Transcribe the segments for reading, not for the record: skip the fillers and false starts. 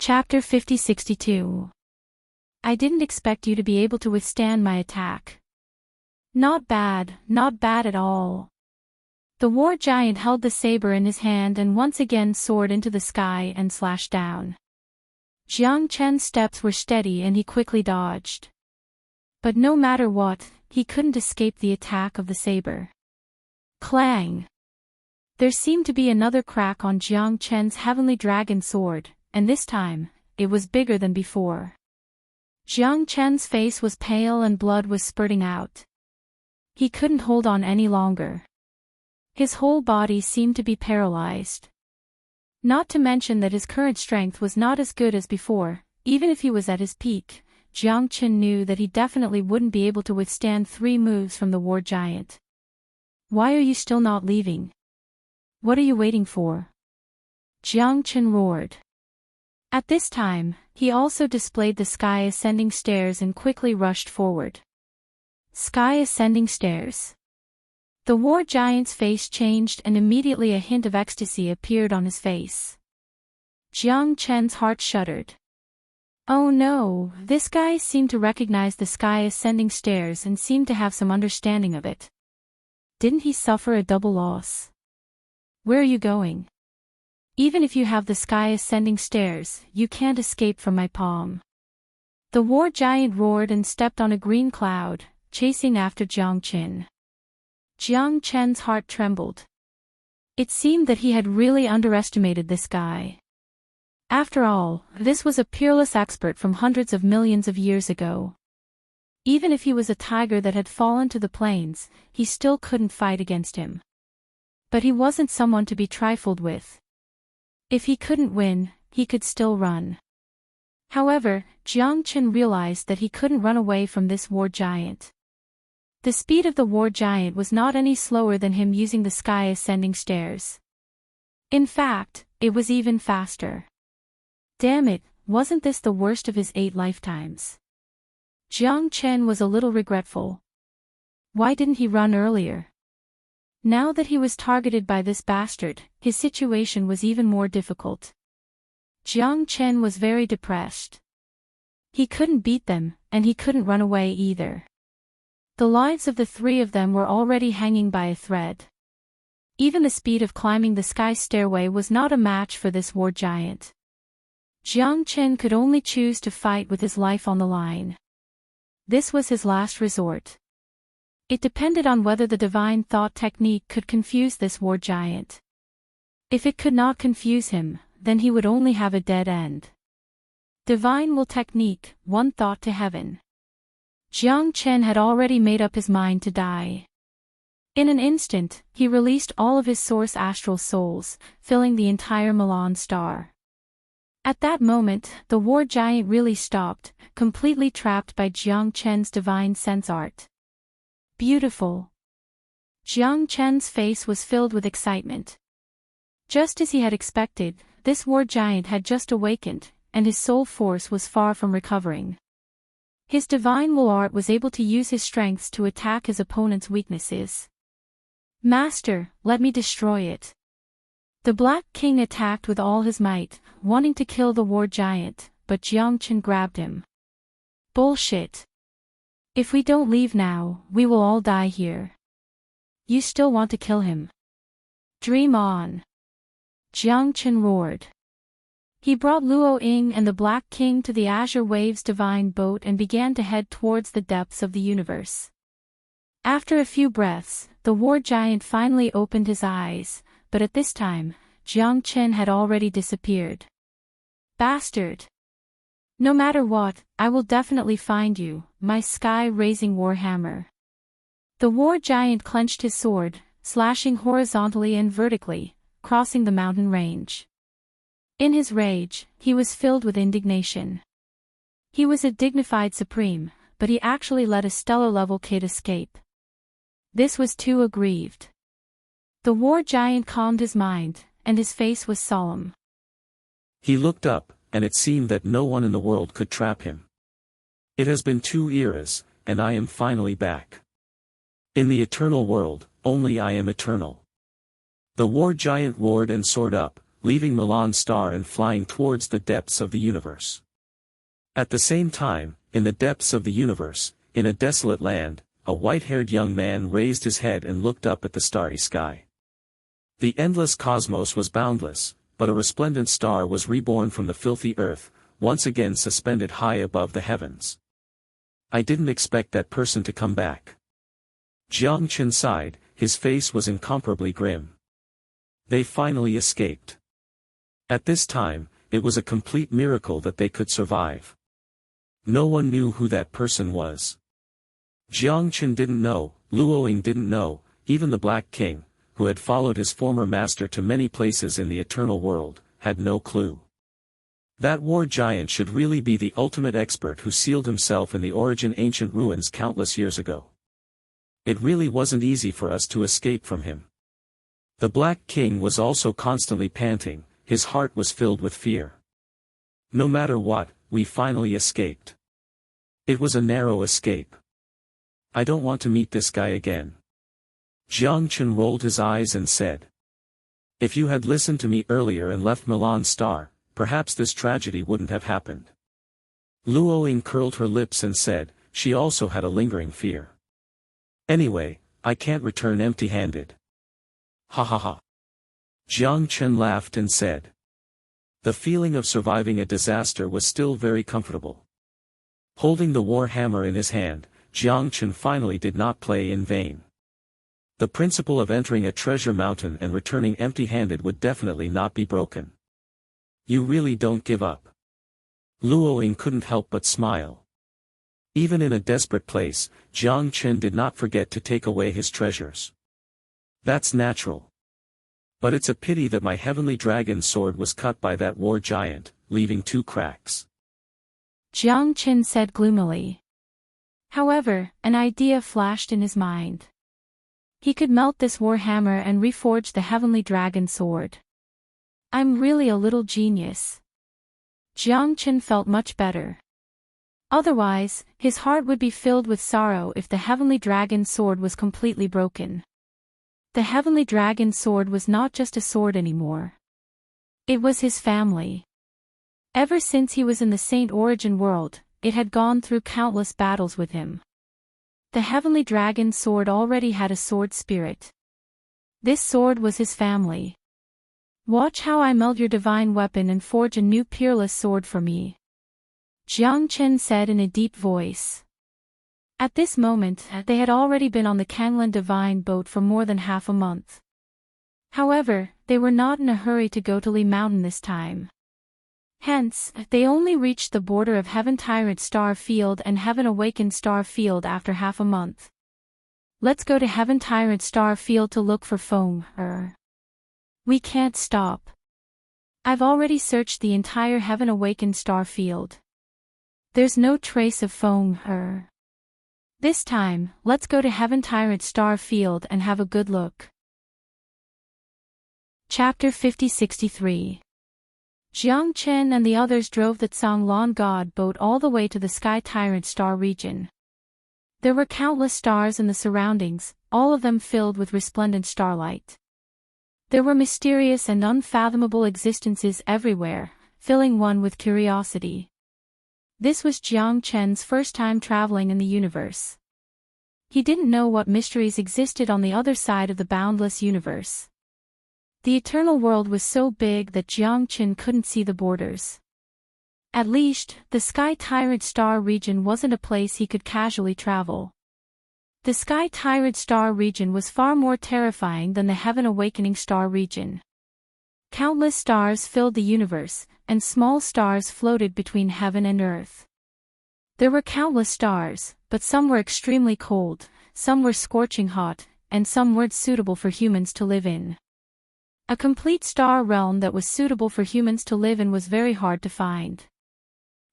Chapter 50-62. I didn't expect you to be able to withstand my attack. Not bad at all. The war giant held the saber in his hand and once again soared into the sky and slashed down. Jiang Chen's steps were steady and he quickly dodged. But no matter what, he couldn't escape the attack of the saber. Clang! There seemed to be another crack on Jiang Chen's heavenly dragon sword, and this time, it was bigger than before. Jiang Chen's face was pale and blood was spurting out. He couldn't hold on any longer. His whole body seemed to be paralyzed. Not to mention that his current strength was not as good as before. Even if he was at his peak, Jiang Chen knew that he definitely wouldn't be able to withstand 3 moves from the war giant. Why are you still not leaving? What are you waiting for? Jiang Chen roared. At this time, he also displayed the sky ascending stairs and quickly rushed forward. Sky ascending stairs. The war giant's face changed and immediately a hint of ecstasy appeared on his face. Jiang Chen's heart shuddered. Oh no, this guy seemed to recognize the sky ascending stairs and seemed to have some understanding of it. Didn't he suffer a double loss? Where are you going? Even if you have the sky ascending stairs, you can't escape from my palm. The war giant roared and stepped on a green cloud, chasing after Jiang Chen. Jiang Chen's heart trembled. It seemed that he had really underestimated this guy. After all, this was a peerless expert from hundreds of millions of years ago. Even if he was a tiger that had fallen to the plains, he still couldn't fight against him. But he wasn't someone to be trifled with. If he couldn't win, he could still run. However, Jiang Chen realized that he couldn't run away from this war giant. The speed of the war giant was not any slower than him using the sky ascending stairs. In fact, it was even faster. Damn it, wasn't this the worst of his 8 lifetimes? Jiang Chen was a little regretful. Why didn't he run earlier? Now that he was targeted by this bastard, his situation was even more difficult. Jiang Chen was very depressed. He couldn't beat them, and he couldn't run away either. The lives of the 3 of them were already hanging by a thread. Even the speed of climbing the sky stairway was not a match for this war giant. Jiang Chen could only choose to fight with his life on the line. This was his last resort. It depended on whether the divine thought technique could confuse this war giant. If it could not confuse him, then he would only have a dead end. Divine will technique, 1 thought to heaven. Jiang Chen had already made up his mind to die. In an instant, he released all of his source astral souls, filling the entire Milan star. At that moment, the war giant really stopped, completely trapped by Jiang Chen's divine sense art. Beautiful. Jiang Chen's face was filled with excitement. Just as he had expected, this war giant had just awakened, and his soul force was far from recovering. His divine will art was able to use his strengths to attack his opponent's weaknesses. Master, let me destroy it. The Black King attacked with all his might, wanting to kill the war giant, but Jiang Chen grabbed him. Bullshit. If we don't leave now, we will all die here. You still want to kill him? Dream on. Jiang Chen roared. He brought Luo Ying and the Black King to the Azure Waves divine boat and began to head towards the depths of the universe. After a few breaths, the war giant finally opened his eyes, but at this time, Jiang Chen had already disappeared. Bastard! No matter what, I will definitely find you, my sky-raising warhammer. The war giant clenched his sword, slashing horizontally and vertically, crossing the mountain range. In his rage, he was filled with indignation. He was a dignified supreme, but he actually let a stellar-level kid escape. This was too aggrieved. The war giant calmed his mind, and his face was solemn. He looked up, and it seemed that no one in the world could trap him. It has been 2 eras, and I am finally back. In the eternal world, only I am eternal. The war giant roared and soared up, leaving Milan's star and flying towards the depths of the universe. At the same time, in the depths of the universe, in a desolate land, a white-haired young man raised his head and looked up at the starry sky. The endless cosmos was boundless, but a resplendent star was reborn from the filthy earth, once again suspended high above the heavens. I didn't expect that person to come back. Jiang Chen sighed, his face was incomparably grim. They finally escaped. At this time, it was a complete miracle that they could survive. No one knew who that person was. Jiang Chen didn't know, Luoying didn't know, even the Black King, who had followed his former master to many places in the eternal world, had no clue. That war giant should really be the ultimate expert who sealed himself in the origin ancient ruins countless years ago. It really wasn't easy for us to escape from him. The Black King was also constantly panting, his heart was filled with fear. No matter what, we finally escaped. It was a narrow escape. I don't want to meet this guy again. Jiang Chen rolled his eyes and said. If you had listened to me earlier and left Milan's star, perhaps this tragedy wouldn't have happened. Luoying curled her lips and said, she also had a lingering fear. Anyway, I can't return empty-handed. Ha ha ha. Jiang Chen laughed and said. The feeling of surviving a disaster was still very comfortable. Holding the war hammer in his hand, Jiang Chen finally did not play in vain. The principle of entering a treasure mountain and returning empty-handed would definitely not be broken. You really don't give up. Luoying couldn't help but smile. Even in a desperate place, Jiang Chen did not forget to take away his treasures. That's natural. But it's a pity that my heavenly dragon sword was cut by that war giant, leaving 2 cracks. Jiang Chen said gloomily. However, an idea flashed in his mind. He could melt this war hammer and reforge the heavenly dragon sword. I'm really a little genius. Jiang Chen felt much better. Otherwise, his heart would be filled with sorrow if the heavenly dragon sword was completely broken. The heavenly dragon sword was not just a sword anymore. It was his family. Ever since he was in the Saint Origin world, it had gone through countless battles with him. The heavenly dragon sword already had a sword spirit. This sword was his family. Watch how I melt your divine weapon and forge a new peerless sword for me. Jiang Chen said in a deep voice. At this moment, they had already been on the Kanglan divine boat for more than half a month. However, they were not in a hurry to go to Li Mountain this time. Hence, they only reached the border of Heaven Tyrant Star Field and Heaven Awakened Star Field after half a month. Let's go to Heaven Tyrant Star Field to look for Feng. We can't stop. I've already searched the entire Heaven Awakened Star Field. There's no trace of Feng. This time, let's go to Heaven Tyrant Star Field and have a good look. Chapter 5063. Jiang Chen and the others drove the Zhanglan God boat all the way to the Sky Tyrant Star region. There were countless stars in the surroundings, all of them filled with resplendent starlight. There were mysterious and unfathomable existences everywhere, filling one with curiosity. This was Jiang Chen's first time traveling in the universe. He didn't know what mysteries existed on the other side of the boundless universe. The eternal world was so big that Jiang Chen couldn't see the borders. At least, the Sky Tyrant Star region wasn't a place he could casually travel. The Sky Tyrant Star region was far more terrifying than the Heaven Awakening Star region. Countless stars filled the universe, and small stars floated between heaven and earth. There were countless stars, but some were extremely cold, some were scorching hot, and some weren't suitable for humans to live in. A complete star realm that was suitable for humans to live in was very hard to find.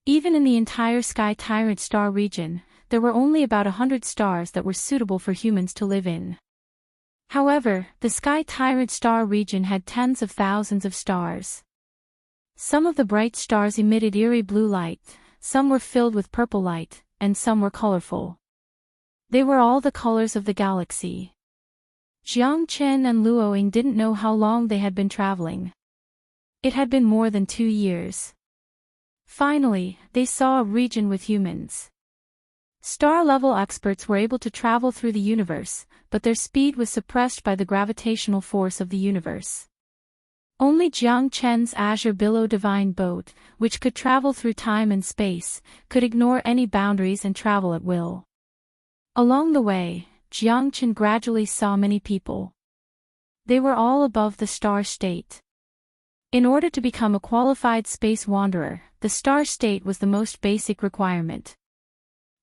Even in the entire Sky Tyrant Star region, there were only about 100 stars that were suitable for humans to live in. However, the Sky Tyrant Star region had tens of thousands of stars. Some of the bright stars emitted eerie blue light, some were filled with purple light, and some were colorful. They were all the colors of the galaxy. Jiang Chen and Luoying didn't know how long they had been traveling. It had been more than 2 years. Finally, they saw a region with humans. Star-level experts were able to travel through the universe, but their speed was suppressed by the gravitational force of the universe. Only Jiang Chen's azure billow divine boat, which could travel through time and space, could ignore any boundaries and travel at will. Along the way, Jiang Chen gradually saw many people. They were all above the star state. In order to become a qualified space wanderer, the star state was the most basic requirement.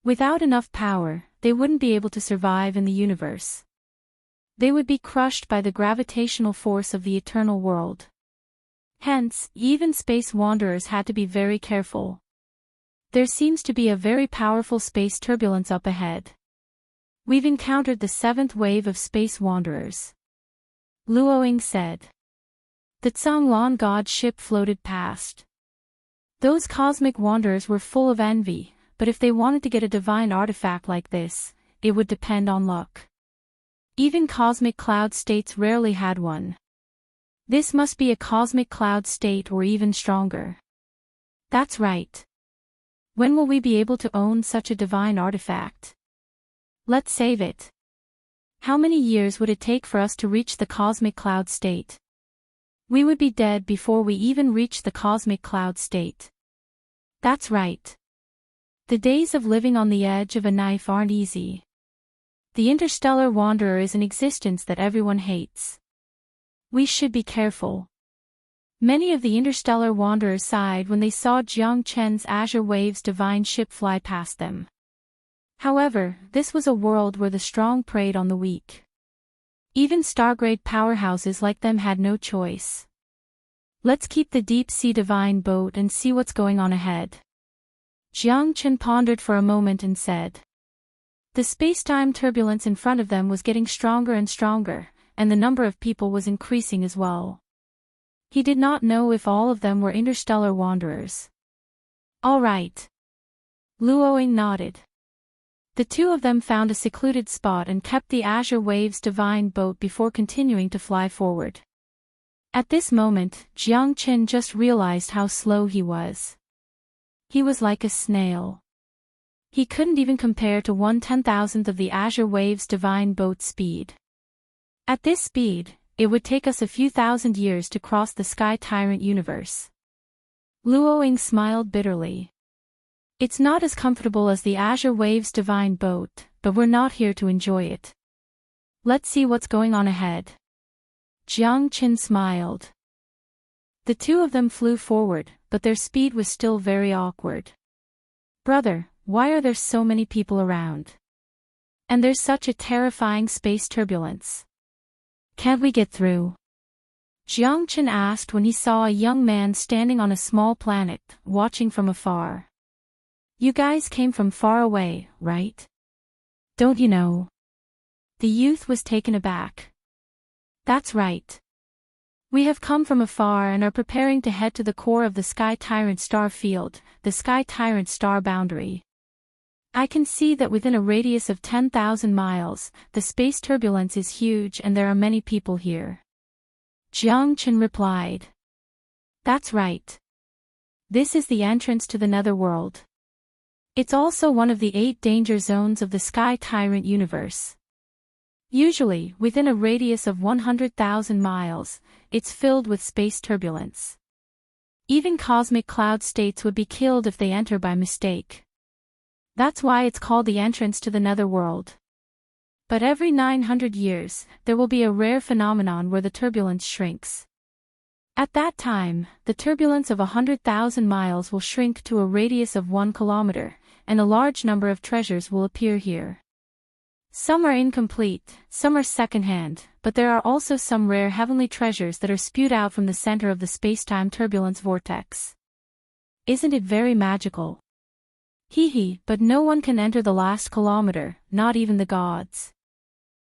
Without enough power, they wouldn't be able to survive in the universe. They would be crushed by the gravitational force of the eternal world. Hence, even space wanderers had to be very careful. There seems to be a very powerful space turbulence up ahead. We've encountered the 7th wave of space wanderers. Luoying said. The Zhanglan god ship floated past. Those cosmic wanderers were full of envy, but if they wanted to get a divine artifact like this, it would depend on luck. Even cosmic cloud states rarely had one. This must be a cosmic cloud state or even stronger. That's right. When will we be able to own such a divine artifact? Let's save it. How many years would it take for us to reach the cosmic cloud state? We would be dead before we even reach the cosmic cloud state. That's right. The days of living on the edge of a knife aren't easy. The interstellar wanderer is an existence that everyone hates. We should be careful. Many of the interstellar wanderers sighed when they saw Jiang Chen's azure waves divine ship fly past them. However, this was a world where the strong preyed on the weak. Even stargrade powerhouses like them had no choice. Let's keep the deep-sea divine boat and see what's going on ahead. Jiang Chen pondered for a moment and said. The space-time turbulence in front of them was getting stronger and stronger, and the number of people was increasing as well. He did not know if all of them were interstellar wanderers. All right. Luoying nodded. The two of them found a secluded spot and kept the azure waves divine boat before continuing to fly forward. At this moment, Jiang Chen just realized how slow he was. He was like a snail. He couldn't even compare to 1/10,000th of the azure waves divine boat speed. At this speed, it would take us a few thousand years to cross the sky tyrant universe. Luoying smiled bitterly. It's not as comfortable as the azure waves divine boat, but we're not here to enjoy it. Let's see what's going on ahead. Jiang Chen smiled. The two of them flew forward, but their speed was still very awkward. Brother, why are there so many people around? And there's such a terrifying space turbulence. Can't we get through? Jiang Chen asked when he saw a young man standing on a small planet, watching from afar. You guys came from far away, right? Don't you know? The youth was taken aback. That's right. We have come from afar and are preparing to head to the core of the Sky Tyrant star field, the Sky Tyrant star boundary. I can see that within a radius of 10,000 miles, the space turbulence is huge and there are many people here. Jiang Chen replied. That's right. This is the entrance to the netherworld. It's also one of the 8 danger zones of the Sky Tyrant universe. Usually, within a radius of 100,000 miles, it's filled with space turbulence. Even cosmic cloud states would be killed if they enter by mistake. That's why it's called the entrance to the netherworld. But every 900 years, there will be a rare phenomenon where the turbulence shrinks. At that time, the turbulence of 100,000 miles will shrink to a radius of 1 kilometer, and a large number of treasures will appear here. Some are incomplete, some are secondhand, but there are also some rare heavenly treasures that are spewed out from the center of the space-time turbulence vortex. Isn't it very magical? Hee, but no one can enter the last kilometer, not even the gods.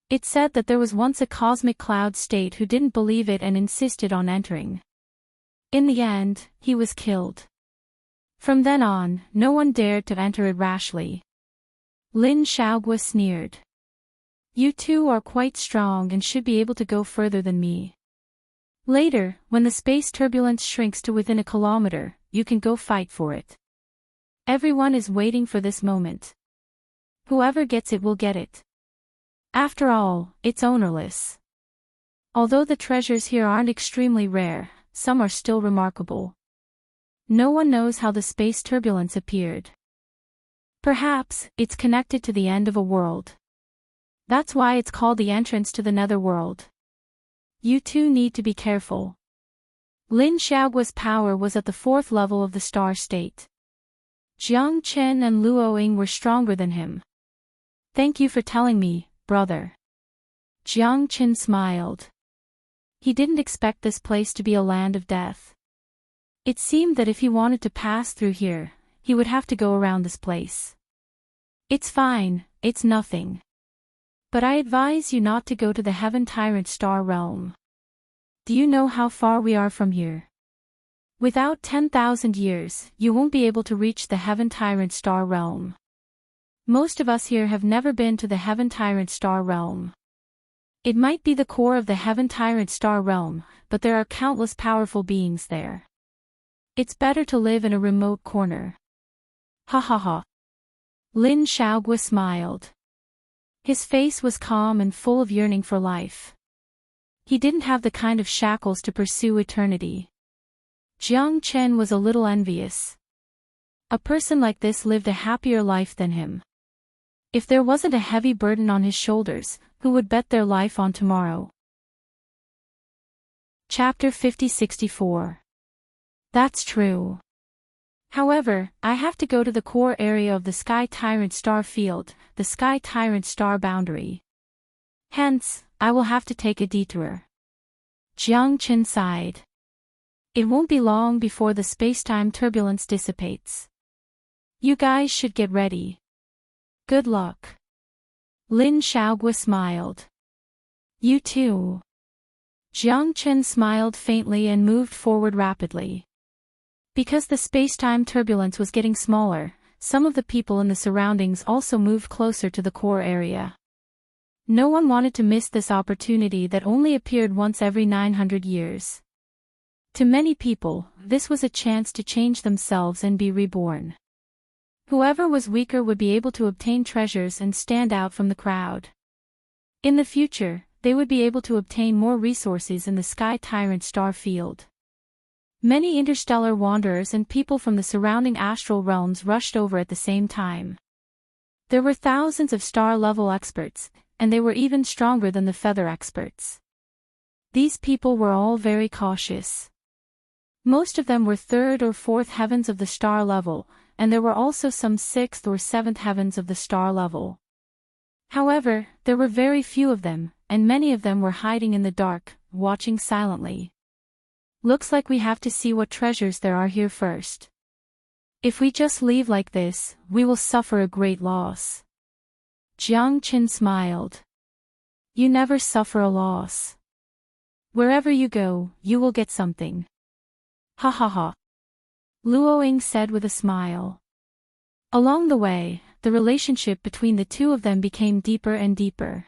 It's said that there was once a cosmic cloud state who didn't believe it and insisted on entering. In the end, he was killed. From then on, no one dared to enter it rashly. Lin Xiaogua sneered. You two are quite strong and should be able to go further than me. Later, when the space turbulence shrinks to within a kilometer, you can go fight for it. Everyone is waiting for this moment. Whoever gets it will get it. After all, it's ownerless. Although the treasures here aren't extremely rare, some are still remarkable. No one knows how the space turbulence appeared. Perhaps, it's connected to the end of a world. That's why it's called the entrance to the netherworld. You too need to be careful. Lin Xiaoguo's power was at the 4th level of the star state. Jiang Chen and Luo Ying were stronger than him. Thank you for telling me, brother. Jiang Chen smiled. He didn't expect this place to be a land of death. It seemed that if he wanted to pass through here, he would have to go around this place. It's fine, it's nothing. But I advise you not to go to the Heaven Tyrant Star Realm. Do you know how far we are from here? Without 10,000 years, you won't be able to reach the Heaven Tyrant Star Realm. Most of us here have never been to the Heaven Tyrant Star Realm. It might be the core of the Heaven Tyrant Star Realm, but there are countless powerful beings there. It's better to live in a remote corner. Ha ha ha. Lin Xiaoguo smiled. His face was calm and full of yearning for life. He didn't have the kind of shackles to pursue eternity. Jiang Chen was a little envious. A person like this lived a happier life than him. If there wasn't a heavy burden on his shoulders, who would bet their life on tomorrow? Chapter 50-64. That's true. However, I have to go to the core area of the Sky Tyrant Star Field, the Sky Tyrant Star Boundary. Hence, I will have to take a detour. Jiang Chen sighed. It won't be long before the space-time turbulence dissipates. You guys should get ready. Good luck. Lin Xiaoguo smiled. You too. Jiang Chen smiled faintly and moved forward rapidly. Because the space-time turbulence was getting smaller, some of the people in the surroundings also moved closer to the core area. No one wanted to miss this opportunity that only appeared once every 900 years. To many people, this was a chance to change themselves and be reborn. Whoever was weaker would be able to obtain treasures and stand out from the crowd. In the future, they would be able to obtain more resources in the Sky Tyrant Star Field. Many interstellar wanderers and people from the surrounding astral realms rushed over at the same time. There were thousands of star-level experts, and they were even stronger than the feather experts. These people were all very cautious. Most of them were 3rd or 4th heavens of the star level, and there were also some 6th or 7th heavens of the star level. However, there were very few of them, and many of them were hiding in the dark, watching silently. Looks like we have to see what treasures there are here first. If we just leave like this, we will suffer a great loss. Jiang Chen smiled. You never suffer a loss. Wherever you go, you will get something. Ha ha ha. Luo Ying said with a smile. Along the way, the relationship between the two of them became deeper and deeper.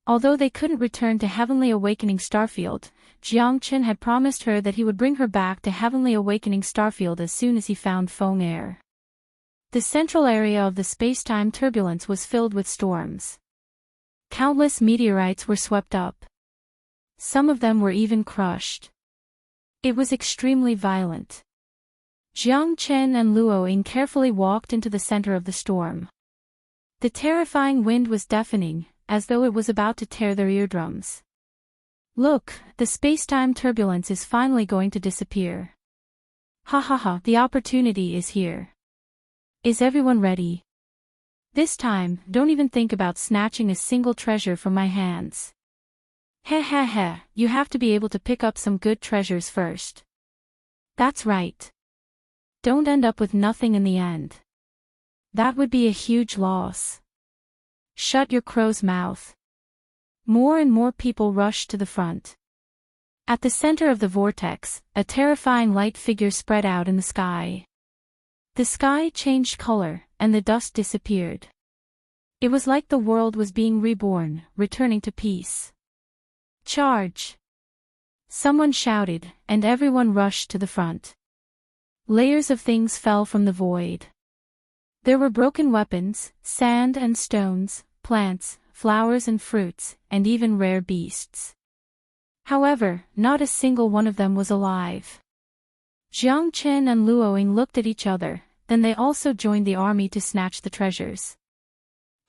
Although they couldn't return to Heavenly Awakening Starfield, Jiang Chen had promised her that he would bring her back to Heavenly Awakening Starfield as soon as he found Feng Air. The central area of the space-time turbulence was filled with storms. Countless meteorites were swept up. Some of them were even crushed. It was extremely violent. Jiang Chen and Luo Ying carefully walked into the center of the storm. The terrifying wind was deafening, as though it was about to tear their eardrums. Look, the space-time turbulence is finally going to disappear. Ha ha ha, the opportunity is here. Is everyone ready? This time, don't even think about snatching a single treasure from my hands. Heh heh heh, you have to be able to pick up some good treasures first. That's right. Don't end up with nothing in the end. That would be a huge loss. Shut your crow's mouth. More and more people rushed to the front. At the center of the vortex, a terrifying light figure spread out in the sky. The sky changed color, and the dust disappeared. It was like the world was being reborn, returning to peace. Charge! Someone shouted, and everyone rushed to the front. Layers of things fell from the void. There were broken weapons, sand and stones, plants, flowers and fruits, and even rare beasts. However, not a single one of them was alive. Jiang Chen and Luoying looked at each other, then they also joined the army to snatch the treasures.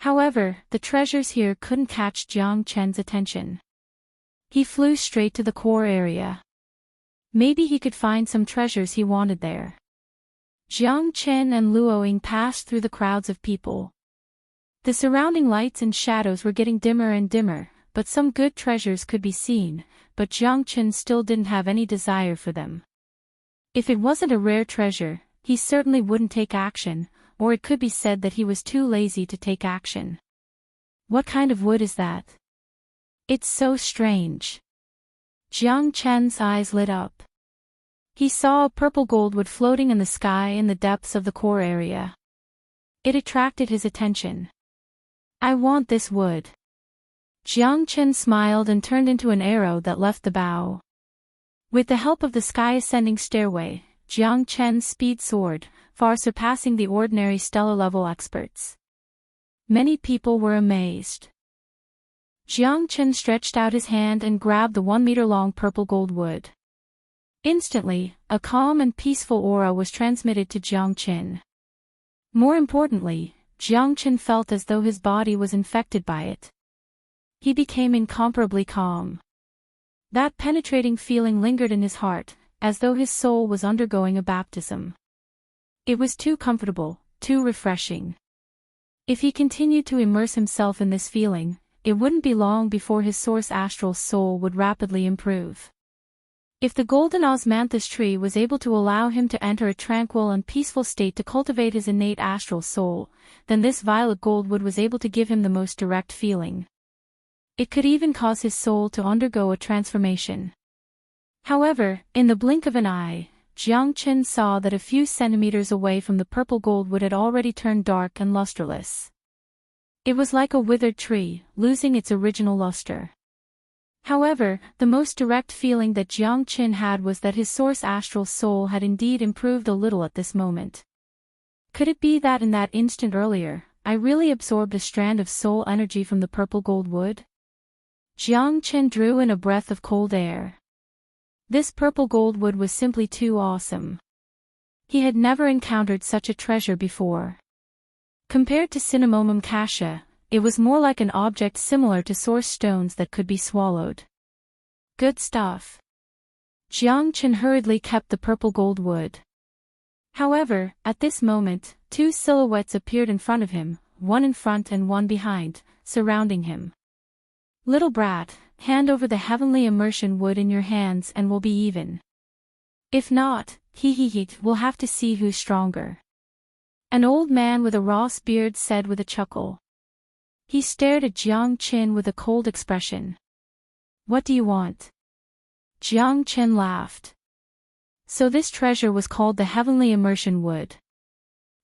However, the treasures here couldn't catch Jiang Chen's attention. He flew straight to the core area. Maybe he could find some treasures he wanted there. Jiang Chen and Luoying passed through the crowds of people. The surrounding lights and shadows were getting dimmer and dimmer, but some good treasures could be seen, but Jiang Chen still didn't have any desire for them. If it wasn't a rare treasure, he certainly wouldn't take action, or it could be said that he was too lazy to take action. What kind of wood is that? It's so strange. Jiang Chen's eyes lit up. He saw a purple gold wood floating in the sky in the depths of the core area. It attracted his attention. I want this wood. Jiang Chen smiled and turned into an arrow that left the bow. With the help of the sky-ascending stairway, Jiang Chen's speed soared, far surpassing the ordinary stellar-level experts. Many people were amazed. Jiang Chen stretched out his hand and grabbed the 1-meter-long purple gold wood. Instantly, a calm and peaceful aura was transmitted to Jiang Chen. More importantly, Jiang Chen felt as though his body was infected by it. He became incomparably calm. That penetrating feeling lingered in his heart, as though his soul was undergoing a baptism. It was too comfortable, too refreshing. If he continued to immerse himself in this feeling, it wouldn't be long before his source astral soul would rapidly improve. If the golden osmanthus tree was able to allow him to enter a tranquil and peaceful state to cultivate his innate astral soul, then this violet goldwood was able to give him the most direct feeling. It could even cause his soul to undergo a transformation. However, in the blink of an eye, Jiang Chen saw that a few centimeters away from the purple goldwood had already turned dark and lusterless. It was like a withered tree, losing its original luster. However, the most direct feeling that Jiang Chen had was that his source astral soul had indeed improved a little at this moment. Could it be that in that instant earlier, I really absorbed a strand of soul energy from the purple goldwood? Jiang Chen drew in a breath of cold air. This purple goldwood was simply too awesome. He had never encountered such a treasure before. Compared to Cinnamomum cassia, it was more like an object similar to source stones that could be swallowed. Good stuff. Jiang Chen hurriedly kept the purple goldwood. However, at this moment, two silhouettes appeared in front of him, one in front and one behind, surrounding him. Little brat, hand over the heavenly immersion wood in your hands and we'll be even. If not, we'll have to see who's stronger. An old man with a ross beard said with a chuckle. He stared at Jiang Chen with a cold expression. What do you want? Jiang Chen laughed. So this treasure was called the heavenly immersion wood.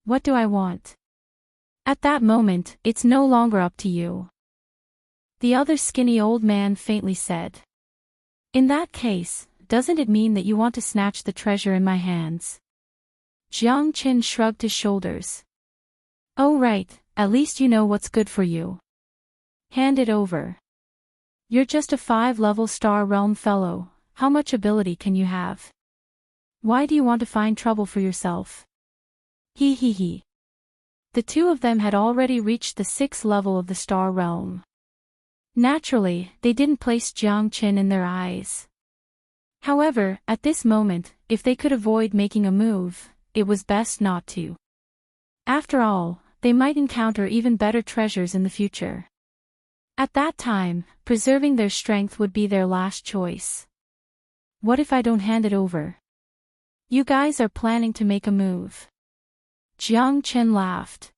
What do I want? At that moment, it's no longer up to you. The other skinny old man faintly said. In that case, doesn't it mean that you want to snatch the treasure in my hands? Jiang Chen shrugged his shoulders. Oh right, at least you know what's good for you. Hand it over. You're just a 5-level star realm fellow, how much ability can you have? Why do you want to find trouble for yourself? The two of them had already reached the 6th level of the star realm. Naturally, they didn't place Jiang Chen in their eyes. However, at this moment, if they could avoid making a move, it was best not to. After all, they might encounter even better treasures in the future. At that time, preserving their strength would be their last choice. What if I don't hand it over? You guys are planning to make a move. Jiang Chen laughed.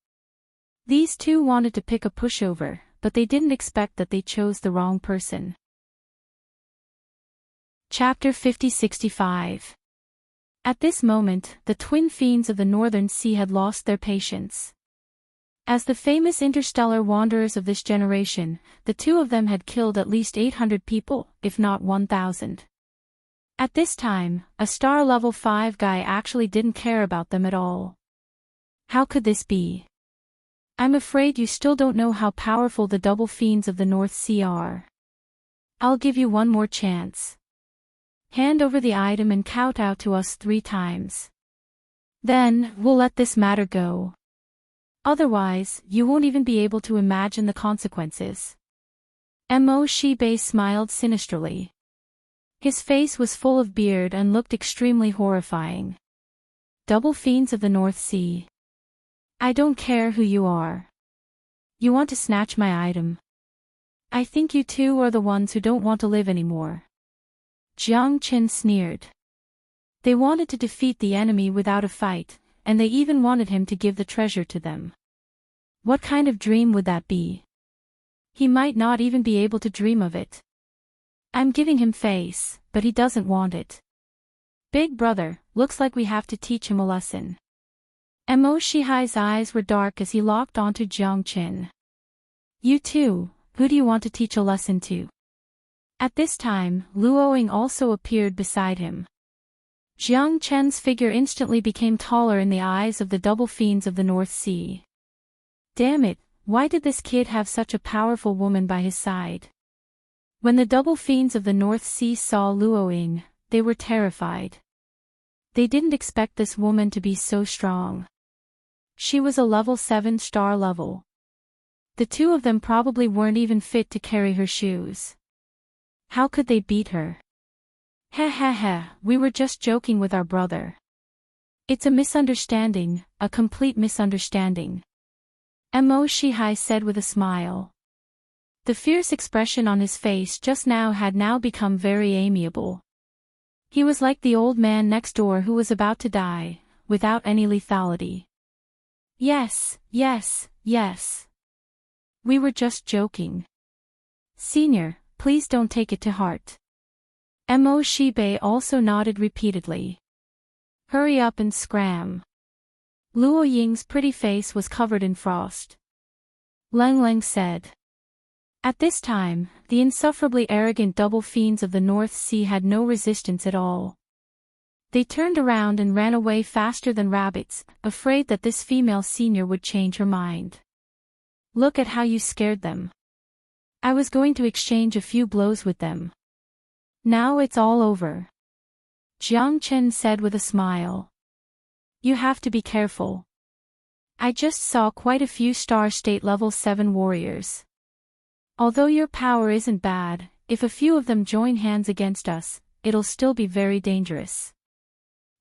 These two wanted to pick a pushover, but they didn't expect that they chose the wrong person. Chapter 50-65. At this moment, the twin fiends of the Northern Sea had lost their patience. As the famous interstellar wanderers of this generation, the two of them had killed at least 800 people, if not 1,000. At this time, a star level 5 guy actually didn't care about them at all. How could this be? I'm afraid you still don't know how powerful the double fiends of the North Sea are. I'll give you one more chance. Hand over the item and count out to us 3 times. Then, we'll let this matter go. Otherwise, you won't even be able to imagine the consequences. Mo Shibei smiled sinisterly. His face was full of beard and looked extremely horrifying. Double fiends of the North Sea. I don't care who you are. You want to snatch my item. I think you two are the ones who don't want to live anymore. Jiang Qin sneered. They wanted to defeat the enemy without a fight, and they even wanted him to give the treasure to them. What kind of dream would that be? He might not even be able to dream of it. I'm giving him face, but he doesn't want it. Big brother, looks like we have to teach him a lesson. Mo Shihai's eyes were dark as he locked onto Jiang Qin. You too, who do you want to teach a lesson to? At this time, Luoying also appeared beside him. Jiang Chen's figure instantly became taller in the eyes of the double fiends of the North Sea. Damn it, why did this kid have such a powerful woman by his side? When the double fiends of the North Sea saw Luoying, they were terrified. They didn't expect this woman to be so strong. She was a level 7 star level. The two of them probably weren't even fit to carry her shoes. How could they beat her? Heh heh heh, we were just joking with our brother. It's a misunderstanding, a complete misunderstanding. Mo Shihai said with a smile. The fierce expression on his face just now had now become very amiable. He was like the old man next door who was about to die, without any lethality. Yes, yes, yes. We were just joking. Senior, please don't take it to heart. Mo Shibei also nodded repeatedly. Hurry up and scram. Luo Ying's pretty face was covered in frost. Leng Leng said. At this time, the insufferably arrogant double fiends of the North Sea had no resistance at all. They turned around and ran away faster than rabbits, afraid that this female senior would change her mind. Look at how you scared them. I was going to exchange a few blows with them. Now it's all over. Jiang Chen said with a smile. You have to be careful. I just saw quite a few star state level 7 warriors. Although your power isn't bad, if a few of them join hands against us, it'll still be very dangerous.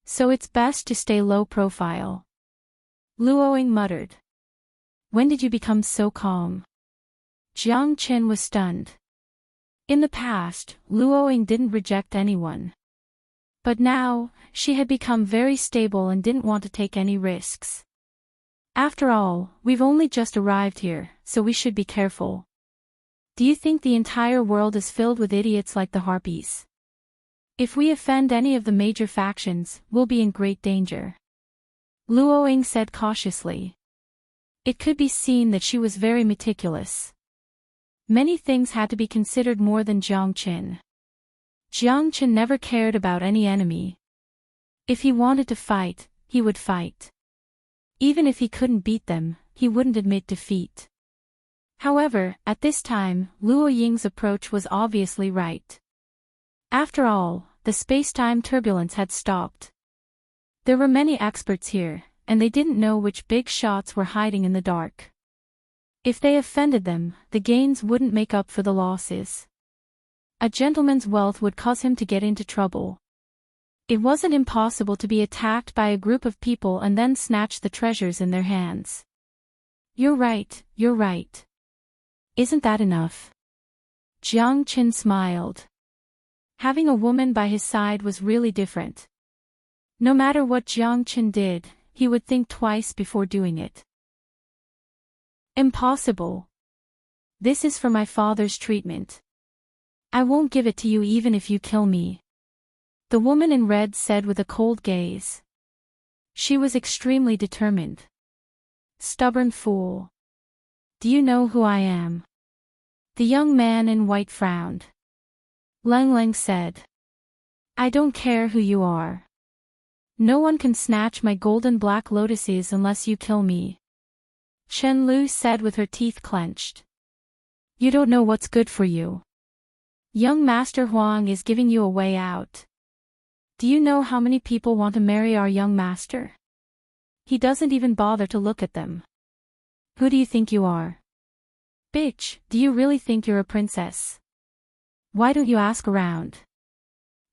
So it's best to stay low profile. Luoying muttered. When did you become so calm? Jiang Chen was stunned. In the past, Luoying didn't reject anyone. But now, she had become very stable and didn't want to take any risks. After all, we've only just arrived here, so we should be careful. Do you think the entire world is filled with idiots like the Harpies? If we offend any of the major factions, we'll be in great danger. Luoying said cautiously. It could be seen that she was very meticulous. Many things had to be considered more than Jiang Qin. Jiang Qin never cared about any enemy. If he wanted to fight, he would fight. Even if he couldn't beat them, he wouldn't admit defeat. However, at this time, Luo Ying's approach was obviously right. After all, the space-time turbulence had stopped. There were many experts here, and they didn't know which big shots were hiding in the dark. If they offended them, the gains wouldn't make up for the losses. A gentleman's wealth would cause him to get into trouble. It wasn't impossible to be attacked by a group of people and then snatch the treasures in their hands. You're right, you're right. Isn't that enough? Jiang Qin smiled. Having a woman by his side was really different. No matter what Jiang Qin did, he would think twice before doing it. Impossible. This is for my father's treatment. I won't give it to you even if you kill me. The woman in red said with a cold gaze. She was extremely determined. Stubborn fool. Do you know who I am? The young man in white frowned. Leng Leng said. I don't care who you are. No one can snatch my golden black lotuses unless you kill me. Chen Lu said with her teeth clenched. You don't know what's good for you. Young Master Huang is giving you a way out. Do you know how many people want to marry our young master? He doesn't even bother to look at them. Who do you think you are? Bitch, do you really think you're a princess? Why don't you ask around?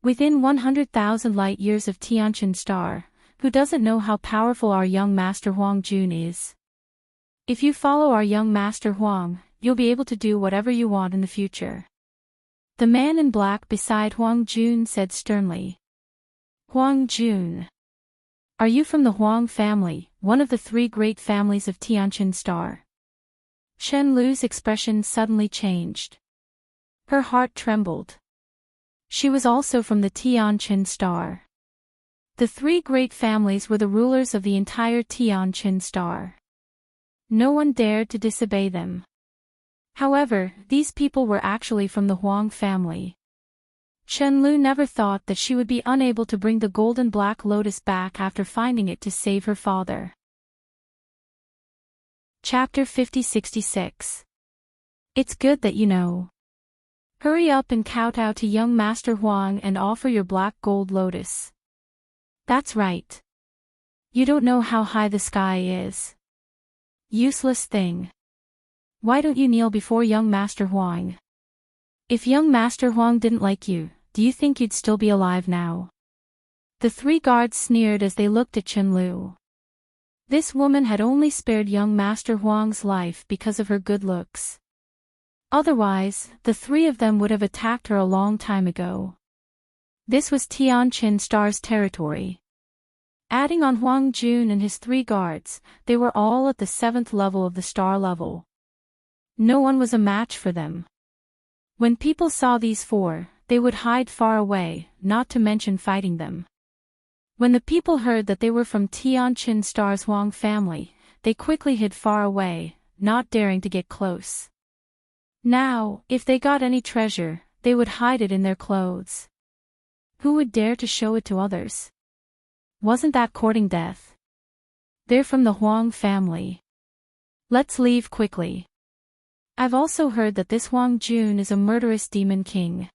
Within 100,000 light years of Tianqin star, who doesn't know how powerful our young Master Huang Jun is? If you follow our young Master Huang, you'll be able to do whatever you want in the future. The man in black beside Huang Jun said sternly. Huang Jun. Are you from the Huang family, one of the three great families of Tianqin star? Chen Lu's expression suddenly changed. Her heart trembled. She was also from the Tianqin star. The three great families were the rulers of the entire Tianqin star. No one dared to disobey them. However, these people were actually from the Huang family. Chen Lu never thought that she would be unable to bring the golden black lotus back after finding it to save her father. Chapter 5066. It's good that you know. Hurry up and kowtow to young Master Huang and offer your black gold lotus. That's right. You don't know how high the sky is. Useless thing. Why don't you kneel before young Master Huang? If young Master Huang didn't like you, do you think you'd still be alive now? The three guards sneered as they looked at Chen Lu. This woman had only spared young Master Huang's life because of her good looks. Otherwise, the three of them would have attacked her a long time ago. This was Tianqin Star's territory. Adding on Huang Jun and his three guards, they were all at the 7th level of the star level. No one was a match for them. When people saw these four, they would hide far away, not to mention fighting them. When the people heard that they were from Tianqin Star's Huang family, they quickly hid far away, not daring to get close. Now, if they got any treasure, they would hide it in their clothes. Who would dare to show it to others? Wasn't that courting death? They're from the Huang family. Let's leave quickly. I've also heard that this Huang Jun is a murderous demon king.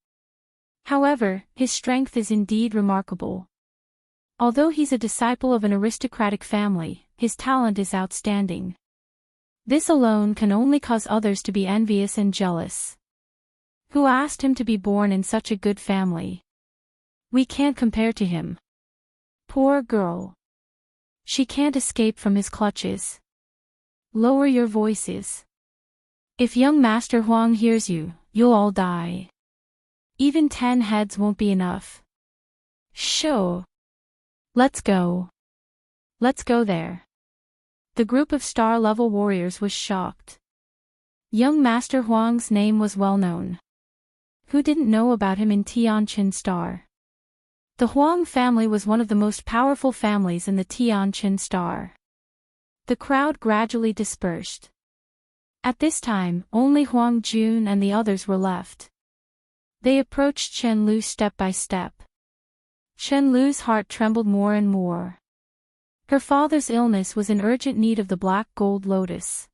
However, his strength is indeed remarkable. Although he's a disciple of an aristocratic family, his talent is outstanding. This alone can only cause others to be envious and jealous. Who asked him to be born in such a good family? We can't compare to him. Poor girl. She can't escape from his clutches. Lower your voices. If young Master Huang hears you, you'll all die. Even 10 heads won't be enough. Sure. Let's go. Let's go there. The group of star-level warriors was shocked. Young Master Huang's name was well known. Who didn't know about him in Tianqin Star? The Huang family was one of the most powerful families in the Tianqin Star. The crowd gradually dispersed. At this time, only Huang Jun and the others were left. They approached Chen Lu step by step. Chen Lu's heart trembled more and more. Her father's illness was in urgent need of the black gold lotus.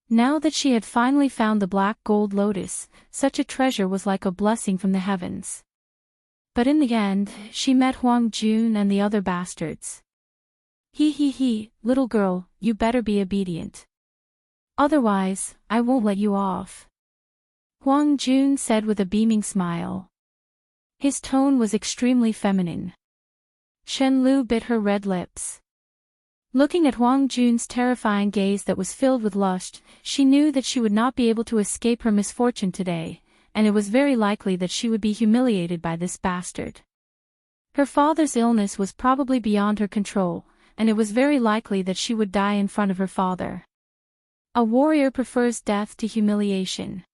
Now that she had finally found the black gold lotus, such a treasure was like a blessing from the heavens. But in the end, she met Huang Jun and the other bastards. He, little girl, you better be obedient. Otherwise, I won't let you off. Huang Jun said with a beaming smile. His tone was extremely feminine. Chen Lu bit her red lips. Looking at Huang Jun's terrifying gaze that was filled with lust, she knew that she would not be able to escape her misfortune today, and it was very likely that she would be humiliated by this bastard. Her father's illness was probably beyond her control, and it was very likely that she would die in front of her father. A warrior prefers death to humiliation.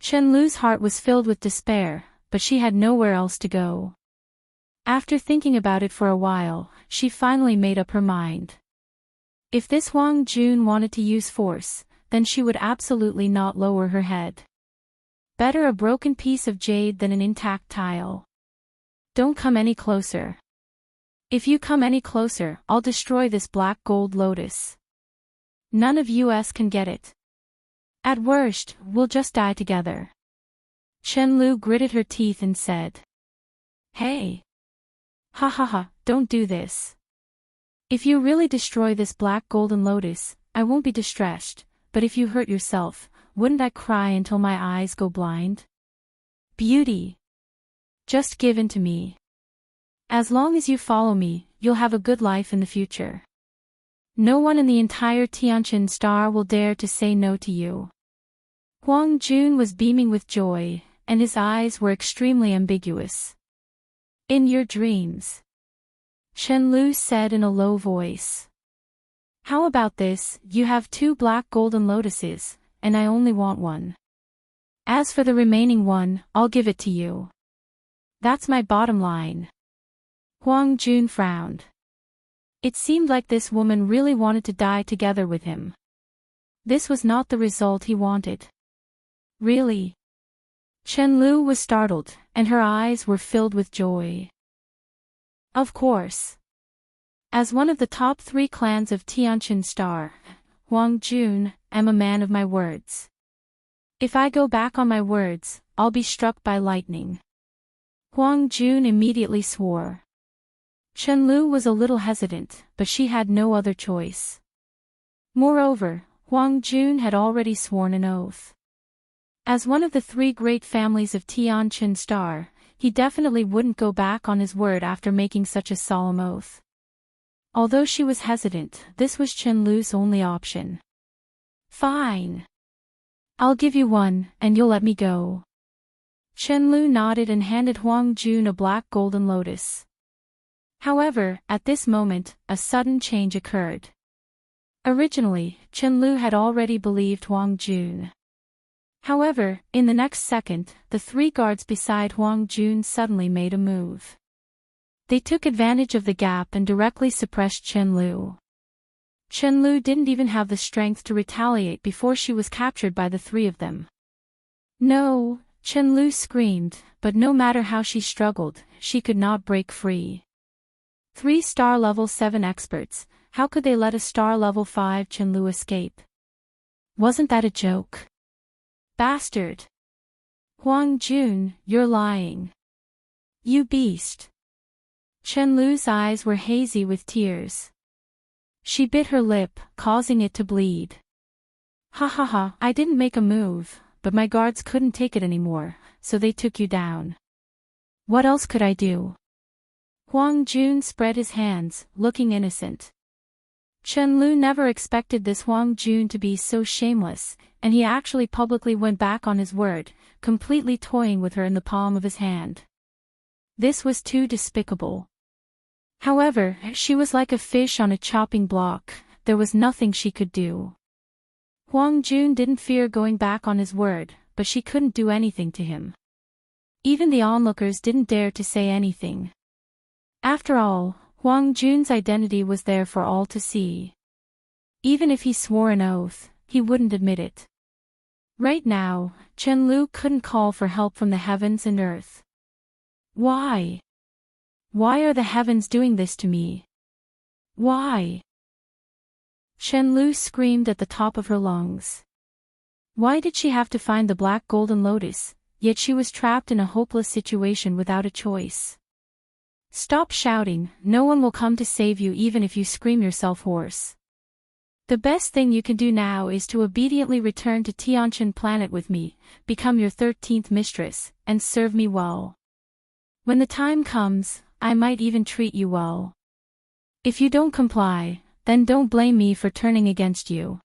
Chen Lu's heart was filled with despair, but she had nowhere else to go. After thinking about it for a while, she finally made up her mind. If this Huang Jun wanted to use force, then she would absolutely not lower her head. Better a broken piece of jade than an intact tile. Don't come any closer. If you come any closer, I'll destroy this black gold lotus. None of us can get it. At worst, we'll just die together. Chen-Lu gritted her teeth and said. Hey. Ha ha ha, don't do this. If you really destroy this black golden lotus, I won't be distressed, but if you hurt yourself, wouldn't I cry until my eyes go blind? Beauty. Just give in to me. As long as you follow me, you'll have a good life in the future. No one in the entire Tianqin star will dare to say no to you. Huang Jun was beaming with joy, and his eyes were extremely ambiguous. In your dreams. Chen-Lu said in a low voice. How about this, you have 2 black golden lotuses, and I only want one. As for the remaining one, I'll give it to you. That's my bottom line. Huang Jun frowned. It seemed like this woman really wanted to die together with him. This was not the result he wanted. Really? Chen-Lu was startled, and her eyes were filled with joy. Of course. As one of the top 3 clans of Tianqin Star, Huang Jun, am a man of my words. If I go back on my words, I'll be struck by lightning. Huang Jun immediately swore. Chen-Lu was a little hesitant, but she had no other choice. Moreover, Huang Jun had already sworn an oath. As one of the 3 great families of Tianqin Star, he definitely wouldn't go back on his word after making such a solemn oath. Although she was hesitant, this was Chen-Lu's only option. Fine. I'll give you one, and you'll let me go. Chen-Lu nodded and handed Huang Jun a black golden lotus. However, at this moment, a sudden change occurred. Originally, Chen-Lu had already believed Huang Jun. However, in the next second, the 3 guards beside Huang Jun suddenly made a move. They took advantage of the gap and directly suppressed Chen-Lu. Chen-Lu didn't even have the strength to retaliate before she was captured by the 3 of them. No, Chen-Lu screamed, but no matter how she struggled, she could not break free. 3 star level 7 experts, how could they let a star level 5 Chen-Lu escape? Wasn't that a joke? Bastard! Huang Jun, you're lying. You beast! Chen-Lu's eyes were hazy with tears. She bit her lip, causing it to bleed. Ha ha ha, I didn't make a move, but my guards couldn't take it anymore, so they took you down. What else could I do? Huang Jun spread his hands, looking innocent. Chen-Lu never expected this Huang Jun to be so shameless, and he actually publicly went back on his word, completely toying with her in the palm of his hand. This was too despicable. However, she was like a fish on a chopping block, there was nothing she could do. Huang Jun didn't fear going back on his word, but she couldn't do anything to him. Even the onlookers didn't dare to say anything. After all, Huang Jun's identity was there for all to see. Even if he swore an oath, he wouldn't admit it. Right now, Chen-Lu couldn't call for help from the heavens and earth. Why? Why are the heavens doing this to me? Why? Chen-Lu screamed at the top of her lungs. Why did she have to find the black golden lotus, yet she was trapped in a hopeless situation without a choice? Stop shouting, no one will come to save you even if you scream yourself hoarse. The best thing you can do now is to obediently return to Tianqin planet with me, become your 13th mistress, and serve me well. When the time comes, I might even treat you well. If you don't comply, then don't blame me for turning against you.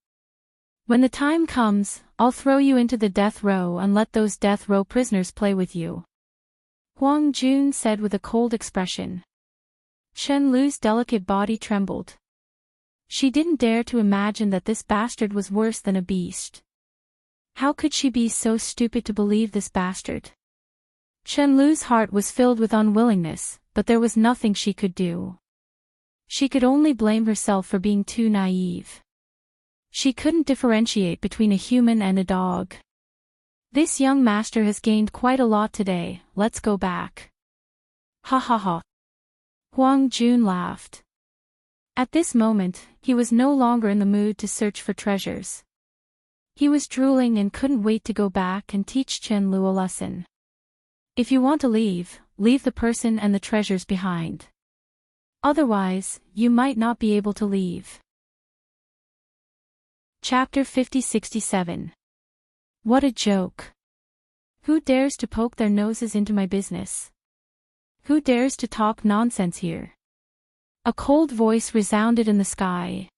When the time comes, I'll throw you into the death row and let those death row prisoners play with you. Huang Jun said with a cold expression. Chen-Lu's delicate body trembled. She didn't dare to imagine that this bastard was worse than a beast. How could she be so stupid to believe this bastard? Chen-Lu's heart was filled with unwillingness, but there was nothing she could do. She could only blame herself for being too naive. She couldn't differentiate between a human and a dog. This young master has gained quite a lot today, let's go back. Ha ha ha. Huang Jun laughed. At this moment, he was no longer in the mood to search for treasures. He was drooling and couldn't wait to go back and teach Chen Lu a lesson. If you want to leave, leave the person and the treasures behind. Otherwise, you might not be able to leave. Chapter 50-67. What a joke. Who dares to poke their noses into my business? Who dares to talk nonsense here? A cold voice resounded in the sky.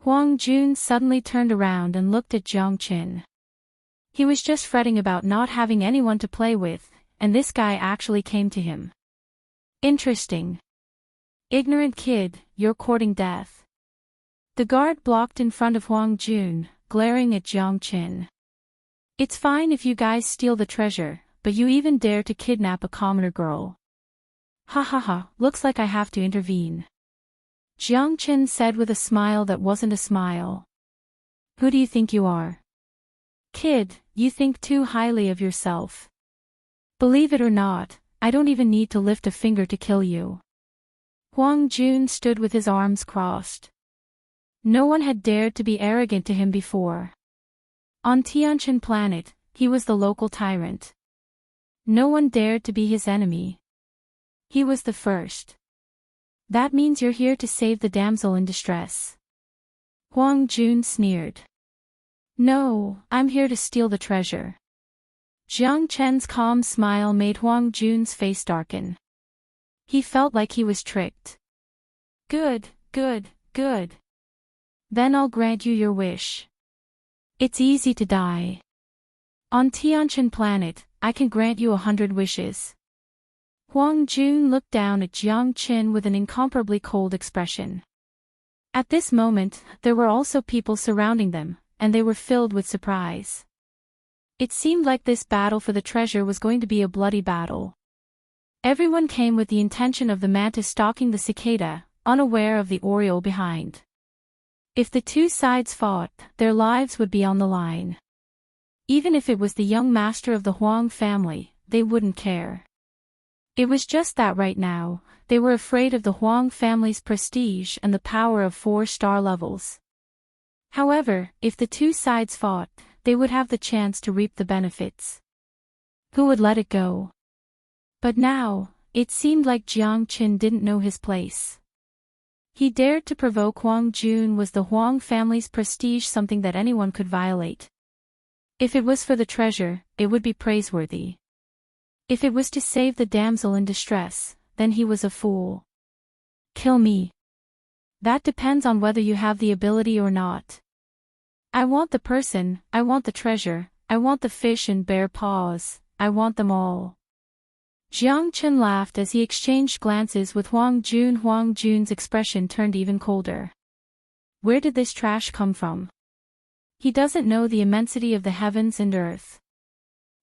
Huang Jun suddenly turned around and looked at Jiang Qin. He was just fretting about not having anyone to play with, and this guy actually came to him. Interesting. Ignorant kid, you're courting death. The guard blocked in front of Huang Jun, glaring at Jiang Qin. It's fine if you guys steal the treasure, but you even dare to kidnap a commoner girl. Ha ha ha, looks like I have to intervene. Jiang Qin said with a smile that wasn't a smile. Who do you think you are? Kid, you think too highly of yourself. Believe it or not, I don't even need to lift a finger to kill you. Huang Jun stood with his arms crossed. No one had dared to be arrogant to him before. On Tianqian planet, he was the local tyrant. No one dared to be his enemy. He was the first. That means you're here to save the damsel in distress. Huang Jun sneered. No, I'm here to steal the treasure. Jiang Chen's calm smile made Huang Jun's face darken. He felt like he was tricked. Good, good, good. Then I'll grant you your wish. It's easy to die. On Tianqian planet, I can grant you 100 wishes. Huang Jun looked down at Jiang Qin with an incomparably cold expression. At this moment, there were also people surrounding them, and they were filled with surprise. It seemed like this battle for the treasure was going to be a bloody battle. Everyone came with the intention of the mantis stalking the cicada, unaware of the oriole behind. If the two sides fought, their lives would be on the line. Even if it was the young master of the Huang family, they wouldn't care. It was just that right now, they were afraid of the Huang family's prestige and the power of 4-star levels. However, if the two sides fought, they would have the chance to reap the benefits. Who would let it go? But now, it seemed like Jiang Qin didn't know his place. He dared to provoke Huang Jun. Was the Huang family's prestige something that anyone could violate? If it was for the treasure, it would be praiseworthy. If it was to save the damsel in distress, then he was a fool. Kill me. That depends on whether you have the ability or not. I want the person, I want the treasure, I want the fish and bear paws, I want them all. Jiang Qin laughed as he exchanged glances with Huang Jun. Huang Jun's expression turned even colder. Where did this trash come from? He doesn't know the immensity of the heavens and earth.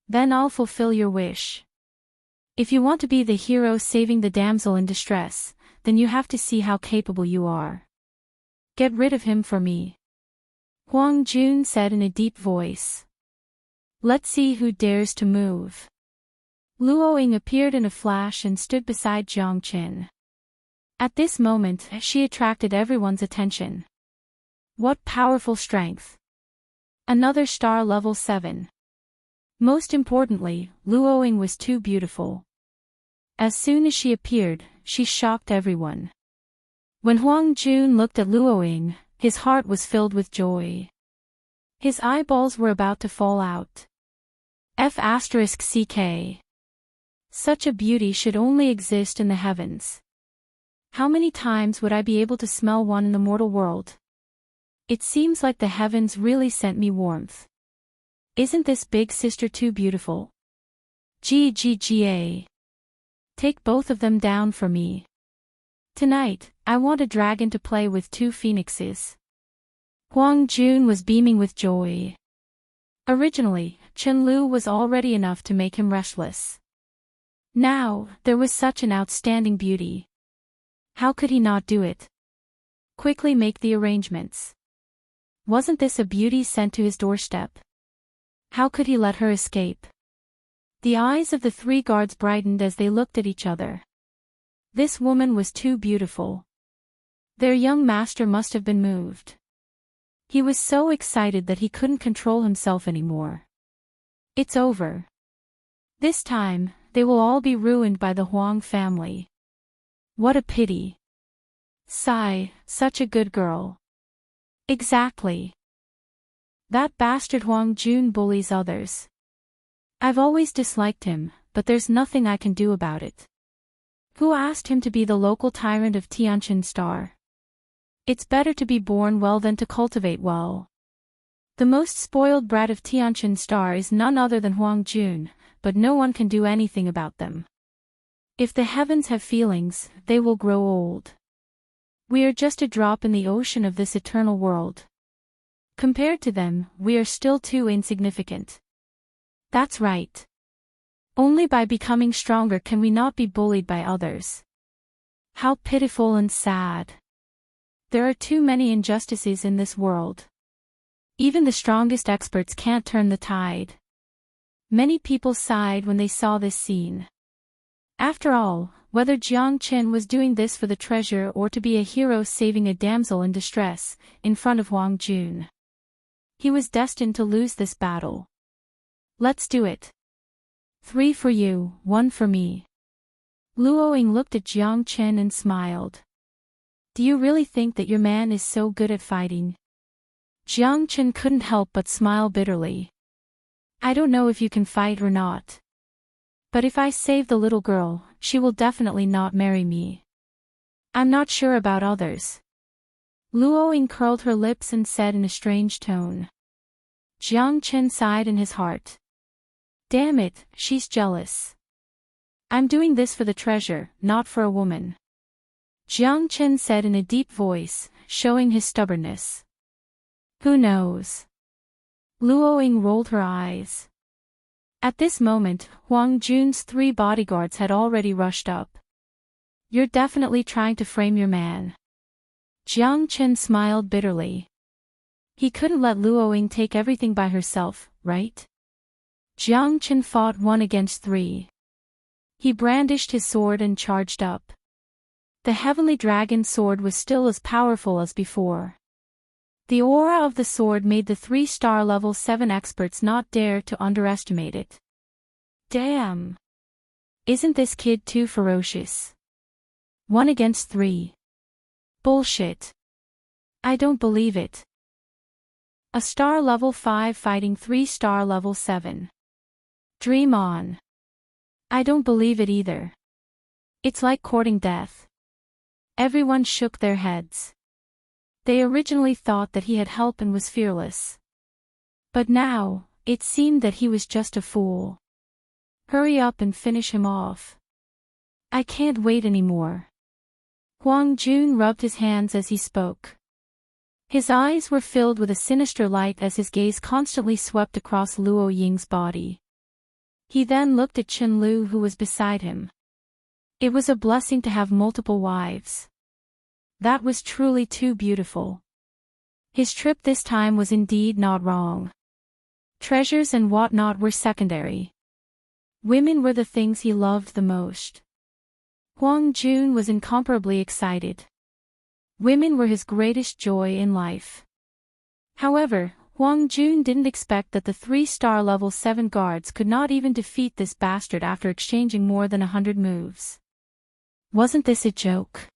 Then I'll fulfill your wish. If you want to be the hero saving the damsel in distress, then you have to see how capable you are. Get rid of him for me. Huang Jun said in a deep voice. Let's see who dares to move. Luoying appeared in a flash and stood beside Jiang Qin. At this moment, she attracted everyone's attention. What powerful strength! Another star level 7. Most importantly, Luoying was too beautiful. As soon as she appeared, she shocked everyone. When Huang Jun looked at Luoying, his heart was filled with joy. His eyeballs were about to fall out. F***ck. Such a beauty should only exist in the heavens. How many times would I be able to smell one in the mortal world? It seems like the heavens really sent me warmth. Isn't this big sister too beautiful? GGGA. Take both of them down for me. Tonight, I want a dragon to play with 2 phoenixes. Huang Jun was beaming with joy. Originally, Chen Lu was already enough to make him restless. Now, there was such an outstanding beauty. How could he not do it? Quickly make the arrangements. Wasn't this a beauty sent to his doorstep? How could he let her escape? The eyes of the 3 guards brightened as they looked at each other. This woman was too beautiful. Their young master must have been moved. He was so excited that he couldn't control himself anymore. It's over. This time, they will all be ruined by the Huang family. What a pity. Sigh, such a good girl. Exactly. That bastard Huang Jun bullies others. I've always disliked him, but there's nothing I can do about it. Who asked him to be the local tyrant of Tianjin Star? It's better to be born well than to cultivate well. The most spoiled brat of Tianjin Star is none other than Huang Jun, but no one can do anything about them. If the heavens have feelings, they will grow old. We are just a drop in the ocean of this eternal world. Compared to them, we are still too insignificant. That's right. Only by becoming stronger can we not be bullied by others. How pitiful and sad. There are too many injustices in this world. Even the strongest experts can't turn the tide. Many people sighed when they saw this scene. After all, whether Jiang Chen was doing this for the treasure or to be a hero saving a damsel in distress, in front of Huang Jun, he was destined to lose this battle. Let's do it. 3 for you, 1 for me. Luoying looked at Jiang Chen and smiled. Do you really think that your man is so good at fighting? Jiang Chen couldn't help but smile bitterly. I don't know if you can fight or not. But if I save the little girl, she will definitely not marry me. I'm not sure about others. Luoying curled her lips and said in a strange tone. Jiang Chen sighed in his heart. Damn it, she's jealous. I'm doing this for the treasure, not for a woman. Jiang Chen said in a deep voice, showing his stubbornness. Who knows? Luoying rolled her eyes. At this moment, Huang Jun's 3 bodyguards had already rushed up. You're definitely trying to frame your man. Jiang Chen smiled bitterly. He couldn't let Luoying take everything by herself, right? Jiang Chen fought 1 against 3. He brandished his sword and charged up. The heavenly dragon sword was still as powerful as before. The aura of the sword made the 3-star level 7 experts not dare to underestimate it. Damn! Isn't this kid too ferocious? 1 against 3. Bullshit. I don't believe it. A star level 5 fighting 3-star level 7. Dream on. I don't believe it either. It's like courting death. Everyone shook their heads. They originally thought that he had help and was fearless. But now, it seemed that he was just a fool. Hurry up and finish him off. I can't wait anymore. Huang Jun rubbed his hands as he spoke. His eyes were filled with a sinister light as his gaze constantly swept across Luo Ying's body. He then looked at Chen Lu who was beside him. It was a blessing to have multiple wives. That was truly too beautiful. His trip this time was indeed not wrong. Treasures and whatnot were secondary. Women were the things he loved the most. Huang Jun was incomparably excited. Women were his greatest joy in life. However, Huang Jun didn't expect that the 3-star level 7 guards could not even defeat this bastard after exchanging more than 100 moves. Wasn't this a joke?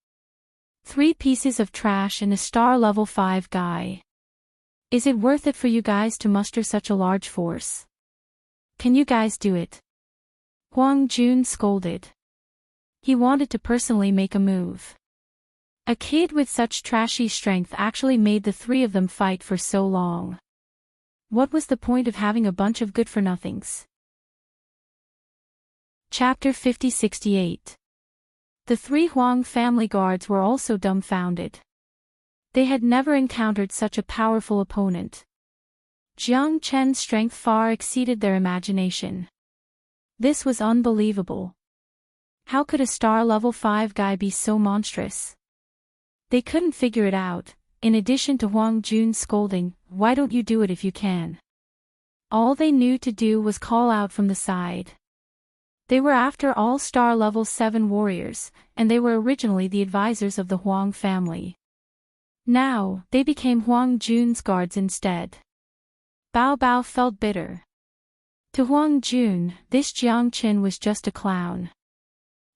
3 pieces of trash and a star level 5 guy. Is it worth it for you guys to muster such a large force? Can you guys do it? Huang Jun scolded. He wanted to personally make a move. A kid with such trashy strength actually made the 3 of them fight for so long. What was the point of having a bunch of good-for-nothings? Chapter 50-68. The 3 Huang family guards were also dumbfounded. They had never encountered such a powerful opponent. Jiang Chen's strength far exceeded their imagination. This was unbelievable. How could a star level 5 guy be so monstrous? They couldn't figure it out. In addition to Huang Jun's scolding, why don't you do it if you can? All they knew to do was call out from the side. They were after all star level 7 warriors, and they were originally the advisors of the Huang family. Now, they became Huang Jun's guards instead. Bao Bao felt bitter. To Huang Jun, this Jiang Qin was just a clown.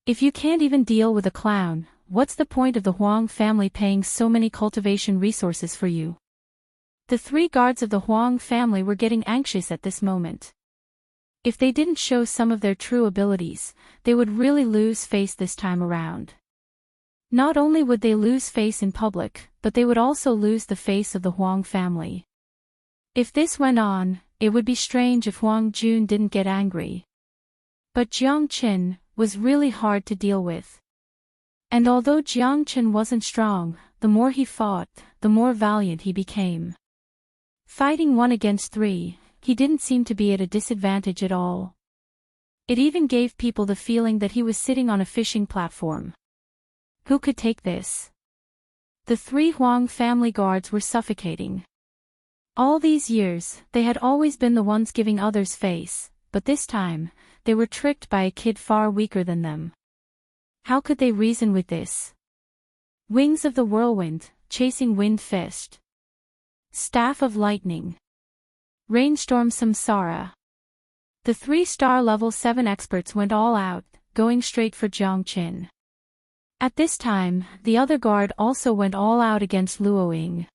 If you can't even deal with a clown, what's the point of the Huang family paying so many cultivation resources for you? The 3 guards of the Huang family were getting anxious at this moment. If they didn't show some of their true abilities, they would really lose face this time around. Not only would they lose face in public, but they would also lose the face of the Huang family. If this went on, it would be strange if Huang Jun didn't get angry. But Jiang Qin was really hard to deal with. And although Jiang Qin wasn't strong, the more he fought, the more valiant he became. Fighting 1 against 3, he didn't seem to be at a disadvantage at all. It even gave people the feeling that he was sitting on a fishing platform. Who could take this? The 3 Huang family guards were suffocating. All these years, they had always been the ones giving others face, but this time, they were tricked by a kid far weaker than them. How could they reason with this? Wings of the whirlwind, chasing wind fist. Staff of lightning. Rainstorm samsara. The 3 star level 7 experts went all out, going straight for Jiang Qin. At this time, the other guard also went all out against Luo Ying.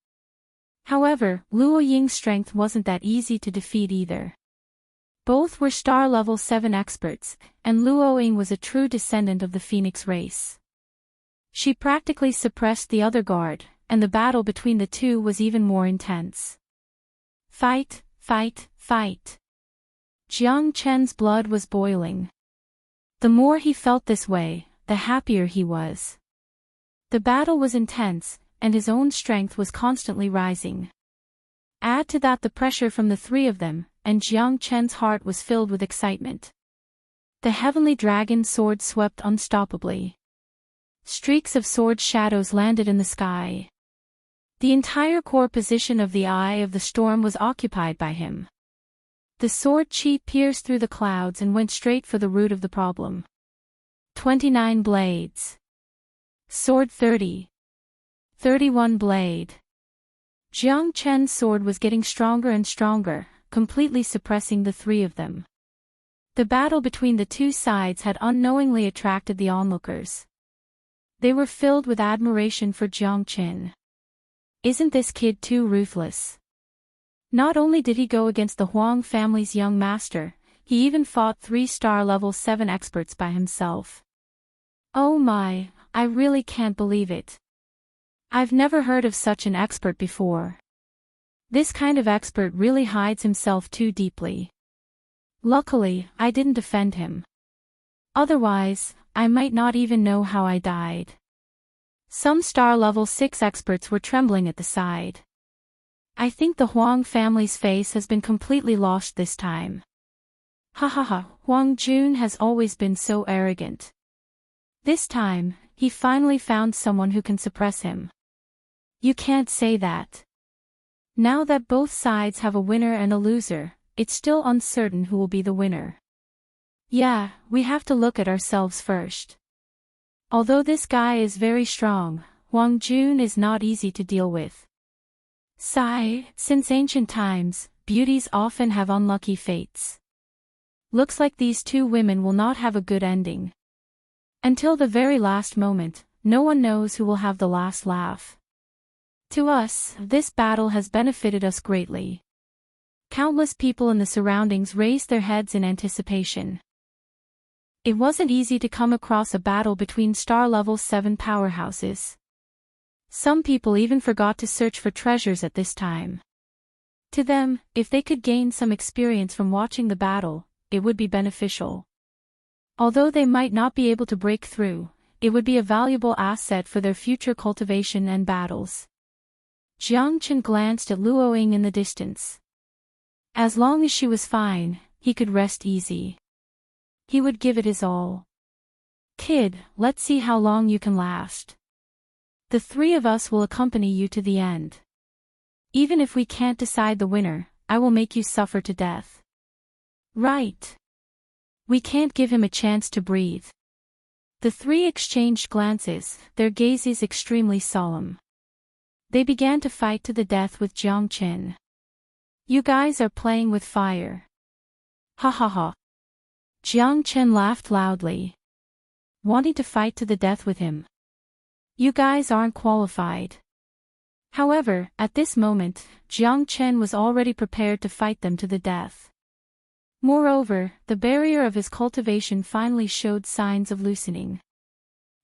However, Luo Ying's strength wasn't that easy to defeat either. Both were star level 7 experts, and Luo Ying was a true descendant of the Phoenix race. She practically suppressed the other guard, and the battle between the two was even more intense. Fight, fight, fight. Jiang Chen's blood was boiling. The more he felt this way, the happier he was. The battle was intense, and his own strength was constantly rising. Add to that the pressure from the 3 of them, and Jiang Chen's heart was filled with excitement. The heavenly dragon sword swept unstoppably. Streaks of sword shadows landed in the sky. The entire core position of the Eye of the Storm was occupied by him. The sword chi pierced through the clouds and went straight for the root of the problem. 29 blades. Sword 30. 31 blade. Jiang Chen's sword was getting stronger and stronger, completely suppressing the 3 of them. The battle between the 2 sides had unknowingly attracted the onlookers. They were filled with admiration for Jiang Qin. Isn't this kid too ruthless? Not only did he go against the Huang family's young master, he even fought 3 star level 7 experts by himself. Oh my, I really can't believe it. I've never heard of such an expert before. This kind of expert really hides himself too deeply. Luckily, I didn't defend him. Otherwise, I might not even know how I died. Some star level 6 experts were trembling at the side. I think the Huang family's face has been completely lost this time. Ha ha ha, Huang Jun has always been so arrogant. This time, he finally found someone who can suppress him. You can't say that. Now that both sides have a winner and a loser, it's still uncertain who will be the winner. Yeah, we have to look at ourselves first. Although this guy is very strong, Huang Jun is not easy to deal with. Sigh, since ancient times, beauties often have unlucky fates. Looks like these 2 women will not have a good ending. Until the very last moment, no one knows who will have the last laugh. To us, this battle has benefited us greatly. Countless people in the surroundings raised their heads in anticipation. It wasn't easy to come across a battle between star level 7 powerhouses. Some people even forgot to search for treasures at this time. To them, if they could gain some experience from watching the battle, it would be beneficial. Although they might not be able to break through, it would be a valuable asset for their future cultivation and battles. Jiang Qin glanced at Luo Ying in the distance. As long as she was fine, he could rest easy. He would give it his all. Kid, let's see how long you can last. The 3 of us will accompany you to the end. Even if we can't decide the winner, I will make you suffer to death. Right. We can't give him a chance to breathe. The three exchanged glances, their gazes extremely solemn. They began to fight to the death with Jiang Qin. You guys are playing with fire. Ha ha ha. Jiang Qin laughed loudly. Wanting to fight to the death with him? You guys aren't qualified. However, at this moment, Jiang Qin was already prepared to fight them to the death. Moreover, the barrier of his cultivation finally showed signs of loosening.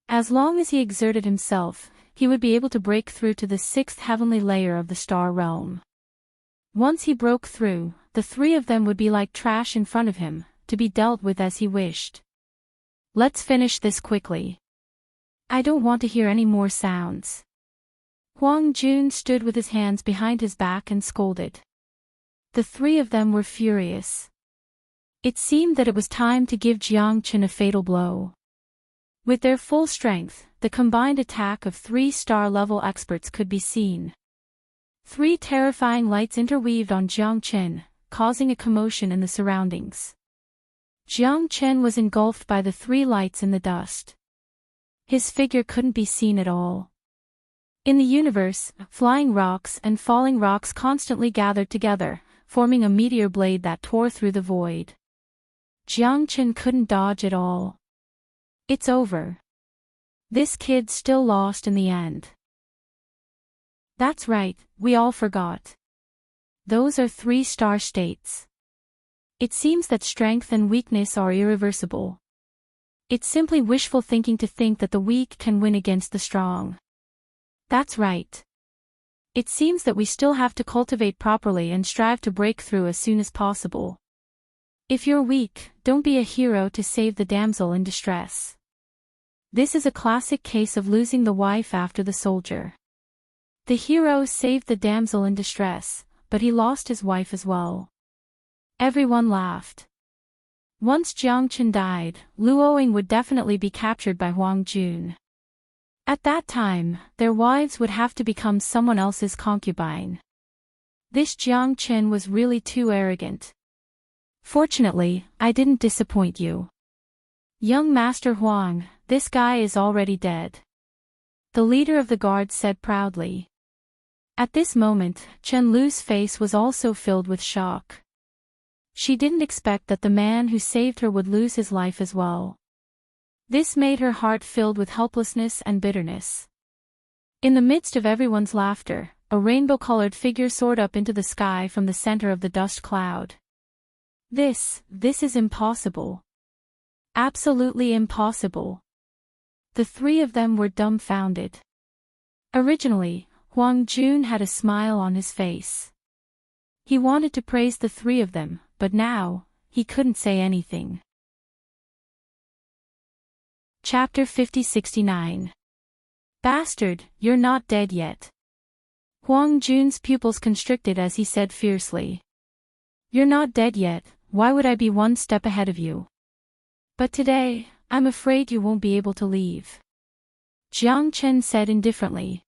As long as he exerted himself, he would be able to break through to the sixth heavenly layer of the star realm. Once he broke through, the three of them would be like trash in front of him, to be dealt with as he wished. Let's finish this quickly. I don't want to hear any more sounds. Huang Jun stood with his hands behind his back and scolded. The three of them were furious. It seemed that it was time to give Jiang Qin a fatal blow. With their full strength, the combined attack of 3-star level experts could be seen. 3 terrifying lights interweaved on Jiang Qin, causing a commotion in the surroundings. Jiang Qin was engulfed by the 3 lights in the dust. His figure couldn't be seen at all. In the universe, flying rocks and falling rocks constantly gathered together, forming a meteor blade that tore through the void. Jiang Qin couldn't dodge at all. It's over. This kid's still lost in the end. That's right, we all forgot. Those are 3-star states. It seems that strength and weakness are irreversible. It's simply wishful thinking to think that the weak can win against the strong. That's right. It seems that we still have to cultivate properly and strive to break through as soon as possible. If you're weak, don't be a hero to save the damsel in distress. This is a classic case of losing the wife after the soldier. The hero saved the damsel in distress, but he lost his wife as well. Everyone laughed. Once Jiang Qin died, Luoying would definitely be captured by Huang Jun. At that time, their wives would have to become someone else's concubine. This Jiang Qin was really too arrogant. Fortunately, I didn't disappoint you. Young Master Huang, this guy is already dead. The leader of the guard said proudly. At this moment, Chen Lu's face was also filled with shock. She didn't expect that the man who saved her would lose his life as well. This made her heart filled with helplessness and bitterness. In the midst of everyone's laughter, a rainbow-colored figure soared up into the sky from the center of the dust cloud. This is impossible. Absolutely impossible. The 3 of them were dumbfounded. Originally, Huang Jun had a smile on his face. He wanted to praise the 3 of them, but now, he couldn't say anything. Chapter 5069. Bastard, you're not dead yet. Huang Jun's pupils constricted as he said fiercely. You're not dead yet, why would I be one step ahead of you? But today, I'm afraid you won't be able to leave. Jiang Qin said indifferently.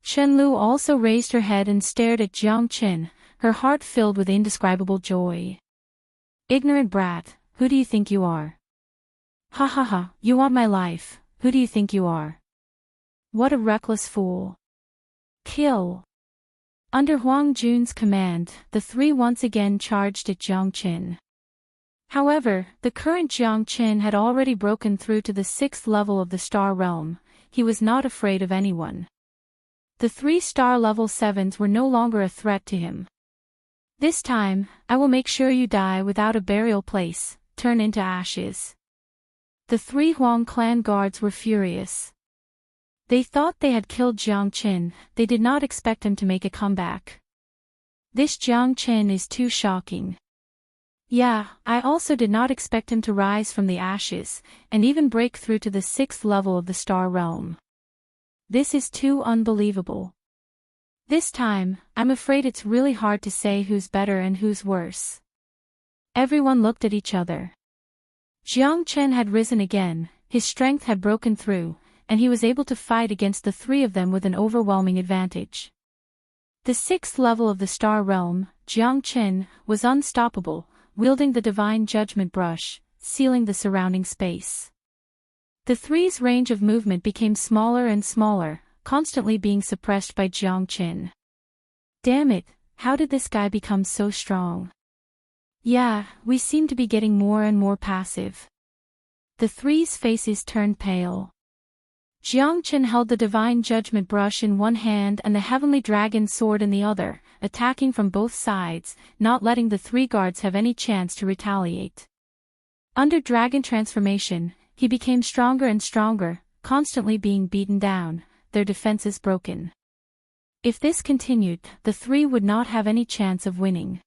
Chen Lu also raised her head and stared at Jiang Qin, her heart filled with indescribable joy. Ignorant brat, who do you think you are? Ha ha ha, you want my life, who do you think you are? What a reckless fool. Kill. Under Huang Jun's command, the 3 once again charged at Jiang Qin. However, the current Jiang Qin had already broken through to the 6th level of the star realm. He was not afraid of anyone. The 3-star level 7s were no longer a threat to him. This time, I will make sure you die without a burial place, turn into ashes. The 3 Huang clan guards were furious. They thought they had killed Jiang Qin, they did not expect him to make a comeback. This Jiang Qin is too shocking. Yeah, I also did not expect him to rise from the ashes, and even break through to the 6th level of the star realm. This is too unbelievable. This time, I'm afraid it's really hard to say who's better and who's worse. Everyone looked at each other. Jiang Qin had risen again, his strength had broken through, and he was able to fight against the 3 of them with an overwhelming advantage. The 6th level of the star realm, Jiang Qin, was unstoppable, wielding the divine judgment brush, sealing the surrounding space. The three's range of movement became smaller and smaller, constantly being suppressed by Jiang Qin. Damn it, how did this guy become so strong? Yeah, we seem to be getting more and more passive. The three's faces turned pale. Jiang Qin held the divine judgment brush in one hand and the heavenly dragon sword in the other, attacking from both sides, not letting the three guards have any chance to retaliate. Under dragon transformation, he became stronger and stronger, constantly being beaten down, their defenses broken. If this continued, the three would not have any chance of winning.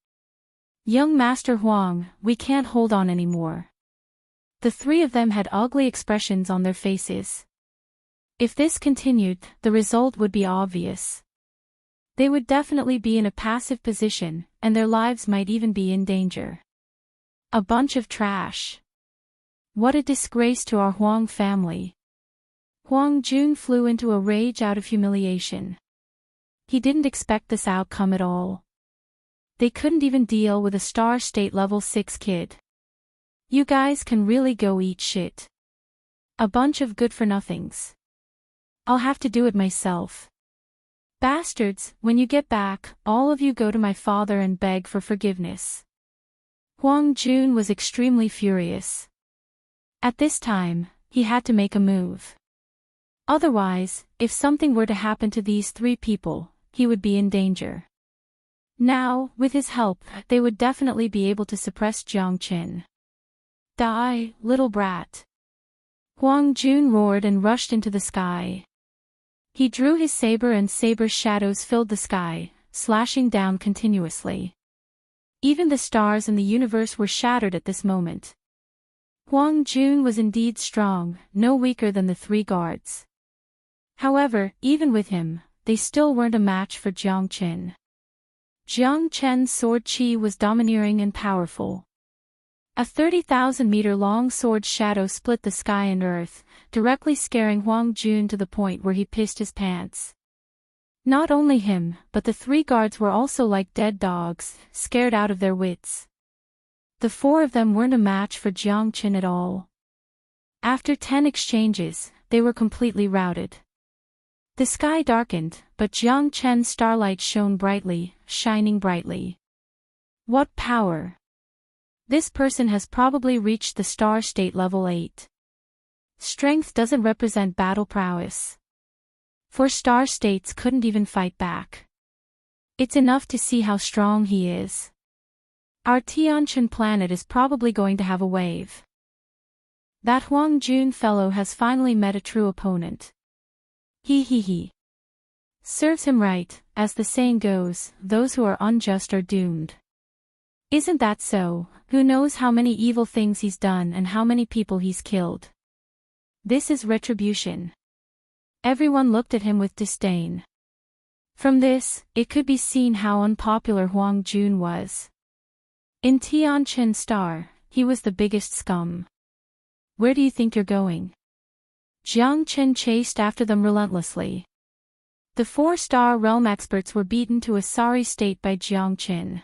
Young Master Huang, we can't hold on anymore. The three of them had ugly expressions on their faces. If this continued, the result would be obvious. They would definitely be in a passive position, and their lives might even be in danger. A bunch of trash. What a disgrace to our Huang family. Huang Jun flew into a rage out of humiliation. He didn't expect this outcome at all. They couldn't even deal with a Star State level 6 kid. You guys can really go eat shit. A bunch of good-for-nothings. I'll have to do it myself. Bastards, when you get back, all of you go to my father and beg for forgiveness. Huang Jun was extremely furious. At this time, he had to make a move. Otherwise, if something were to happen to these three people, he would be in danger. Now, with his help, they would definitely be able to suppress Jiang Qin. Die, little brat. Huang Jun roared and rushed into the sky. He drew his saber and saber's shadows filled the sky, slashing down continuously. Even the stars in the universe were shattered at this moment. Huang Jun was indeed strong, no weaker than the three guards. However, even with him, they still weren't a match for Jiang Qin. Jiang Qin's sword qi was domineering and powerful. A 30,000-meter-long sword shadow split the sky and earth, directly scaring Huang Jun to the point where he pissed his pants. Not only him, but the three guards were also like dead dogs, scared out of their wits. The four of them weren't a match for Jiang Qin at all. After 10 exchanges, they were completely routed. The sky darkened, but Jiang Qin's starlight shone brightly, shining brightly. What power! This person has probably reached the Star State level 8. Strength doesn't represent battle prowess. 4 Star States couldn't even fight back. It's enough to see how strong he is. Our Tianqian planet is probably going to have a wave. That Huang Jun fellow has finally met a true opponent. He. Serves him right, as the saying goes, those who are unjust are doomed. Isn't that so? Who knows how many evil things he's done and how many people he's killed. This is retribution. Everyone looked at him with disdain. From this, it could be seen how unpopular Huang Jun was. In Tianqian Star, he was the biggest scum. Where do you think you're going? Jiang Qin chased after them relentlessly. The 4-star realm experts were beaten to a sorry state by Jiang Qin.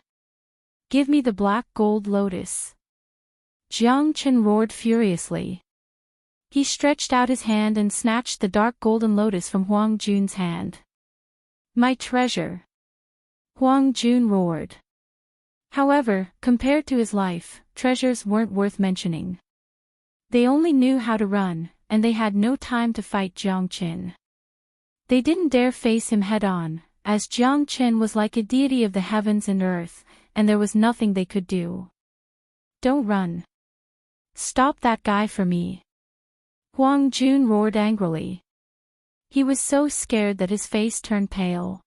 Give me the black gold lotus. Jiang Qin roared furiously. He stretched out his hand and snatched the dark golden lotus from Huang Jun's hand. My treasure! Huang Jun roared. However, compared to his life, treasures weren't worth mentioning. They only knew how to run, and they had no time to fight Jiang Qin. They didn't dare face him head-on, as Jiang Qin was like a deity of the heavens and earth, and there was nothing they could do. Don't run. Stop that guy for me. Huang Jun roared angrily. He was so scared that his face turned pale.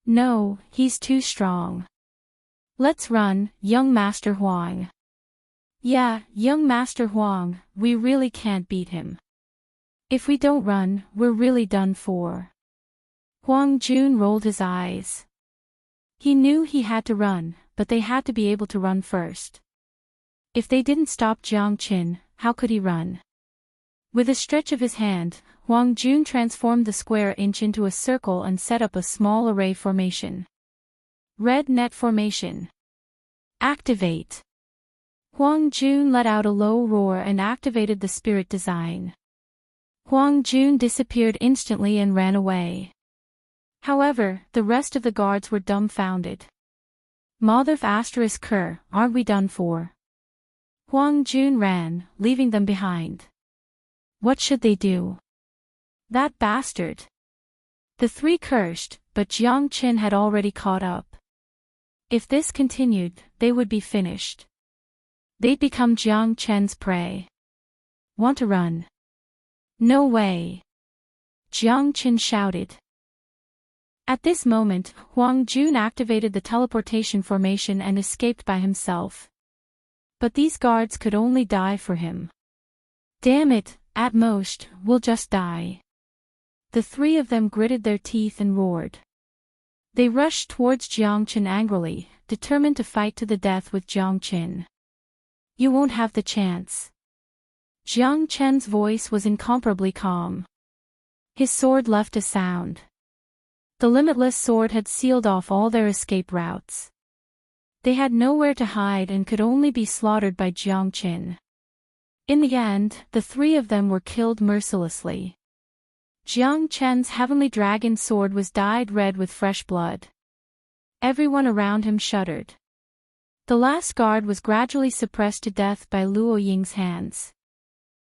No, he's too strong. Let's run, young Master Huang. Yeah, young Master Huang, we really can't beat him. If we don't run, we're really done for. Huang Jun rolled his eyes. He knew he had to run, but they had to be able to run first. If they didn't stop Jiang Qin, how could he run? With a stretch of his hand, Huang Jun transformed the square inch into a circle and set up a small array formation. Red net formation. Activate. Huang Jun let out a low roar and activated the spirit design. Huang Jun disappeared instantly and ran away. However, the rest of the guards were dumbfounded. Mother asterisk Kerr, aren't we done for? Huang Jun ran, leaving them behind. What should they do? That bastard. The three cursed, but Jiang Qin had already caught up. If this continued, they would be finished. They'd become Jiang Qin's prey. Want to run? No way. Jiang Qin shouted. At this moment, Huang Jun activated the teleportation formation and escaped by himself. But these guards could only die for him. Damn it, at most, we'll just die. The three of them gritted their teeth and roared. They rushed towards Jiang Qin angrily, determined to fight to the death with Jiang Qin. You won't have the chance. Jiang Qin's voice was incomparably calm. His sword left a sound. The limitless sword had sealed off all their escape routes. They had nowhere to hide and could only be slaughtered by Jiang Qin. In the end, the three of them were killed mercilessly. Jiang Qin's heavenly dragon sword was dyed red with fresh blood. Everyone around him shuddered. The last guard was gradually suppressed to death by Luo Ying's hands.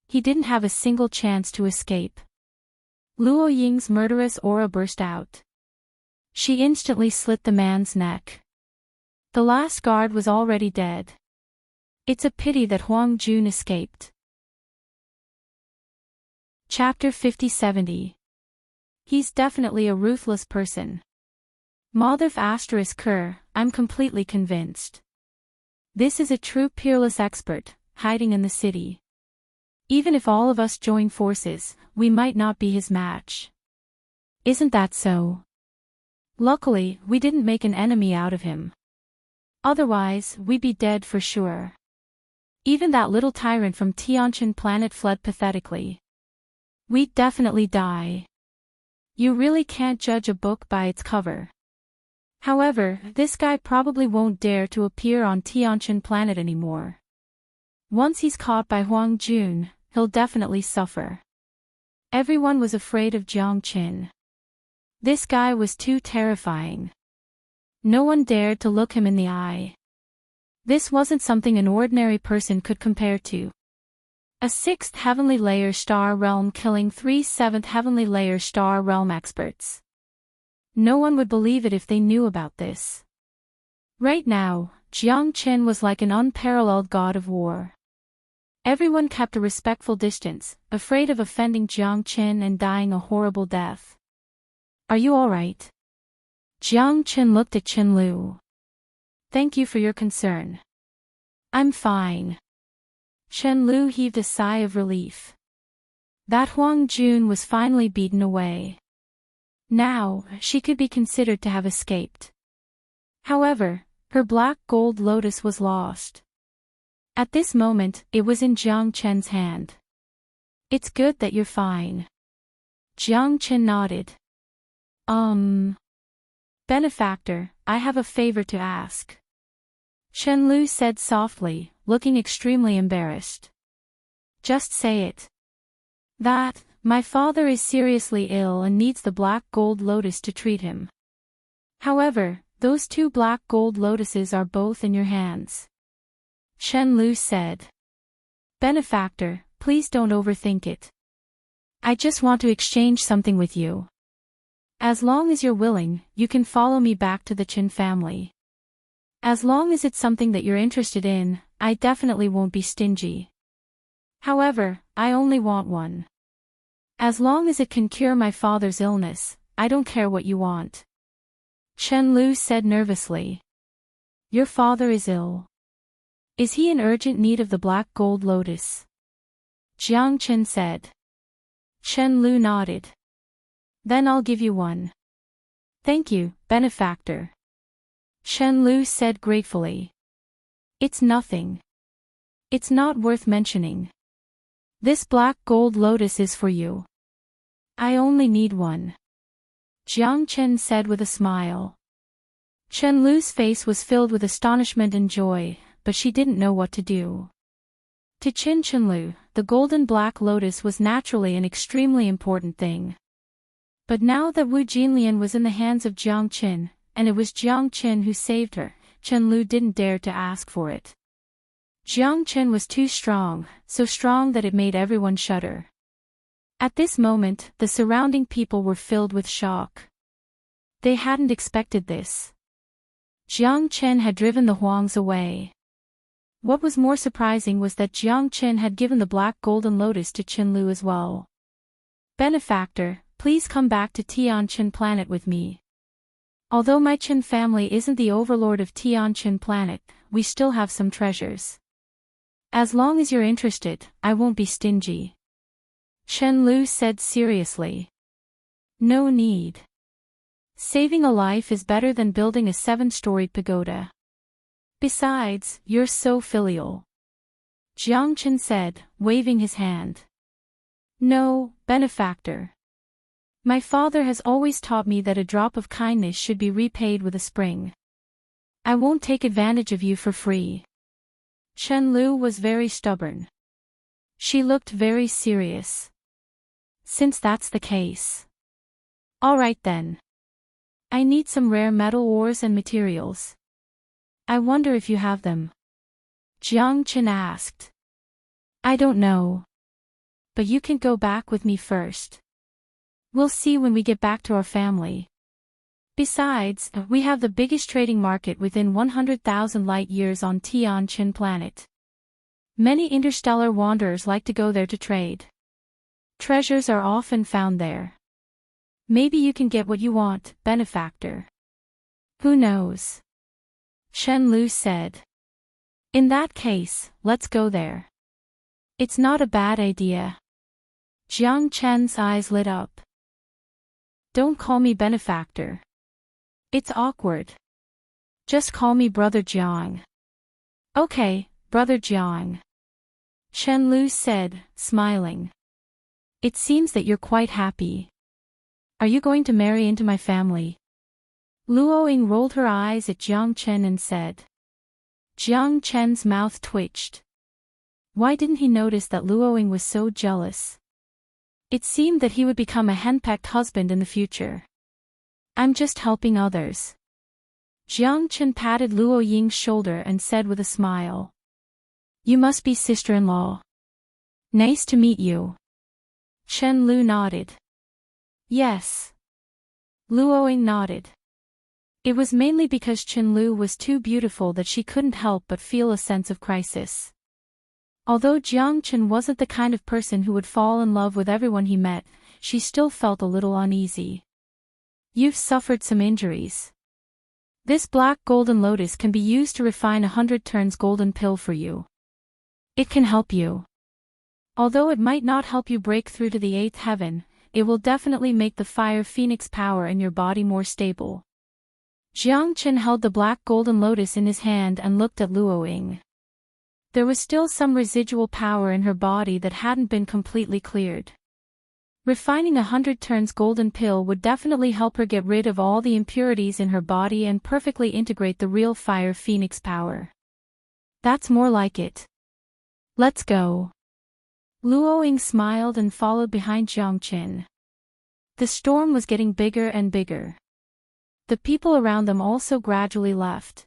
He didn't have a single chance to escape. Luo Ying's murderous aura burst out. She instantly slit the man's neck. The last guard was already dead. It's a pity that Huang Jun escaped. Chapter 50-70. He's definitely a ruthless person. Mother asterisk Kerr, I'm completely convinced. This is a true peerless expert, hiding in the city. Even if all of us join forces, we might not be his match. Isn't that so? Luckily, we didn't make an enemy out of him. Otherwise, we'd be dead for sure. Even that little tyrant from Tianqian planet fled pathetically. We'd definitely die. You really can't judge a book by its cover. However, this guy probably won't dare to appear on Tianqian planet anymore. Once he's caught by Huang Jun, he'll definitely suffer. Everyone was afraid of Jiang Qin. This guy was too terrifying. No one dared to look him in the eye. This wasn't something an ordinary person could compare to. A 6th heavenly layer star realm killing 3 7th heavenly layer star realm experts. No one would believe it if they knew about this. Right now, Jiang Qin was like an unparalleled god of war. Everyone kept a respectful distance, afraid of offending Jiang Qin and dying a horrible death. Are you alright? Jiang Qin looked at Qin Lu. Thank you for your concern. I'm fine. Qin Lu heaved a sigh of relief. That Huang Jun was finally beaten away. Now, she could be considered to have escaped. However, her black gold lotus was lost. At this moment, it was in Jiang Qin's hand. It's good that you're fine. Jiang Qin nodded. Benefactor, I have a favor to ask. Qin Lu said softly, looking extremely embarrassed. Just say it. That, my father is seriously ill and needs the black gold lotus to treat him. However, those 2 black gold lotuses are both in your hands. Qin Lu said. Benefactor, please don't overthink it. I just want to exchange something with you. As long as you're willing, you can follow me back to the Qin family. As long as it's something that you're interested in, I definitely won't be stingy. However, I only want one. As long as it can cure my father's illness, I don't care what you want. Qin Lu said nervously. Your father is ill. Is he in urgent need of the black gold lotus? Jiang Qin said. Qin Lu nodded. Then I'll give you one. Thank you, benefactor. Qin Lu said gratefully. It's nothing. It's not worth mentioning. This black gold lotus is for you. I only need one. Jiang Qin said with a smile. Qin Lu's face was filled with astonishment and joy, but she didn't know what to do. To Chenlu, the golden black lotus was naturally an extremely important thing. But now that Wu Jinlian was in the hands of Jiang Qin, and it was Jiang Qin who saved her, Chenlu didn't dare to ask for it. Jiang Qin was too strong, so strong that it made everyone shudder. At this moment, the surrounding people were filled with shock. They hadn't expected this. Jiang Qin had driven the Huangs away. What was more surprising was that Jiang Qin had given the black golden lotus to Chenlu as well. Benefactor, please come back to Tianqin planet with me. Although my Qin family isn't the overlord of Tianqin planet, we still have some treasures. As long as you're interested, I won't be stingy. Chenlu said seriously. No need. Saving a life is better than building a 7-story pagoda. Besides, you're so filial. Jiang Qin said, waving his hand. No, benefactor. My father has always taught me that a drop of kindness should be repaid with a spring. I won't take advantage of you for free. Chenlu was very stubborn. She looked very serious. Since that's the case. All right then. I need some rare metal ores and materials. I wonder if you have them. Jiang Qin asked. I don't know. But you can go back with me first. We'll see when we get back to our family. Besides, we have the biggest trading market within 100,000 light years on Tianqin planet. Many interstellar wanderers like to go there to trade. Treasures are often found there. Maybe you can get what you want, benefactor. Who knows? Chenlu said. In that case, let's go there. It's not a bad idea. Jiang Qin's eyes lit up. Don't call me benefactor. It's awkward. Just call me Brother Jiang. Okay, Brother Jiang. Chenlu said, smiling. It seems that you're quite happy. Are you going to marry into my family? Luoying rolled her eyes at Jiang Qin and said. Jiang Qin's mouth twitched. Why didn't he notice that Luoying was so jealous? It seemed that he would become a henpecked husband in the future. I'm just helping others. Jiang Qin patted Luoying's shoulder and said with a smile. You must be sister-in-law. Nice to meet you. Chenlu nodded. Yes. Luoying nodded. It was mainly because Chenlu was too beautiful that she couldn't help but feel a sense of crisis. Although Jiang Qin wasn't the kind of person who would fall in love with everyone he met, she still felt a little uneasy. You've suffered some injuries. This black golden lotus can be used to refine 100 turns golden pill for you. It can help you. Although it might not help you break through to the 8th heaven, it will definitely make the fire phoenix power in your body more stable. Jiang Qin held the black golden lotus in his hand and looked at Luoying. There was still some residual power in her body that hadn't been completely cleared. Refining 100 turns golden pill would definitely help her get rid of all the impurities in her body and perfectly integrate the real fire phoenix power. That's more like it. Let's go. Luoying smiled and followed behind Jiang Qin. The storm was getting bigger and bigger. The people around them also gradually left.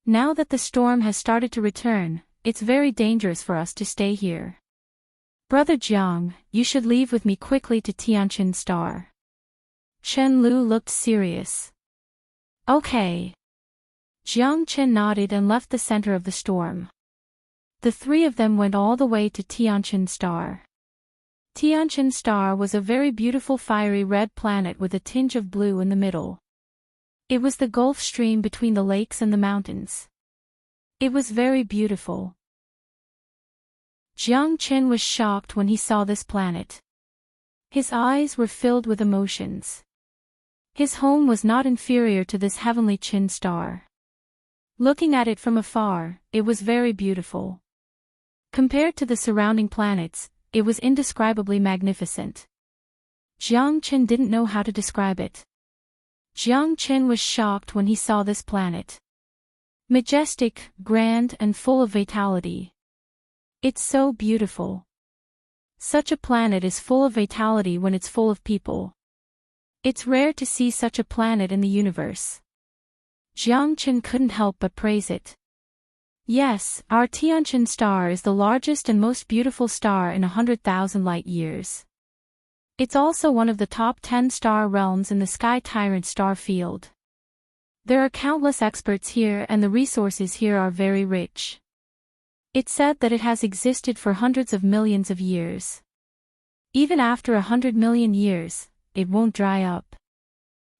Now that the storm has started to return, it's very dangerous for us to stay here. Brother Jiang, you should leave with me quickly to Tianqin Star. Chenlu looked serious. Okay. Jiang Qin nodded and left the center of the storm. The three of them went all the way to Tianqin Star. Tianqin Star was a very beautiful fiery red planet with a tinge of blue in the middle. It was the Gulf Stream between the lakes and the mountains. It was very beautiful. Jiang Qin was shocked when he saw this planet. His eyes were filled with emotions. His home was not inferior to this heavenly Qin star. Looking at it from afar, it was very beautiful. Compared to the surrounding planets, it was indescribably magnificent. Jiang Qin didn't know how to describe it. Jiang Qin was shocked when he saw this planet. Majestic, grand, and full of vitality. It's so beautiful. Such a planet is full of vitality when it's full of people. It's rare to see such a planet in the universe. Jiang Chen couldn't help but praise it. Yes, our Tianqin star is the largest and most beautiful star in 100,000 light years. It's also one of the top 10 star realms in the Sky Tyrant star field. There are countless experts here and the resources here are very rich. It's said that it has existed for hundreds of millions of years. Even after 100 million years, it won't dry up.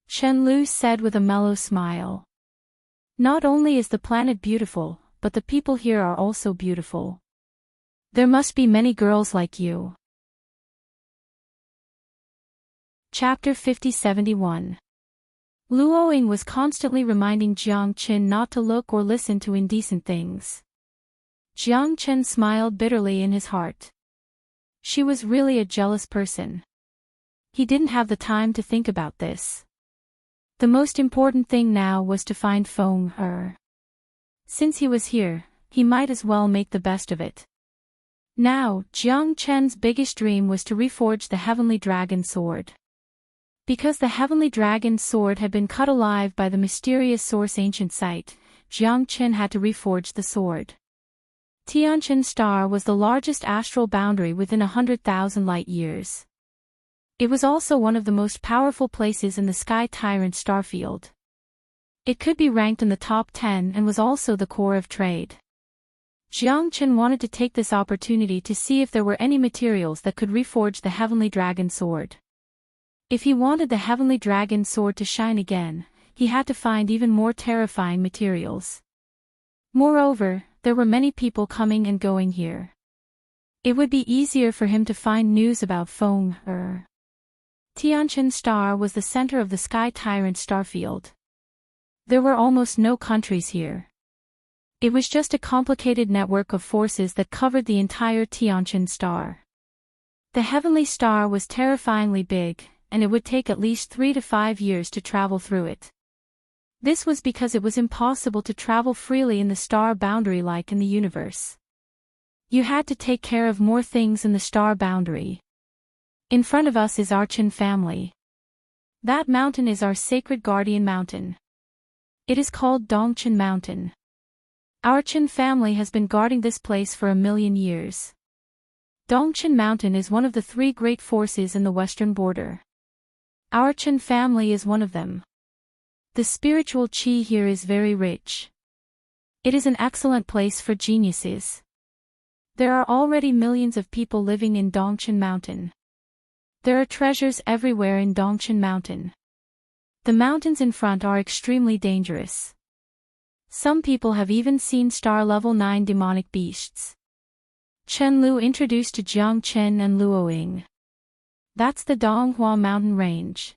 Chen Lu said with a mellow smile. Not only is the planet beautiful, but the people here are also beautiful. There must be many girls like you. Chapter 50-71. Luoying was constantly reminding Jiang Chen not to look or listen to indecent things. Jiang Chen smiled bitterly in his heart. She was really a jealous person. He didn't have the time to think about this. The most important thing now was to find Feng Er. Since he was here, he might as well make the best of it. Now, Jiang Chen's biggest dream was to reforge the Heavenly Dragon Sword. Because the Heavenly Dragon Sword had been cut alive by the mysterious source ancient site, Jiang Chen had to reforge the sword. Tianqin star was the largest astral boundary within 100,000 light years. It was also one of the most powerful places in the Sky Tyrant starfield. It could be ranked in the top 10 and was also the core of trade. Jiang Chen wanted to take this opportunity to see if there were any materials that could reforge the Heavenly Dragon Sword. If he wanted the Heavenly Dragon Sword to shine again, he had to find even more terrifying materials. Moreover, there were many people coming and going here. It would be easier for him to find news about Feng Er. Tianqin star was the center of the Sky Tyrant starfield. There were almost no countries here. It was just a complicated network of forces that covered the entire Tianqin star. The heavenly star was terrifyingly big, and it would take at least 3 to 5 years to travel through it. This was because it was impossible to travel freely in the star boundary like in the universe. You had to take care of more things in the star boundary. In front of us is our Qin family. That mountain is our sacred guardian mountain. It is called Dongqin Mountain. Our Qin family has been guarding this place for 1,000,000 years. Dongqin Mountain is one of the 3 great forces in the western border. Our Qin family is one of them. The spiritual qi here is very rich. It is an excellent place for geniuses. There are already millions of people living in Dongqin Mountain. There are treasures everywhere in Dongqin Mountain. The mountains in front are extremely dangerous. Some people have even seen star level 9 demonic beasts. Chen Lu introduced to Jiang Chen and Luoying. That's the Donghua mountain range.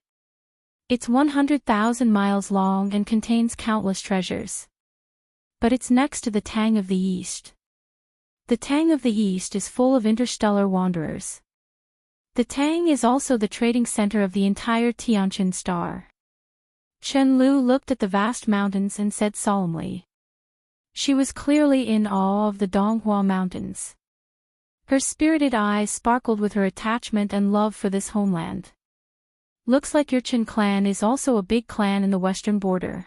It's 100,000 miles long and contains countless treasures. But it's next to the Tang of the East. The Tang of the East is full of interstellar wanderers. The Tang is also the trading center of the entire Tianqin star. Chen Lu looked at the vast mountains and said solemnly. She was clearly in awe of the Donghua Mountains. Her spirited eyes sparkled with her attachment and love for this homeland. Looks like your Qin clan is also a big clan in the western border.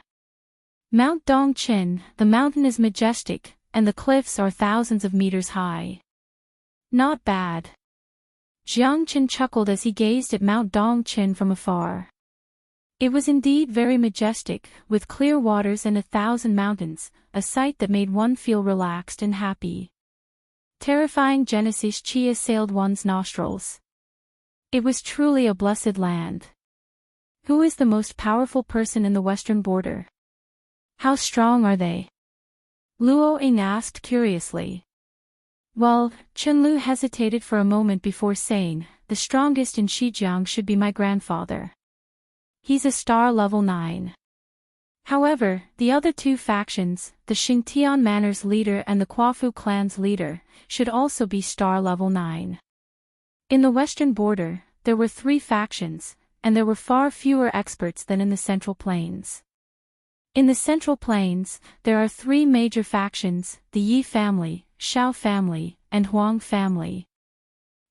Mount Dongqin, the mountain is majestic, and the cliffs are thousands of meters high. Not bad. Jiang Chen chuckled as he gazed at Mount Dongqin from afar. It was indeed very majestic, with clear waters and 1,000 mountains, a sight that made one feel relaxed and happy. Terrifying Genesis chi assailed one's nostrils. It was truly a blessed land. Who is the most powerful person in the western border? How strong are they? Luoying asked curiously. Well, Chen Lu hesitated for a moment before saying, the strongest in Xizang should be my grandfather. He's a star level 9. However, the other 2 factions, the Xingtian Manor's leader and the Quafu clan's leader, should also be star level 9. In the western border, there were 3 factions, and there were far fewer experts than in the Central Plains. In the Central Plains, there are three major factions: the Yi family, Shao family, and Huang family.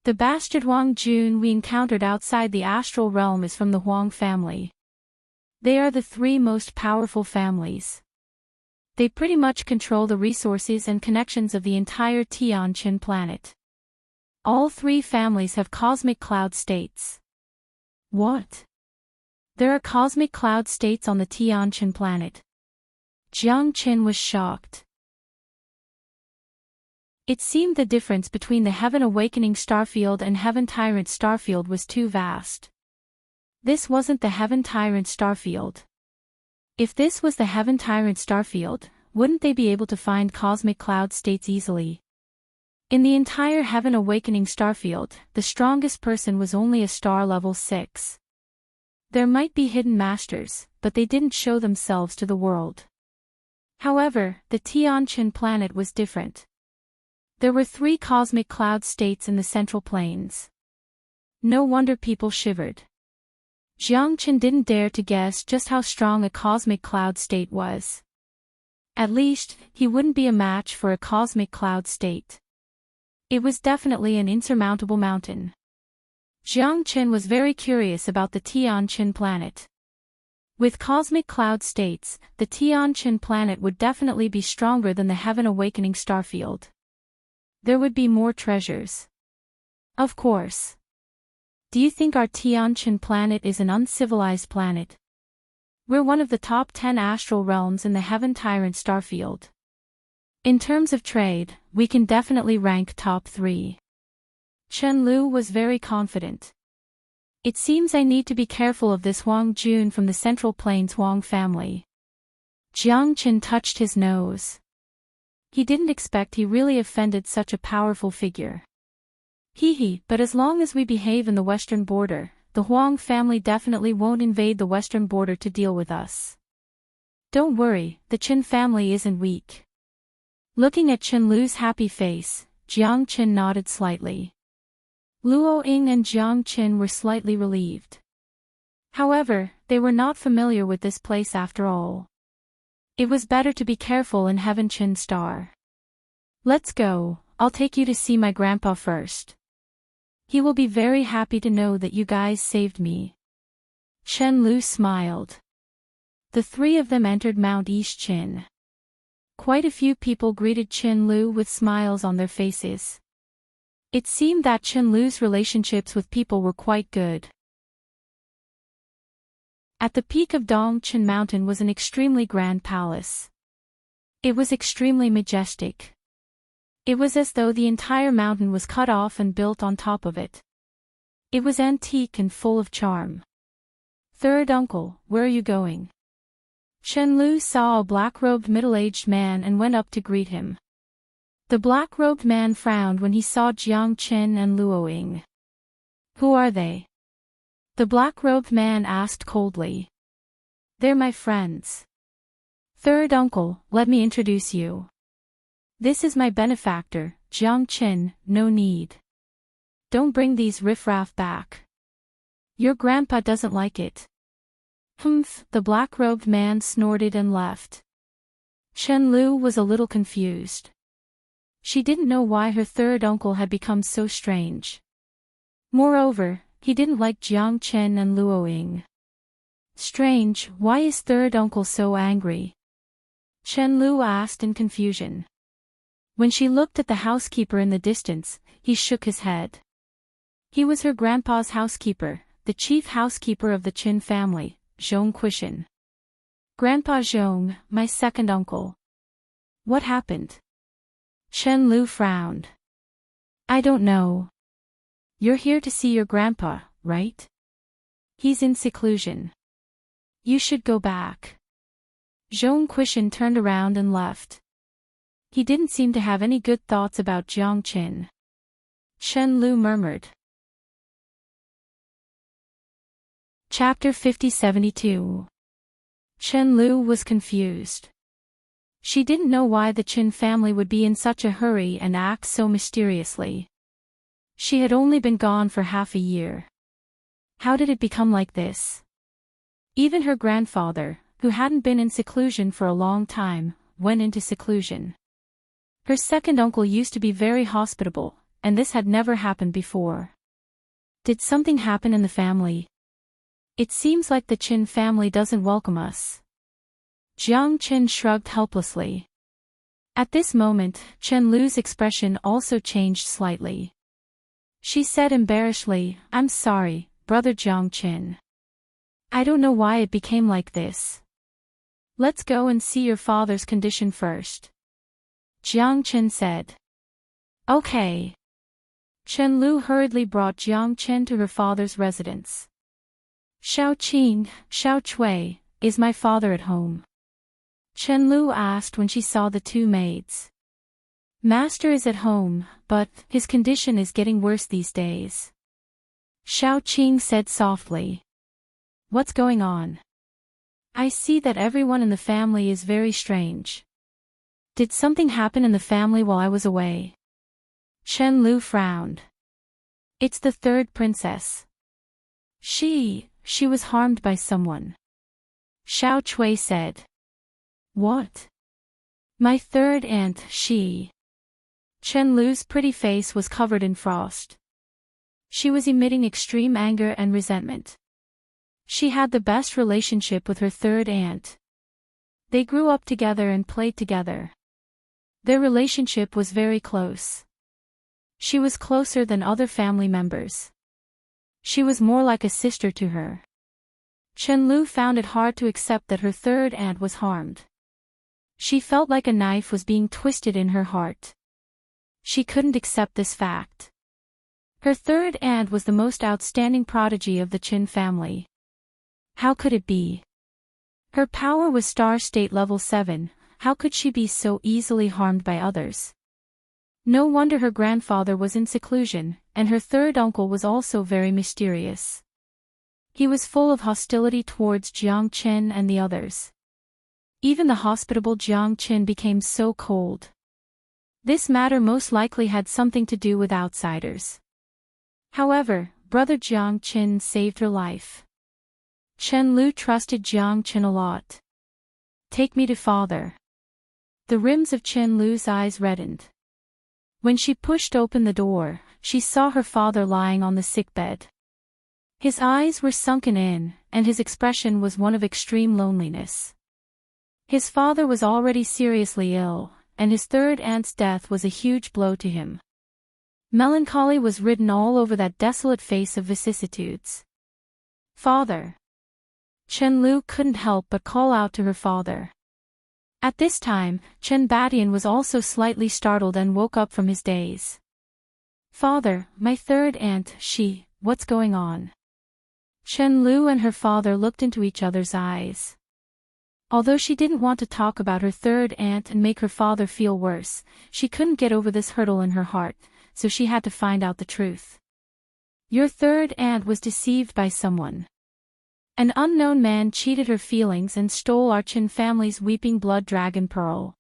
The bastard Huang Jun we encountered outside the astral realm is from the Huang family. They are the three most powerful families. They pretty much control the resources and connections of the entire Tianqin planet. All three families have cosmic cloud states. What? There are cosmic cloud states on the Tianqin planet. Jiang Qin was shocked. It seemed the difference between the Heaven Awakening starfield and Heaven Tyrant starfield was too vast. This wasn't the Heaven Tyrant starfield. If this was the Heaven Tyrant starfield, wouldn't they be able to find cosmic cloud states easily? In the entire Heaven Awakening starfield, the strongest person was only a star level 6. There might be hidden masters, but they didn't show themselves to the world. However, the Tianqin planet was different. There were 3 cosmic cloud states in the Central Plains. No wonder people shivered. Jiang Qin didn't dare to guess just how strong a cosmic cloud state was. At least, he wouldn't be a match for a cosmic cloud state. It was definitely an insurmountable mountain. Jiang Qin was very curious about the Tianqin planet. With cosmic cloud states, the Tianqin planet would definitely be stronger than the Heaven Awakening starfield. There would be more treasures. Of course. Do you think our Tianqin planet is an uncivilized planet? We're one of the top 10 astral realms in the Heaven Tyrant starfield. In terms of trade, we can definitely rank top 3. Chen Lu was very confident. It seems I need to be careful of this Huang Jun from the Central Plains Huang family. Jiang Qin touched his nose. He didn't expect he really offended such a powerful figure. But as long as we behave in the western border, the Huang family definitely won't invade the western border to deal with us. Don't worry, the Qin family isn't weak. Looking at Chen Lu's happy face, Jiang Qin nodded slightly. Luo Ying and Jiang Qin were slightly relieved. However, they were not familiar with this place after all. It was better to be careful in Heaven Qin Star. Let's go, I'll take you to see my grandpa first. He will be very happy to know that you guys saved me. Chen Lu smiled. The 3 of them entered Mount Yixin. Quite a few people greeted Chen Lu with smiles on their faces. It seemed that Chen Lu's relationships with people were quite good. At the peak of Dongchen Mountain was an extremely grand palace. It was extremely majestic. It was as though the entire mountain was cut off and built on top of it. It was antique and full of charm. Third uncle, where are you going? Chen Lu saw a black-robed middle-aged man and went up to greet him. The black-robed man frowned when he saw Jiang Qin and Luo Ying. Who are they? The black-robed man asked coldly. They're my friends. Third uncle, let me introduce you. This is my benefactor, Jiang Qin, no need. Don't bring these riffraff back. Your grandpa doesn't like it. Humph, the black-robed man snorted and left. Chen Lu was a little confused. She didn't know why her third uncle had become so strange. Moreover, he didn't like Jiang Qin and Luo Ying. Strange, why is third uncle so angry? Chen Lu asked in confusion. When she looked at the housekeeper in the distance, he shook his head. He was her grandpa's housekeeper, the chief housekeeper of the Qin family, Zhong Quishan. Grandpa Zhong, my second uncle. What happened? Chen Lu frowned. I don't know. You're here to see your grandpa, right? He's in seclusion. You should go back. Zhong Quishan turned around and left. He didn't seem to have any good thoughts about Jiang Qin. Chen Lu murmured. Chapter 5072. Chen Lu was confused. She didn't know why the Qin family would be in such a hurry and act so mysteriously. She had only been gone for half a year. How did it become like this? Even her grandfather, who hadn't been in seclusion for a long time, went into seclusion. Her second uncle used to be very hospitable, and this had never happened before. Did something happen in the family? It seems like the Qin family doesn't welcome us. Jiang Qin shrugged helplessly. At this moment, Chen Lu's expression also changed slightly. She said embarrassedly, "I'm sorry, Brother Jiang Qin. I don't know why it became like this. Let's go and see your father's condition first." Jiang Qin said. Okay. Chen Lu hurriedly brought Jiang Qin to her father's residence. "Xiao Qing, Xiao Chui, is my father at home?" Chen Lu asked when she saw the two maids. "Master is at home, but his condition is getting worse these days." Xiao Qing said softly. "What's going on? I see that everyone in the family is very strange. Did something happen in the family while I was away?" Chen Lu frowned. "It's the third princess. She was harmed by someone." Xiao Chui said. "What? My third aunt, she..." Chen Lu's pretty face was covered in frost. She was emitting extreme anger and resentment. She had the best relationship with her third aunt. They grew up together and played together. Their relationship was very close. She was closer than other family members. She was more like a sister to her. Chen Lu found it hard to accept that her third aunt was harmed. She felt like a knife was being twisted in her heart. She couldn't accept this fact. Her third aunt was the most outstanding prodigy of the Qin family. How could it be? Her power was star state level 7, how could she be so easily harmed by others? No wonder her grandfather was in seclusion, and her third uncle was also very mysterious. He was full of hostility towards Jiang Qin and the others. Even the hospitable Jiang Qin became so cold. This matter most likely had something to do with outsiders. However, Brother Jiang Qin saved her life. Chen Lu trusted Jiang Qin a lot. "Take me to father." The rims of Chen Lu's eyes reddened. When she pushed open the door, she saw her father lying on the sickbed. His eyes were sunken in, and his expression was one of extreme loneliness. His father was already seriously ill, and his third aunt's death was a huge blow to him. Melancholy was written all over that desolate face of vicissitudes. "Father." Chen Lu couldn't help but call out to her father. At this time, Chen Batian was also slightly startled and woke up from his daze. "Father, my third aunt, what's going on?" Chen Lu and her father looked into each other's eyes. Although she didn't want to talk about her third aunt and make her father feel worse, she couldn't get over this hurdle in her heart, so she had to find out the truth. "Your third aunt was deceived by someone. An unknown man cheated her feelings and stole our Qin family's weeping blood dragon pearl.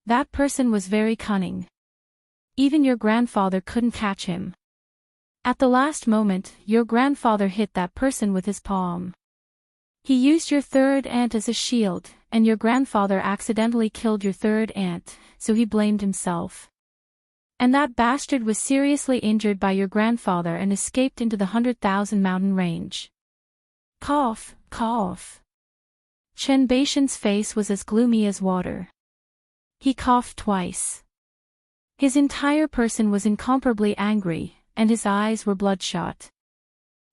That person was very cunning. Even your grandfather couldn't catch him. At the last moment, your grandfather hit that person with his palm. He used your third aunt as a shield, and your grandfather accidentally killed your third aunt, so he blamed himself. And that bastard was seriously injured by your grandfather and escaped into the 100,000 mountain range." Cough, cough. Chen Batian's face was as gloomy as water. He coughed twice. His entire person was incomparably angry, and his eyes were bloodshot.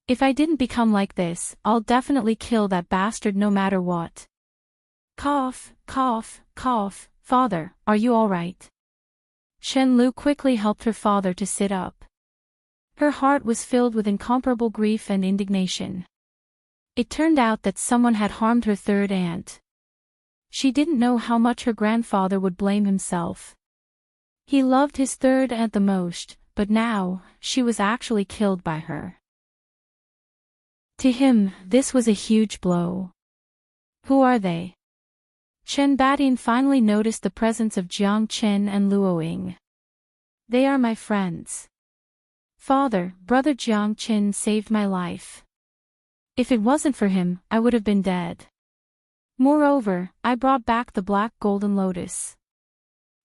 "If I didn't become like this, I'll definitely kill that bastard no matter what." Cough, cough, cough. "Father, are you all right?" Chen Lu quickly helped her father to sit up. Her heart was filled with incomparable grief and indignation. It turned out that someone had harmed her third aunt. She didn't know how much her grandfather would blame himself. He loved his third aunt the most, but now, she was actually killed by her. To him, this was a huge blow. "Who are they?" Chen Batian finally noticed the presence of Jiang Qin and Luoying. "They are my friends. Father, Brother Jiang Qin saved my life. If it wasn't for him, I would have been dead." Moreover, I brought back the black golden lotus.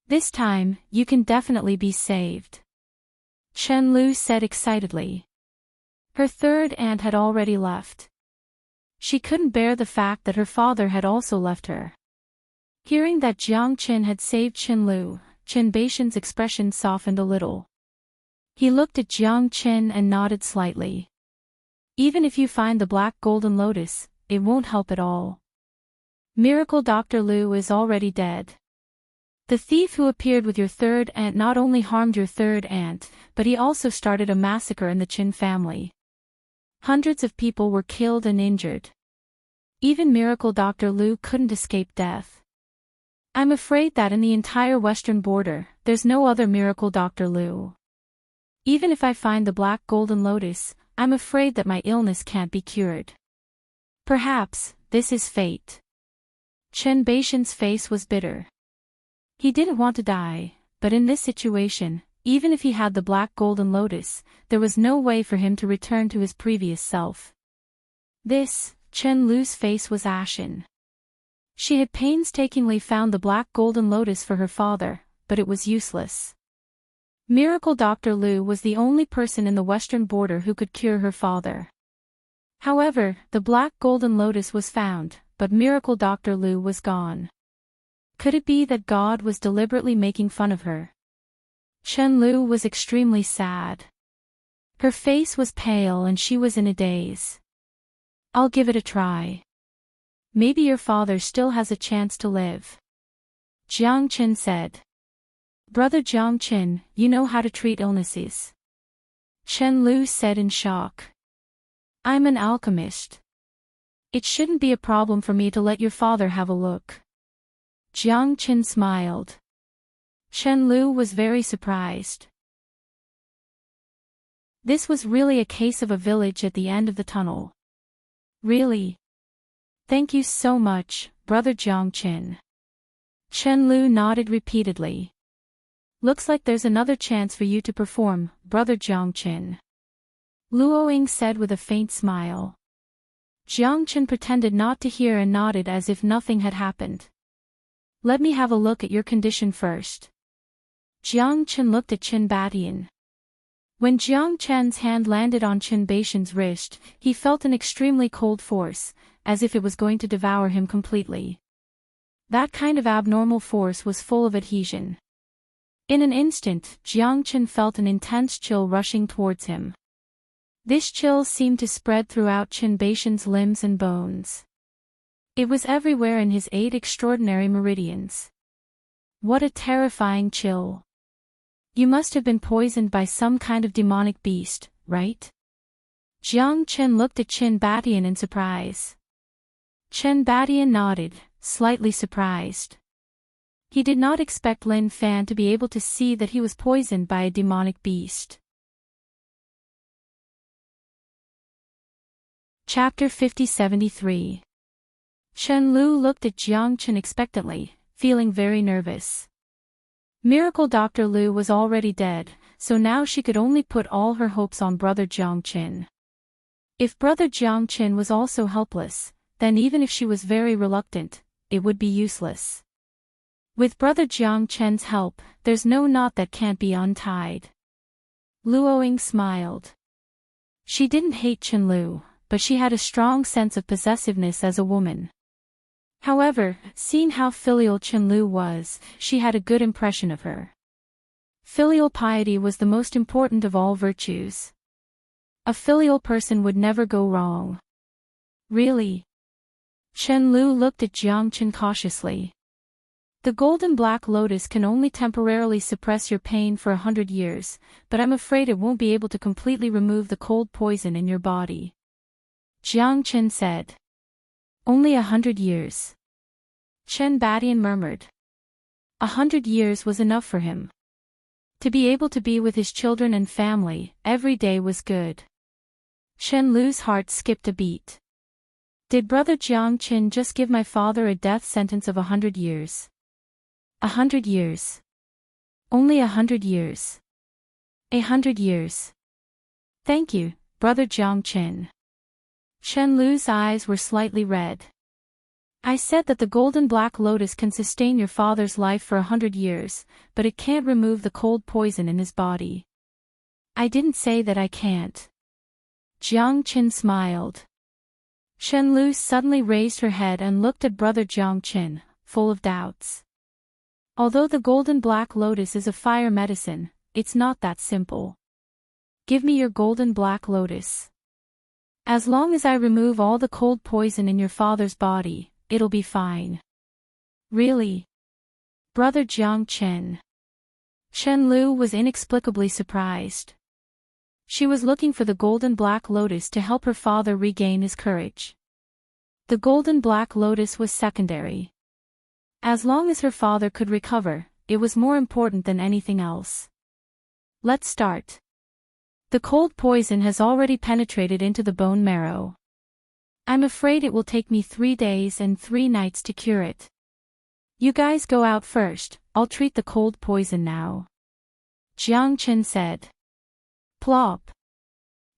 This time, you can definitely be saved. Chen Lu said excitedly. Her third aunt had already left. She couldn't bear the fact that her father had also left her. Hearing that Jiang Qin had saved Chen Lu, Chen Baishan's expression softened a little. He looked at Jiang Qin and nodded slightly. Even if you find the black golden lotus, it won't help at all. Miracle Dr. Lu is already dead. The thief who appeared with your third aunt not only harmed your third aunt, but he also started a massacre in the Qin family. Hundreds of people were killed and injured. Even Miracle Dr. Lu couldn't escape death. I'm afraid that in the entire western border, there's no other Miracle Dr. Lu. Even if I find the black golden lotus, I'm afraid that my illness can't be cured. Perhaps, this is fate. Chen Baishan's face was bitter. He didn't want to die, but in this situation, even if he had the black golden lotus, there was no way for him to return to his previous self. Chen Lu's face was ashen. She had painstakingly found the black golden lotus for her father, but it was useless. Miracle Dr. Lu was the only person in the western border who could cure her father. However, the black golden lotus was found, but Miracle Dr. Lu was gone. Could it be that God was deliberately making fun of her? Chen Lu was extremely sad. Her face was pale and she was in a daze. I'll give it a try. Maybe your father still has a chance to live. Jiang Qin said. Brother Jiang Qin, you know how to treat illnesses. Chen Lu said in shock. I'm an alchemist. It shouldn't be a problem for me to let your father have a look. Jiang Qin smiled. Chen Lu was very surprised. This was really a case of a village at the end of the tunnel. Really? Thank you so much, Brother Jiang Qin. Chen Lu nodded repeatedly. Looks like there's another chance for you to perform, Brother Jiang Qin. Luoying said with a faint smile. Jiang Qin pretended not to hear and nodded as if nothing had happened. Let me have a look at your condition first. Jiang Qin looked at Qin Batian. When Jiang Qin's hand landed on Qin Baishan's wrist, he felt an extremely cold force, as if it was going to devour him completely. That kind of abnormal force was full of adhesion. In an instant, Jiang Qin felt an intense chill rushing towards him. This chill seemed to spread throughout Qin Baishan's limbs and bones. It was everywhere in his 8 extraordinary meridians. What a terrifying chill. You must have been poisoned by some kind of demonic beast, right? Jiang Qin looked at Qin Batian in surprise. Qin Batian nodded, slightly surprised. He did not expect Lin Fan to be able to see that he was poisoned by a demonic beast. Chapter 50-73. Chen Lu looked at Jiang Qin expectantly, feeling very nervous. Miracle Dr. Lu was already dead, so now she could only put all her hopes on Brother Jiang Qin. If Brother Jiang Qin was also helpless, then even if she was very reluctant, it would be useless. With Brother Jiang Qin's help, there's no knot that can't be untied. Luoying smiled. She didn't hate Chen Lu, but she had a strong sense of possessiveness as a woman. However, seeing how filial Chen Lu was, she had a good impression of her. Filial piety was the most important of all virtues. A filial person would never go wrong. Really? Chen Lu looked at Jiang Qin cautiously. The golden black lotus can only temporarily suppress your pain for 100 years, but I'm afraid it won't be able to completely remove the cold poison in your body. Jiang Qin said. Only 100 years. Qin Batian murmured. 100 years was enough for him. To be able to be with his children and family, every day was good. Chen Lu's heart skipped a beat. Did Brother Jiang Qin just give my father a death sentence of 100 years? 100 years. Only 100 years. 100 years. Thank you, Brother Jiang Qin. Chen Lu's eyes were slightly red. I said that the golden black lotus can sustain your father's life for 100 years, but it can't remove the cold poison in his body. I didn't say that I can't. Jiang Qin smiled. Chen Lu suddenly raised her head and looked at brother Jiang Qin, full of doubts. Although the golden black lotus is a fire medicine, it's not that simple. Give me your golden black lotus. As long as I remove all the cold poison in your father's body, it'll be fine. Really? Brother Jiang Qin. Chen Lu was inexplicably surprised. She was looking for the golden black lotus to help her father regain his courage. The golden black lotus was secondary. As long as her father could recover, it was more important than anything else. Let's start. The cold poison has already penetrated into the bone marrow. I'm afraid it will take me 3 days and 3 nights to cure it. You guys go out first, I'll treat the cold poison now. Jiang Qin said. Plop.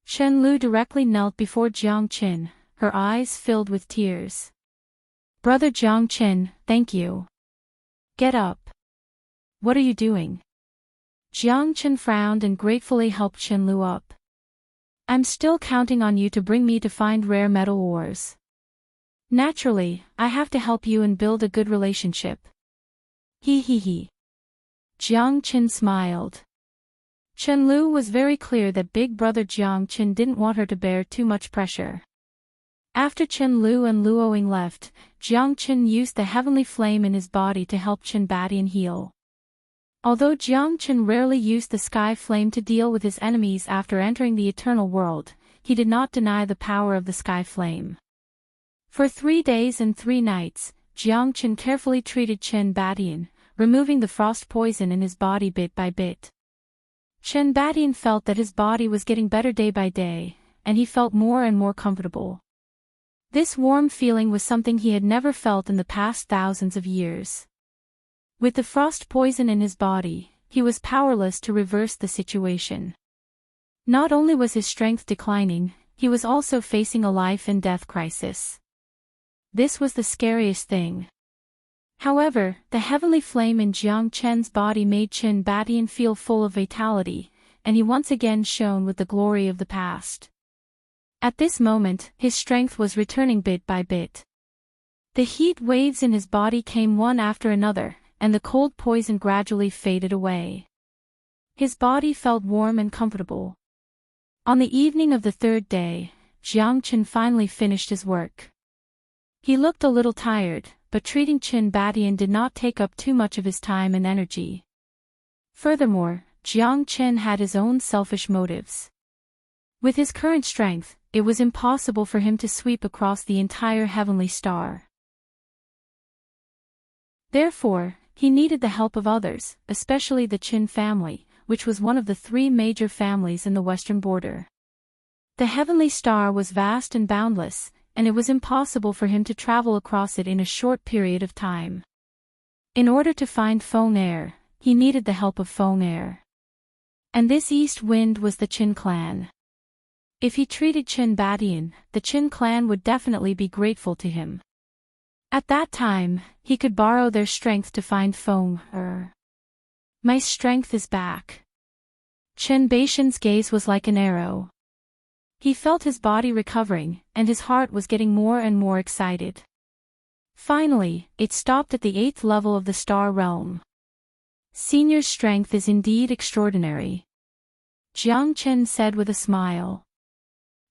Chen Lu directly knelt before Jiang Qin, her eyes filled with tears. Brother Jiang Qin, thank you. Get up. What are you doing? Jiang Qin frowned and gratefully helped Chen Lu up. I'm still counting on you to bring me to find rare metal ores. Naturally, I have to help you and build a good relationship. He. Jiang Qin smiled. Chen Lu was very clear that big brother Jiang Qin didn't want her to bear too much pressure. After Chen Lu and Luoying left, Jiang Qin used the heavenly flame in his body to help Chen Badian heal. Although Jiang Qin rarely used the sky flame to deal with his enemies after entering the eternal world, he did not deny the power of the sky flame. For 3 days and 3 nights, Jiang Qin carefully treated Chen Badian, removing the frost poison in his body bit by bit. Chen Badian felt that his body was getting better day by day, and he felt more and more comfortable. This warm feeling was something he had never felt in the past thousands of years. With the frost poison in his body, he was powerless to reverse the situation. Not only was his strength declining, he was also facing a life and death crisis. This was the scariest thing. However, the heavenly flame in Jiang Chen's body made Chen Badian feel full of vitality, and he once again shone with the glory of the past. At this moment, his strength was returning bit by bit. The heat waves in his body came one after another, and the cold poison gradually faded away. His body felt warm and comfortable. On the evening of the 3rd day, Jiang Qin finally finished his work. He looked a little tired, but treating Chen Badian did not take up too much of his time and energy. Furthermore, Jiang Qin had his own selfish motives. With his current strength, it was impossible for him to sweep across the entire heavenly star. Therefore, he needed the help of others, especially the Qin family, which was one of the 3 major families in the western border. The heavenly star was vast and boundless, and it was impossible for him to travel across it in a short period of time. In order to find Feng Air, he needed the help of Feng Air. And this east wind was the Qin clan. If he treated Chen Badian, the Qin clan would definitely be grateful to him. At that time, he could borrow their strength to find Feng Air. My strength is back. Chen Badian's gaze was like an arrow. He felt his body recovering, and his heart was getting more and more excited. Finally, it stopped at the 8th level of the star realm. Senior's strength is indeed extraordinary. Jiang Qin said with a smile.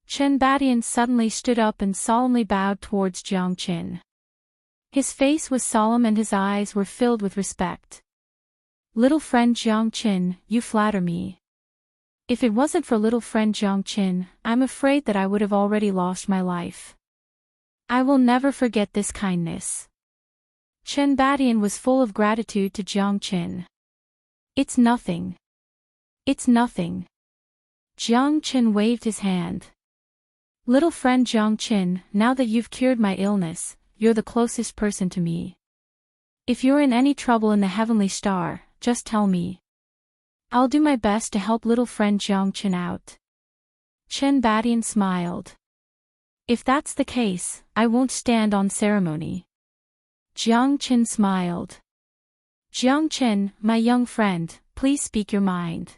Chen Badian suddenly stood up and solemnly bowed towards Jiang Qin. His face was solemn and his eyes were filled with respect. Little friend Jiang Qin, you flatter me. If it wasn't for little friend Jiang Qin, I'm afraid that I would have already lost my life. I will never forget this kindness. Chen Badian was full of gratitude to Jiang Qin. It's nothing. It's nothing. Jiang Qin waved his hand. Little friend Jiang Qin, now that you've cured my illness, you're the closest person to me. If you're in any trouble in the heavenly star, just tell me. I'll do my best to help little friend Jiang Qin out. Chen Badian smiled. If that's the case, I won't stand on ceremony. Jiang Qin smiled. Jiang Qin, my young friend, please speak your mind.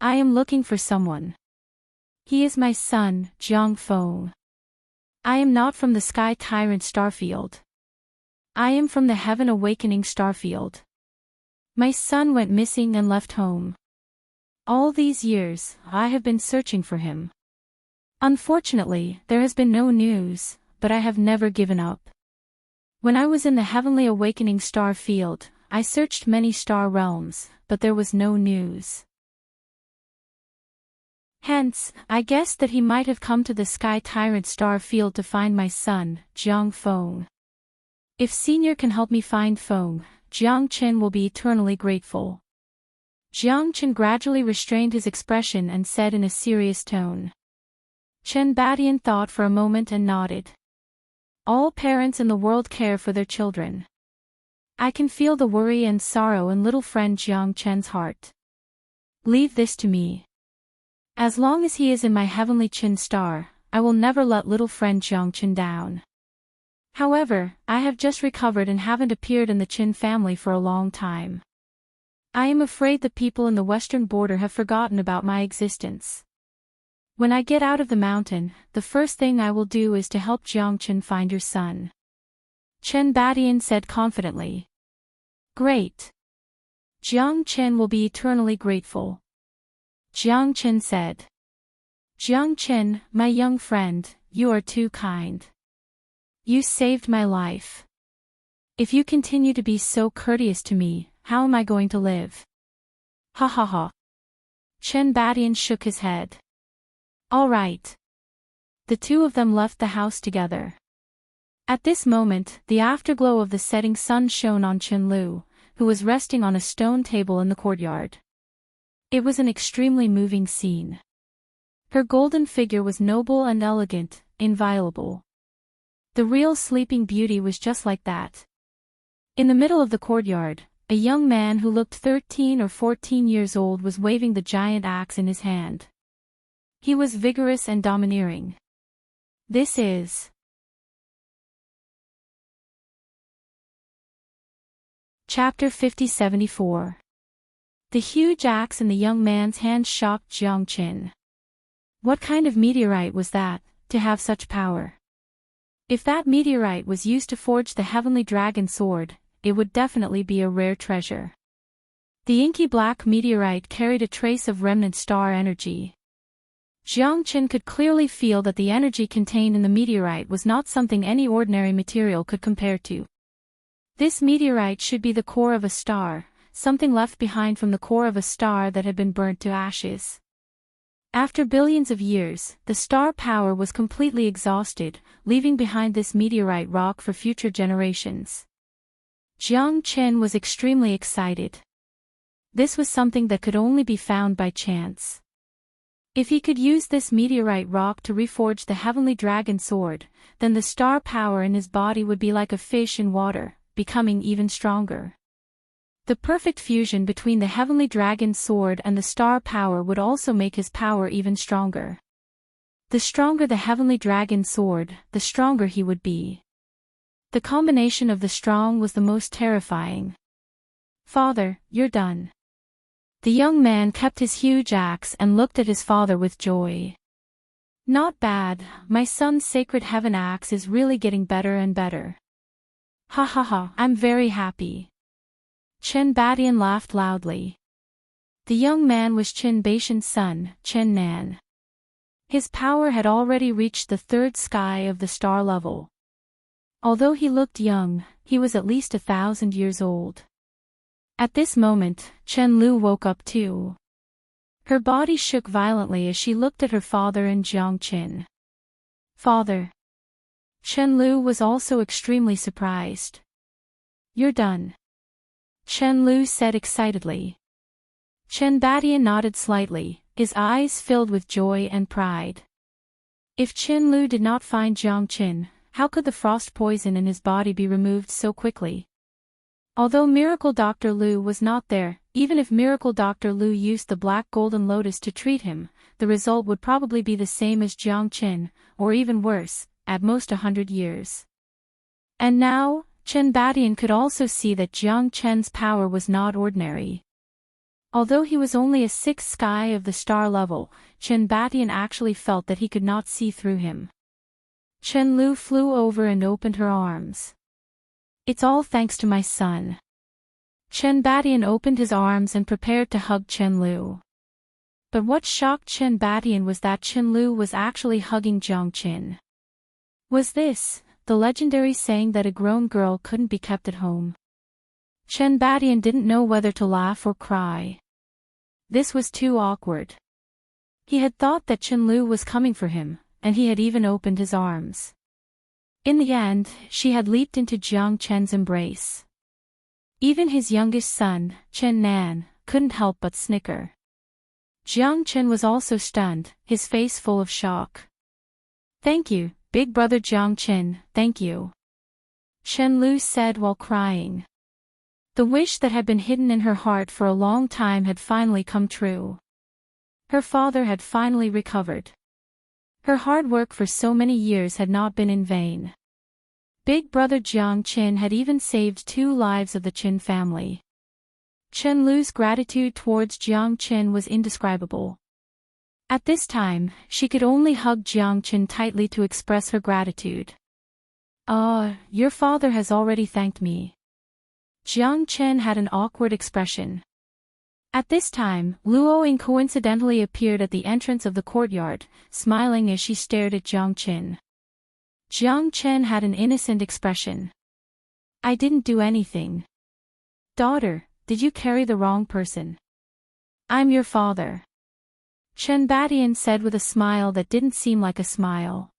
I am looking for someone. He is my son, Jiang Feng. I am not from the Sky Tyrant Starfield. I am from the Heaven Awakening Starfield. My son went missing and left home. All these years, I have been searching for him. Unfortunately, there has been no news, but I have never given up. When I was in the Heavenly Awakening Star Field, I searched many star realms, but there was no news. Hence, I guessed that he might have come to the Sky Tyrant Star Field to find my son, Jiang Feng. If Senior can help me find Feng, Jiang Qin will be eternally grateful. Jiang Qin gradually restrained his expression and said in a serious tone. Chen Badian thought for a moment and nodded. All parents in the world care for their children. I can feel the worry and sorrow in little friend Jiang Chen's heart. Leave this to me. As long as he is in my heavenly Qin star, I will never let little friend Jiang Chen down. However, I have just recovered and haven't appeared in the Qin family for a long time. I am afraid the people in the western border have forgotten about my existence. When I get out of the mountain, the first thing I will do is to help Jiang Chen find your son. Chen Badian said confidently. Great. Jiang Chen will be eternally grateful. Jiang Chen said. Jiang Chen, my young friend, you are too kind. You saved my life. If you continue to be so courteous to me, how am I going to live? Ha ha ha. Chen Badian shook his head. All right. The two of them left the house together. At this moment, the afterglow of the setting sun shone on Chen Lu, who was resting on a stone table in the courtyard. It was an extremely moving scene. Her golden figure was noble and elegant, inviolable. The real Sleeping Beauty was just like that. In the middle of the courtyard, a young man who looked 13 or 14 years old was waving the giant axe in his hand. He was vigorous and domineering. This is Chapter 5074. The huge axe in the young man's hand shocked Jiang Qin. What kind of meteorite was that, to have such power? If that meteorite was used to forge the heavenly dragon sword, it would definitely be a rare treasure. The inky black meteorite carried a trace of remnant star energy. Jiang Qin could clearly feel that the energy contained in the meteorite was not something any ordinary material could compare to. This meteorite should be the core of a star, something left behind from the core of a star that had been burnt to ashes. After billions of years, the star power was completely exhausted, leaving behind this meteorite rock for future generations. Jiang Qin was extremely excited. This was something that could only be found by chance. If he could use this meteorite rock to reforge the heavenly dragon sword, then the star power in his body would be like a fish in water, becoming even stronger. The perfect fusion between the heavenly dragon sword and the star power would also make his power even stronger. The stronger the heavenly dragon sword, the stronger he would be. The combination of the strong was the most terrifying. Father, you're done. The young man kept his huge axe and looked at his father with joy. Not bad, my son's sacred heaven axe is really getting better and better. Ha ha ha, I'm very happy. Chen Badian laughed loudly. The young man was Qin Baishan's son, Chen Nan. His power had already reached the third sky of the star level. Although he looked young, he was at least 1,000 years old. At this moment, Chen Lu woke up too. Her body shook violently as she looked at her father and Jiang Qin. Father. Chen Lu was also extremely surprised. You're done. Chen Lu said excitedly. Chen Badian nodded slightly, his eyes filled with joy and pride. If Chen Lu did not find Jiang Qin, how could the frost poison in his body be removed so quickly? Although Miracle Dr. Lu was not there, even if Miracle Dr. Lu used the black golden lotus to treat him, the result would probably be the same as Jiang Qin, or even worse, at most 100 years. And now, Chen Batian could also see that Jiang Chen's power was not ordinary. Although he was only a sixth sky of the star level, Chen Batian actually felt that he could not see through him. Chen Lu flew over and opened her arms. It's all thanks to my son. Chen Batian opened his arms and prepared to hug Chen Lu. But what shocked Chen Batian was that Chen Lu was actually hugging Jiang Qin. Was this the legendary saying that a grown girl couldn't be kept at home? Chen Batian didn't know whether to laugh or cry. This was too awkward. He had thought that Chen Lu was coming for him, and he had even opened his arms. In the end, she had leaped into Jiang Chen's embrace. Even his youngest son, Chen Nan, couldn't help but snicker. Jiang Chen was also stunned, his face full of shock. Thank you, big brother Jiang Chen, thank you. Chen Lu said while crying. The wish that had been hidden in her heart for a long time had finally come true. Her father had finally recovered. Her hard work for so many years had not been in vain. Big brother Jiang Qin had even saved 2 lives of the Qin family. Chen Lu's gratitude towards Jiang Qin was indescribable. At this time, she could only hug Jiang Qin tightly to express her gratitude. Your father has already thanked me. Jiang Chen had an awkward expression. At this time, Luo Ying coincidentally appeared at the entrance of the courtyard, smiling as she stared at Jiang Qin. Jiang Chen had an innocent expression. I didn't do anything. Daughter, did you carry the wrong person? I'm your father. Chen Batian said with a smile that didn't seem like a smile.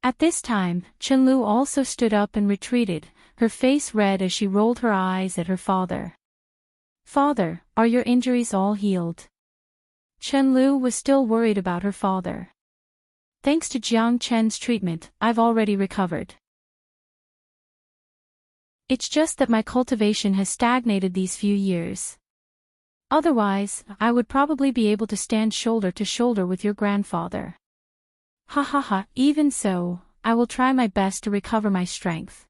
At this time, Chen Lu also stood up and retreated, her face red as she rolled her eyes at her father. Father, are your injuries all healed? Chen Lu was still worried about her father. Thanks to Jiang Chen's treatment, I've already recovered. It's just that my cultivation has stagnated these few years. Otherwise, I would probably be able to stand shoulder to shoulder with your grandfather. Ha ha ha, even so, I will try my best to recover my strength.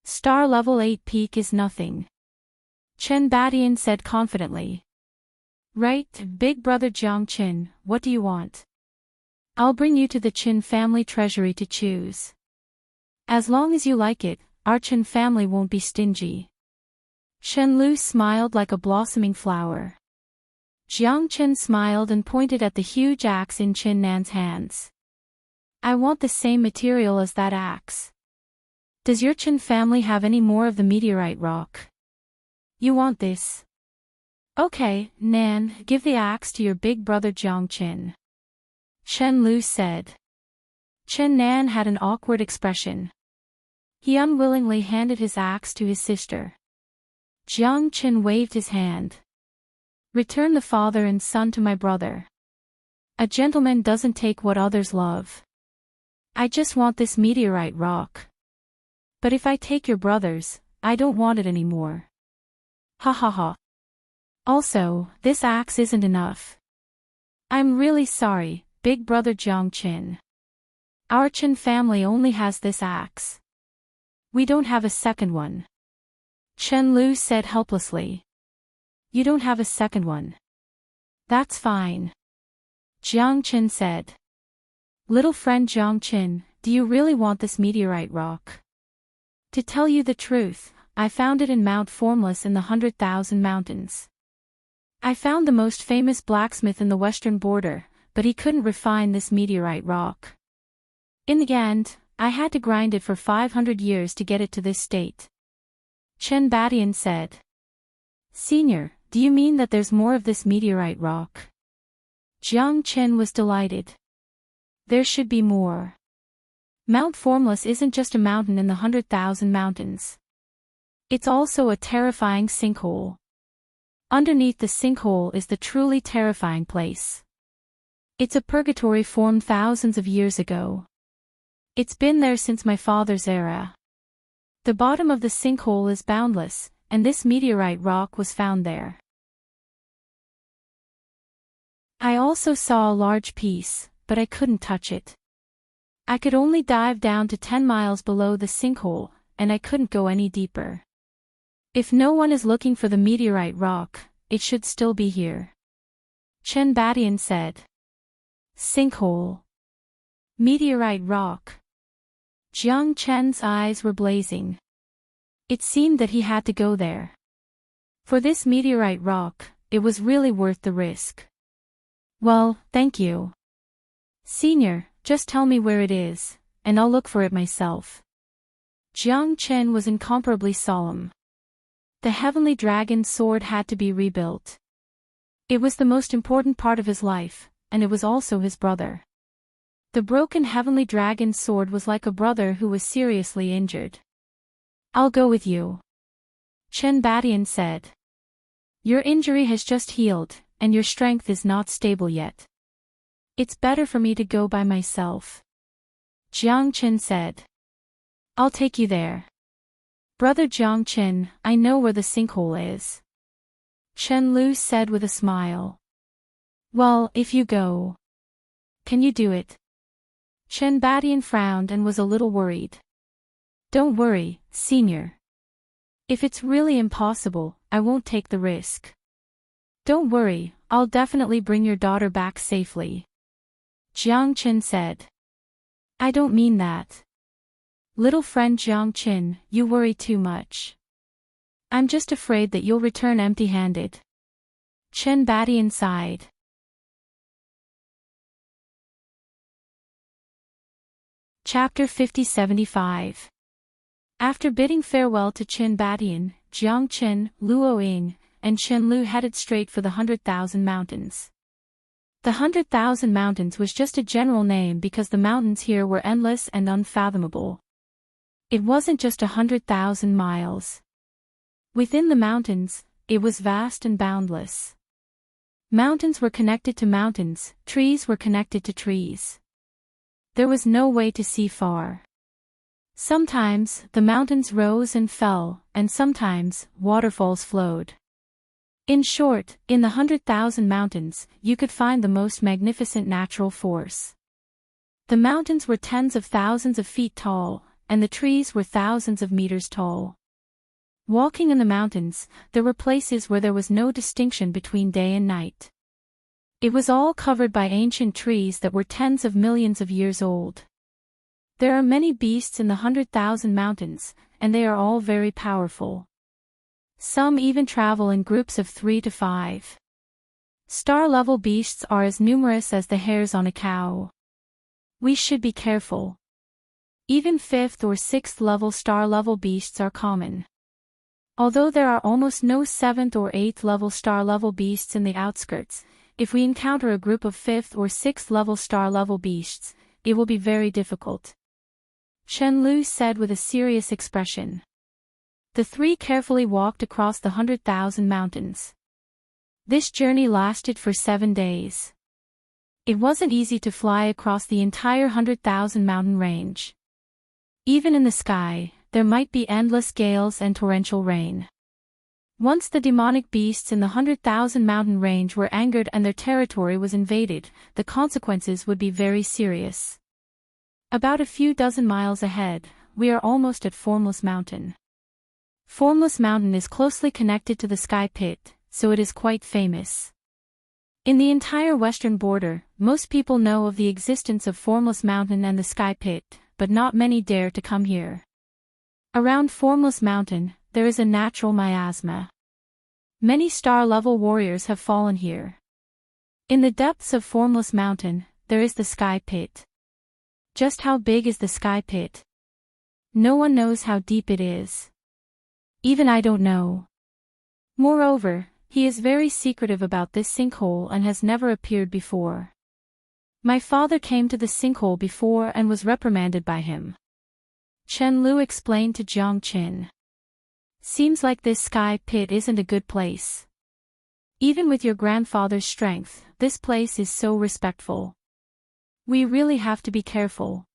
Star level 8 peak is nothing. Chen Batian said confidently. Right, big brother Jiang Qin, what do you want? I'll bring you to the Qin family treasury to choose. As long as you like it, our Qin family won't be stingy. Chen Lu smiled like a blossoming flower. Jiang Qin smiled and pointed at the huge axe in Qin Nan's hands. I want the same material as that axe. Does your Qin family have any more of the meteorite rock? You want this? Okay, Nan, give the axe to your big brother Jiang Qin. Chen Lu said. Chen Nan had an awkward expression. He unwillingly handed his axe to his sister. Jiang Qin waved his hand. Return the father and son to my brother. A gentleman doesn't take what others love. I just want this meteorite rock. But if I take your brother's, I don't want it anymore. Ha ha ha. Also, this axe isn't enough. I'm really sorry, big brother Jiang Qin. Our Qin family only has this axe. We don't have a second one. Chen Lu said helplessly. You don't have a second one. That's fine. Jiang Qin said. Little friend Jiang Qin, do you really want this meteorite rock? To tell you the truth, I found it in Mount Formless in the 100,000 mountains. I found the most famous blacksmith in the western border, but he couldn't refine this meteorite rock. In the end, I had to grind it for 500 years to get it to this state. Chen Batian said. Senior, do you mean that there's more of this meteorite rock? Jiang Qin was delighted. There should be more. Mount Formless isn't just a mountain in the 100,000 mountains. It's also a terrifying sinkhole. Underneath the sinkhole is the truly terrifying place. It's a purgatory formed thousands of years ago. It's been there since my father's era. The bottom of the sinkhole is boundless, and this meteorite rock was found there. I also saw a large piece, but I couldn't touch it. I could only dive down to 10 miles below the sinkhole, and I couldn't go any deeper. If no one is looking for the meteorite rock, it should still be here. Chen Badian said. Sinkhole. Meteorite rock. Jiang Chen's eyes were blazing. It seemed that he had to go there. For this meteorite rock, it was really worth the risk. Well, thank you. Senior, just tell me where it is, and I'll look for it myself. Jiang Chen was incomparably solemn. The heavenly dragon's sword had to be rebuilt. It was the most important part of his life, and it was also his brother. The broken heavenly dragon's sword was like a brother who was seriously injured. I'll go with you. Chen Badian said. Your injury has just healed, and your strength is not stable yet. It's better for me to go by myself. Jiang Chen said. I'll take you there. Brother Jiang Chen, I know where the sinkhole is. Chen Lu said with a smile. Well, if you go. Can you do it? Chen Badian frowned and was a little worried. Don't worry, senior. If it's really impossible, I won't take the risk. Don't worry, I'll definitely bring your daughter back safely. Jiang Chen said. I don't mean that. Little friend Jiang Chen, you worry too much. I'm just afraid that you'll return empty-handed. Chen Badian sighed. Chapter 50-75. After bidding farewell to Chen Badian, Jiang Chen, Luo Ying, and Chen Lu headed straight for the 100,000 Mountains. The 100,000 Mountains was just a general name because the mountains here were endless and unfathomable. It wasn't just 100,000 miles. Within the mountains, it was vast and boundless. Mountains were connected to mountains, trees were connected to trees. There was no way to see far. Sometimes, the mountains rose and fell, and sometimes, waterfalls flowed. In short, in the 100,000 mountains, you could find the most magnificent natural force. The mountains were tens of thousands of feet tall, and the trees were thousands of meters tall. Walking in the mountains, there were places where there was no distinction between day and night. It was all covered by ancient trees that were tens of millions of years old. There are many beasts in the 100,000 mountains, and they are all very powerful. Some even travel in groups of 3 to 5. Star-level beasts are as numerous as the hairs on a cow. We should be careful. Even 5th or 6th level star-level beasts are common. Although there are almost no 7th or 8th level star-level beasts in the outskirts, if we encounter a group of 5th or 6th level star-level beasts, it will be very difficult. Chen Lu said with a serious expression. The three carefully walked across the 100,000 mountains. This journey lasted for 7 days. It wasn't easy to fly across the entire 100,000 mountain range. Even in the sky, there might be endless gales and torrential rain. Once the demonic beasts in the 100,000 mountain range were angered and their territory was invaded, the consequences would be very serious. About a few dozen miles ahead, we are almost at Formless Mountain. Formless Mountain is closely connected to the Sky Pit, so it is quite famous. In the entire western border, most people know of the existence of Formless Mountain and the Sky Pit, but not many dare to come here. Around Formless Mountain, there is a natural miasma. Many star-level warriors have fallen here. In the depths of Formless Mountain, there is the Sky Pit. Just how big is the Sky Pit? No one knows how deep it is. Even I don't know. Moreover, he is very secretive about this sinkhole and has never appeared before. My father came to the sinkhole before and was reprimanded by him. Chen Lu explained to Jiang Chen. Seems like this Sky Pit isn't a good place. Even with your grandfather's strength, this place is so respectful. We really have to be careful.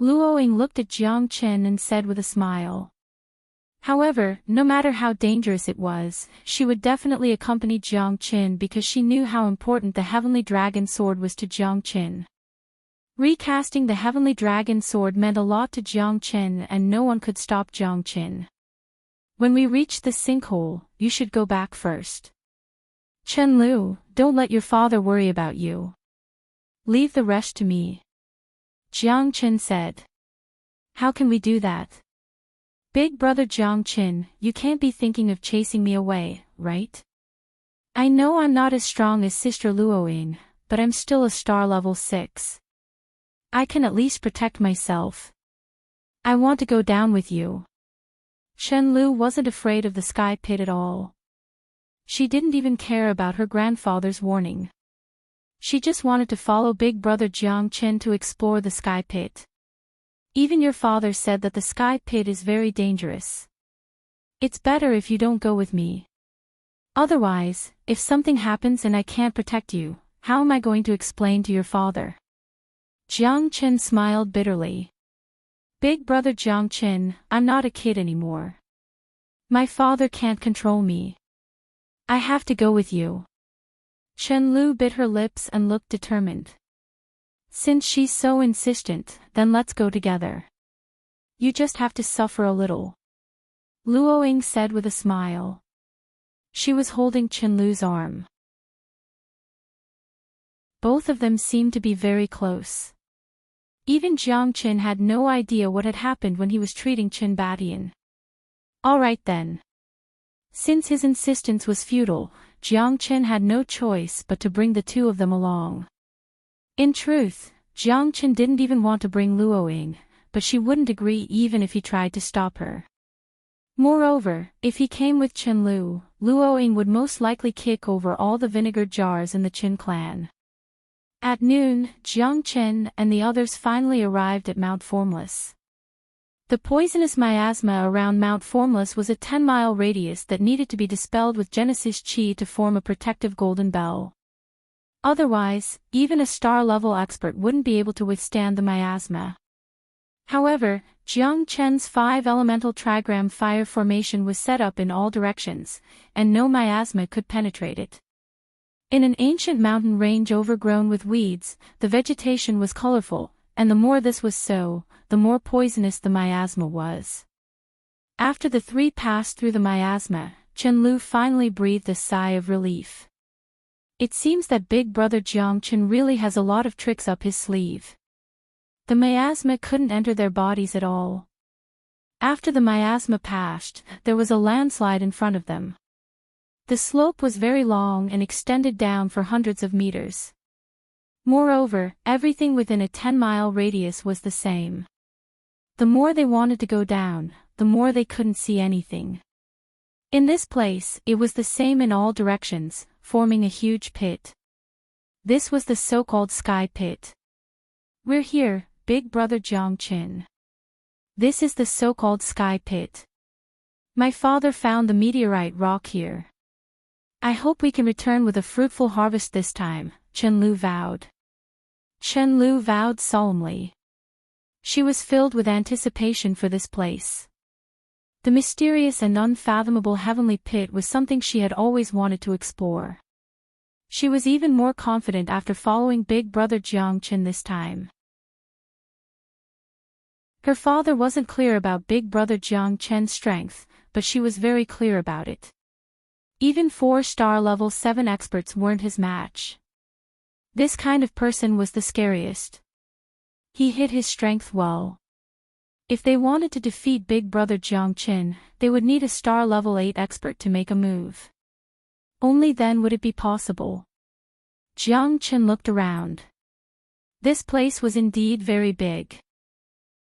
Luo Ying looked at Jiang Chen and said with a smile. However, no matter how dangerous it was, she would definitely accompany Jiang Chen because she knew how important the heavenly dragon sword was to Jiang Chen. Recasting the heavenly dragon sword meant a lot to Jiang Chen, and no one could stop Jiang Chen. When we reach the sinkhole, you should go back first. Chen Lu, don't let your father worry about you. Leave the rest to me. Jiang Chen said. How can we do that? Big brother Jiang Chen, you can't be thinking of chasing me away, right? I know I'm not as strong as Sister Luoying, but I'm still a star level 6. I can at least protect myself. I want to go down with you. Chen Lu wasn't afraid of the sky pit at all. She didn't even care about her grandfather's warning. She just wanted to follow big brother Jiang Chen to explore the sky pit. Even your father said that the sky pit is very dangerous. It's better if you don't go with me. Otherwise, if something happens and I can't protect you, how am I going to explain to your father? Jiang Chen smiled bitterly. Big brother Jiang Chen, I'm not a kid anymore. My father can't control me. I have to go with you. Chen Lu bit her lips and looked determined. Since she's so insistent, then let's go together. You just have to suffer a little. Luoying said with a smile. She was holding Chen Lu's arm. Both of them seemed to be very close. Even Jiang Chen had no idea what had happened when he was treating Chen Badian. All right then. Since his insistence was futile, Jiang Chen had no choice but to bring the two of them along. In truth, Jiang Chen didn't even want to bring Luoying, but she wouldn't agree even if he tried to stop her. Moreover, if he came with Chen Lu, Luoying would most likely kick over all the vinegar jars in the Chen clan. At noon, Jiang Chen and the others finally arrived at Mount Formless. The poisonous miasma around Mount Formless was a 10-mile radius that needed to be dispelled with Genesis Chi to form a protective golden bell. Otherwise, even a star-level expert wouldn't be able to withstand the miasma. However, Jiang Chen's 5-elemental trigram fire formation was set up in all directions, and no miasma could penetrate it. In an ancient mountain range overgrown with weeds, the vegetation was colorful, and the more this was so, the more poisonous the miasma was. After the three passed through the miasma, Chen Lu finally breathed a sigh of relief. It seems that big brother Jiang Chen really has a lot of tricks up his sleeve. The miasma couldn't enter their bodies at all. After the miasma passed, there was a landslide in front of them. The slope was very long and extended down for hundreds of meters. Moreover, everything within a 10-mile radius was the same. The more they wanted to go down, the more they couldn't see anything. In this place, it was the same in all directions, forming a huge pit. This was the so-called sky pit. We're here, big brother Jiang Chen. This is the so-called sky pit. My father found the meteorite rock here. I hope we can return with a fruitful harvest this time, Chen Lu vowed. Chen Lu vowed solemnly. She was filled with anticipation for this place. The mysterious and unfathomable heavenly pit was something she had always wanted to explore. She was even more confident after following big brother Jiang Chen this time. Her father wasn't clear about big brother Jiang Chen's strength, but she was very clear about it. Even 4-star level 7 experts weren't his match. This kind of person was the scariest. He hid his strength well. If they wanted to defeat big brother Jiang Chen, they would need a star level 8 expert to make a move. Only then would it be possible. Jiang Chen looked around. This place was indeed very big.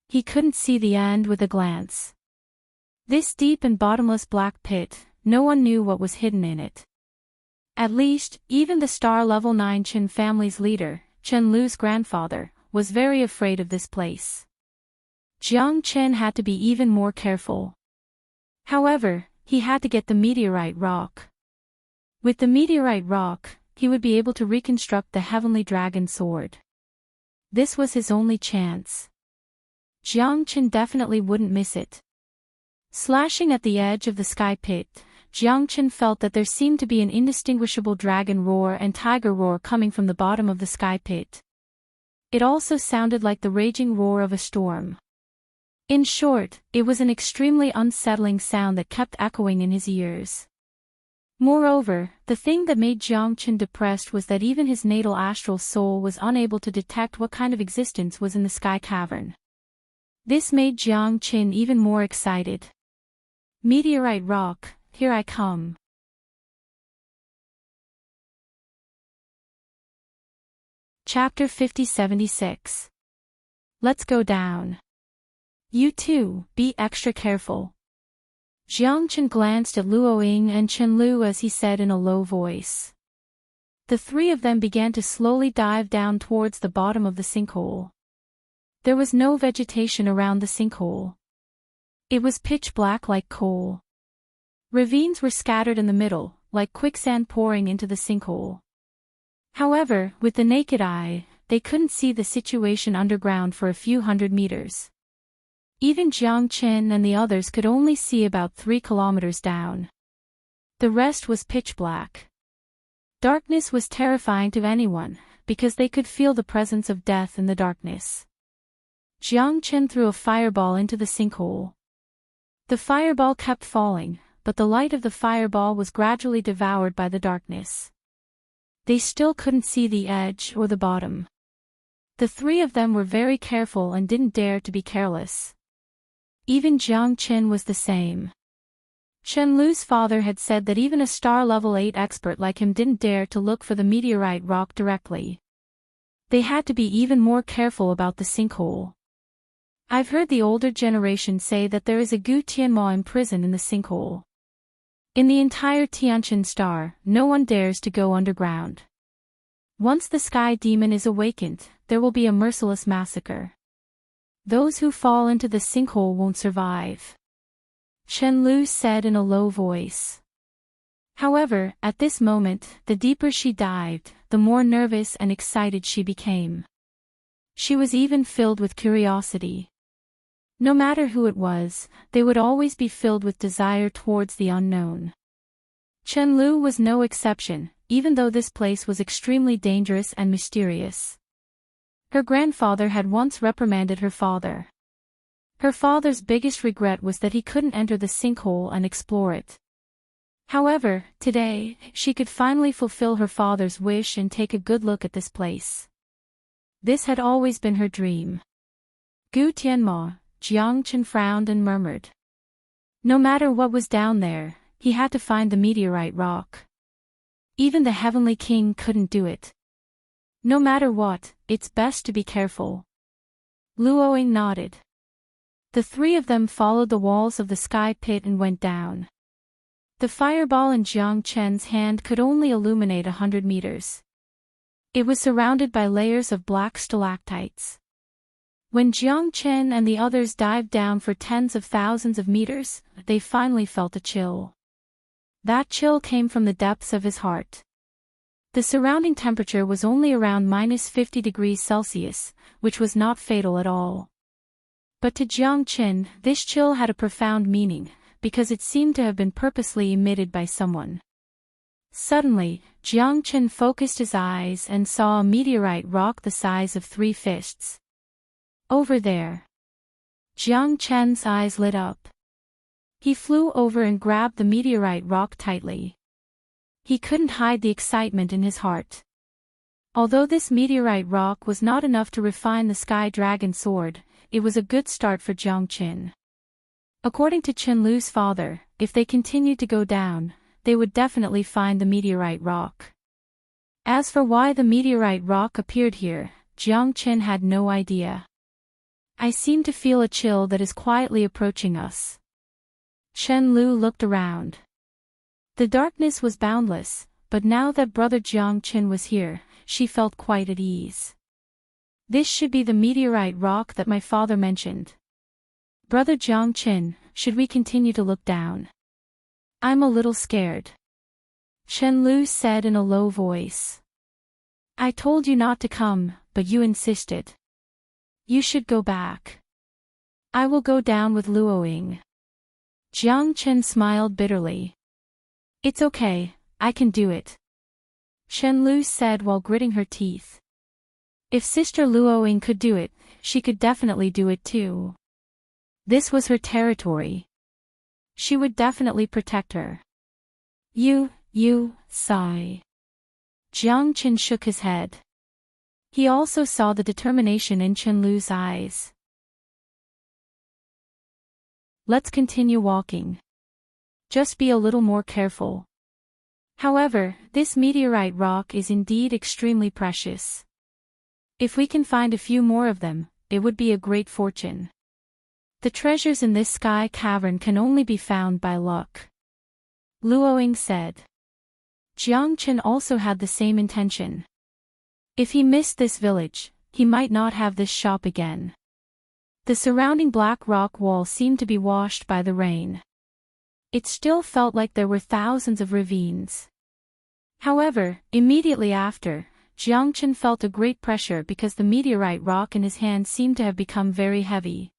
He couldn't see the end with a glance. This deep and bottomless black pit, no one knew what was hidden in it. At least, even the star level 9 Chen family's leader, Chen Lu's grandfather, was very afraid of this place. Jiang Chen had to be even more careful. However, he had to get the meteorite rock. With the meteorite rock, he would be able to reconstruct the heavenly dragon sword. This was his only chance. Jiang Chen definitely wouldn't miss it. Slashing at the edge of the sky pit, Jiang Chen felt that there seemed to be an indistinguishable dragon roar and tiger roar coming from the bottom of the sky pit. it also sounded like the raging roar of a storm. In short, it was an extremely unsettling sound that kept echoing in his ears. Moreover, the thing that made Jiang Qin depressed was that even his natal astral soul was unable to detect what kind of existence was in the sky cavern. This made Jiang Qin even more excited. Meteorite rock, here I come. Chapter 5076. Let's go down. You too, be extra careful. Jiang Qin glanced at Luoying and Chen Lu as he said in a low voice. The three of them began to slowly dive down towards the bottom of the sinkhole. There was no vegetation around the sinkhole. It was pitch black like coal. Ravines were scattered in the middle, like quicksand pouring into the sinkhole. However, with the naked eye, they couldn't see the situation underground for a few hundred meters. Even Jiang Qin and the others could only see about 3 kilometers down. The rest was pitch black. Darkness was terrifying to anyone, because they could feel the presence of death in the darkness. Jiang Qin threw a fireball into the sinkhole. The fireball kept falling, but the light of the fireball was gradually devoured by the darkness. They still couldn't see the edge or the bottom. The three of them were very careful and didn't dare to be careless. Even Jiang Qin was the same. Chen Lu's father had said that even a star level 8 expert like him didn't dare to look for the meteorite rock directly. They had to be even more careful about the sinkhole. I've heard the older generation say that there is a Gu Tianma imprisoned in the sinkhole. In the entire Tianqin star, no one dares to go underground. Once the sky demon is awakened, there will be a merciless massacre. Those who fall into the sinkhole won't survive. Chen Lu said in a low voice. However, at this moment, the deeper she dived, the more nervous and excited she became. She was even filled with curiosity. No matter who it was, they would always be filled with desire towards the unknown. Chen Lu was no exception, even though this place was extremely dangerous and mysterious. Her grandfather had once reprimanded her father. Her father's biggest regret was that he couldn't enter the sinkhole and explore it. However, today, she could finally fulfill her father's wish and take a good look at this place. This had always been her dream. Gu Tianma, Jiang Qin frowned and murmured. No matter what was down there, he had to find the meteorite rock. Even the Heavenly King couldn't do it. No matter what, it's best to be careful. Luoying nodded. The three of them followed the walls of the sky pit and went down. The fireball in Jiang Qin's hand could only illuminate 100 meters. It was surrounded by layers of black stalactites. When Jiang Qin and the others dived down for tens of thousands of meters, they finally felt a chill. That chill came from the depths of his heart. The surrounding temperature was only around -50 degrees Celsius, which was not fatal at all. But to Jiang Qin, this chill had a profound meaning, because it seemed to have been purposely emitted by someone. Suddenly, Jiang Qin focused his eyes and saw a meteorite rock the size of 3 fists. Over there. Jiang Qin's eyes lit up. He flew over and grabbed the meteorite rock tightly. He couldn't hide the excitement in his heart. Although this meteorite rock was not enough to refine the Sky Dragon sword, it was a good start for Jiang Qin. According to Chen Lu's father, if they continued to go down, they would definitely find the meteorite rock. As for why the meteorite rock appeared here, Jiang Qin had no idea. I seem to feel a chill that is quietly approaching us. Chen Lu looked around. The darkness was boundless, but now that brother Jiang Qin was here, she felt quite at ease. This should be the meteorite rock that my father mentioned. Brother Jiang Qin, should we continue to look down? I'm a little scared. Chen Lu said in a low voice. I told you not to come, but you insisted. You should go back. I will go down with Luoying. Jiang Qin smiled bitterly. It's okay, I can do it. Chen Lu said while gritting her teeth. If Sister Luoying could do it, she could definitely do it too. This was her territory. She would definitely protect her. Sigh. Jiang Qin shook his head. He also saw the determination in Chen Lu's eyes. Let's continue walking. Just be a little more careful. However, this meteorite rock is indeed extremely precious. If we can find a few more of them, it would be a great fortune. The treasures in this sky cavern can only be found by luck. Luoying said. Jiang Qin also had the same intention. If he missed this village, he might not have this shop again. The surrounding black rock wall seemed to be washed by the rain. It still felt like there were thousands of ravines. However, immediately after, Jiang Qin felt a great pressure because the meteorite rock in his hand seemed to have become very heavy.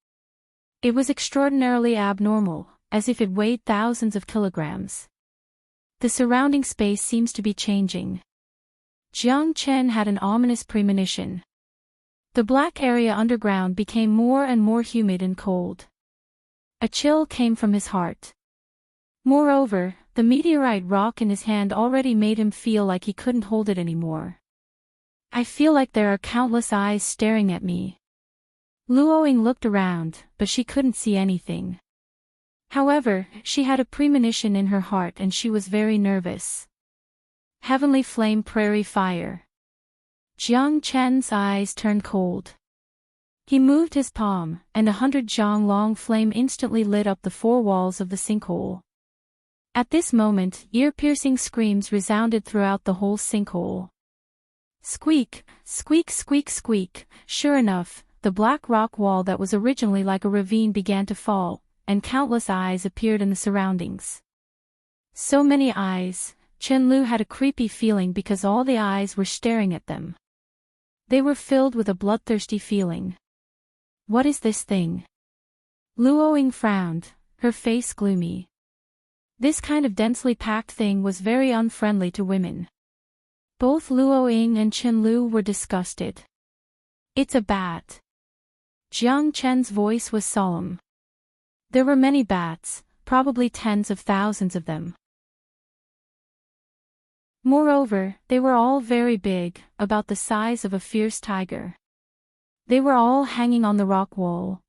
It was extraordinarily abnormal, as if it weighed thousands of kilograms. The surrounding space seems to be changing. Jiang Qin had an ominous premonition. The black area underground became more and more humid and cold. A chill came from his heart. Moreover, the meteorite rock in his hand already made him feel like he couldn't hold it anymore. I feel like there are countless eyes staring at me. Luoying looked around, but she couldn't see anything. However, she had a premonition in her heart and she was very nervous. Heavenly flame prairie fire. Jiang Chen's eyes turned cold. He moved his palm, and 100 zhang long flame instantly lit up the four walls of the sinkhole. At this moment, ear-piercing screams resounded throughout the whole sinkhole. Squeak, squeak, squeak, squeak. Sure enough, the black rock wall that was originally like a ravine began to fall, and countless eyes appeared in the surroundings. So many eyes. Chen Lu had a creepy feeling because all the eyes were staring at them. They were filled with a bloodthirsty feeling. What is this thing? Luoying frowned, her face gloomy. This kind of densely packed thing was very unfriendly to women. Both Luoying and Chen Lu were disgusted. It's a bat. Jiang Chen's voice was solemn. There were many bats, probably tens of thousands of them. Moreover, they were all very big, about the size of a fierce tiger. They were all hanging on the rock wall.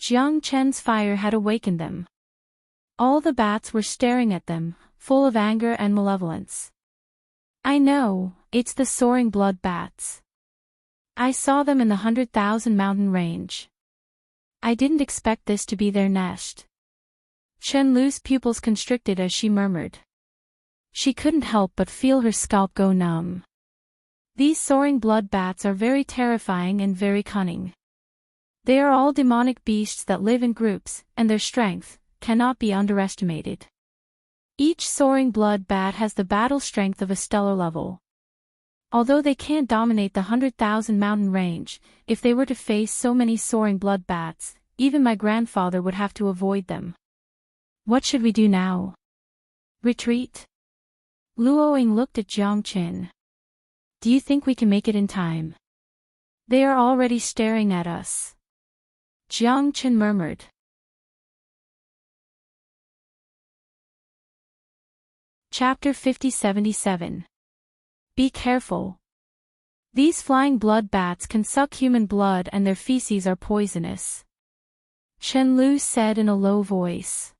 Jiang Chen's fire had awakened them. All the bats were staring at them, full of anger and malevolence. I know, it's the soaring blood bats. I saw them in the 100,000 mountain range. I didn't expect this to be their nest. Chen Lu's pupils constricted as she murmured. She couldn't help but feel her scalp go numb. These soaring blood bats are very terrifying and very cunning. They are all demonic beasts that live in groups, and their strength cannot be underestimated. Each soaring blood bat has the battle strength of a stellar level. Although they can't dominate the 100,000 mountain range, if they were to face so many soaring blood bats, even my grandfather would have to avoid them. What should we do now? Retreat? Luoying looked at Jiang Qin. Do you think we can make it in time? They are already staring at us. Jiang Qin murmured. Chapter 5077. Be careful. These flying blood bats can suck human blood and their feces are poisonous. Chen Lu said in a low voice.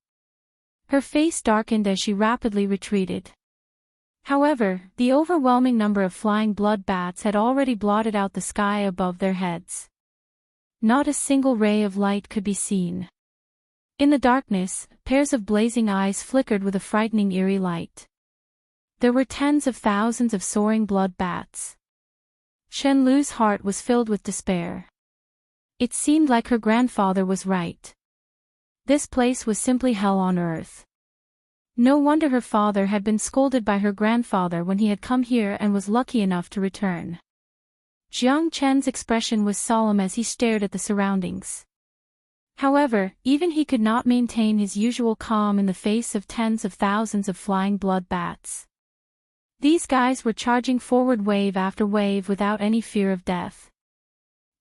Her face darkened as she rapidly retreated. However, the overwhelming number of flying blood bats had already blotted out the sky above their heads. Not a single ray of light could be seen. In the darkness, pairs of blazing eyes flickered with a frightening eerie light. There were tens of thousands of soaring blood bats. Chen Lu's heart was filled with despair. It seemed like her grandfather was right. This place was simply hell on earth. No wonder her father had been scolded by her grandfather when he had come here and was lucky enough to return. Jiang Chen's expression was solemn as he stared at the surroundings. However, even he could not maintain his usual calm in the face of tens of thousands of flying blood bats. These guys were charging forward wave after wave without any fear of death.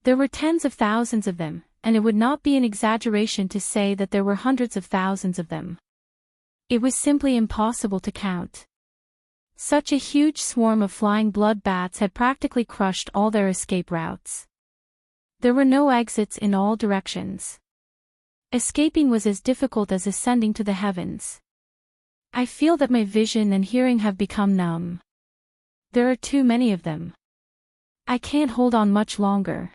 There were tens of thousands of them, and it would not be an exaggeration to say that there were hundreds of thousands of them. It was simply impossible to count. Such a huge swarm of flying blood bats had practically crushed all their escape routes. There were no exits in all directions. Escaping was as difficult as ascending to the heavens. I feel that my vision and hearing have become numb. There are too many of them. I can't hold on much longer.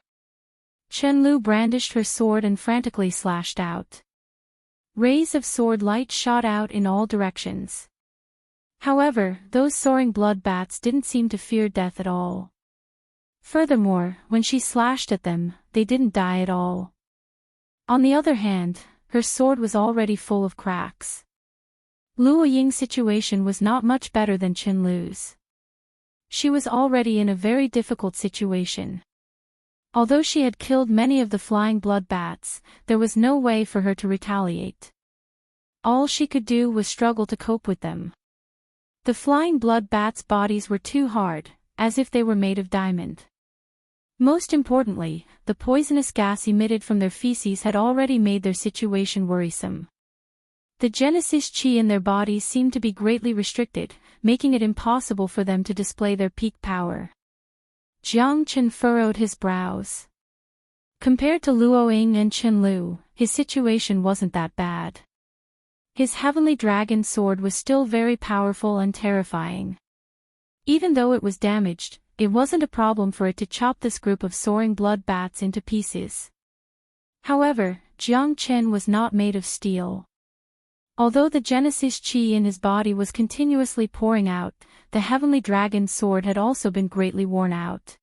Chen-Lu brandished her sword and frantically slashed out. Rays of sword light shot out in all directions. However, those soaring blood bats didn't seem to fear death at all. Furthermore, when she slashed at them, they didn't die at all. On the other hand, her sword was already full of cracks. Luo Ying's situation was not much better than Chen-Lu's. She was already in a very difficult situation. Although she had killed many of the flying blood bats, there was no way for her to retaliate. All she could do was struggle to cope with them. The flying blood bats' bodies were too hard, as if they were made of diamond. Most importantly, the poisonous gas emitted from their feces had already made their situation worrisome. The Genesis chi in their bodies seemed to be greatly restricted, making it impossible for them to display their peak power. Jiang Chen furrowed his brows. Compared to Luo Ying and Chen-Lu, his situation wasn't that bad. His heavenly dragon sword was still very powerful and terrifying. Even though it was damaged, it wasn't a problem for it to chop this group of soaring blood bats into pieces. However, Jiang Chen was not made of steel. Although the Genesis chi in his body was continuously pouring out, the heavenly dragon sword had also been greatly worn out.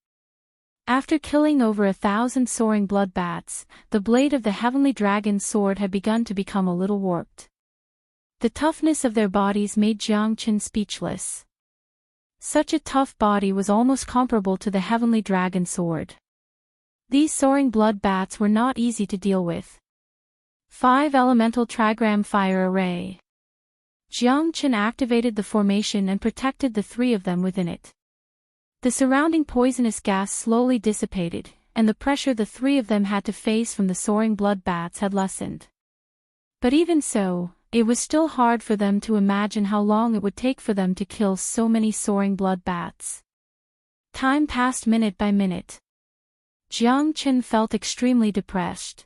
After killing over 1,000 soaring blood bats, the blade of the heavenly dragon sword had begun to become a little warped. The toughness of their bodies made Jiang Chen speechless. Such a tough body was almost comparable to the heavenly dragon sword. These soaring blood bats were not easy to deal with. 5 Elemental Trigram Fire Array. Jiang Chen activated the formation and protected the 3 of them within it. The surrounding poisonous gas slowly dissipated, and the pressure the 3 of them had to face from the soaring blood bats had lessened. But even so, it was still hard for them to imagine how long it would take for them to kill so many soaring blood bats. Time passed minute by minute. Jiang Chen felt extremely depressed.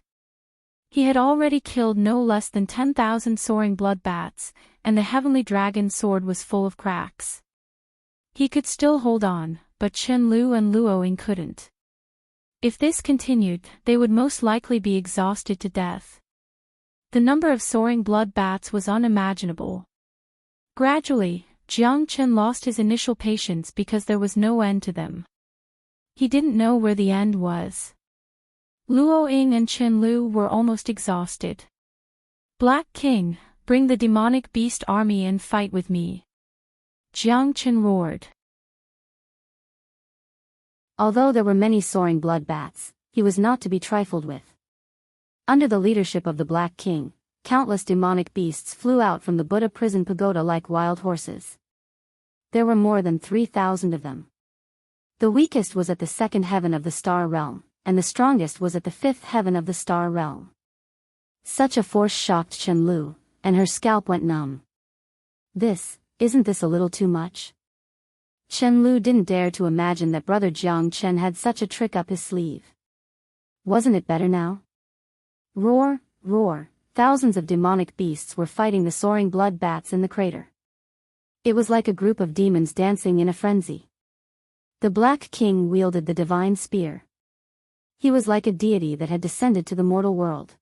He had already killed no less than 10,000 soaring blood bats, and the heavenly dragon sword was full of cracks. He could still hold on, but Chen-Lu and Luo Ying couldn't. If this continued, they would most likely be exhausted to death. The number of soaring blood bats was unimaginable. Gradually, Jiang Chen lost his initial patience because there was no end to them. He didn't know where the end was. Luo Ying and Chen-Lu were almost exhausted. Black King, bring the demonic beast army and fight with me. Jiang Chen roared. Although there were many soaring blood bats, he was not to be trifled with. Under the leadership of the Black King, countless demonic beasts flew out from the Buddha prison pagoda like wild horses. There were more than 3,000 of them. The weakest was at the 2nd heaven of the star realm, and the strongest was at the 5th heaven of the star realm. Such a force shocked Chen-Lu, and her scalp went numb. Isn't this a little too much? Chen-Lu didn't dare to imagine that brother Jiang Chen had such a trick up his sleeve. Wasn't it better now? Roar, roar, thousands of demonic beasts were fighting the soaring blood bats in the crater. It was like a group of demons dancing in a frenzy. The Black King wielded the divine spear. He was like a deity that had descended to the mortal world.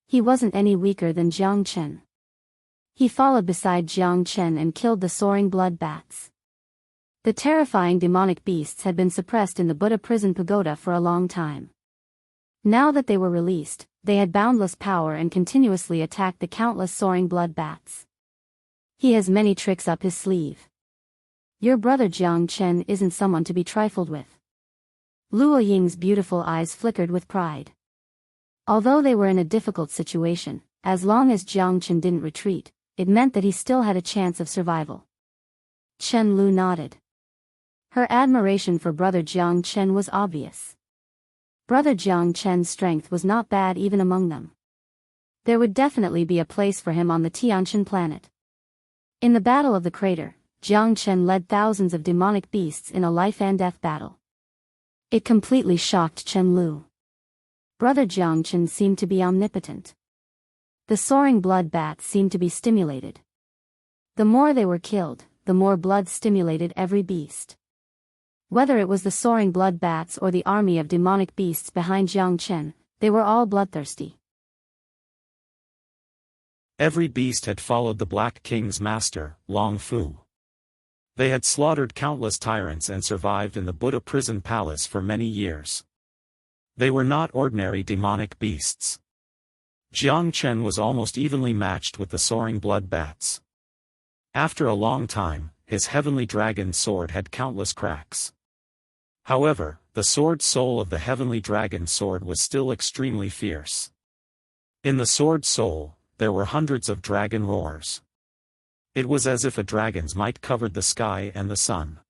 He wasn't any weaker than Jiang Chen. He followed beside Jiang Chen and killed the soaring blood bats. The terrifying demonic beasts had been suppressed in the Buddha prison pagoda for a long time. Now that they were released, they had boundless power and continuously attacked the countless soaring blood bats. He has many tricks up his sleeve. Your brother Jiang Chen isn't someone to be trifled with. Luo Ying's beautiful eyes flickered with pride. Although they were in a difficult situation, as long as Jiang Chen didn't retreat, it meant that he still had a chance of survival. Chen Lu nodded. Her admiration for Brother Jiang Chen was obvious. Brother Jiang Chen's strength was not bad even among them. There would definitely be a place for him on the Tianqian planet. In the Battle of the Crater, Jiang Chen led thousands of demonic beasts in a life-and-death battle. It completely shocked Chen Lu. Brother Jiang Chen seemed to be omnipotent. The soaring blood bats seemed to be stimulated. The more they were killed, the more blood stimulated every beast. Whether it was the soaring blood bats or the army of demonic beasts behind Jiang Chen, they were all bloodthirsty. Every beast had followed the Black King's master, Long Fu. They had slaughtered countless tyrants and survived in the Buddha prison palace for many years. They were not ordinary demonic beasts. Jiang Chen was almost evenly matched with the soaring blood bats. After a long time, his heavenly dragon sword had countless cracks. However, the sword soul of the heavenly dragon sword was still extremely fierce. In the sword soul, there were hundreds of dragon roars. It was as if a dragon's might covered the sky and the sun.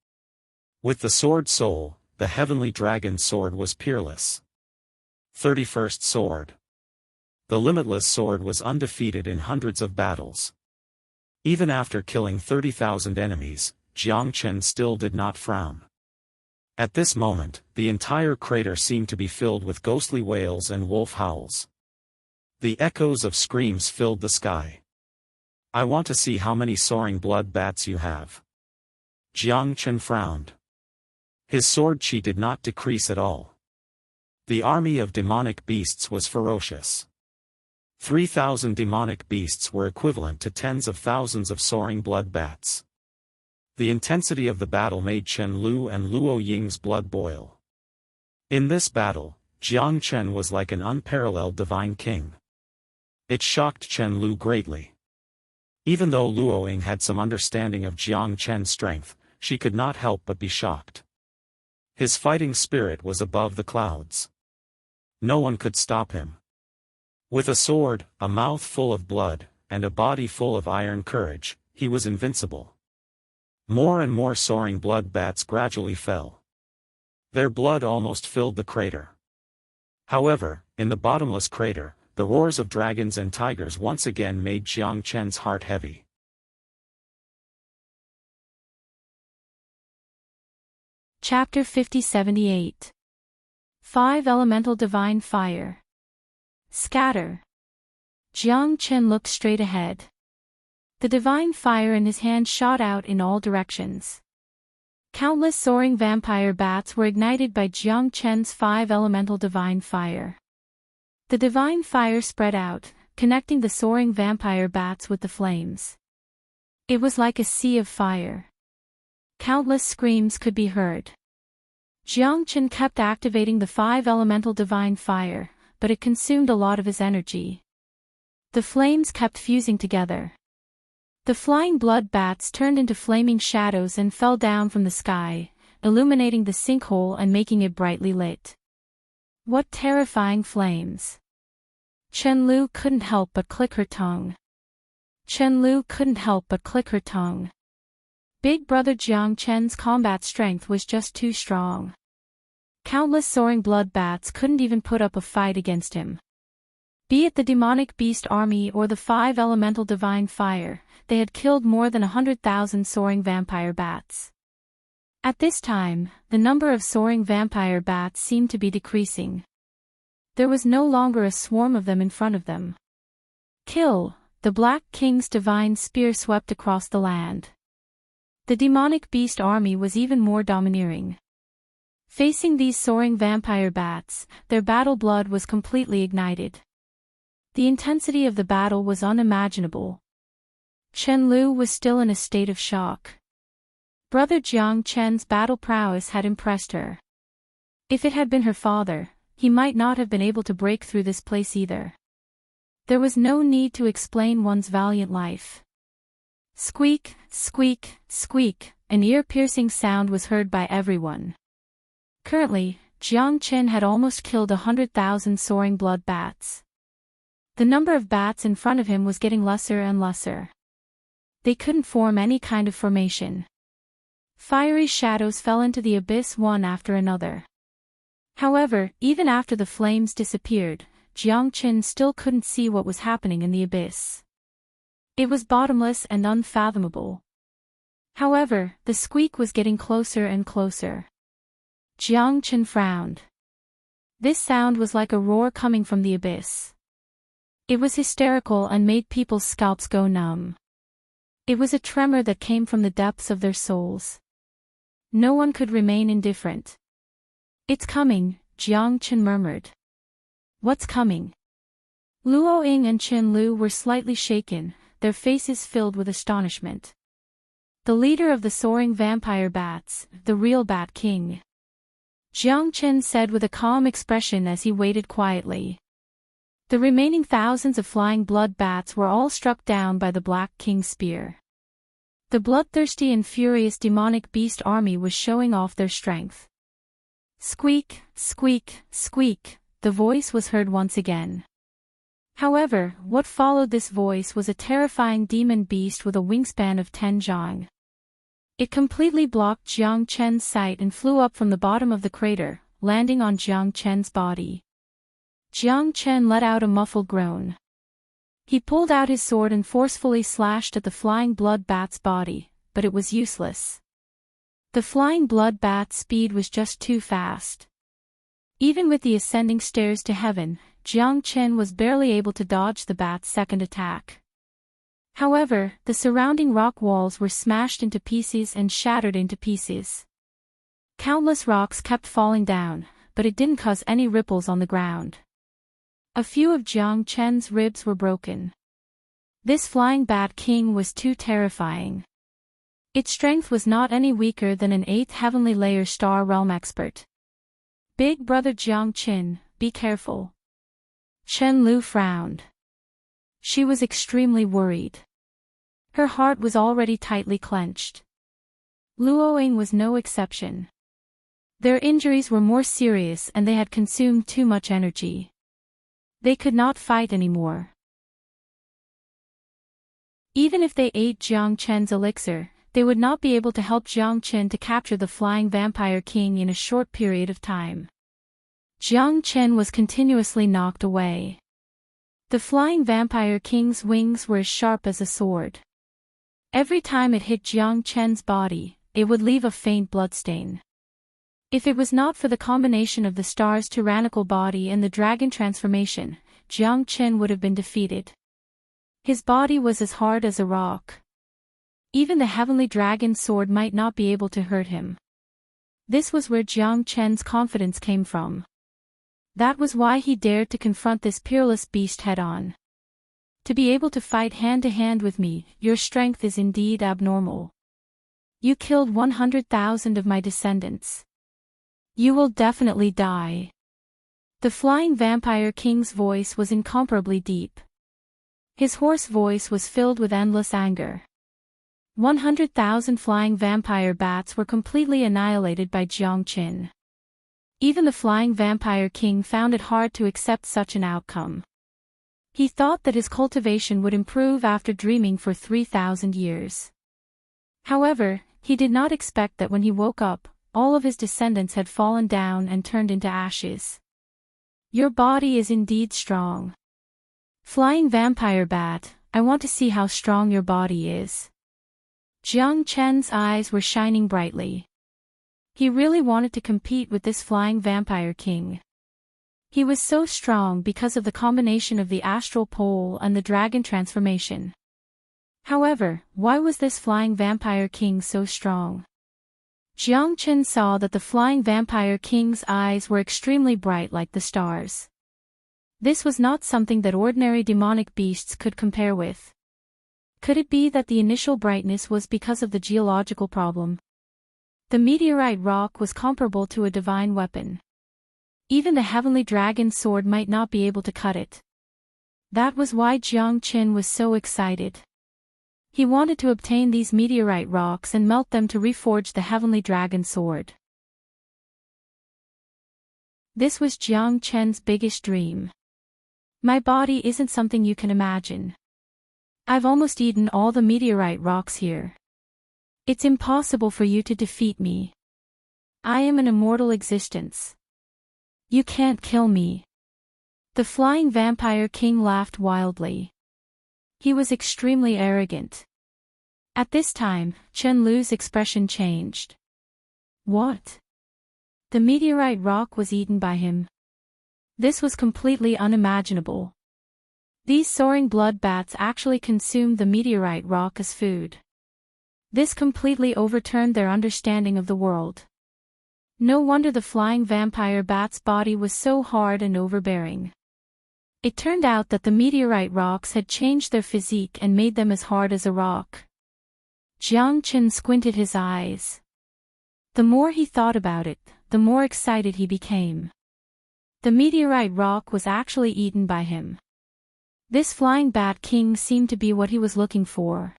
With the sword soul, the heavenly dragon sword was peerless. 31st Sword. The limitless sword was undefeated in hundreds of battles. Even after killing 30,000 enemies, Jiang Chen still did not frown. At this moment, the entire crater seemed to be filled with ghostly wails and wolf howls. The echoes of screams filled the sky. I want to see how many soaring blood bats you have. Jiang Chen frowned. His sword chi did not decrease at all. The army of demonic beasts was ferocious. 3,000 demonic beasts were equivalent to tens of thousands of soaring blood bats. The intensity of the battle made Chen Lu and Luo Ying's blood boil. In this battle, Jiang Chen was like an unparalleled divine king. It shocked Chen Lu greatly. Even though Luo Ying had some understanding of Jiang Chen's strength, she could not help but be shocked. His fighting spirit was above the clouds. No one could stop him. With a sword, a mouth full of blood, and a body full of iron courage, he was invincible. More and more soaring blood bats gradually fell. Their blood almost filled the crater. However, in the bottomless crater, the roars of dragons and tigers once again made Jiang Chen's heart heavy. Chapter 5078. 5 Elemental Divine Fire. Scatter. Jiang Chen looked straight ahead. The divine fire in his hand shot out in all directions. Countless soaring vampire bats were ignited by Jiang Chen's 5 elemental divine fire. The divine fire spread out, connecting the soaring vampire bats with the flames. It was like a sea of fire. Countless screams could be heard. Jiang Chen kept activating the 5 elemental divine fire, but it consumed a lot of his energy. The flames kept fusing together. The flying blood bats turned into flaming shadows and fell down from the sky, illuminating the sinkhole and making it brightly lit. What terrifying flames! Chen Lu couldn't help but click her tongue. Chen Lu couldn't help but click her tongue. Big brother Jiang Chen's combat strength was just too strong. Countless soaring blood bats couldn't even put up a fight against him. Be it the demonic beast army or the 5 elemental divine fire, they had killed more than 100,000 soaring vampire bats. At this time, the number of soaring vampire bats seemed to be decreasing. There was no longer a swarm of them in front of them. Kill! The Black King's divine spear swept across the land. The demonic beast army was even more domineering. Facing these soaring vampire bats, their battle blood was completely ignited. The intensity of the battle was unimaginable. Chen Lu was still in a state of shock. Brother Jiang Chen's battle prowess had impressed her. If it had been her father, he might not have been able to break through this place either. There was no need to explain one's valiant life. Squeak, squeak, squeak, an ear-piercing sound was heard by everyone. Currently, Jiang Chen had almost killed 100,000 soaring blood bats. The number of bats in front of him was getting lesser and lesser. They couldn't form any kind of formation. Fiery shadows fell into the abyss one after another. However, even after the flames disappeared, Jiang Qin still couldn't see what was happening in the abyss. It was bottomless and unfathomable. However, the squeak was getting closer and closer. Jiang Qin frowned. This sound was like a roar coming from the abyss. It was hysterical and made people's scalps go numb. It was a tremor that came from the depths of their souls. No one could remain indifferent. "It's coming," Jiang Qin murmured. "What's coming?" Luo Ying and Qin Lu were slightly shaken, their faces filled with astonishment. The leader of the soaring vampire bats, the real Bat King. Jiang Qin said with a calm expression as he waited quietly. The remaining thousands of flying blood bats were all struck down by the Black King's spear. The bloodthirsty and furious demonic beast army was showing off their strength. Squeak, squeak, squeak, the voice was heard once again. However, what followed this voice was a terrifying demon beast with a wingspan of 10 zhang. It completely blocked Jiang Chen's sight and flew up from the bottom of the crater, landing on Jiang Chen's body. Jiang Chen let out a muffled groan. He pulled out his sword and forcefully slashed at the flying blood bat's body, but it was useless. The flying blood bat's speed was just too fast. Even with the ascending stairs to heaven, Jiang Chen was barely able to dodge the bat's second attack. However, the surrounding rock walls were smashed into pieces and shattered into pieces. Countless rocks kept falling down, but it didn't cause any ripples on the ground. A few of Jiang Chen's ribs were broken. This flying Bat King was too terrifying. Its strength was not any weaker than an 8th heavenly layer star realm expert. "Big brother Jiang Qin, be careful." Chen Lu frowned. She was extremely worried. Her heart was already tightly clenched. Luo Ying was no exception. Their injuries were more serious and they had consumed too much energy. They could not fight anymore. Even if they ate Jiang Chen's elixir, they would not be able to help Jiang Qin to capture the flying vampire king in a short period of time. Jiang Chen was continuously knocked away. The flying vampire king's wings were as sharp as a sword. Every time it hit Jiang Chen's body, it would leave a faint bloodstain. If it was not for the combination of the star's tyrannical body and the dragon transformation, Jiang Chen would have been defeated. His body was as hard as a rock. Even the heavenly dragon sword might not be able to hurt him. This was where Jiang Chen's confidence came from. That was why he dared to confront this peerless beast head-on. "To be able to fight hand-to-hand with me, your strength is indeed abnormal. You killed 100,000 of my descendants. You will definitely die." The flying vampire king's voice was incomparably deep. His hoarse voice was filled with endless anger. 100,000 flying vampire bats were completely annihilated by Jiang Qin. Even the flying vampire king found it hard to accept such an outcome. He thought that his cultivation would improve after dreaming for 3,000 years. However, he did not expect that when he woke up, all of his descendants had fallen down and turned into ashes. "Your body is indeed strong. Flying vampire bat, I want to see how strong your body is." Jiang Chen's eyes were shining brightly. He really wanted to compete with this flying vampire king. He was so strong because of the combination of the astral pole and the dragon transformation. However, why was this flying vampire king so strong? Jiang Chen saw that the flying vampire king's eyes were extremely bright like the stars. This was not something that ordinary demonic beasts could compare with. Could it be that the initial brightness was because of the geological problem? The meteorite rock was comparable to a divine weapon. Even the heavenly dragon sword might not be able to cut it. That was why Jiang Qin was so excited. He wanted to obtain these meteorite rocks and melt them to reforge the heavenly dragon sword. This was Jiang Chen's biggest dream. "My body isn't something you can imagine. I've almost eaten all the meteorite rocks here. It's impossible for you to defeat me. I am an immortal existence. You can't kill me. The flying vampire king laughed wildly. He was extremely arrogant. At this time, Chen Lu's expression changed. What? The meteorite rock was eaten by him. This was completely unimaginable. These soaring blood bats actually consumed the meteorite rock as food. This completely overturned their understanding of the world. No wonder the flying vampire bat's body was so hard and overbearing. It turned out that the meteorite rocks had changed their physique and made them as hard as a rock. Jiang Chen squinted his eyes. The more he thought about it, the more excited he became. The meteorite rock was actually eaten by him. This flying bat king seemed to be what he was looking for.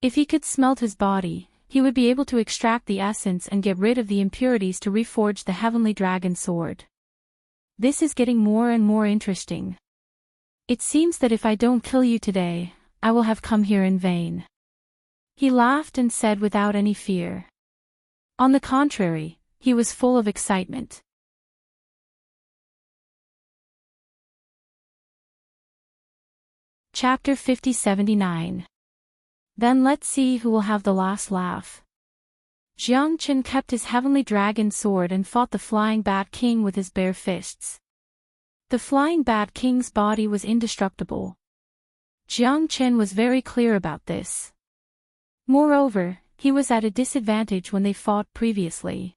If he could smelt his body, he would be able to extract the essence and get rid of the impurities to reforge the heavenly dragon sword. This is getting more and more interesting. It seems that if I don't kill you today, I will have come here in vain. He laughed and said without any fear. On the contrary, he was full of excitement. Chapter 50-79. Then let's see who will have the last laugh. Jiang Chen kept his heavenly dragon sword and fought the flying bat king with his bare fists. The flying bat king's body was indestructible. Jiang Chen was very clear about this. Moreover, he was at a disadvantage when they fought previously.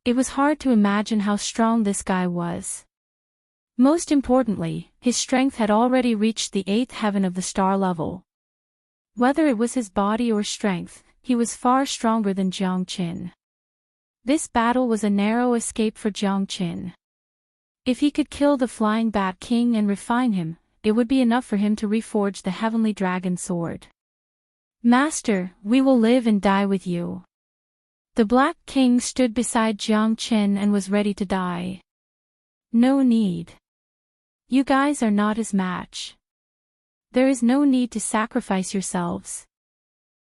It was hard to imagine how strong this guy was. Most importantly, his strength had already reached the 8th heaven of the star level. Whether it was his body or strength, he was far stronger than Jiang Chen. This battle was a narrow escape for Jiang Chen. If he could kill the flying bat king and refine him, it would be enough for him to reforge the heavenly dragon sword. Master, we will live and die with you. The Black King stood beside Jiang Chen and was ready to die. No need. You guys are not his match. There is no need to sacrifice yourselves.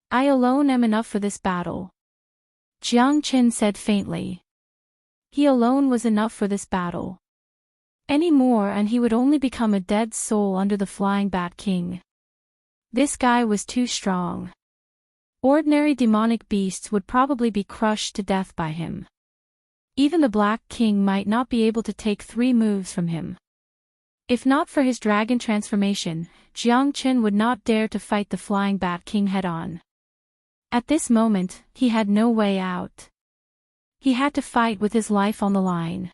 I alone am enough for this battle. Jiang Chen said faintly. He alone was enough for this battle. Any more and he would only become a dead soul under the flying bat king. This guy was too strong. Ordinary demonic beasts would probably be crushed to death by him. Even the Black King might not be able to take 3 moves from him. If not for his dragon transformation, Jiang Chen would not dare to fight the flying bat king head-on. At this moment, he had no way out. He had to fight with his life on the line.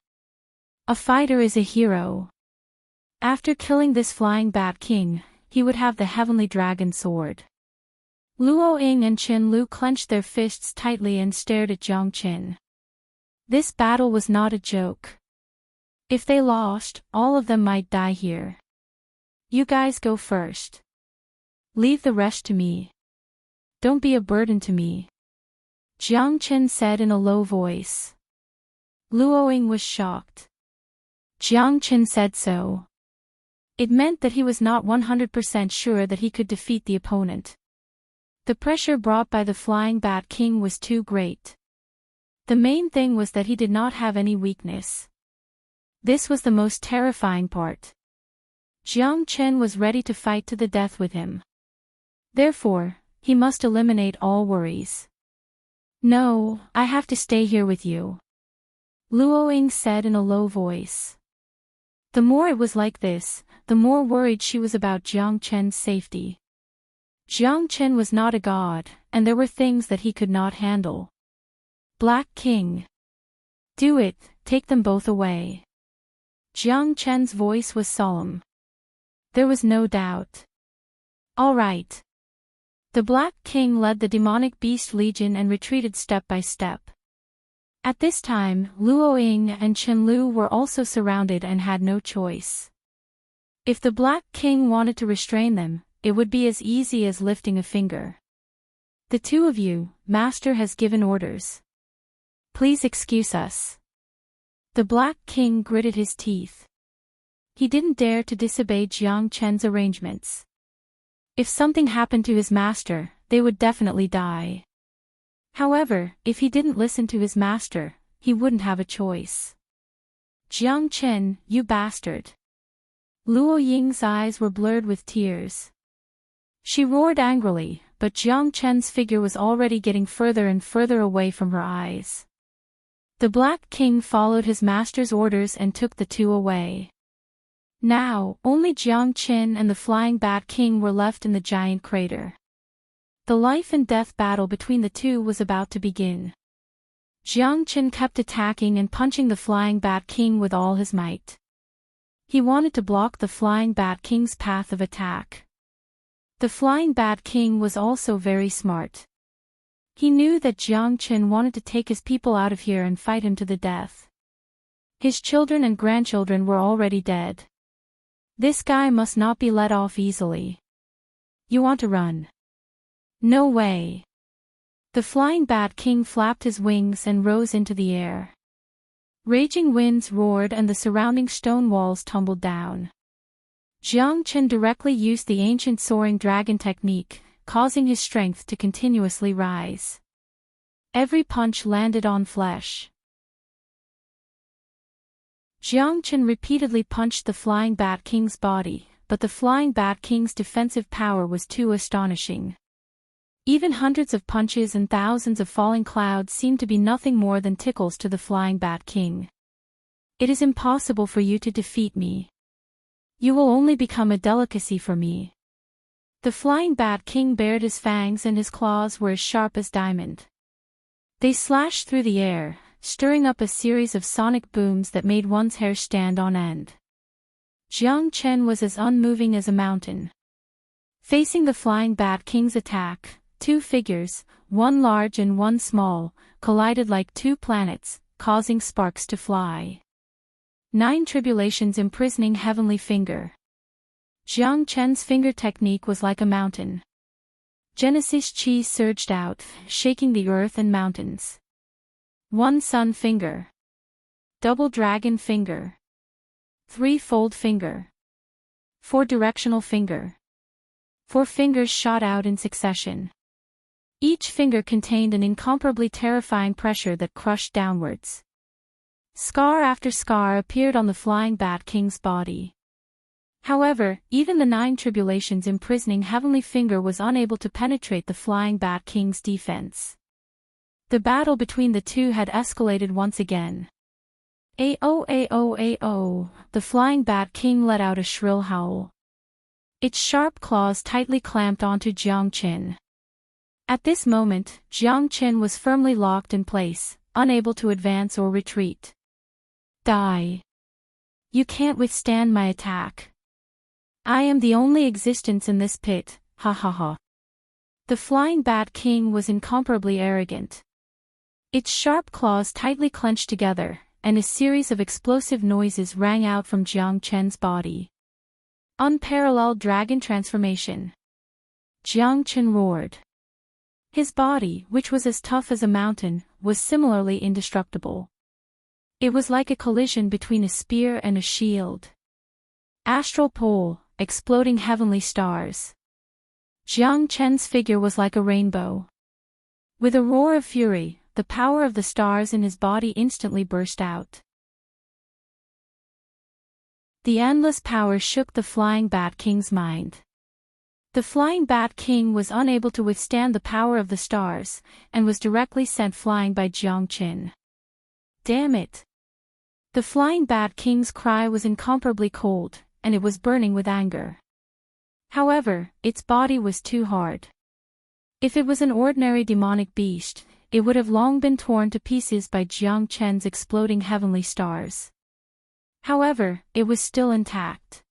A fighter is a hero. After killing this flying bat king, he would have the heavenly dragon sword. Luo Ying and Chen Lu clenched their fists tightly and stared at Jiang Chen. This battle was not a joke. If they lost, all of them might die here. You guys go first. Leave the rest to me. Don't be a burden to me. Jiang Chen said in a low voice. Luo Ying was shocked. Jiang Chen said so. It meant that he was not 100% sure that he could defeat the opponent. The pressure brought by the flying bat king was too great. The main thing was that he did not have any weakness. This was the most terrifying part. Jiang Chen was ready to fight to the death with him. Therefore, he must eliminate all worries. No, I have to stay here with you. Luo Ying said in a low voice. The more it was like this, the more worried she was about Jiang Chen's safety. Jiang Chen was not a god, and there were things that he could not handle. Black King. Do it, take them both away. Jiang Chen's voice was solemn. There was no doubt. All right. The Black King led the demonic beast legion and retreated step by step. At this time, Luo Ying and Chen Lu were also surrounded and had no choice. If the Black King wanted to restrain them, it would be as easy as lifting a finger. The two of you, Master has given orders. Please excuse us. The Black King gritted his teeth. He didn't dare to disobey Jiang Chen's arrangements. If something happened to his master, they would definitely die. However, if he didn't listen to his master, he wouldn't have a choice. Jiang Chen, you bastard. Luo Ying's eyes were blurred with tears. She roared angrily, but Jiang Chen's figure was already getting further and further away from her eyes. The Black King followed his master's orders and took the two away. Now, only Jiang Chen and the Flying Bat King were left in the giant crater. The life and death battle between the two was about to begin. Jiang Chen kept attacking and punching the Flying Bat King with all his might. He wanted to block the Flying Bat King's path of attack. The Flying Bat King was also very smart. He knew that Jiang Chen wanted to take his people out of here and fight him to the death. His children and grandchildren were already dead. This guy must not be let off easily. You want to run? No way. The Flying Bat King flapped his wings and rose into the air. Raging winds roared and the surrounding stone walls tumbled down. Jiang Chen directly used the ancient soaring dragon technique, causing his strength to continuously rise. Every punch landed on flesh. Jiang Chen repeatedly punched the Flying Bat King's body, but the Flying Bat King's defensive power was too astonishing. Even hundreds of punches and thousands of falling clouds seemed to be nothing more than tickles to the Flying Bat King. It is impossible for you to defeat me. You will only become a delicacy for me. The Flying Bat King bared his fangs and his claws were as sharp as diamond. They slashed through the air, stirring up a series of sonic booms that made one's hair stand on end. Jiang Chen was as unmoving as a mountain. Facing the Flying Bat King's attack, two figures, one large and one small, collided like two planets, causing sparks to fly. 9 Tribulations imprisoning heavenly finger. Jiang Chen's finger technique was like a mountain. Genesis Chi surged out, shaking the earth and mountains. 1 Sun finger. Double dragon finger. 3-fold finger. 4 directional finger. 4 fingers shot out in succession. Each finger contained an incomparably terrifying pressure that crushed downwards. Scar after scar appeared on the Flying Bat King's body. However, even the 9 Tribulations imprisoning heavenly finger was unable to penetrate the Flying Bat King's defense. The battle between the two had escalated once again. Ao, the Flying Bat King let out a shrill howl. Its sharp claws tightly clamped onto Jiang Chen. At this moment, Jiang Chen was firmly locked in place, unable to advance or retreat. Die. You can't withstand my attack. I am the only existence in this pit, ha ha ha. The Flying Bat King was incomparably arrogant. Its sharp claws tightly clenched together, and a series of explosive noises rang out from Jiang Chen's body. Unparalleled dragon transformation. Jiang Chen roared. His body, which was as tough as a mountain, was similarly indestructible. It was like a collision between a spear and a shield. Astral pole, exploding heavenly stars. Jiang Chen's figure was like a rainbow. With a roar of fury, the power of the stars in his body instantly burst out. The endless power shook the Flying Bat King's mind. The Flying Bat King was unable to withstand the power of the stars, and was directly sent flying by Jiang Chen. Damn it! The Flying Bat King's cry was incomparably cold, and it was burning with anger. However, its body was too hard. If it was an ordinary demonic beast, it would have long been torn to pieces by Jiang Chen's exploding heavenly stars. However, it was still intact.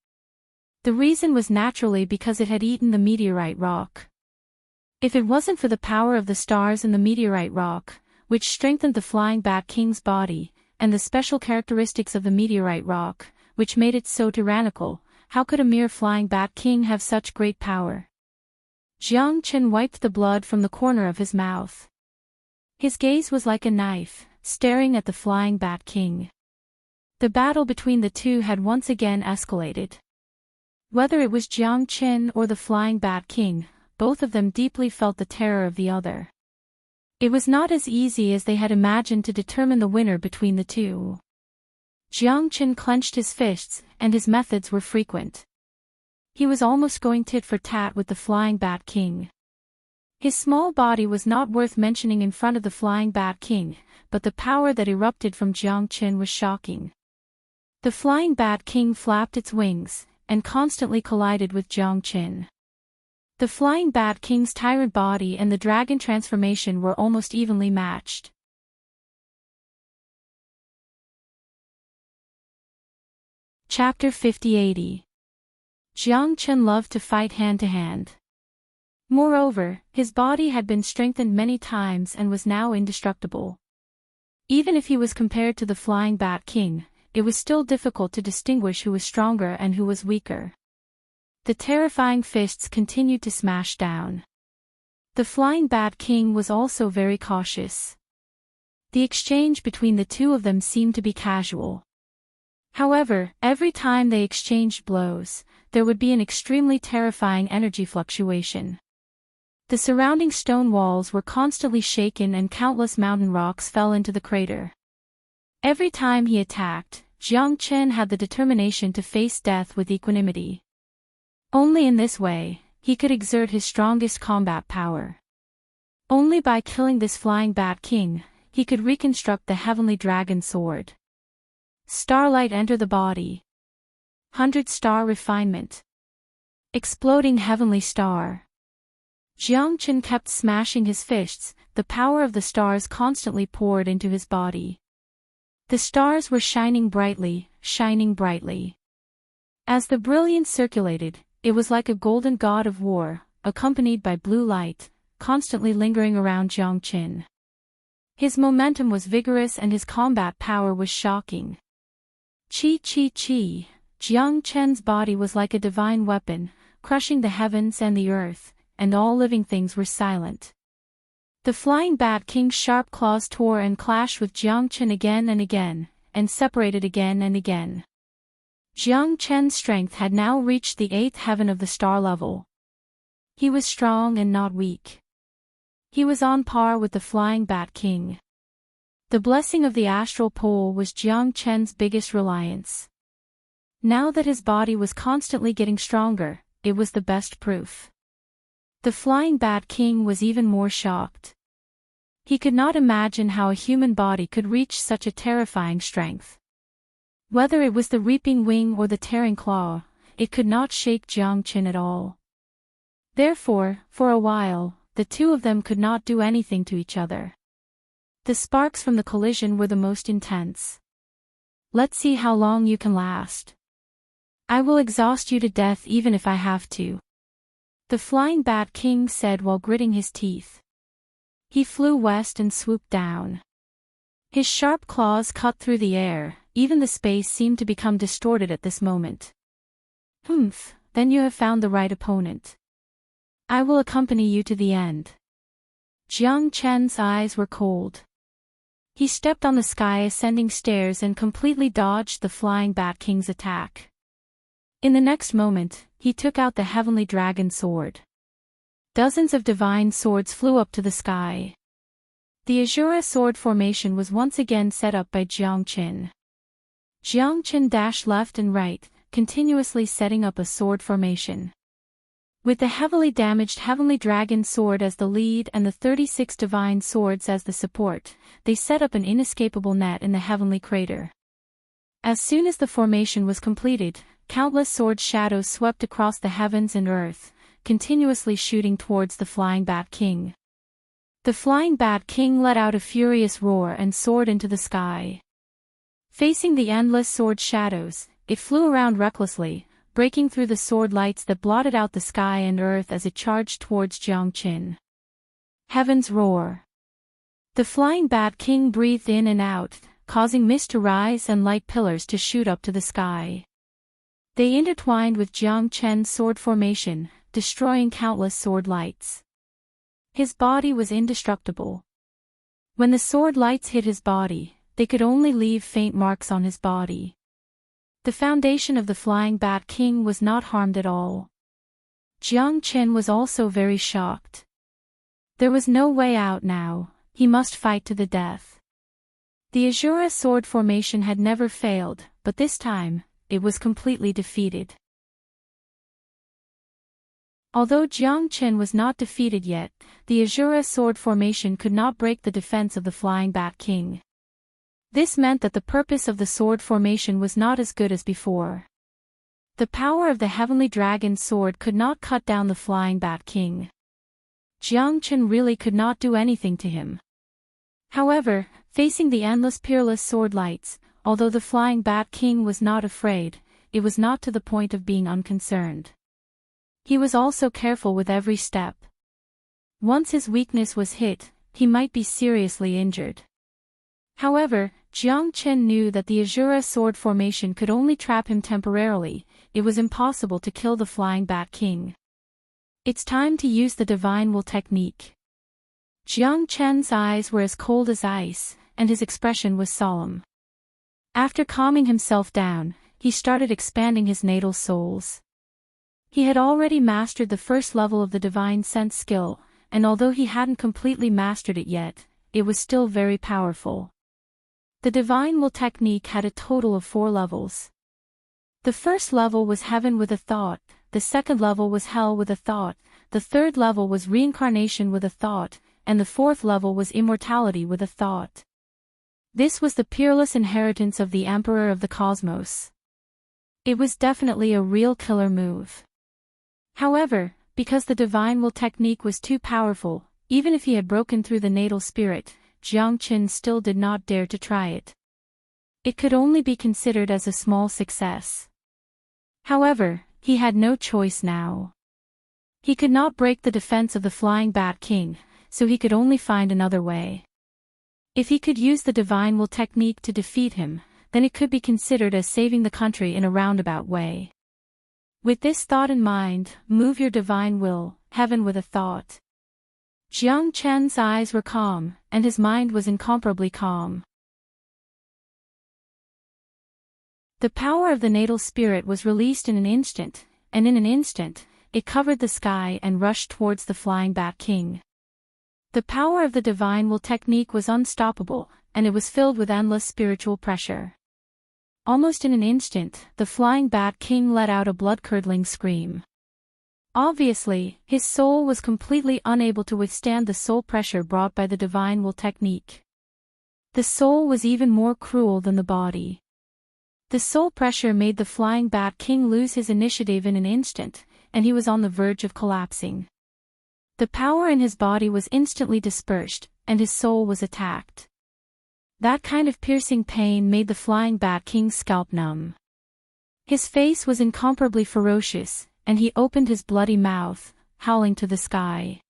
The reason was naturally because it had eaten the meteorite rock. If it wasn't for the power of the stars in the meteorite rock, which strengthened the Flying Bat King's body, and the special characteristics of the meteorite rock, which made it so tyrannical, how could a mere Flying Bat King have such great power? Jiang Chen wiped the blood from the corner of his mouth. His gaze was like a knife, staring at the Flying Bat King. The battle between the two had once again escalated. Whether it was Jiang Chen or the Flying Bat King, both of them deeply felt the terror of the other. It was not as easy as they had imagined to determine the winner between the two. Jiang Chen clenched his fists, and his methods were frequent. He was almost going tit for tat with the Flying Bat King. His small body was not worth mentioning in front of the Flying Bat King, but the power that erupted from Jiang Chen was shocking. The Flying Bat King flapped its wings, and constantly collided with Jiang Chen. The Flying Bat King's tyrant body and the dragon transformation were almost evenly matched. Chapter 50-80. Jiang Chen loved to fight hand-to-hand. Moreover, his body had been strengthened many times and was now indestructible. Even if he was compared to the Flying Bat King, it was still difficult to distinguish who was stronger and who was weaker. The terrifying fists continued to smash down. The Flying Bat King was also very cautious. The exchange between the two of them seemed to be casual. However, every time they exchanged blows, there would be an extremely terrifying energy fluctuation. The surrounding stone walls were constantly shaken and countless mountain rocks fell into the crater. Every time he attacked, Jiang Chen had the determination to face death with equanimity. Only in this way, he could exert his strongest combat power. Only by killing this Flying Bat King, he could reconstruct the Heavenly Dragon Sword. Starlight enter the body. 100-star refinement. Exploding heavenly star. Jiang Chen kept smashing his fists, the power of the stars constantly poured into his body. The stars were shining brightly, shining brightly. As the brilliance circulated, it was like a golden god of war, accompanied by blue light, constantly lingering around Jiang Chen. His momentum was vigorous and his combat power was shocking. Chi chi chi, Jiang Chen's body was like a divine weapon, crushing the heavens and the earth, and all living things were silent. The Flying Bat King's sharp claws tore and clashed with Jiang Chen again and again, and separated again and again. Jiang Chen's strength had now reached the 8th heaven of the star level. He was strong and not weak. He was on par with the Flying Bat King. The blessing of the astral pole was Jiang Chen's biggest reliance. Now that his body was constantly getting stronger, it was the best proof. The Flying Bat King was even more shocked. He could not imagine how a human body could reach such a terrifying strength. Whether it was the reaping wing or the tearing claw, it could not shake Jiang Chen at all. Therefore, for a while, the two of them could not do anything to each other. The sparks from the collision were the most intense. Let's see how long you can last. I will exhaust you to death even if I have to. The Flying Bat King said while gritting his teeth. He flew west and swooped down. His sharp claws cut through the air, even the space seemed to become distorted at this moment. Then you have found the right opponent. I will accompany you to the end. Jiang Chen's eyes were cold. He stepped on the sky ascending stairs and completely dodged the Flying Bat King's attack. In the next moment, he took out the Heavenly Dragon Sword. Dozens of divine swords flew up to the sky. The Azura sword formation was once again set up by Jiang Chen. Jiang Chen dashed left and right, continuously setting up a sword formation. With the heavily damaged Heavenly Dragon Sword as the lead and the 36 divine swords as the support, they set up an inescapable net in the heavenly crater. As soon as the formation was completed, countless sword shadows swept across the heavens and earth, continuously shooting towards the Flying Bat King. The Flying Bat King let out a furious roar and soared into the sky. Facing the endless sword shadows, it flew around recklessly, breaking through the sword lights that blotted out the sky and earth as it charged towards Jiang Chen. Heaven's roar. The Flying Bat King breathed in and out, causing mist to rise and light pillars to shoot up to the sky. They intertwined with Jiang Chen's sword formation, destroying countless sword lights. His body was indestructible. When the sword lights hit his body, they could only leave faint marks on his body. The foundation of the Flying Bat King was not harmed at all. Jiang Chen was also very shocked. There was no way out now, he must fight to the death. The Azura sword formation had never failed, but this time, it was completely defeated. Although Jiang Qin was not defeated yet, the Azura sword formation could not break the defense of the Flying Bat King. This meant that the purpose of the sword formation was not as good as before. The power of the heavenly dragon sword could not cut down the Flying Bat King. Jiang Qin really could not do anything to him. However, facing the endless peerless sword lights, although the Flying Bat King was not afraid, it was not to the point of being unconcerned. He was also careful with every step. Once his weakness was hit, he might be seriously injured. However, Jiang Qin knew that the Azura sword formation could only trap him temporarily. It was impossible to kill the Flying Bat King. It's time to use the divine will technique. Jiang Qin's eyes were as cold as ice, and his expression was solemn. After calming himself down, he started expanding his natal souls. He had already mastered the first level of the divine sense skill, and although he hadn't completely mastered it yet, it was still very powerful. The divine will technique had a total of 4 levels. The first level was heaven with a thought, the second level was hell with a thought, the third level was reincarnation with a thought, and the fourth level was immortality with a thought. This was the peerless inheritance of the Emperor of the Cosmos. It was definitely a real killer move. However, because the divine will technique was too powerful, even if he had broken through the natal spirit, Jiang Qin still did not dare to try it. It could only be considered as a small success. However, he had no choice now. He could not break the defense of the Flying Bat King, so he could only find another way. If he could use the divine will technique to defeat him, then it could be considered as saving the country in a roundabout way. With this thought in mind, move your divine will, heaven with a thought. Jiang Qin's eyes were calm, and his mind was incomparably calm. The power of the natal spirit was released in an instant, and in an instant, it covered the sky and rushed towards the Flying Bat King. The power of the divine will technique was unstoppable, and it was filled with endless spiritual pressure. Almost in an instant, the Flying Bat King let out a blood-curdling scream. Obviously, his soul was completely unable to withstand the soul pressure brought by the divine will technique. The soul was even more cruel than the body. The soul pressure made the Flying Bat King lose his initiative in an instant, and he was on the verge of collapsing. The power in his body was instantly dispersed, and his soul was attacked. That kind of piercing pain made the Flying Bat King's scalp numb. His face was incomparably ferocious, and he opened his bloody mouth, howling to the sky.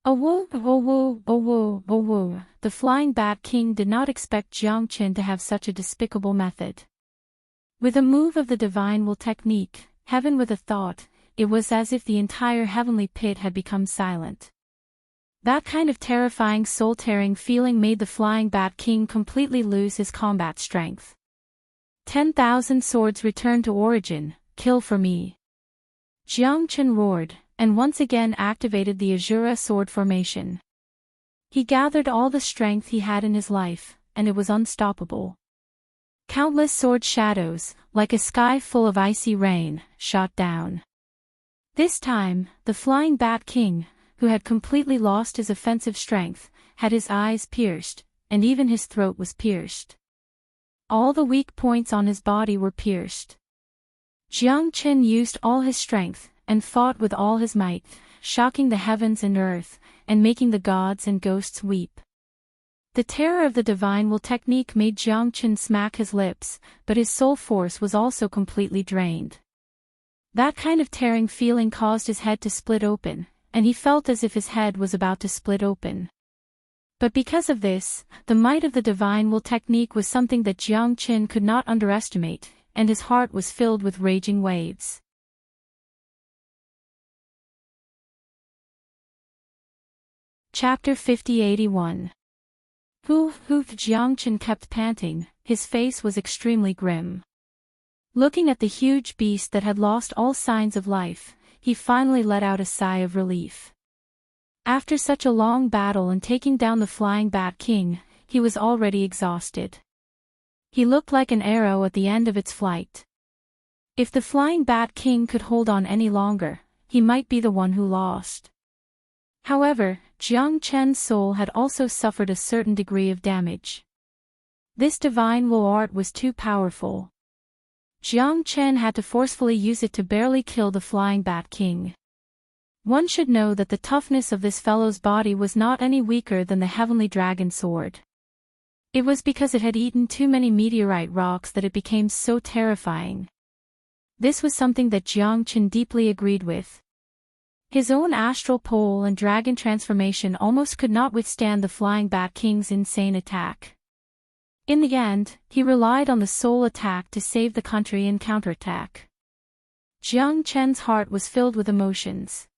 Oh woo, oh woo, oh woo, oh woo. The Flying Bat King did not expect Jiang Qin to have such a despicable method. With a move of the divine will technique, heaven with a thought, it was as if the entire heavenly pit had become silent. That kind of terrifying soul-tearing feeling made the Flying Bat King completely lose his combat strength. 10,000 swords returned to origin, kill for me. Jiang Qin roared, and once again activated the Azura sword formation. He gathered all the strength he had in his life, and it was unstoppable. Countless sword shadows, like a sky full of icy rain, shot down. This time, the Flying Bat King, who had completely lost his offensive strength, had his eyes pierced, and even his throat was pierced. All the weak points on his body were pierced. Jiang Qin used all his strength, and fought with all his might, shocking the heavens and earth, and making the gods and ghosts weep. The terror of the divine will technique made Jiang Qin smack his lips, but his soul force was also completely drained. That kind of tearing feeling caused his head to split open, and he felt as if his head was about to split open. But because of this, the might of the divine will technique was something that Jiang Qin could not underestimate, and his heart was filled with raging waves. Chapter 50-81. Jiang Qin kept panting, his face was extremely grim. Looking at the huge beast that had lost all signs of life, he finally let out a sigh of relief. After such a long battle and taking down the Flying Bat King, he was already exhausted. He looked like an arrow at the end of its flight. If the Flying Bat King could hold on any longer, he might be the one who lost. However, Jiang Chen's soul had also suffered a certain degree of damage. This divine will art was too powerful. Jiang Chen had to forcefully use it to barely kill the Flying Bat King. One should know that the toughness of this fellow's body was not any weaker than the heavenly dragon sword. It was because it had eaten too many meteorite rocks that it became so terrifying. This was something that Jiang Chen deeply agreed with. His own astral pole and dragon transformation almost could not withstand the Flying Bat King's insane attack. In the end, he relied on the soul attack to save the country and counterattack. Jiang Chen's heart was filled with emotions.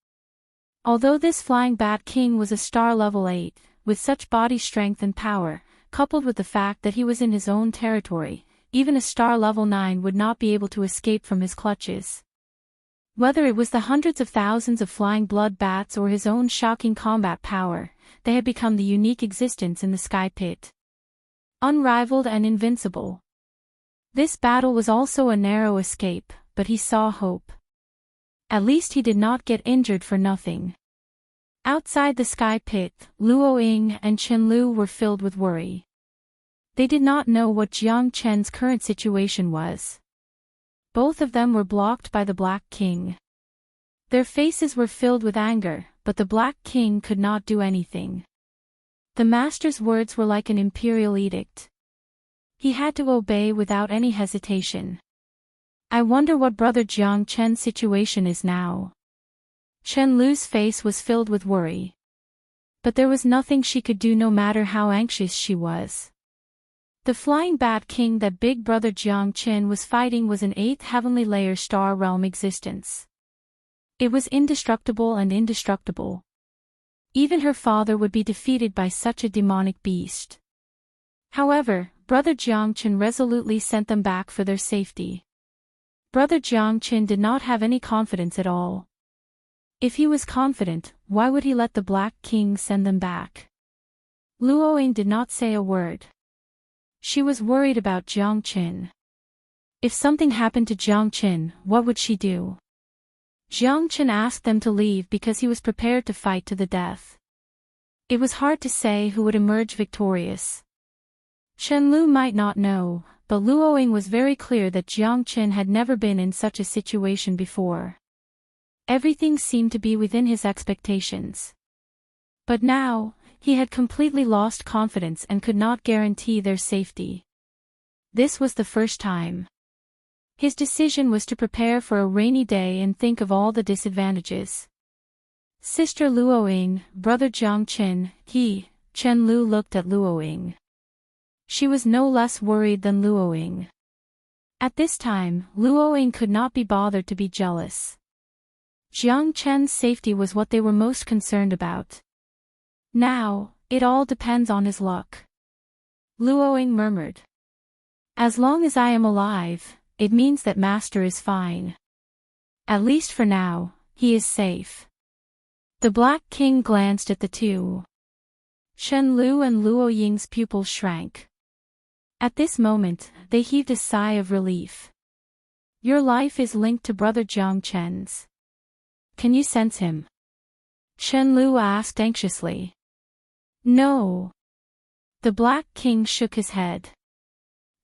Although this Flying Bat King was a star level 8, with such body strength and power, coupled with the fact that he was in his own territory, even a star level 9 would not be able to escape from his clutches. Whether it was the hundreds of thousands of flying blood bats or his own shocking combat power, they had become the unique existence in the sky pit. Unrivaled and invincible. This battle was also a narrow escape, but he saw hope. At least he did not get injured for nothing. Outside the sky pit, Luo Ying and Chen Lu were filled with worry. They did not know what Jiang Chen's current situation was. Both of them were blocked by the Black King. Their faces were filled with anger, but the Black King could not do anything. The master's words were like an imperial edict. He had to obey without any hesitation. I wonder what Brother Jiang Chen's situation is now. Chen Lu's face was filled with worry. But there was nothing she could do no matter how anxious she was. The Flying Bat King that Big Brother Jiang Chen was fighting was an 8th heavenly layer star realm existence. It was indestructible and indestructible. Even her father would be defeated by such a demonic beast. However, Brother Jiang Chen resolutely sent them back for their safety. Brother Jiang Chen did not have any confidence at all. If he was confident, why would he let the Black King send them back? Luo Ying did not say a word. She was worried about Jiang Chen. If something happened to Jiang Chen, what would she do? Jiang Chen asked them to leave because he was prepared to fight to the death. It was hard to say who would emerge victorious. Chen Lu might not know, but Luo Ying was very clear that Jiang Chen had never been in such a situation before. Everything seemed to be within his expectations. But now, he had completely lost confidence and could not guarantee their safety. This was the first time. His decision was to prepare for a rainy day and think of all the disadvantages. Sister Luo Ying, Brother Jiang Chen, Chen Lu looked at Luo Ying. She was no less worried than Luo Ying. At this time, Luo Ying could not be bothered to be jealous. Jiang Chen's safety was what they were most concerned about. Now, it all depends on his luck. Luo Ying murmured. As long as I am alive, it means that Master is fine. At least for now, he is safe. The Black King glanced at the two. Chen Lu and Luo Ying's pupils shrank. At this moment, they heaved a sigh of relief. Your life is linked to Brother Jiang Chen's. Can you sense him? Chen Lu asked anxiously. No. The Black King shook his head.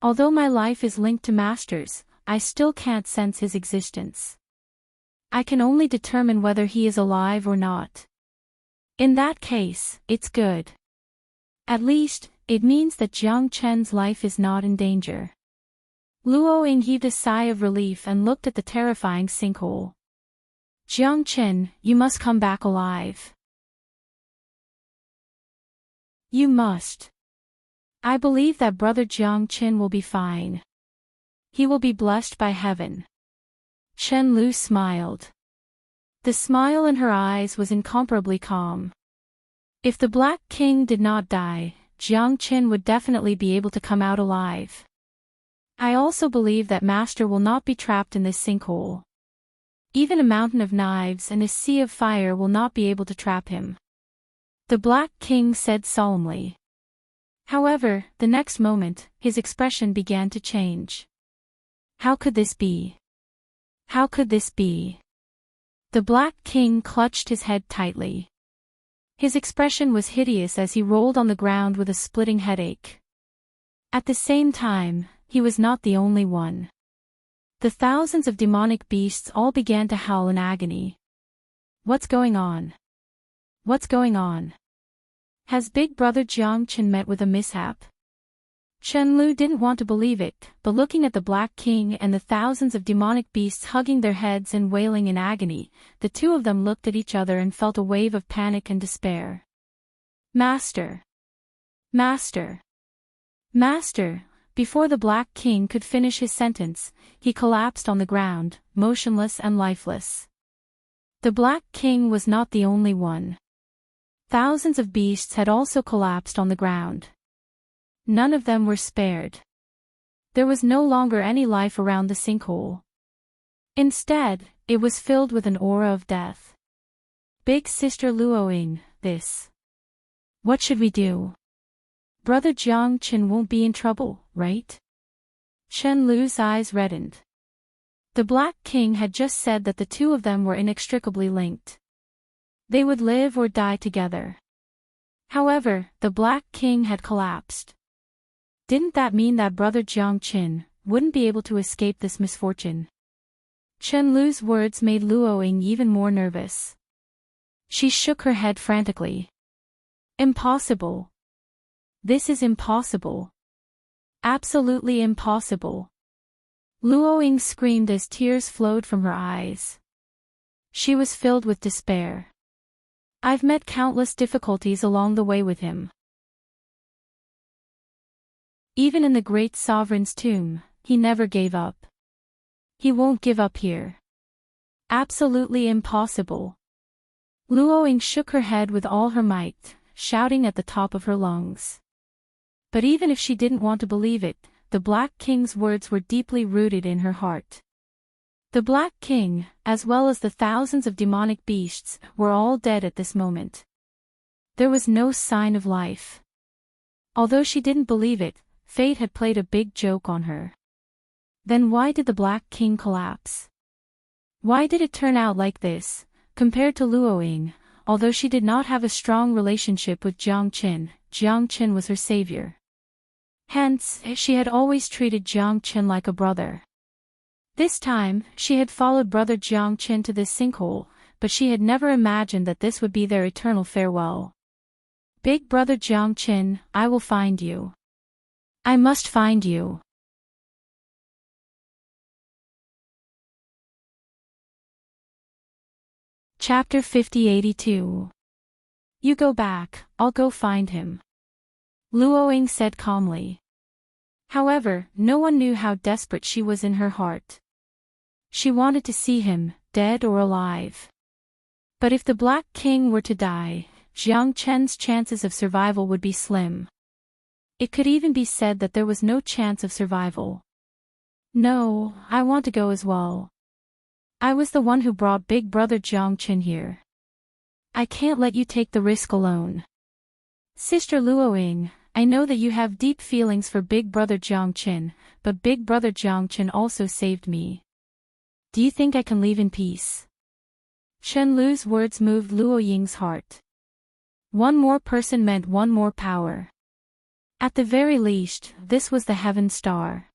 Although my life is linked to Master's, I still can't sense his existence. I can only determine whether he is alive or not. In that case, it's good. At least, it means that Jiang Chen's life is not in danger. Luo Ying heaved a sigh of relief and looked at the terrifying sinkhole. Jiang Chen, you must come back alive. You must. I believe that Brother Jiang Chen will be fine. He will be blessed by heaven. Chen Lu smiled. The smile in her eyes was incomparably calm. If the Black King did not die, Jiang Chen would definitely be able to come out alive. I also believe that Master will not be trapped in this sinkhole. Even a mountain of knives and a sea of fire will not be able to trap him. the Black King said solemnly. However, the next moment, his expression began to change. How could this be? How could this be? The Black King clutched his head tightly. His expression was hideous as he rolled on the ground with a splitting headache. At the same time, he was not the only one. The thousands of demonic beasts all began to howl in agony. What's going on? What's going on? Has Big Brother Jiang Chen met with a mishap? Chen Lu didn't want to believe it, but looking at the Black King and the thousands of demonic beasts hugging their heads and wailing in agony, the two of them looked at each other and felt a wave of panic and despair. Master! Master! Master! Before the Black King could finish his sentence, he collapsed on the ground, motionless and lifeless. The Black King was not the only one. Thousands of beasts had also collapsed on the ground. None of them were spared. There was no longer any life around the sinkhole. Instead, it was filled with an aura of death. Big Sister Luoying, this. What should we do? Brother Jiang Chen won't be in trouble, right? Chen Lu's eyes reddened. The Black King had just said that the two of them were inextricably linked. They would live or die together. However, the Black King had collapsed. Didn't that mean that Brother Jiang Chen wouldn't be able to escape this misfortune? Chen Lu's words made Luoying even more nervous. She shook her head frantically. Impossible. This is impossible. Absolutely impossible. Luoying screamed as tears flowed from her eyes. She was filled with despair. I've met countless difficulties along the way with him. Even in the great sovereign's tomb, he never gave up. He won't give up here. Absolutely impossible. Luoying shook her head with all her might, shouting at the top of her lungs. But even if she didn't want to believe it, the Black King's words were deeply rooted in her heart. The Black King, as well as the thousands of demonic beasts, were all dead at this moment. There was no sign of life. Although she didn't believe it, fate had played a big joke on her. Then why did the Black King collapse? Why did it turn out like this? Compared to Luoying, although she did not have a strong relationship with Jiang Chen was her savior. Hence, she had always treated Jiang Chen like a brother. This time, she had followed Brother Jiang Chen to this sinkhole, but she had never imagined that this would be their eternal farewell. Big Brother Jiang Chen, I will find you. I must find you. Chapter 5082. You go back, I'll go find him. Luoying said calmly. However, no one knew how desperate she was in her heart. She wanted to see him, dead or alive. But if the Black King were to die, Jiang Chen's chances of survival would be slim. It could even be said that there was no chance of survival. No, I want to go as well. I was the one who brought Big Brother Jiang Chen here. I can't let you take the risk alone. Sister Luoying, I know that you have deep feelings for Big Brother Jiang Chen, but Big Brother Jiang Chen also saved me. Do you think I can leave in peace? Chen Lu's words moved Luoying's heart. One more person meant one more power. At the very least, this was the heaven star.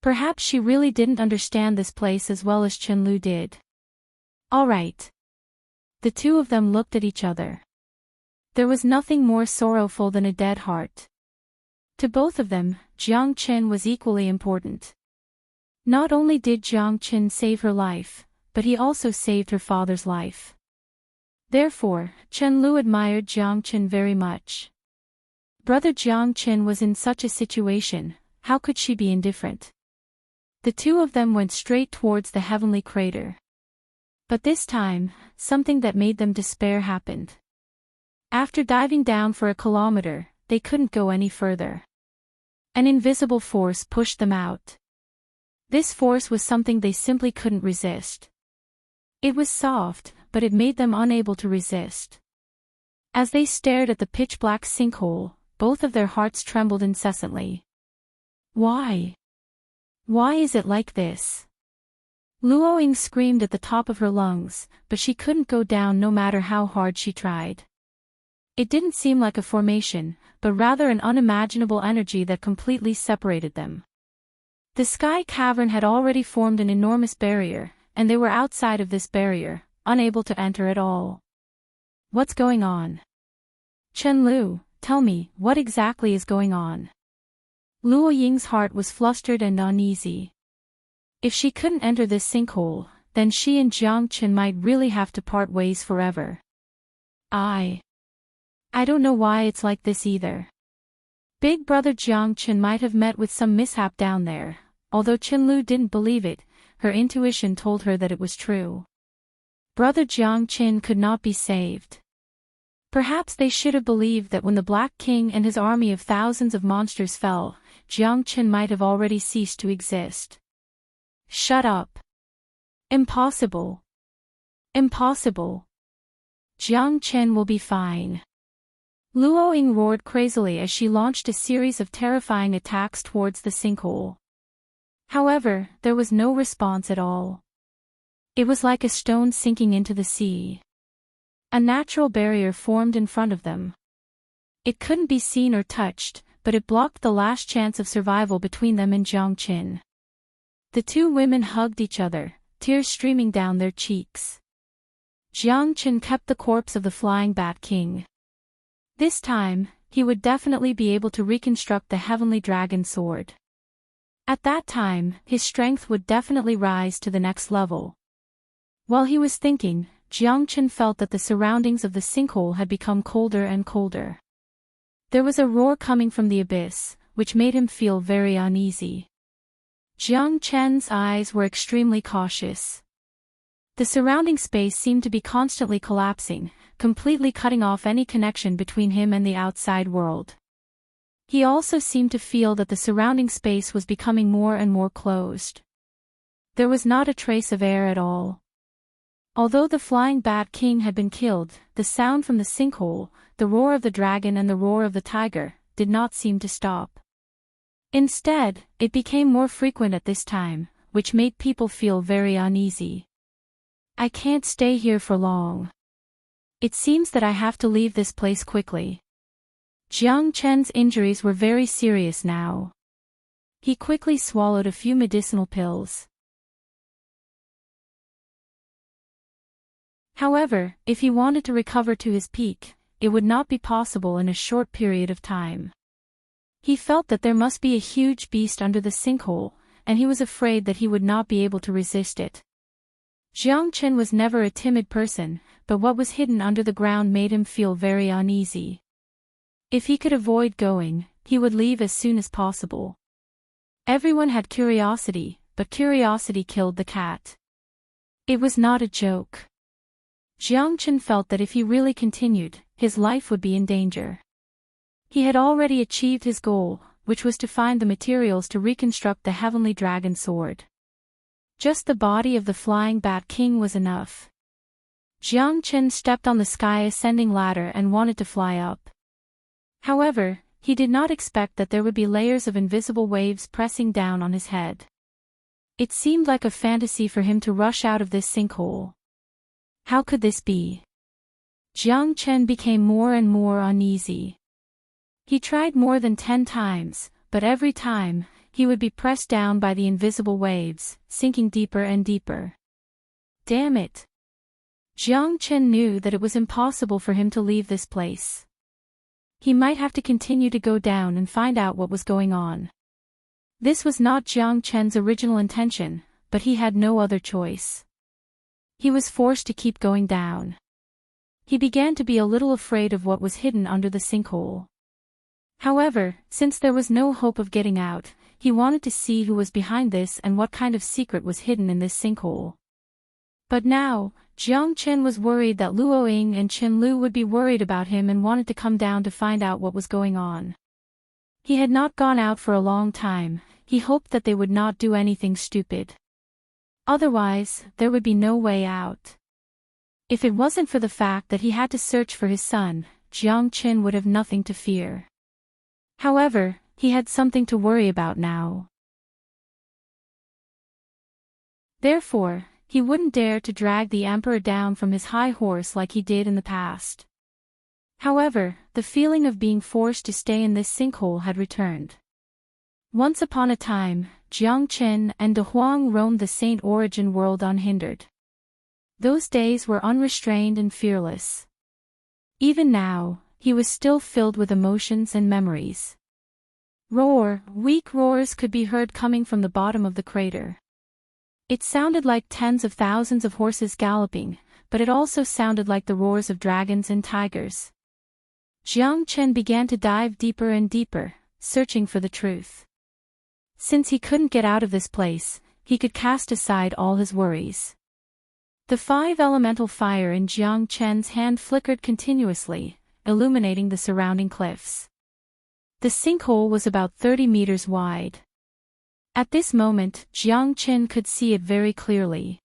Perhaps she really didn't understand this place as well as Chen Lu did. All right. The two of them looked at each other. There was nothing more sorrowful than a dead heart. To both of them, Jiang Chen was equally important. Not only did Jiang Chen save her life, but he also saved her father's life. Therefore, Chen Lu admired Jiang Chen very much. Brother Jiang Chen was in such a situation, how could she be indifferent? The two of them went straight towards the heavenly crater. But this time, something that made them despair happened. After diving down for a kilometer, they couldn't go any further. An invisible force pushed them out. This force was something they simply couldn't resist. It was soft, but it made them unable to resist. As they stared at the pitch-black sinkhole, both of their hearts trembled incessantly. Why? Why is it like this? Luoying screamed at the top of her lungs, but she couldn't go down no matter how hard she tried. It didn't seem like a formation, but rather an unimaginable energy that completely separated them. The sky cavern had already formed an enormous barrier, and they were outside of this barrier, unable to enter at all. What's going on? Chen-Lu, tell me, what exactly is going on? Luo Ying's heart was flustered and uneasy. If she couldn't enter this sinkhole, then she and Jiang Chen might really have to part ways forever. I don't know why it's like this either. Big brother Jiang Chen might have met with some mishap down there, although Chen-Lu didn't believe it, her intuition told her that it was true. Brother Jiang Chen could not be saved. Perhaps they should have believed that when the Black King and his army of thousands of monsters fell, Jiang Chen might have already ceased to exist. Shut up. Impossible. Impossible. Jiang Chen will be fine. Luo Ying roared crazily as she launched a series of terrifying attacks towards the sinkhole. However, there was no response at all. It was like a stone sinking into the sea. A natural barrier formed in front of them. It couldn't be seen or touched, but it blocked the last chance of survival between them and Jiang Chen. The two women hugged each other, tears streaming down their cheeks. Jiang Chen kept the corpse of the Flying Bat King. This time, he would definitely be able to reconstruct the Heavenly Dragon Sword. At that time, his strength would definitely rise to the next level. While he was thinking, Jiang Chen felt that the surroundings of the sinkhole had become colder and colder. There was a roar coming from the abyss, which made him feel very uneasy. Jiang Chen's eyes were extremely cautious. The surrounding space seemed to be constantly collapsing, completely cutting off any connection between him and the outside world. He also seemed to feel that the surrounding space was becoming more and more closed. There was not a trace of air at all. Although the Flying Bat King had been killed, the sound from the sinkhole, the roar of the dragon and the roar of the tiger, did not seem to stop. Instead, it became more frequent at this time, which made people feel very uneasy. I can't stay here for long. It seems that I have to leave this place quickly. Jiang Chen's injuries were very serious now. He quickly swallowed a few medicinal pills. However, if he wanted to recover to his peak, it would not be possible in a short period of time. He felt that there must be a huge beast under the sinkhole, and he was afraid that he would not be able to resist it. Jiang Chen was never a timid person, but what was hidden under the ground made him feel very uneasy. If he could avoid going, he would leave as soon as possible. Everyone had curiosity, but curiosity killed the cat. It was not a joke. Jiang Chen felt that if he really continued, his life would be in danger. He had already achieved his goal, which was to find the materials to reconstruct the Heavenly Dragon Sword. Just the body of the Flying Bat King was enough. Jiang Chen stepped on the sky ascending ladder and wanted to fly up. However, he did not expect that there would be layers of invisible waves pressing down on his head. It seemed like a fantasy for him to rush out of this sinkhole. How could this be? Jiang Chen became more and more uneasy. He tried more than 10 times, but every time, he would be pressed down by the invisible waves, sinking deeper and deeper. Damn it! Jiang Chen knew that it was impossible for him to leave this place. He might have to continue to go down and find out what was going on. This was not Jiang Chen's original intention, but he had no other choice. He was forced to keep going down. He began to be a little afraid of what was hidden under the sinkhole. However, since there was no hope of getting out, he wanted to see who was behind this and what kind of secret was hidden in this sinkhole. But now, Jiang Chen was worried that Luo Ying and Chen-Lu would be worried about him and wanted to come down to find out what was going on. He had not gone out for a long time, he hoped that they would not do anything stupid. Otherwise, there would be no way out. If it wasn't for the fact that he had to search for his son, Jiang Qin would have nothing to fear. However, he had something to worry about now. Therefore, he wouldn't dare to drag the emperor down from his high horse like he did in the past. However, the feeling of being forced to stay in this sinkhole had returned. Once upon a time, Jiang Qin and De Huang roamed the Saint Origin world unhindered. Those days were unrestrained and fearless. Even now, he was still filled with emotions and memories. Weak roars could be heard coming from the bottom of the crater. It sounded like tens of thousands of horses galloping, but it also sounded like the roars of dragons and tigers. Jiang Qin began to dive deeper and deeper, searching for the truth. Since he couldn't get out of this place, he could cast aside all his worries. The 5 elemental fire in Jiang Qin's hand flickered continuously, illuminating the surrounding cliffs. The sinkhole was about 30 meters wide. At this moment, Jiang Qin could see it very clearly.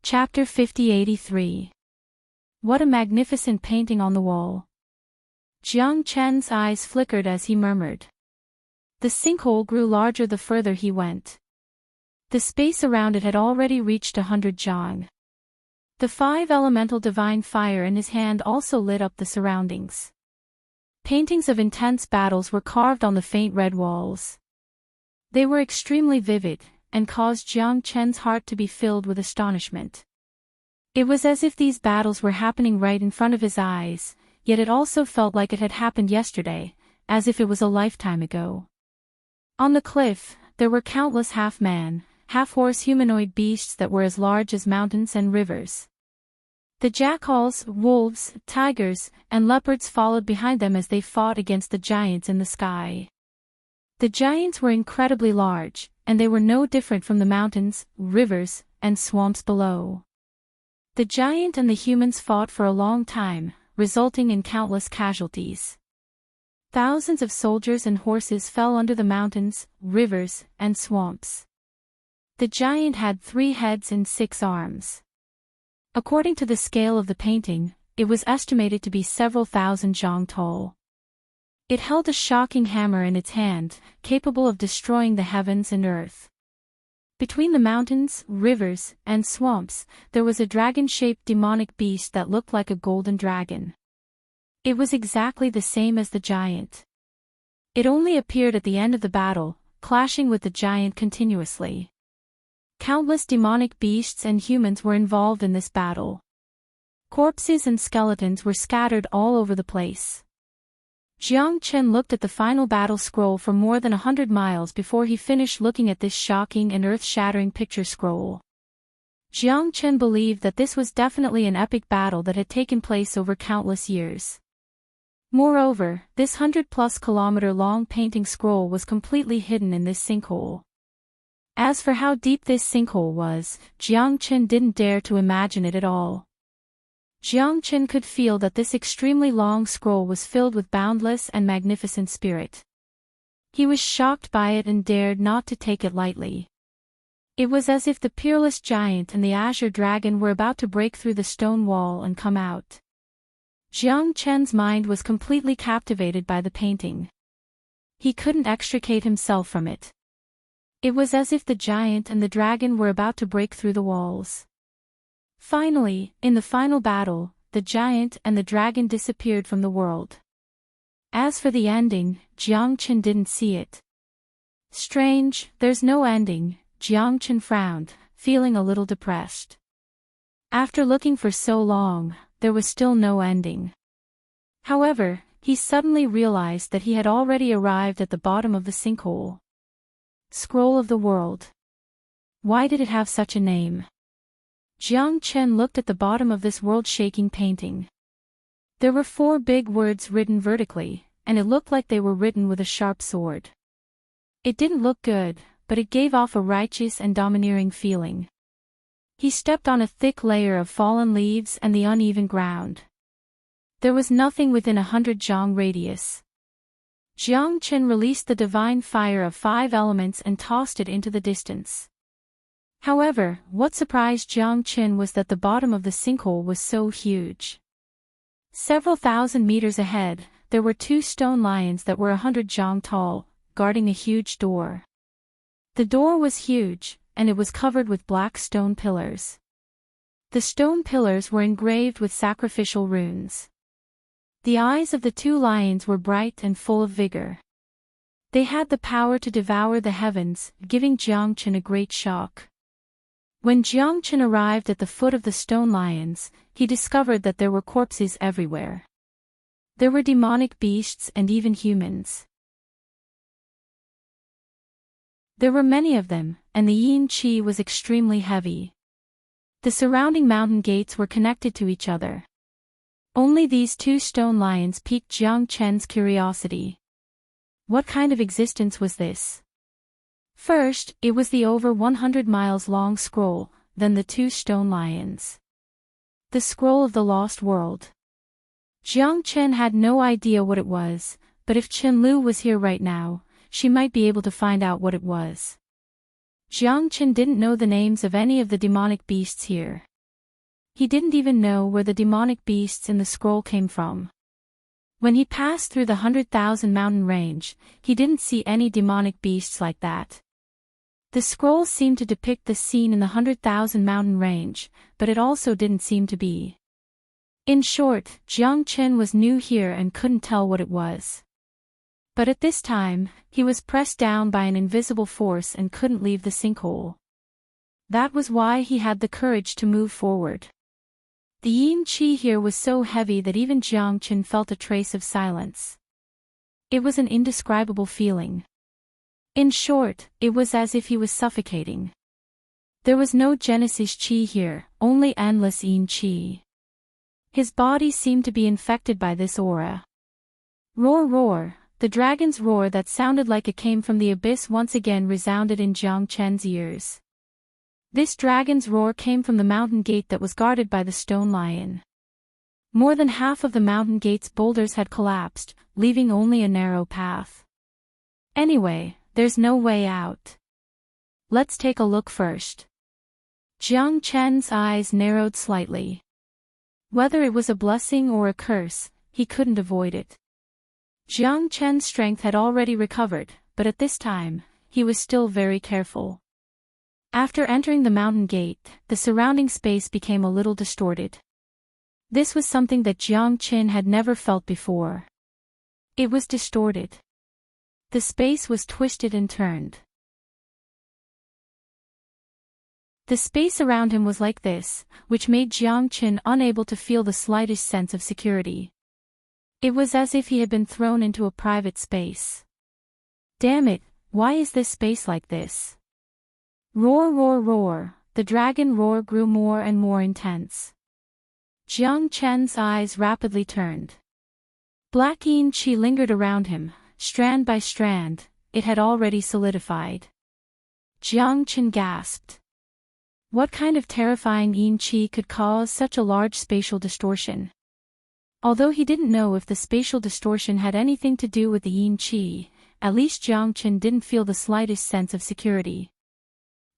Chapter 5083. What a magnificent painting on the wall. Jiang Qin's eyes flickered as he murmured. The sinkhole grew larger the further he went. The space around it had already reached 100 zhang. The 5 elemental divine fire in his hand also lit up the surroundings. Paintings of intense battles were carved on the faint red walls. They were extremely vivid, and caused Jiang Qin's heart to be filled with astonishment. It was as if these battles were happening right in front of his eyes, yet it also felt like it had happened yesterday, as if it was a lifetime ago. On the cliff, there were countless half-man, half-horse humanoid beasts that were as large as mountains and rivers. The jackals, wolves, tigers, and leopards followed behind them as they fought against the giants in the sky. The giants were incredibly large, and they were no different from the mountains, rivers, and swamps below. The giant and the humans fought for a long time, resulting in countless casualties. Thousands of soldiers and horses fell under the mountains, rivers, and swamps. The giant had 3 heads and 6 arms. According to the scale of the painting, it was estimated to be several thousand zhang tall. It held a shocking hammer in its hand, capable of destroying the heavens and earth. Between the mountains, rivers, and swamps, there was a dragon-shaped demonic beast that looked like a golden dragon. It was exactly the same as the giant. It only appeared at the end of the battle, clashing with the giant continuously. Countless demonic beasts and humans were involved in this battle. Corpses and skeletons were scattered all over the place. Jiang Qin looked at the final battle scroll for more than 100 miles before he finished looking at this shocking and earth-shattering picture scroll. Jiang Qin believed that this was definitely an epic battle that had taken place over countless years. Moreover, this 100-plus kilometer-long painting scroll was completely hidden in this sinkhole. As for how deep this sinkhole was, Jiang Qin didn't dare to imagine it at all. Jiang Qin could feel that this extremely long scroll was filled with boundless and magnificent spirit. He was shocked by it and dared not to take it lightly. It was as if the peerless giant and the azure dragon were about to break through the stone wall and come out. Jiang Qin's mind was completely captivated by the painting. He couldn't extricate himself from it. It was as if the giant and the dragon were about to break through the walls. Finally, in the final battle, the giant and the dragon disappeared from the world. As for the ending, Jiang Qin didn't see it. Strange, there's no ending, Jiang Qin frowned, feeling a little depressed. After looking for so long, there was still no ending. However, he suddenly realized that he had already arrived at the bottom of the sinkhole. Scroll of the World. Why did it have such a name? Jiang Qin looked at the bottom of this world-shaking painting. There were 4 big words written vertically, and it looked like they were written with a sharp sword. It didn't look good, but it gave off a righteous and domineering feeling. He stepped on a thick layer of fallen leaves and the uneven ground. There was nothing within 100 zhang radius. Jiang Qin released the divine fire of 5 elements and tossed it into the distance. However, what surprised Jiang Qin was that the bottom of the sinkhole was so huge. Several thousand meters ahead, there were 2 stone lions that were 100 zhang tall, guarding a huge door. The door was huge, and it was covered with black stone pillars. The stone pillars were engraved with sacrificial runes. The eyes of the 2 lions were bright and full of vigor. They had the power to devour the heavens, giving Jiang Qin a great shock. When Jiang Qin arrived at the foot of the stone lions, he discovered that there were corpses everywhere. There were demonic beasts and even humans. There were many of them, and the yin qi was extremely heavy. The surrounding mountain gates were connected to each other. Only these 2 stone lions piqued Jiang Qin's curiosity. What kind of existence was this? First, it was the over 100 miles long scroll, then the 2 stone lions. The scroll of the lost world. Jiang Qin had no idea what it was, but if Qin Lu was here right now, she might be able to find out what it was. Jiang Qin didn't know the names of any of the demonic beasts here. He didn't even know where the demonic beasts in the scroll came from. When he passed through the 100,000 mountain range, he didn't see any demonic beasts like that. The scroll seemed to depict the scene in the 100,000 mountain range, but it also didn't seem to be. In short, Jiang Qin was new here and couldn't tell what it was. But at this time, he was pressed down by an invisible force and couldn't leave the sinkhole. That was why he had the courage to move forward. The yin qi here was so heavy that even Jiang Qin felt a trace of silence. It was an indescribable feeling. In short, it was as if he was suffocating. There was no Genesis qi here, only endless yin qi. His body seemed to be infected by this aura. Roar roar, the dragon's roar that sounded like it came from the abyss once again resounded in Jiang Qin's ears. This dragon's roar came from the mountain gate that was guarded by the stone lion. More than half of the mountain gate's boulders had collapsed, leaving only a narrow path. Anyway, there's no way out. Let's take a look first. Jiang Qin's eyes narrowed slightly. Whether it was a blessing or a curse, he couldn't avoid it. Jiang Qin's strength had already recovered, but at this time, he was still very careful. After entering the mountain gate, the surrounding space became a little distorted. This was something that Jiang Qin had never felt before. It was distorted. The space was twisted and turned. The space around him was like this, which made Jiang Qin unable to feel the slightest sense of security. It was as if he had been thrown into a private space. Damn it, why is this space like this? Roar roar roar, the dragon roar grew more and more intense. Jiang Qin's eyes rapidly turned. Black yin qi lingered around him, strand by strand, it had already solidified. Jiang Qin gasped. What kind of terrifying yin qi could cause such a large spatial distortion? Although he didn't know if the spatial distortion had anything to do with the yin qi, at least Jiang Qin didn't feel the slightest sense of security.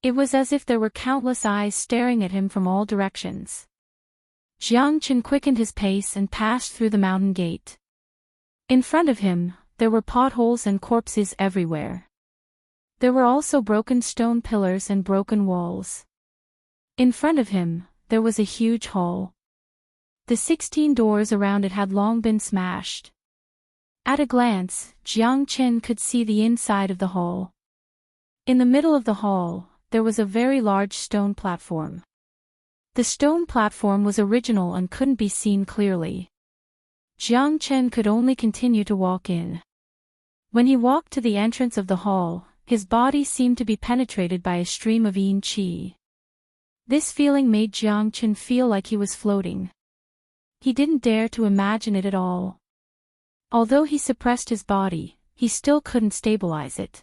It was as if there were countless eyes staring at him from all directions. Jiang Qin quickened his pace and passed through the mountain gate. In front of him, there were potholes and corpses everywhere. There were also broken stone pillars and broken walls. In front of him, there was a huge hall. The 16 doors around it had long been smashed. At a glance, Jiang Qin could see the inside of the hall. In the middle of the hall, there was a very large stone platform. The stone platform was original and couldn't be seen clearly. Jiang Qin could only continue to walk in. When he walked to the entrance of the hall, his body seemed to be penetrated by a stream of yin qi. This feeling made Jiang Qin feel like he was floating. He didn't dare to imagine it at all. Although he suppressed his body, he still couldn't stabilize it.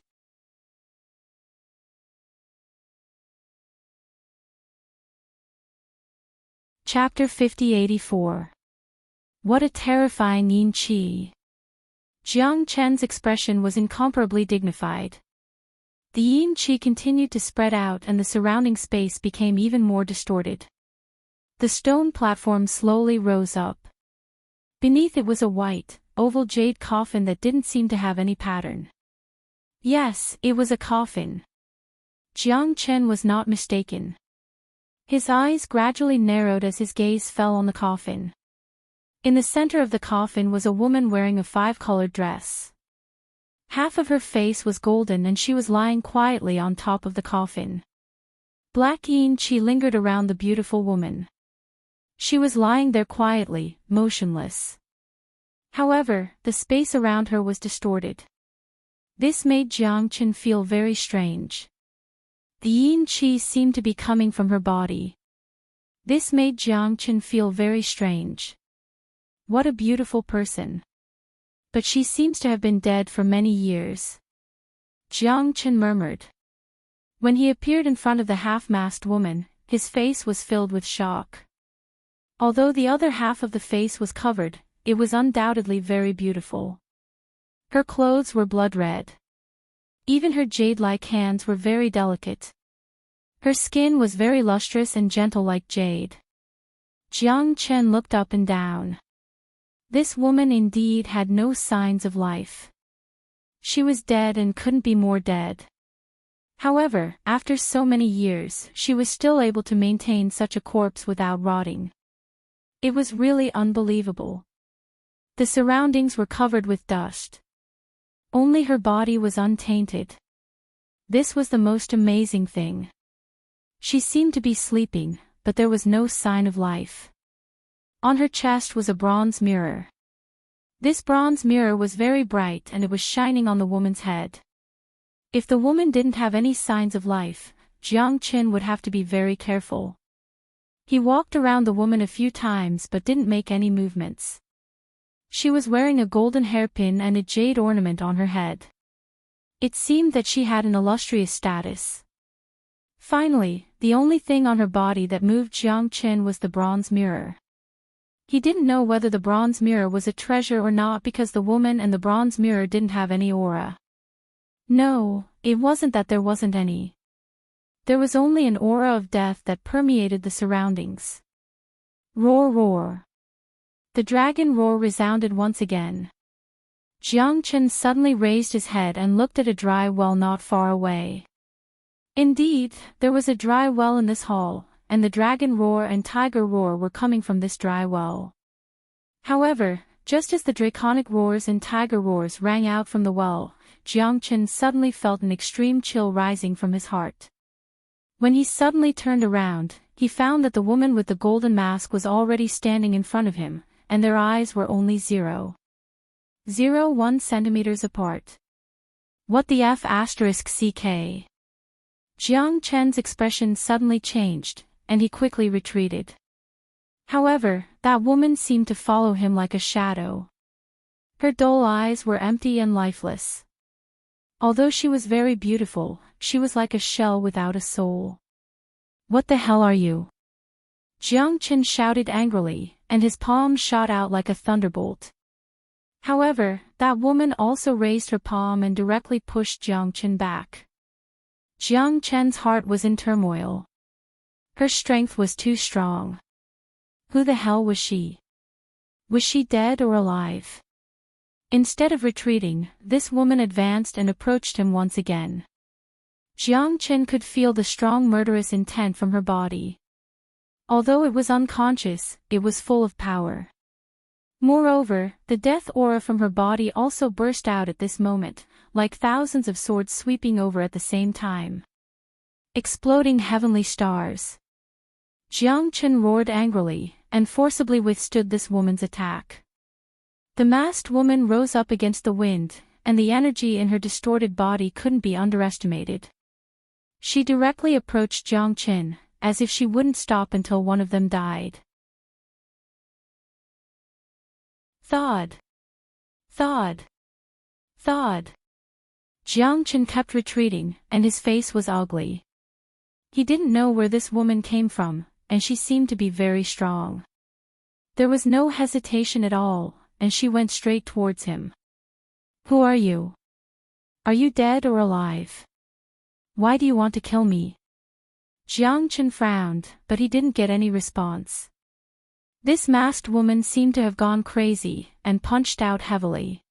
Chapter 5084. What a terrifying yin qi. Jiang Qin's expression was incomparably dignified. The The yin qi continued to spread out and the surrounding space became even more distorted. The stone platform slowly rose up. Beneath it was a white, oval jade coffin that didn't seem to have any pattern. Yes, it was a coffin. Jiang Chen was not mistaken. His eyes gradually narrowed as his gaze fell on the coffin. In the center of the coffin was a woman wearing a five-colored dress. Half of her face was golden and she was lying quietly on top of the coffin. Black yin qi lingered around the beautiful woman. She was lying there quietly, motionless. However, the space around her was distorted. This made Jiang Chen feel very strange. The yin qi seemed to be coming from her body. This made Jiang Chen feel very strange. What a beautiful person. But she seems to have been dead for many years. Jiang Chen murmured. When he appeared in front of the half-masked woman, his face was filled with shock. Although the other half of the face was covered, it was undoubtedly very beautiful. Her clothes were blood red. Even her jade-like hands were very delicate. Her skin was very lustrous and gentle like jade. Jiang Chen looked up and down. This woman indeed had no signs of life. She was dead and couldn't be more dead. However, after so many years, she was still able to maintain such a corpse without rotting. It was really unbelievable. The surroundings were covered with dust. Only her body was untainted. This was the most amazing thing. She seemed to be sleeping, but there was no sign of life. On her chest was a bronze mirror. This bronze mirror was very bright and it was shining on the woman's head. If the woman didn't have any signs of life, Jiang Chen would have to be very careful. He walked around the woman a few times but didn't make any movements. She was wearing a golden hairpin and a jade ornament on her head. It seemed that she had an illustrious status. Finally, the only thing on her body that moved Jiang Chen was the bronze mirror. He didn't know whether the bronze mirror was a treasure or not because the woman and the bronze mirror didn't have any aura. No, it wasn't that there wasn't any. There was only an aura of death that permeated the surroundings. Roar, roar. The dragon roar resounded once again. Jiang Chen suddenly raised his head and looked at a dry well not far away. Indeed, there was a dry well in this hall, and the dragon roar and tiger roar were coming from this dry well. However, just as the draconic roars and tiger roars rang out from the well, Jiang Chen suddenly felt an extreme chill rising from his heart. When he suddenly turned around, he found that the woman with the golden mask was already standing in front of him, and their eyes were only 0.01 centimeters apart. What the F***? CK. Jiang Chen's expression suddenly changed, and he quickly retreated. However, that woman seemed to follow him like a shadow. Her dull eyes were empty and lifeless. Although she was very beautiful, she was like a shell without a soul. What the hell are you? Jiang Chen shouted angrily, and his palm shot out like a thunderbolt. However, that woman also raised her palm and directly pushed Jiang Chen back. Jiang Chen's heart was in turmoil. Her strength was too strong. Who the hell was she? Was she dead or alive? Instead of retreating, this woman advanced and approached him once again. Jiang Chen could feel the strong murderous intent from her body. Although it was unconscious, it was full of power. Moreover, the death aura from her body also burst out at this moment, like thousands of swords sweeping over at the same time. Exploding heavenly stars. Jiang Chen roared angrily, and forcibly withstood this woman's attack. The masked woman rose up against the wind, and the energy in her distorted body couldn't be underestimated. She directly approached Jiang Chen, as if she wouldn't stop until one of them died. Thud. Thud. Thud. Jiang Chen kept retreating, and his face was ugly. He didn't know where this woman came from, and she seemed to be very strong. There was no hesitation at all, and she went straight towards him. Who are you? Are you dead or alive? Why do you want to kill me? Jiang Chen frowned, but he didn't get any response. This masked woman seemed to have gone crazy, and punched out heavily.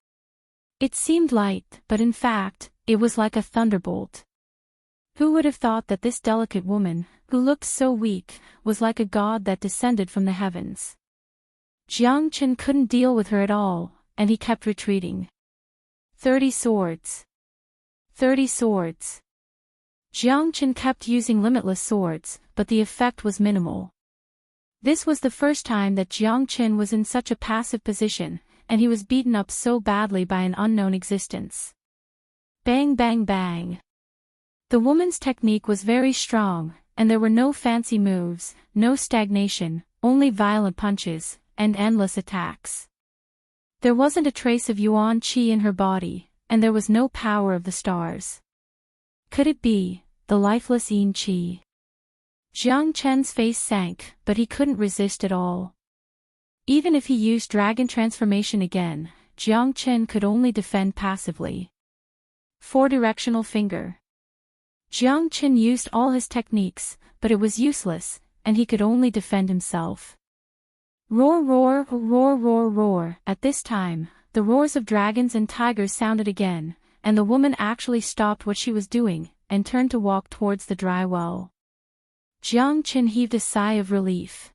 It seemed light, but in fact, it was like a thunderbolt. Who would have thought that this delicate woman, who looked so weak, was like a god that descended from the heavens? Jiang Chen couldn't deal with her at all, and he kept retreating. 30 swords. 30 swords. Jiang Chen kept using limitless swords, but the effect was minimal. This was the first time that Jiang Chen was in such a passive position, and he was beaten up so badly by an unknown existence. Bang bang bang. The woman's technique was very strong, and there were no fancy moves, no stagnation, only violent punches, and endless attacks. There wasn't a trace of Yuan Qi in her body, and there was no power of the stars. Could it be the lifeless Yin Qi? Jiang Chen's face sank, but he couldn't resist at all. Even if he used dragon transformation again, Jiang Chen could only defend passively. Four-directional finger. Jiang Chen used all his techniques, but it was useless, and he could only defend himself. Roar roar roar roar roar. At this time, the roars of dragons and tigers sounded again, and the woman actually stopped what she was doing, and turned to walk towards the dry well. Jiang Chen heaved a sigh of relief.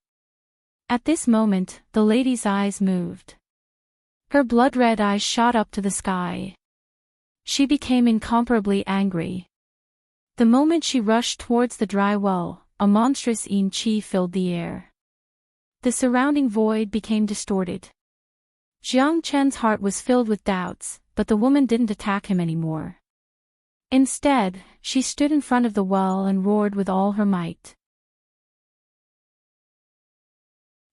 At this moment, the lady's eyes moved. Her blood-red eyes shot up to the sky. She became incomparably angry. The moment she rushed towards the dry well, a monstrous Yin Qi filled the air. The surrounding void became distorted. Jiang Chen's heart was filled with doubts, but the woman didn't attack him anymore. Instead, she stood in front of the well and roared with all her might.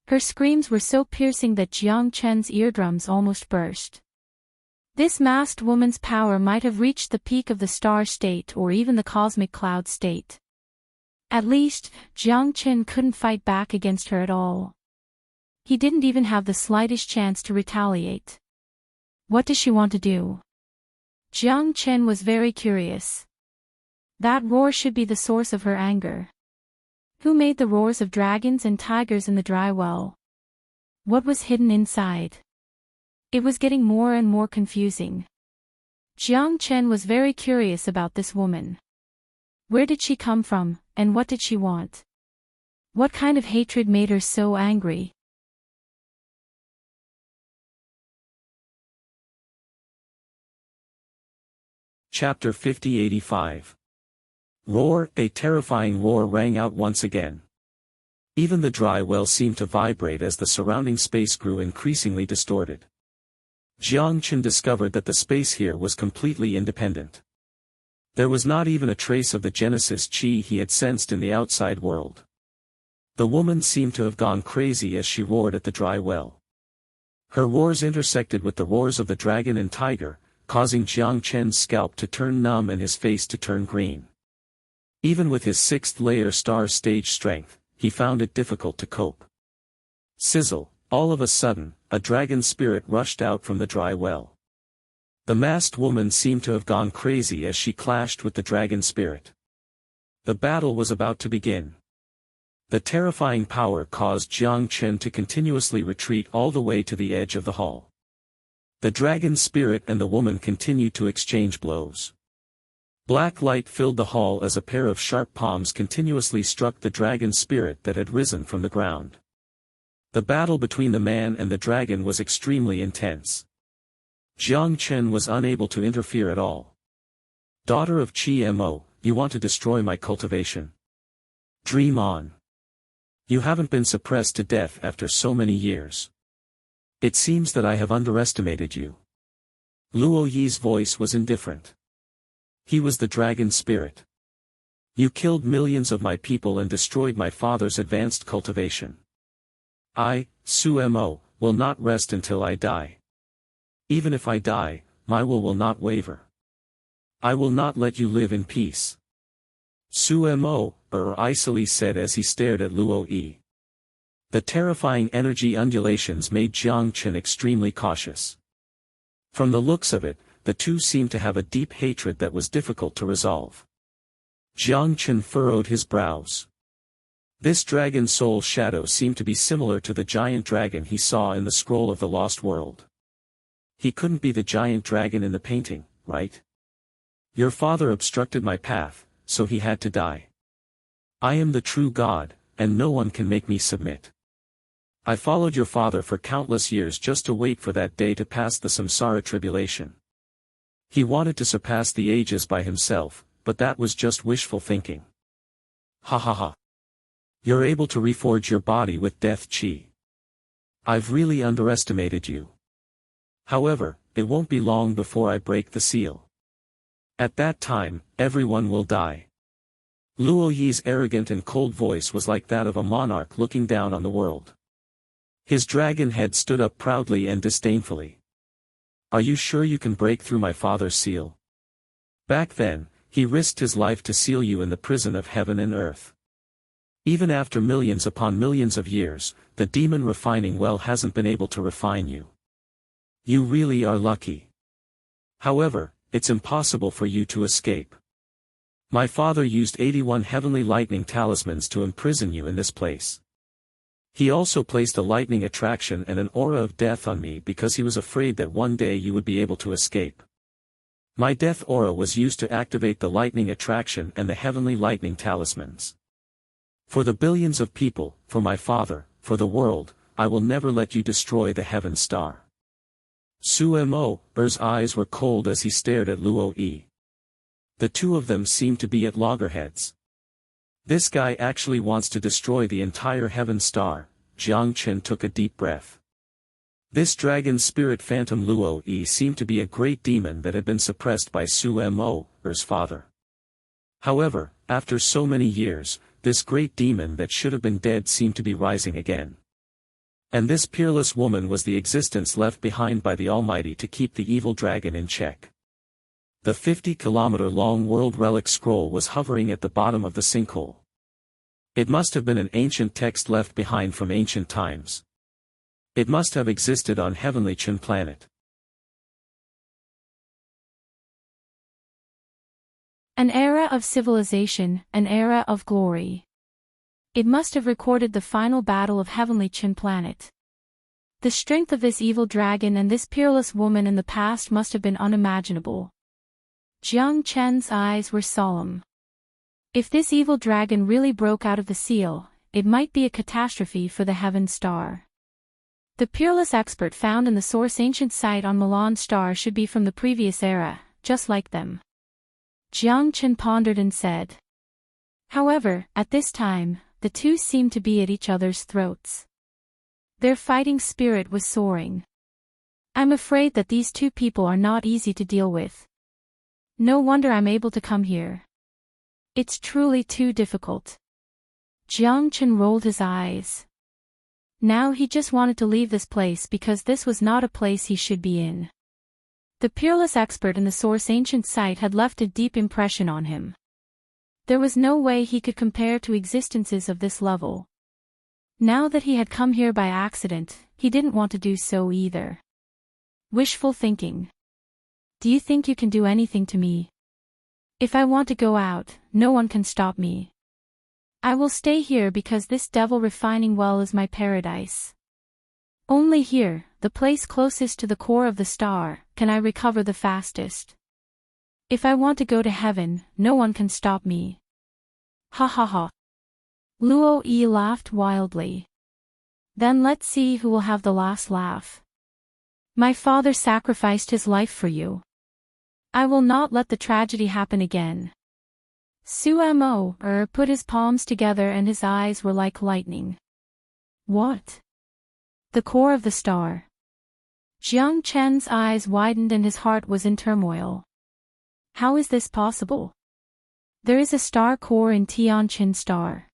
Her screams were so piercing that Jiang Chen's eardrums almost burst. This masked woman's power might have reached the peak of the star state or even the cosmic cloud state. At least, Jiang Chen couldn't fight back against her at all. He didn't even have the slightest chance to retaliate. What does she want to do? Jiang Chen was very curious. That roar should be the source of her anger. Who made the roars of dragons and tigers in the dry well? What was hidden inside? It was getting more and more confusing. Jiang Chen was very curious about this woman. Where did she come from, and what did she want? What kind of hatred made her so angry? Chapter 5085. Roar. A terrifying roar rang out once again. Even the dry well seemed to vibrate as the surrounding space grew increasingly distorted. Jiang Chen discovered that the space here was completely independent. There was not even a trace of the Genesis Qi he had sensed in the outside world. The woman seemed to have gone crazy as she roared at the dry well. Her roars intersected with the roars of the dragon and tiger, causing Jiang Chen's scalp to turn numb and his face to turn green. Even with his sixth-layer star stage strength, he found it difficult to cope. Sizzle, all of a sudden, a dragon spirit rushed out from the dry well. The masked woman seemed to have gone crazy as she clashed with the dragon spirit. The battle was about to begin. The terrifying power caused Jiang Chen to continuously retreat all the way to the edge of the hall. The dragon spirit and the woman continued to exchange blows. Black light filled the hall as a pair of sharp palms continuously struck the dragon spirit that had risen from the ground. The battle between the man and the dragon was extremely intense. Jiang Chen was unable to interfere at all. Daughter of Qi Mo, you want to destroy my cultivation? Dream on. You haven't been suppressed to death after so many years. It seems that I have underestimated you. Luo Yi's voice was indifferent. He was the dragon spirit. You killed millions of my people and destroyed my father's advanced cultivation. I, Su Mo, will not rest until I die. Even if I die, my will not waver. I will not let you live in peace. Su Mo, icily said as he stared at Luo Yi. The terrifying energy undulations made Jiang Chen extremely cautious. From the looks of it, the two seemed to have a deep hatred that was difficult to resolve. Jiang Chen furrowed his brows. This dragon soul shadow seemed to be similar to the giant dragon he saw in the scroll of the lost world. He couldn't be the giant dragon in the painting, right? Your father obstructed my path, so he had to die. I am the true God, and no one can make me submit. I followed your father for countless years just to wait for that day to pass the samsara tribulation. He wanted to surpass the ages by himself, but that was just wishful thinking. Ha ha ha. You're able to reforge your body with death chi. I've really underestimated you. However, it won't be long before I break the seal. At that time, everyone will die. Luo Yi's arrogant and cold voice was like that of a monarch looking down on the world. His dragon head stood up proudly and disdainfully. Are you sure you can break through my father's seal? Back then, he risked his life to seal you in the prison of heaven and earth. Even after millions upon millions of years, the demon refining well hasn't been able to refine you. You really are lucky. However, it's impossible for you to escape. My father used 81 heavenly lightning talismans to imprison you in this place. He also placed a lightning attraction and an aura of death on me because he was afraid that one day you would be able to escape. My death aura was used to activate the lightning attraction and the heavenly lightning talismans. For the billions of people, for my father, for the world, I will never let you destroy the heaven star. Su'emo-er's eyes were cold as he stared at Luo Yi. The two of them seemed to be at loggerheads. This guy actually wants to destroy the entire heaven star. Jiang Chen took a deep breath. This dragon spirit phantom Luo Yi seemed to be a great demon that had been suppressed by Su'emo-er's father. However, after so many years, this great demon that should have been dead seemed to be rising again. And this peerless woman was the existence left behind by the Almighty to keep the evil dragon in check. The 50-kilometer-long world relic scroll was hovering at the bottom of the sinkhole. It must have been an ancient text left behind from ancient times. It must have existed on heavenly Chen planet. An era of civilization, an era of glory. It must have recorded the final battle of heavenly Chen planet. The strength of this evil dragon and this peerless woman in the past must have been unimaginable. Jiang Chen's eyes were solemn. If this evil dragon really broke out of the seal, it might be a catastrophe for the heaven star. The peerless expert found in the source ancient site on Milan star should be from the previous era, just like them. Jiang Chen pondered and said. However, at this time, the two seemed to be at each other's throats. Their fighting spirit was soaring. I'm afraid that these two people are not easy to deal with. No wonder I'm able to come here. It's truly too difficult. Jiang Chen rolled his eyes. Now he just wanted to leave this place because this was not a place he should be in. The peerless expert in the source ancient site had left a deep impression on him. There was no way he could compare to existences of this level. Now that he had come here by accident, he didn't want to do so either. Wishful thinking. Do you think you can do anything to me? If I want to go out, no one can stop me. I will stay here because this devil refining well is my paradise. Only here, the place closest to the core of the star, can I recover the fastest. If I want to go to heaven, no one can stop me. Ha ha ha. Luo Yi laughed wildly. Then let's see who will have the last laugh. My father sacrificed his life for you. I will not let the tragedy happen again. Su'emo-er put his palms together and his eyes were like lightning. What? The core of the star. Jiang Chen's eyes widened and his heart was in turmoil. How is this possible? There is a star core in Tianqin star.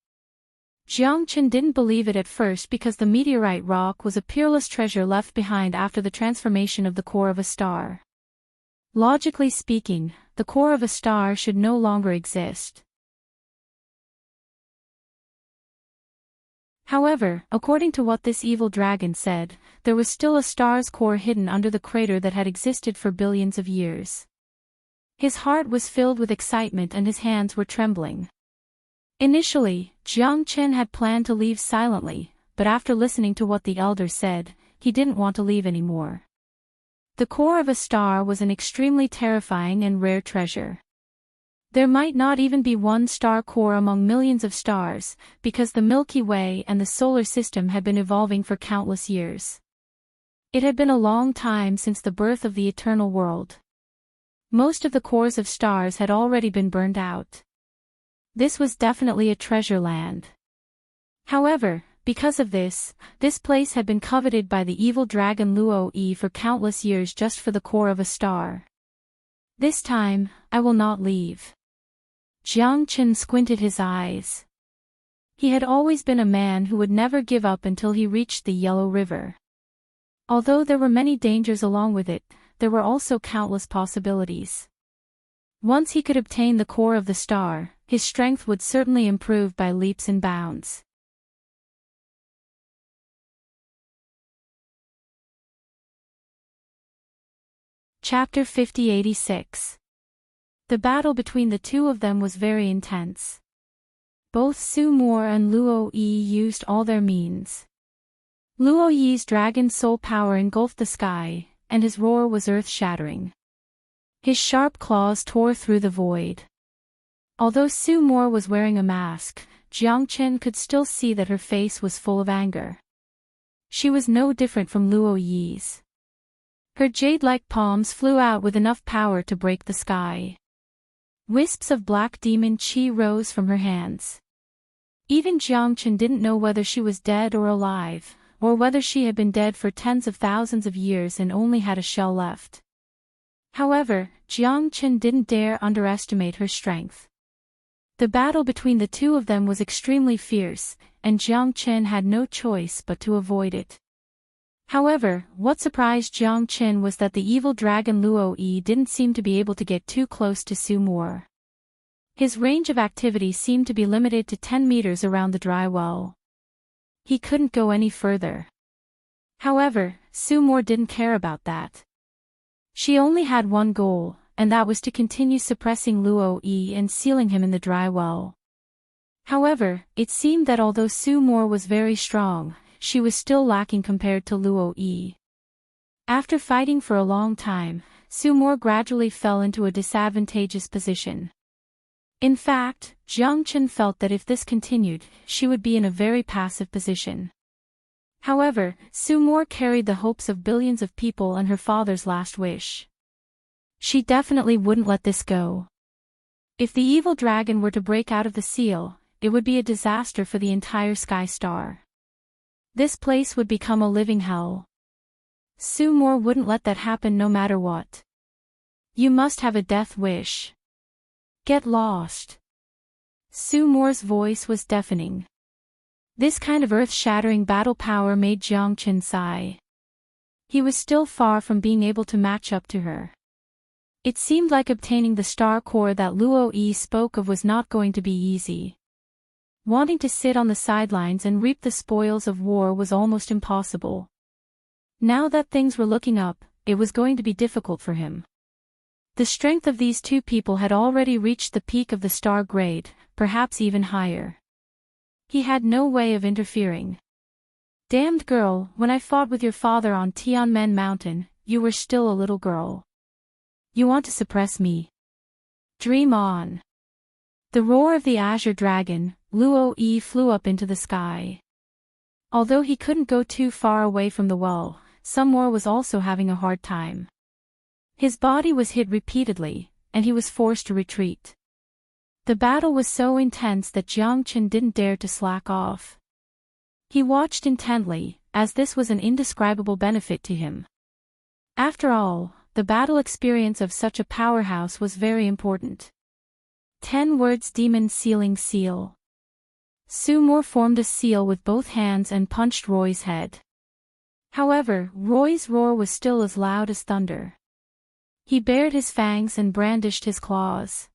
Jiang Chen didn't believe it at first because the meteorite rock was a peerless treasure left behind after the transformation of the core of a star. Logically speaking, the core of a star should no longer exist. However, according to what this evil dragon said, there was still a star's core hidden under the crater that had existed for billions of years. His heart was filled with excitement and his hands were trembling. Initially, Jiang Chen had planned to leave silently, but after listening to what the elder said, he didn't want to leave anymore. The core of a star was an extremely terrifying and rare treasure. There might not even be one star core among millions of stars, because the Milky Way and the solar system had been evolving for countless years. It had been a long time since the birth of the eternal world. Most of the cores of stars had already been burned out. This was definitely a treasure land. However, because of this place had been coveted by the evil dragon Luo Yi for countless years just for the core of a star. This time, I will not leave. Jiang Chen squinted his eyes. He had always been a man who would never give up until he reached the Yellow River. Although there were many dangers along with it, there were also countless possibilities. Once he could obtain the core of the star, his strength would certainly improve by leaps and bounds. Chapter 5086. The battle between the two of them was very intense. Both Su Mor and Luo Yi used all their means. Luo Yi's dragon soul power engulfed the sky, and his roar was earth-shattering. His sharp claws tore through the void. Although Su Mor was wearing a mask, Jiang Chen could still see that her face was full of anger. She was no different from Luo Yi's. Her jade-like palms flew out with enough power to break the sky. Wisps of black demon chi rose from her hands. Even Jiang Chen didn't know whether she was dead or alive, or whether she had been dead for tens of thousands of years and only had a shell left. However, Jiang Chen didn't dare underestimate her strength. The battle between the two of them was extremely fierce, and Jiang Chen had no choice but to avoid it. However, what surprised Jiang Chen was that the evil dragon Luo Yi didn't seem to be able to get too close to Su Mor. His range of activity seemed to be limited to 10 meters around the dry well. He couldn't go any further. However, Su Mor didn't care about that. She only had one goal, and that was to continue suppressing Luo Yi and sealing him in the dry well. However, it seemed that although Su Mor was very strong, she was still lacking compared to Luo Yi. After fighting for a long time, Su Mor gradually fell into a disadvantageous position. In fact, Jiang Chen felt that if this continued, she would be in a very passive position. However, Su Mor carried the hopes of billions of people and her father's last wish. She definitely wouldn't let this go. If the evil dragon were to break out of the seal, it would be a disaster for the entire Sky Star. This place would become a living hell. Su Mor wouldn't let that happen no matter what. You must have a death wish. Get lost. Su Mor's voice was deafening. This kind of earth-shattering battle power made Jiang Chen sigh. He was still far from being able to match up to her. It seemed like obtaining the star core that Luo Yi spoke of was not going to be easy. Wanting to sit on the sidelines and reap the spoils of war was almost impossible. Now that things were looking up, it was going to be difficult for him. The strength of these two people had already reached the peak of the star grade, perhaps even higher. He had no way of interfering. Damned girl, when I fought with your father on Tianmen Mountain, you were still a little girl. You want to suppress me? Dream on. The roar of the azure dragon, Luo Yi flew up into the sky. Although he couldn't go too far away from the well, Su Mor was also having a hard time. His body was hit repeatedly, and he was forced to retreat. The battle was so intense that Jiang Chen didn't dare to slack off. He watched intently, as this was an indescribable benefit to him. After all, the battle experience of such a powerhouse was very important. 10 words demon sealing seal. Su Mor formed a seal with both hands and punched Roy's head. However, Roy's roar was still as loud as thunder. He bared his fangs and brandished his claws.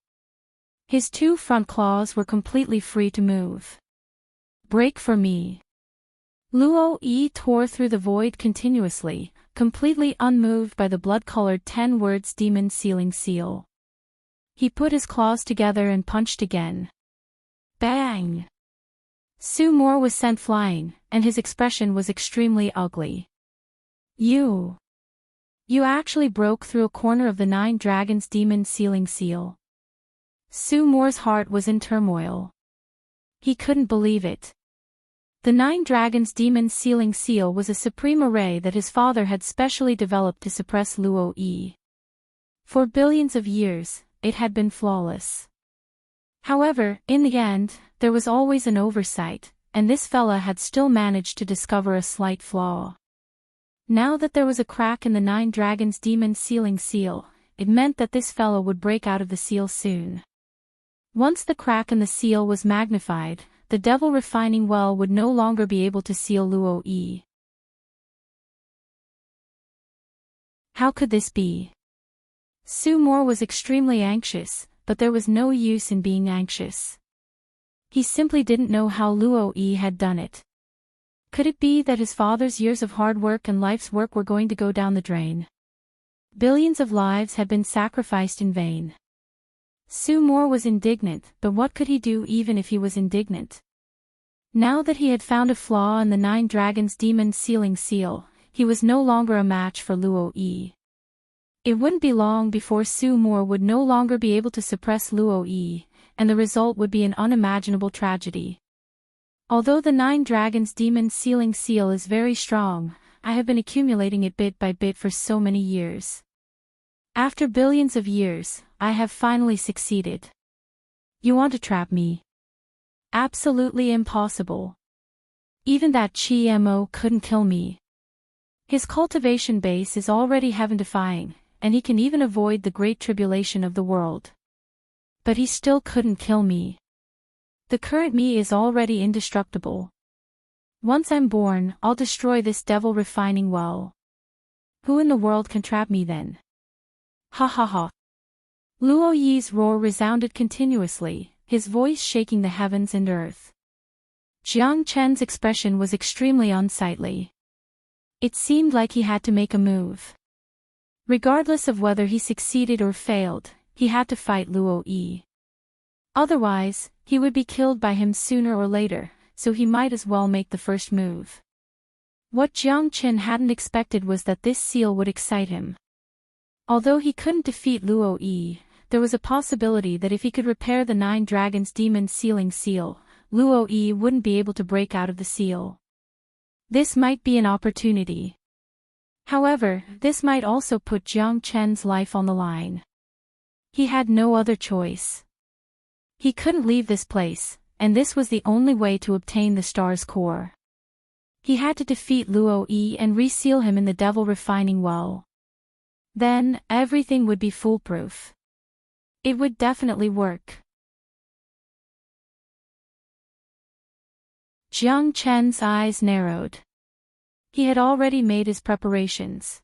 His 2 front claws were completely free to move. Break for me. Luo Yi tore through the void continuously, completely unmoved by the blood-colored 10 words demon sealing seal. He put his claws together and punched again. Bang! Sue Moore was sent flying, and his expression was extremely ugly. You actually broke through a corner of the Nine Dragons Demon Sealing Seal. Sue Moore's heart was in turmoil. He couldn't believe it. The Nine Dragons Demon Sealing Seal was a supreme array that his father had specially developed to suppress Luo-yi. For billions of years, it had been flawless. However, in the end, there was always an oversight, and this fella had still managed to discover a slight flaw. Now that there was a crack in the Nine Dragons Demon Sealing Seal, it meant that this fella would break out of the seal soon. Once the crack in the seal was magnified, the devil refining well would no longer be able to seal Luo-yi. How could this be? Sue Moore was extremely anxious, but there was no use in being anxious. He simply didn't know how Luo-yi had done it. Could it be that his father's years of hard work and life's work were going to go down the drain? Billions of lives had been sacrificed in vain. Sue Moore was indignant, but what could he do even if he was indignant? Now that he had found a flaw in the Nine Dragons Demon Sealing Seal, he was no longer a match for Luo-yi. It wouldn't be long before Sue Moore would no longer be able to suppress Luo-yi, and the result would be an unimaginable tragedy. Although the Nine Dragons Demon Sealing Seal is very strong, I have been accumulating it bit by bit for so many years. After billions of years, I have finally succeeded. You want to trap me? Absolutely impossible. Even that Chi-Mo couldn't kill me. His cultivation base is already heaven-defying, and he can even avoid the great tribulation of the world. But he still couldn't kill me. The current me is already indestructible. Once I'm born, I'll destroy this devil refining well. Who in the world can trap me then? Ha ha ha. Luo-yi's roar resounded continuously, his voice shaking the heavens and earth. Jiang Chen's expression was extremely unsightly. It seemed like he had to make a move. Regardless of whether he succeeded or failed, he had to fight Luo-yi. Otherwise, he would be killed by him sooner or later, so he might as well make the first move. What Jiang Chen hadn't expected was that this seal would excite him. Although he couldn't defeat Luo-yi, there was a possibility that if he could repair the Nine Dragons Demon Sealing Seal, Luo-yi wouldn't be able to break out of the seal. This might be an opportunity. However, this might also put Jiang Chen's life on the line. He had no other choice. He couldn't leave this place, and this was the only way to obtain the star's core. He had to defeat Luo-yi and reseal him in the devil refining well. Then, everything would be foolproof. It would definitely work. Jiang Chen's eyes narrowed. He had already made his preparations.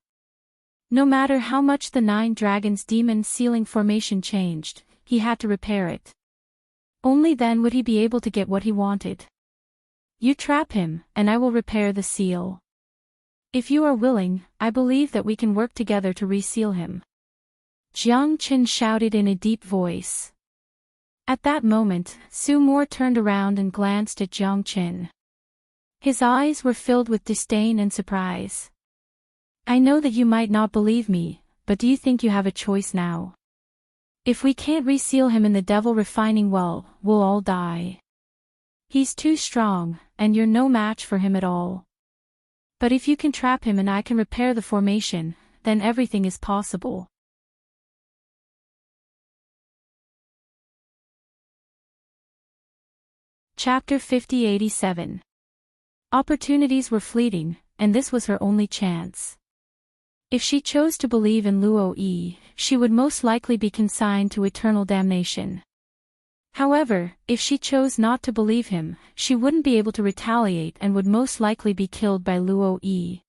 No matter how much the Nine Dragons Demon Sealing formation changed, he had to repair it. Only then would he be able to get what he wanted. You trap him, and I will repair the seal. If you are willing, I believe that we can work together to reseal him. Jiang Chen shouted in a deep voice. At that moment, Sue Moore turned around and glanced at Jiang Chen. His eyes were filled with disdain and surprise. I know that you might not believe me, but do you think you have a choice now? If we can't reseal him in the devil refining well, we'll all die. He's too strong, and you're no match for him at all. But if you can trap him and I can repair the formation, then everything is possible. Chapter 5087. Opportunities were fleeting, and this was her only chance. If she chose to believe in Luo-yi, she would most likely be consigned to eternal damnation. However, if she chose not to believe him, she wouldn't be able to retaliate and would most likely be killed by Luo-yi.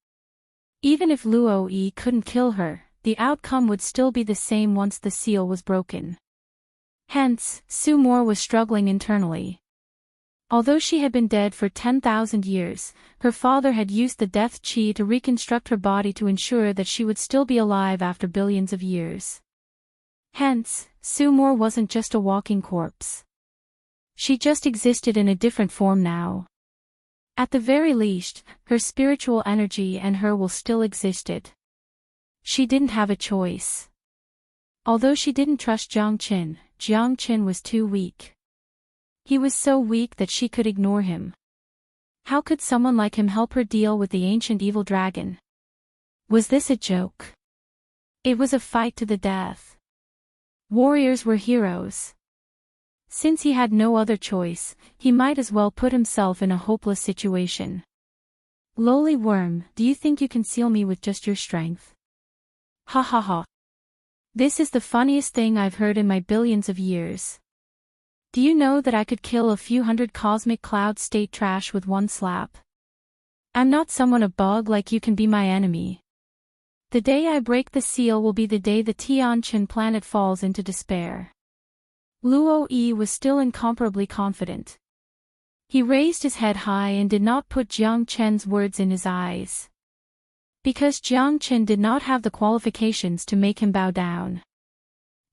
Even if Luo-yi couldn't kill her, the outcome would still be the same once the seal was broken. Hence, Sue Moore was struggling internally. Although she had been dead for 10,000 years, her father had used the death chi to reconstruct her body to ensure that she would still be alive after billions of years. Hence, Sue Moore wasn't just a walking corpse. She just existed in a different form now. At the very least, her spiritual energy and her will still existed. She didn't have a choice. Although she didn't trust Jiang Qin was too weak. He was so weak that she could ignore him. How could someone like him help her deal with the ancient evil dragon? Was this a joke? It was a fight to the death. Warriors were heroes. Since he had no other choice, he might as well put himself in a hopeless situation. Lowly worm, do you think you can seal me with just your strength? Ha ha ha. This is the funniest thing I've heard in my billions of years. Do you know that I could kill a few hundred cosmic cloud state trash with one slap? I'm not someone a bug like you can be my enemy. The day I break the seal will be the day the Tianqin planet falls into despair. Luo Yi was still incomparably confident. He raised his head high and did not put Jiang Chen's words in his eyes. Because Jiang Chen did not have the qualifications to make him bow down.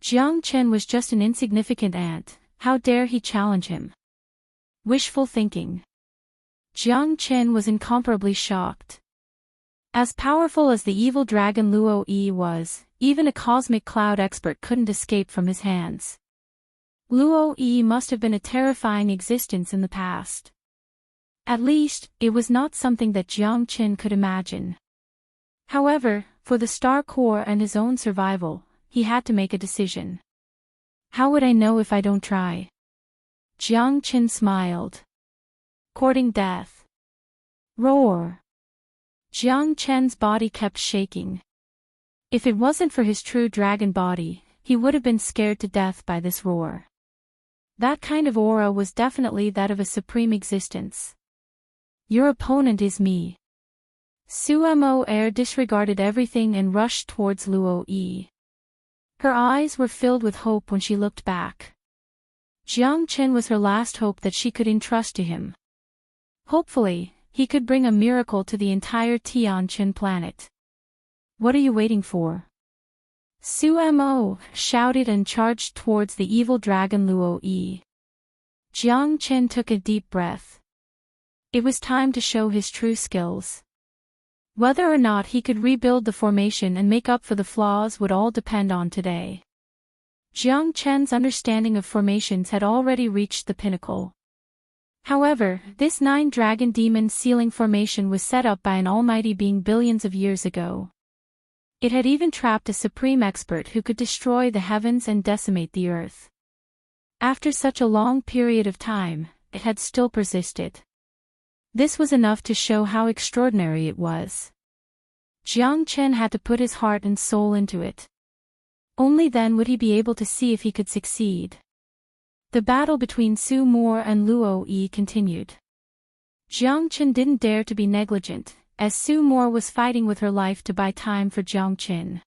Jiang Chen was just an insignificant ant, how dare he challenge him? Wishful thinking. Jiang Chen was incomparably shocked. As powerful as the evil dragon Luo Yi was, even a cosmic cloud expert couldn't escape from his hands. Luo Yi must have been a terrifying existence in the past. At least, it was not something that Jiang Chen could imagine. However, for the Star Core and his own survival, he had to make a decision. How would I know if I don't try? Jiang Chen smiled. Courting death. Roar. Jiang Chen's body kept shaking. If it wasn't for his true dragon body, he would have been scared to death by this roar. That kind of aura was definitely that of a supreme existence. Your opponent is me. Sumo Air disregarded everything and rushed towards Luo Yi. Her eyes were filled with hope when she looked back. Jiang Chen was her last hope that she could entrust to him. Hopefully, he could bring a miracle to the entire Tianqin planet. What are you waiting for? Sumo shouted and charged towards the evil dragon Luo Yi. Jiang Chen took a deep breath. It was time to show his true skills. Whether or not he could rebuild the formation and make up for the flaws would all depend on today. Jiang Chen's understanding of formations had already reached the pinnacle. However, this 9-dragon demon sealing formation was set up by an almighty being billions of years ago. It had even trapped a supreme expert who could destroy the heavens and decimate the earth. After such a long period of time, it had still persisted. This was enough to show how extraordinary it was. Jiang Chen had to put his heart and soul into it. Only then would he be able to see if he could succeed. The battle between Sue Moore and Luo Yi continued. Jiang Chen didn't dare to be negligent, as Sue Moore was fighting with her life to buy time for Jiang Chen.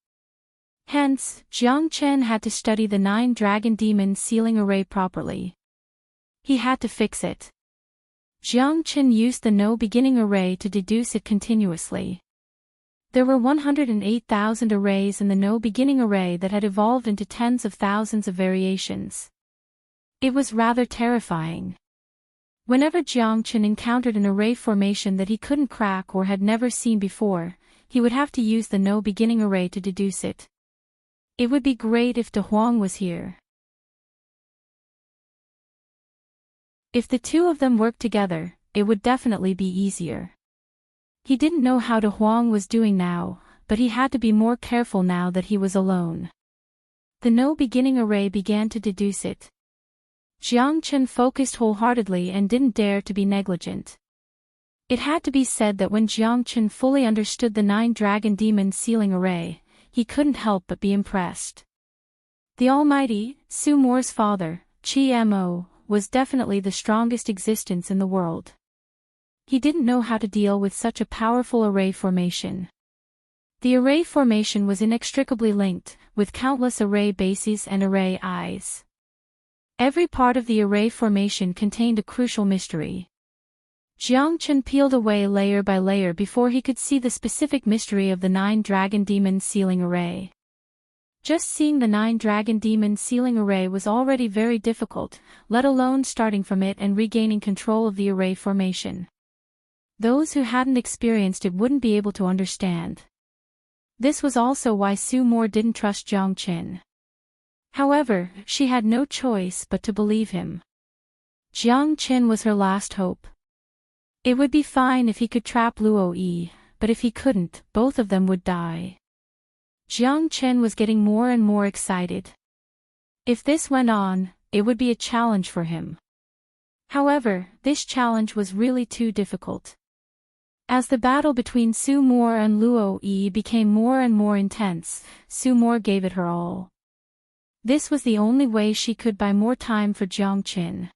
Hence, Jiang Chen had to study the 9-dragon demon sealing array properly. He had to fix it. Jiang Chen used the no-beginning array to deduce it continuously. There were 108,000 arrays in the no-beginning array that had evolved into tens of thousands of variations. It was rather terrifying. Whenever Jiang Chen encountered an array formation that he couldn't crack or had never seen before, he would have to use the no-beginning array to deduce it. It would be great if De Huang was here. If the two of them worked together, it would definitely be easier. He didn't know how De Huang was doing now, but he had to be more careful now that he was alone. The no-beginning array began to deduce it. Jiang Chen focused wholeheartedly and didn't dare to be negligent. It had to be said that when Jiang Chen fully understood the 9-dragon demon sealing array, he couldn't help but be impressed. The almighty, Sue Moore's father, Chi Mo, was definitely the strongest existence in the world. He didn't know how to deal with such a powerful array formation. The array formation was inextricably linked, with countless array bases and array eyes. Every part of the array formation contained a crucial mystery. Jiang Chen peeled away layer by layer before he could see the specific mystery of the 9-dragon demon sealing array. Just seeing the 9-dragon demon sealing array was already very difficult, let alone starting from it and regaining control of the array formation. Those who hadn't experienced it wouldn't be able to understand. This was also why Su Mo didn't trust Jiang Qin. However, she had no choice but to believe him. Jiang Qin was her last hope. It would be fine if he could trap Luo Yi, but if he couldn't, both of them would die. Jiang Qin was getting more and more excited. If this went on, it would be a challenge for him. However, this challenge was really too difficult. As the battle between Su Mo and Luo Yi became more and more intense, Su Mo gave it her all. This was the only way she could buy more time for Jiang Qin.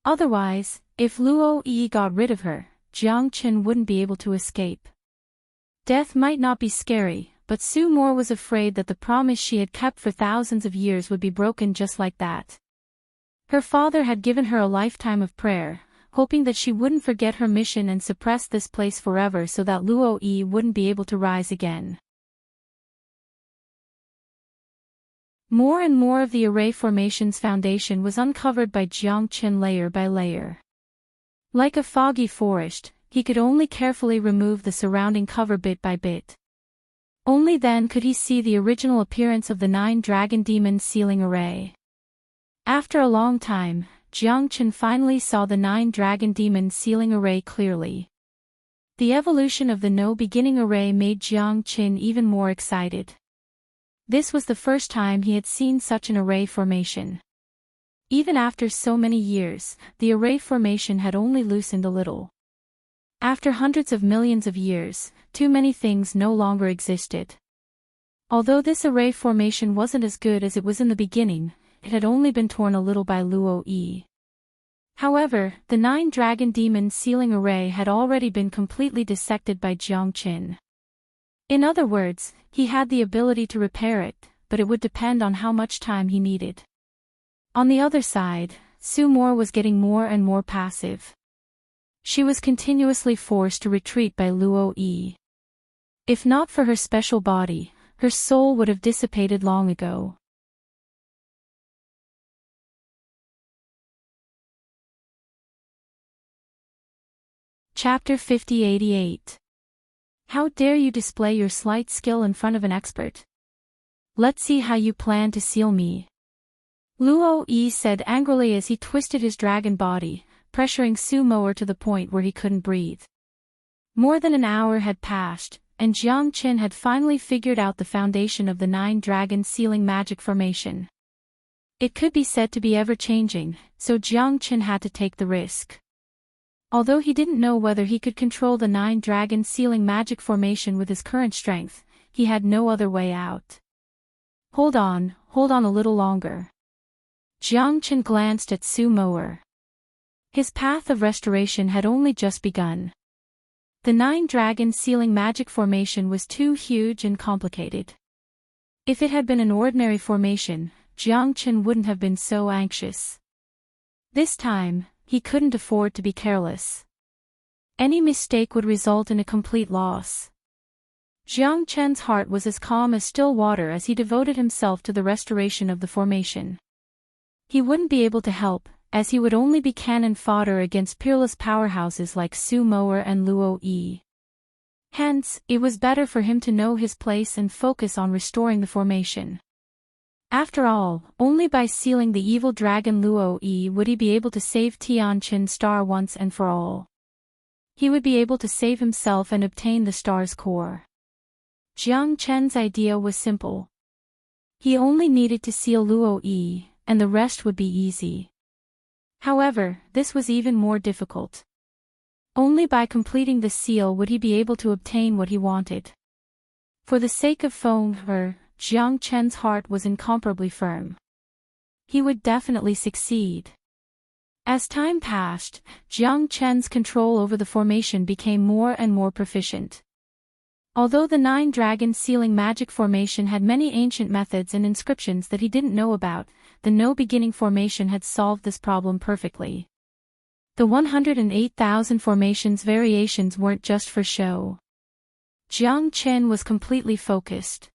Otherwise, if Luo Yi got rid of her, Jiang Qin wouldn't be able to escape. Death might not be scary, but Su Mo was afraid that the promise she had kept for thousands of years would be broken just like that. Her father had given her a lifetime of prayer, hoping that she wouldn't forget her mission and suppress this place forever so that Luo Yi wouldn't be able to rise again. More and more of the array formation's foundation was uncovered by Jiang Qin layer by layer. Like a foggy forest, he could only carefully remove the surrounding cover bit by bit. Only then could he see the original appearance of the 9-dragon demon sealing array. After a long time, Jiang Qin finally saw the 9-dragon demon sealing array clearly. The evolution of the no-beginning array made Jiang Qin even more excited. This was the first time he had seen such an array formation. Even after so many years, the array formation had only loosened a little. After hundreds of millions of years, too many things no longer existed. Although this array formation wasn't as good as it was in the beginning, it had only been torn a little by Luo Yi. However, the 9-dragon demon sealing array had already been completely dissected by Jiang Qin. In other words, he had the ability to repair it, but it would depend on how much time he needed. On the other side, Su Mo was getting more and more passive. She was continuously forced to retreat by Luo Yi. If not for her special body, her soul would have dissipated long ago. Chapter 5088. How dare you display your slight skill in front of an expert? Let's see how you plan to seal me. Luo Yi said angrily as he twisted his dragon body, pressuring Su Mo to the point where he couldn't breathe. More than an hour had passed, and Jiang Qin had finally figured out the foundation of the 9-dragon sealing magic formation. It could be said to be ever-changing, so Jiang Qin had to take the risk. Although he didn't know whether he could control the 9-dragon sealing magic formation with his current strength, he had no other way out. Hold on a little longer. Jiang Qin glanced at Su Mo. His path of restoration had only just begun. The 9-dragon sealing magic formation was too huge and complicated. If it had been an ordinary formation, Jiang Qin wouldn't have been so anxious. This time, he couldn't afford to be careless. Any mistake would result in a complete loss. Jiang Qin's heart was as calm as still water as he devoted himself to the restoration of the formation. He wouldn't be able to help, as he would only be cannon fodder against peerless powerhouses like Su Mo and Luo Yi. Hence, it was better for him to know his place and focus on restoring the formation. After all, only by sealing the evil dragon Luo Yi would he be able to save Tianqin's star once and for all. He would be able to save himself and obtain the star's core. Jiang Qin's idea was simple. He only needed to seal Luo Yi, and the rest would be easy. However, this was even more difficult. Only by completing the seal would he be able to obtain what he wanted. For the sake of Feng, Jiang Qin's heart was incomparably firm. He would definitely succeed. As time passed, Jiang Qin's control over the formation became more and more proficient. Although the 9-dragon sealing magic formation had many ancient methods and inscriptions that he didn't know about, the no-beginning formation had solved this problem perfectly. The 108,000 formations variations weren't just for show. Jiang Qin was completely focused.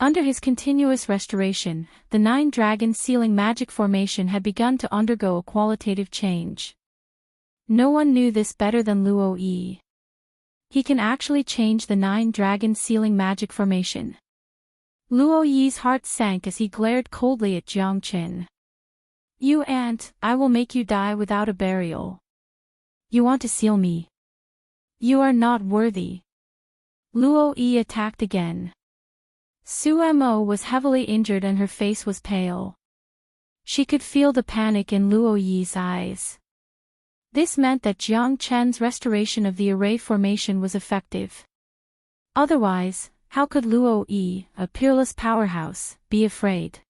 Under his continuous restoration, the 9-dragon sealing magic formation had begun to undergo a qualitative change. No one knew this better than Luo Yi. He can actually change the 9-dragon sealing magic formation. Luo Yi's heart sank as he glared coldly at Jiang Qin. You ant, I will make you die without a burial. You want to seal me? You are not worthy. Luo Yi attacked again. Su Mo was heavily injured and her face was pale. She could feel the panic in Luo Yi's eyes. This meant that Jiang Chen's restoration of the array formation was effective. Otherwise, how could Luo Yi, a peerless powerhouse, be afraid?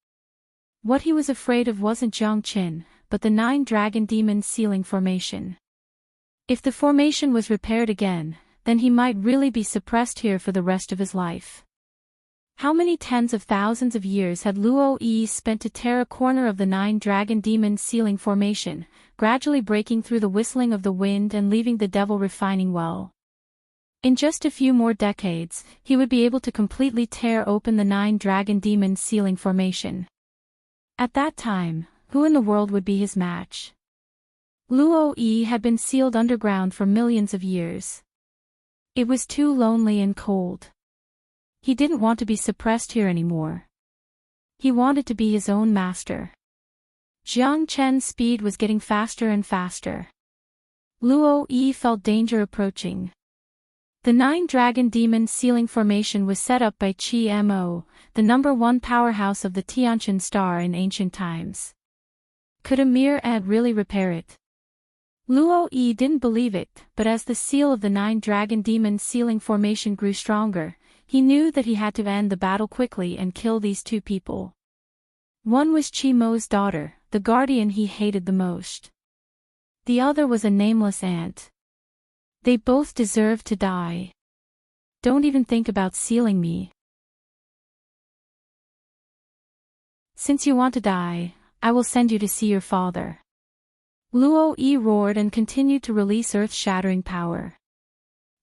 What he was afraid of wasn't Jiang Qin, but the 9-dragon demon sealing formation. If the formation was repaired again, then he might really be suppressed here for the rest of his life. How many tens of thousands of years had Luo Yi spent to tear a corner of the 9-dragon demon sealing formation, gradually breaking through the whistling of the wind and leaving the devil refining well? In just a few more decades, he would be able to completely tear open the 9-dragon demon sealing formation. At that time, who in the world would be his match? Luo Yi had been sealed underground for millions of years. It was too lonely and cold. He didn't want to be suppressed here anymore. He wanted to be his own master. Jiang Chen's speed was getting faster and faster. Luo Yi felt danger approaching. The 9-dragon demon sealing formation was set up by Qi Mo, the #1 powerhouse of the Tianqian star in ancient times. Could a mere ant really repair it? Luo Yi didn't believe it, but as the seal of the 9-dragon demon sealing formation grew stronger, he knew that he had to end the battle quickly and kill these two people. One was Qi Mo's daughter, the guardian he hated the most. The other was a nameless ant. They both deserved to die. Don't even think about sealing me. Since you want to die, I will send you to see your father. Luo Yi roared and continued to release earth-shattering power.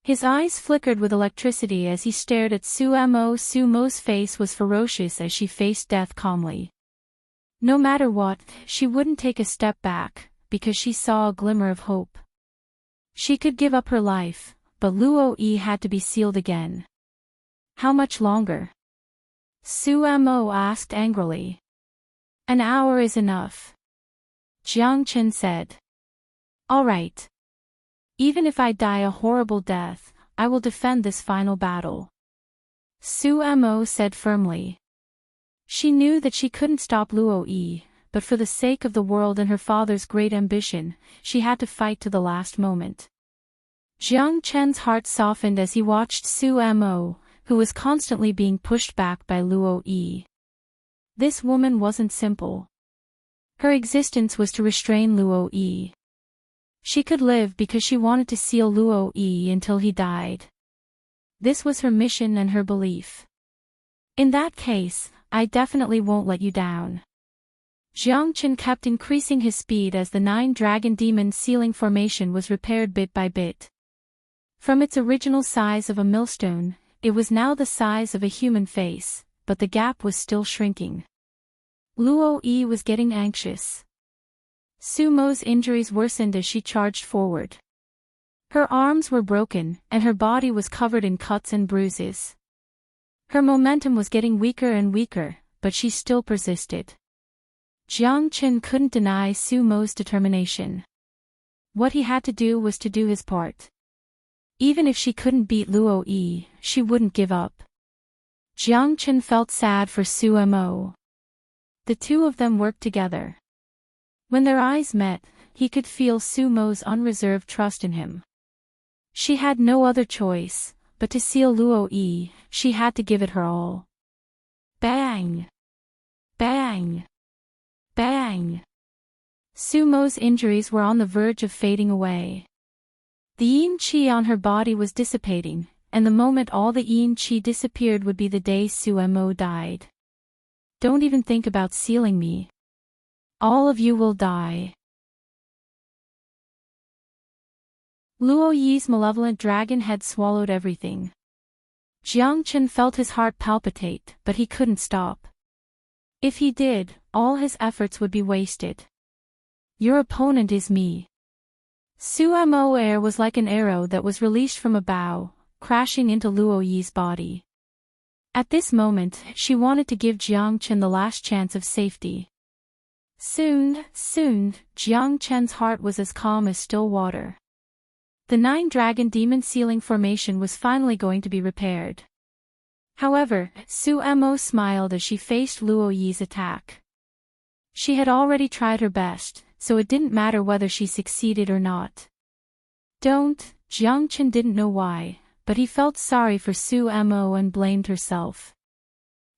His eyes flickered with electricity as he stared at Su Mo. Su Mo's face was ferocious as she faced death calmly. No matter what, she wouldn't take a step back, because she saw a glimmer of hope. She could give up her life, but Luo Yi had to be sealed again. How much longer? Su Mo asked angrily. An hour is enough. Jiang Qin said. All right. Even if I die a horrible death, I will defend this final battle. Su Mo said firmly. She knew that she couldn't stop Luo Yi, but for the sake of the world and her father's great ambition, she had to fight to the last moment. Jiang Chen's heart softened as he watched Su Mo, who was constantly being pushed back by Luo Yi. This woman wasn't simple. Her existence was to restrain Luo Yi. She could live because she wanted to seal Luo Yi until he died. This was her mission and her belief. In that case, I definitely won't let you down. Jiang Qin kept increasing his speed as the 9-dragon demon sealing formation was repaired bit by bit. From its original size of a millstone, it was now the size of a human face, but the gap was still shrinking. Luo Yi was getting anxious. Su Mo's injuries worsened as she charged forward. Her arms were broken, and her body was covered in cuts and bruises. Her momentum was getting weaker and weaker, but she still persisted. Jiang Qin couldn't deny Su Mo's determination. What he had to do was to do his part. Even if she couldn't beat Luo Yi, she wouldn't give up. Jiang Qin felt sad for Su Mo. The two of them worked together. When their eyes met, he could feel Su Mo's unreserved trust in him. She had no other choice, but to seal Luo Yi, she had to give it her all. Bang! Bang! Bang! Su Mo's injuries were on the verge of fading away. The yin qi on her body was dissipating, and the moment all the yin qi disappeared would be the day Su Mo died. Don't even think about sealing me. All of you will die. Luo Yi's malevolent dragon had swallowed everything. Jiang Chen felt his heart palpitate, but he couldn't stop. If he did, all his efforts would be wasted. Your opponent is me. Su Mo air was like an arrow that was released from a bow, crashing into Luo Yi's body. At this moment, she wanted to give Jiang Chen the last chance of safety. Soon, Jiang Chen's heart was as calm as still water. The 9-dragon demon sealing formation was finally going to be repaired. However, Su Mo smiled as she faced Luo Yi's attack. She had already tried her best, so it didn't matter whether she succeeded or not. Jiang Chen didn't know why, but he felt sorry for Su Mo and blamed herself.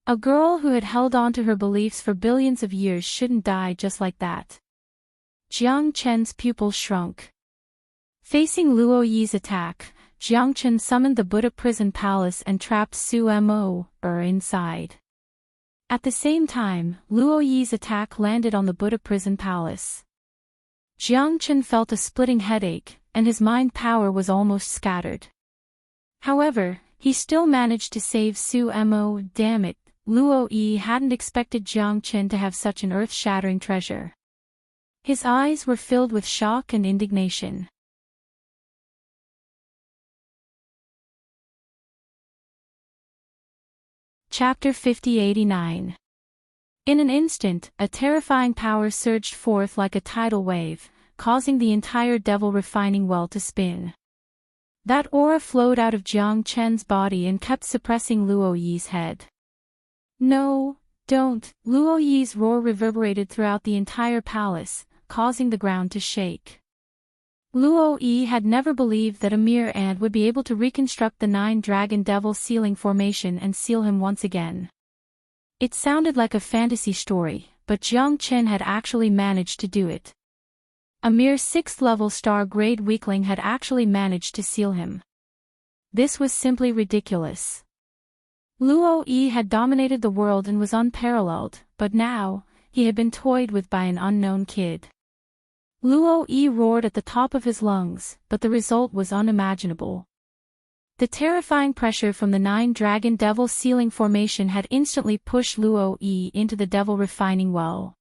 A girl who had held on to her beliefs for billions of years shouldn't die just like that. Jiang Chen's pupils shrunk. Facing Luo Yi's attack, Jiang Chen summoned the Buddha prison palace and trapped Su Mo inside. At the same time, Luo Yi's attack landed on the Buddha prison palace. Jiang Chen felt a splitting headache, and his mind power was almost scattered. However, he still managed to save Su Mo. Damn it, Luo Yi hadn't expected Jiang Chen to have such an earth-shattering treasure. His eyes were filled with shock and indignation. Chapter 5089. In an instant, a terrifying power surged forth like a tidal wave, causing the entire devil refining well to spin. That aura flowed out of Jiang Chen's body and kept suppressing Luo Yi's head. No, don't! Luo Yi's roar reverberated throughout the entire palace, causing the ground to shake. Luo Yi had never believed that a mere ant would be able to reconstruct the 9-dragon devil sealing formation and seal him once again. It sounded like a fantasy story, but Jiang Chen had actually managed to do it. A mere 6th-level star-grade weakling had actually managed to seal him. This was simply ridiculous. Luo Yi had dominated the world and was unparalleled, but now, he had been toyed with by an unknown kid. Luo Yi roared at the top of his lungs, but the result was unimaginable. The terrifying pressure from the 9-dragon devil sealing formation had instantly pushed Luo Yi into the devil refining well.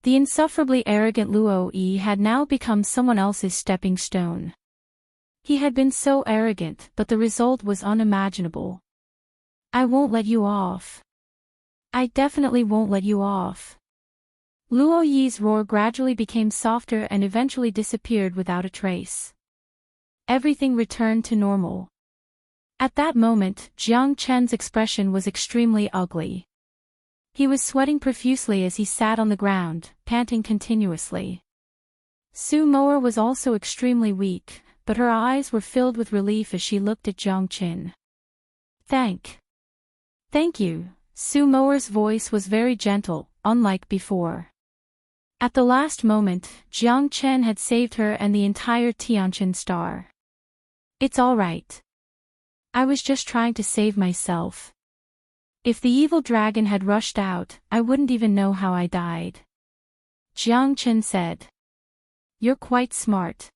The insufferably arrogant Luo Yi had now become someone else's stepping stone. He had been so arrogant, but the result was unimaginable. I won't let you off. I definitely won't let you off. Luo Yi's roar gradually became softer and eventually disappeared without a trace. Everything returned to normal. At that moment, Jiang Chen's expression was extremely ugly. He was sweating profusely as he sat on the ground, panting continuously. Su Moer was also extremely weak, but her eyes were filled with relief as she looked at Jiang Chen. Thank you. Su Moer's voice was very gentle, unlike before. At the last moment, Jiang Chen had saved her and the entire Tianqin star. It's all right. I was just trying to save myself. If the evil dragon had rushed out, I wouldn't even know how I died. Jiang Chen said. You're quite smart.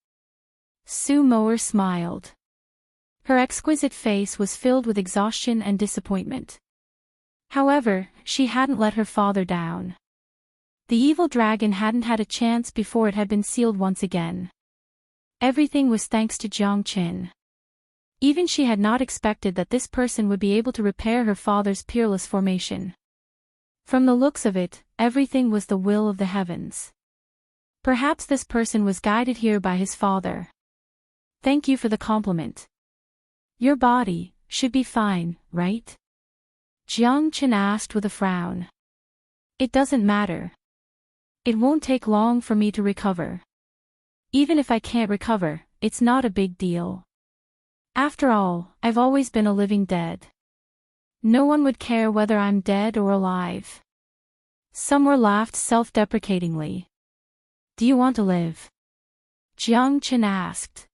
Su Moer smiled. Her exquisite face was filled with exhaustion and disappointment. However, she hadn't let her father down. The evil dragon hadn't had a chance before it had been sealed once again. Everything was thanks to Jiang Chen. Even she had not expected that this person would be able to repair her father's peerless formation. From the looks of it, everything was the will of the heavens. Perhaps this person was guided here by his father. Thank you for the compliment. Your body should be fine, right? Jiang Chen asked with a frown. It doesn't matter. It won't take long for me to recover. Even if I can't recover, it's not a big deal. After all, I've always been a living dead. No one would care whether I'm dead or alive. Somewhere laughed self-deprecatingly. Do you want to live? Jiang Chen asked.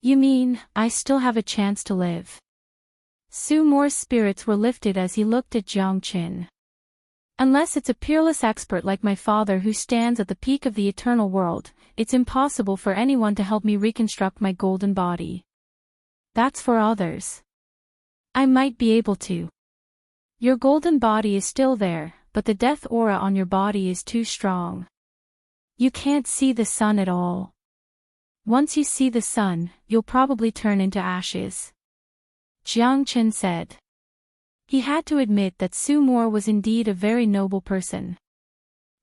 You mean, I still have a chance to live? Su Moer's spirits were lifted as he looked at Jiang Chen. Unless it's a peerless expert like my father who stands at the peak of the eternal world, it's impossible for anyone to help me reconstruct my golden body. That's for others. I might be able to. Your golden body is still there, but the death aura on your body is too strong. You can't see the sun at all. Once you see the sun, you'll probably turn into ashes. Jiang Chen said. He had to admit that Su Mo was indeed a very noble person.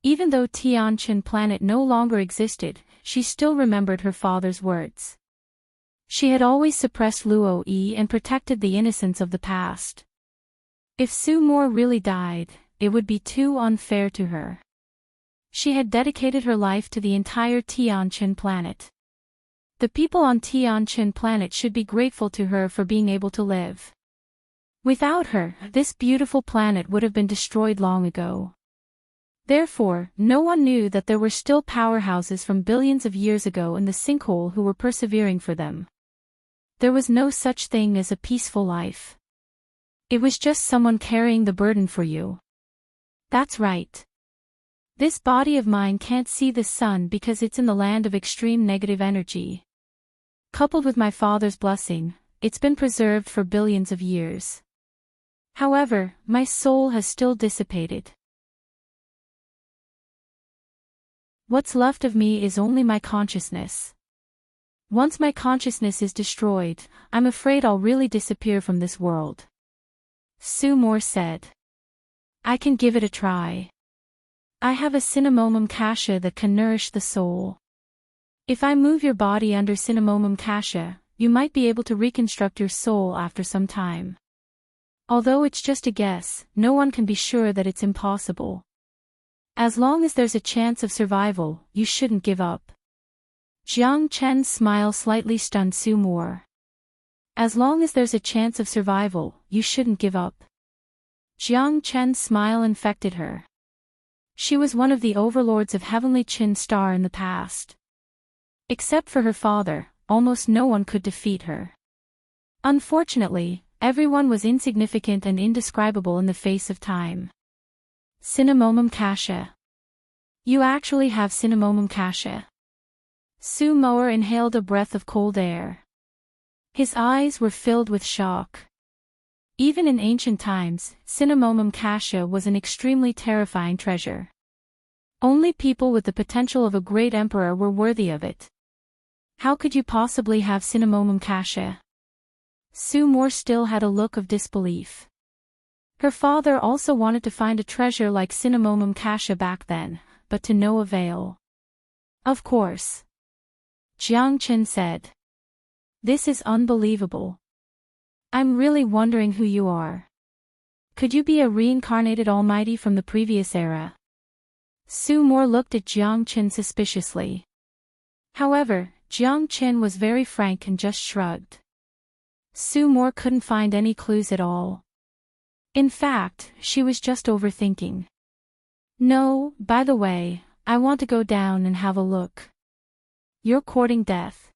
Even though Tianqin planet no longer existed, she still remembered her father's words. She had always suppressed Luo Yi and protected the innocence of the past. If Su Mo really died, it would be too unfair to her. She had dedicated her life to the entire Tianqin planet. The people on Tianqin planet should be grateful to her for being able to live. Without her, this beautiful planet would have been destroyed long ago. Therefore, no one knew that there were still powerhouses from billions of years ago in the sinkhole who were persevering for them. There was no such thing as a peaceful life. It was just someone carrying the burden for you. That's right. This body of mine can't see the sun because it's in the land of extreme negative energy. Coupled with my father's blessing, it's been preserved for billions of years. However, my soul has still dissipated. What's left of me is only my consciousness. Once my consciousness is destroyed, I'm afraid I'll really disappear from this world. Su Mo said. I can give it a try. I have a cinnamomum kasha that can nourish the soul. If I move your body under cinnamomum kasha, you might be able to reconstruct your soul after some time. Although it's just a guess, no one can be sure that it's impossible. As long as there's a chance of survival, you shouldn't give up. Jiang Chen's smile slightly stunned Su Mo. As long as there's a chance of survival, you shouldn't give up. Jiang Chen's smile infected her. She was one of the overlords of Heavenly Qin Star in the past. Except for her father, almost no one could defeat her. Unfortunately, everyone was insignificant and indescribable in the face of time. Cinnamomum kasha. You actually have cinnamomum kasha. Su Mo inhaled a breath of cold air. His eyes were filled with shock. Even in ancient times, cinnamomum kasha was an extremely terrifying treasure. Only people with the potential of a great emperor were worthy of it. How could you possibly have cinnamomum kasha? Su Mo still had a look of disbelief. Her father also wanted to find a treasure like cinnamomum kasha back then, but to no avail. Of course. Jiang Chen said. This is unbelievable. I'm really wondering who you are. Could you be a reincarnated almighty from the previous era? Su Mo looked at Jiang Chen suspiciously. However, Jiang Chen was very frank and just shrugged. Su Mo couldn't find any clues at all. In fact, she was just overthinking. No, by the way, I want to go down and have a look. You're courting death.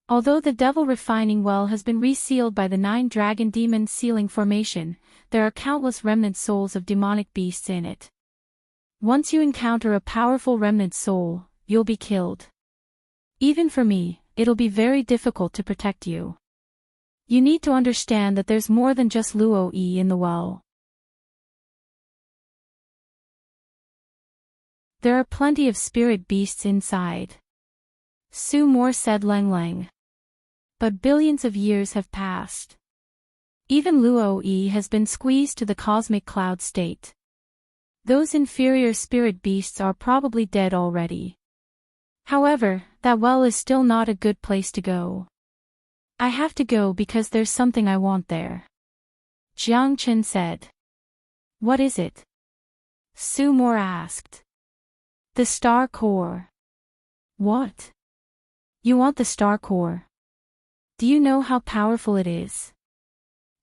Although the devil refining well has been resealed by the 9 dragon demon sealing formation, there are countless remnant souls of demonic beasts in it. Once you encounter a powerful remnant soul, you'll be killed. Even for me, it'll be very difficult to protect you. You need to understand that there's more than just Luo Yi in the well. There are plenty of spirit beasts inside. Su Mo said Leng Leng. But billions of years have passed. Even Luo Yi has been squeezed to the cosmic cloud state. Those inferior spirit beasts are probably dead already. However, that well is still not a good place to go. I have to go because there's something I want there. Jiang Chen said. What is it? Su Mo asked. The star core. What? You want the star core? Do you know how powerful it is?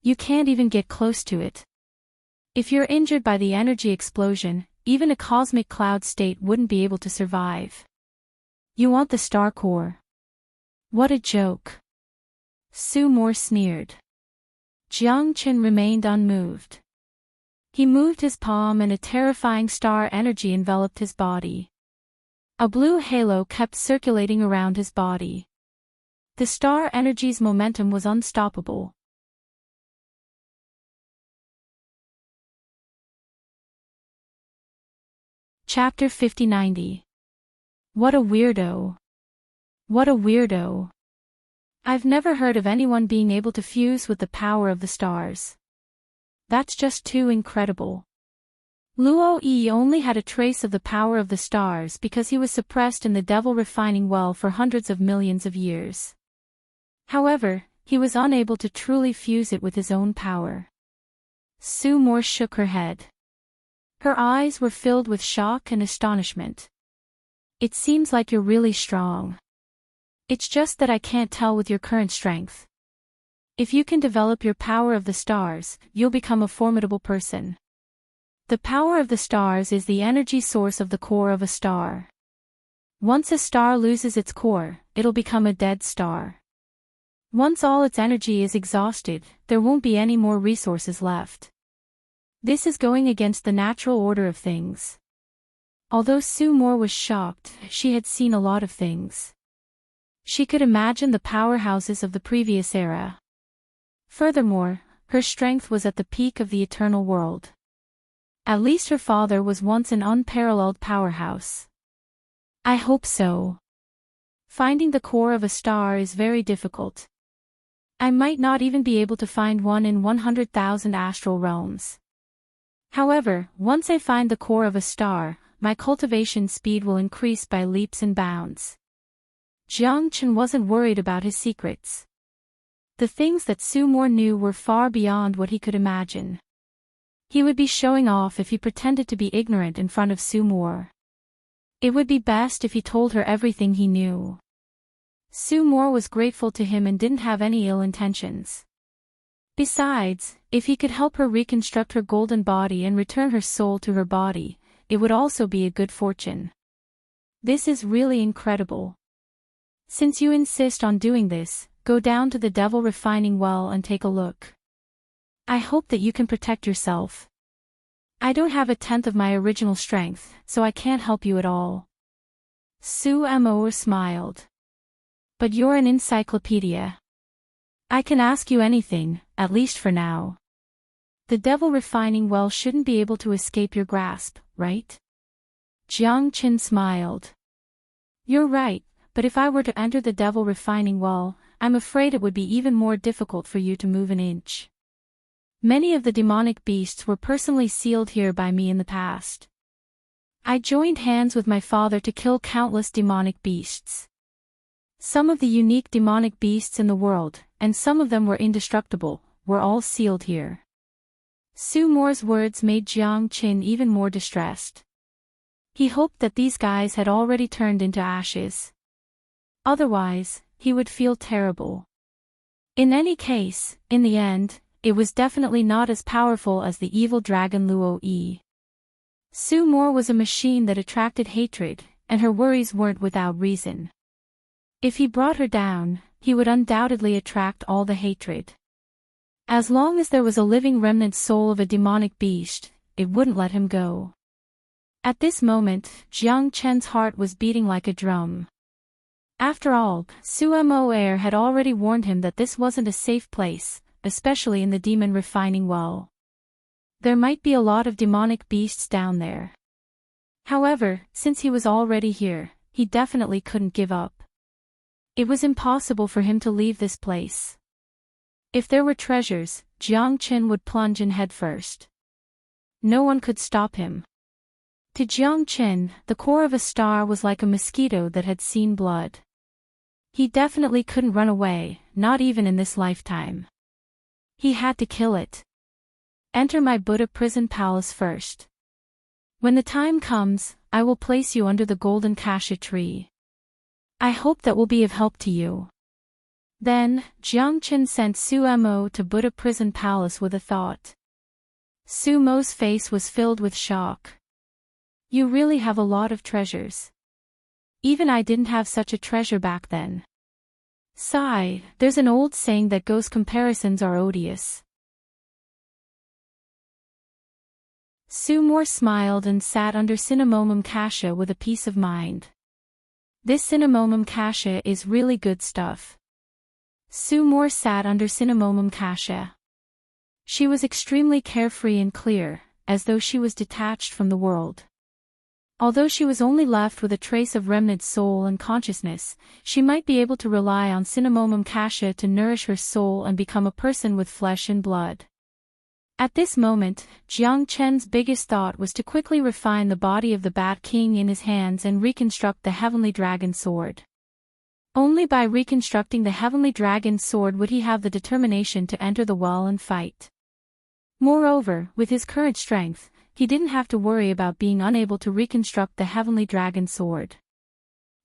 You can't even get close to it. If you're injured by the energy explosion, even a cosmic cloud state wouldn't be able to survive. You want the star core? What a joke. Su Mo sneered. Jiang Chen remained unmoved. He moved his palm and a terrifying star energy enveloped his body. A blue halo kept circulating around his body. The star energy's momentum was unstoppable. Chapter 5090. What a weirdo. What a weirdo. I've never heard of anyone being able to fuse with the power of the stars. That's just too incredible. Luo Yi only had a trace of the power of the stars because he was suppressed in the devil refining well for hundreds of millions of years. However, he was unable to truly fuse it with his own power. Sue Moore shook her head. Her eyes were filled with shock and astonishment. It seems like you're really strong. It's just that I can't tell with your current strength. If you can develop your power of the stars, you'll become a formidable person. The power of the stars is the energy source of the core of a star. Once a star loses its core, it'll become a dead star. Once all its energy is exhausted, there won't be any more resources left. This is going against the natural order of things. Although Sue Moore was shocked, she had seen a lot of things. She could imagine the powerhouses of the previous era. Furthermore, her strength was at the peak of the eternal world. At least her father was once an unparalleled powerhouse. I hope so. Finding the core of a star is very difficult. I might not even be able to find one in 100,000 astral realms. However, once I find the core of a star, my cultivation speed will increase by leaps and bounds. Jiang Chen wasn't worried about his secrets. The things that Sue Moore knew were far beyond what he could imagine. He would be showing off if he pretended to be ignorant in front of Sue Moore. It would be best if he told her everything he knew. Sue Moore was grateful to him and didn't have any ill intentions. Besides, if he could help her reconstruct her golden body and return her soul to her body, it would also be a good fortune. This is really incredible. Since you insist on doing this, go down to the devil refining well and take a look. I hope that you can protect yourself. I don't have a tenth of my original strength, so I can't help you at all. Sue Moore smiled. But you're an encyclopedia. I can ask you anything, at least for now. The devil refining well shouldn't be able to escape your grasp, right? Jiang Chen smiled. You're right, but if I were to enter the devil refining well, I'm afraid it would be even more difficult for you to move an inch. Many of the demonic beasts were personally sealed here by me in the past. I joined hands with my father to kill countless demonic beasts. Some of the unique demonic beasts in the world, and some of them were indestructible, were all sealed here. Sue Moore's words made Jiang Chen even more distressed. He hoped that these guys had already turned into ashes. Otherwise, he would feel terrible. In any case, in the end, it was definitely not as powerful as the evil dragon Luo Yi. Sue Moore was a machine that attracted hatred, and her worries weren't without reason. If he brought her down, he would undoubtedly attract all the hatred. As long as there was a living remnant soul of a demonic beast, it wouldn't let him go. At this moment, Jiang Chen's heart was beating like a drum. After all, Sue Moore had already warned him that this wasn't a safe place, especially in the demon refining well. There might be a lot of demonic beasts down there. However, since he was already here, he definitely couldn't give up. It was impossible for him to leave this place. If there were treasures, Jiang Chen would plunge in headfirst. No one could stop him. To Jiang Chen, the core of a star was like a mosquito that had seen blood. He definitely couldn't run away, not even in this lifetime. He had to kill it. Enter my Buddha prison palace first. When the time comes, I will place you under the golden cassia tree. I hope that will be of help to you. Then, Jiang Chen sent Sue Mo to Buddha prison palace with a thought. Sue Mo's face was filled with shock. You really have a lot of treasures. Even I didn't have such a treasure back then. Sigh, there's an old saying that goes comparisons are odious. Sue Moore smiled and sat under Cinnamomum cassia with a peace of mind. This Cinnamomum cassia is really good stuff. Sue Moore sat under Cinnamomum cassia. She was extremely carefree and clear, as though she was detached from the world. Although she was only left with a trace of remnant soul and consciousness, she might be able to rely on cinnamomum cassia to nourish her soul and become a person with flesh and blood. At this moment, Jiang Chen's biggest thought was to quickly refine the body of the Bat King in his hands and reconstruct the Heavenly Dragon Sword. Only by reconstructing the Heavenly Dragon Sword would he have the determination to enter the well and fight. Moreover, with his current strength, he didn't have to worry about being unable to reconstruct the Heavenly Dragon Sword.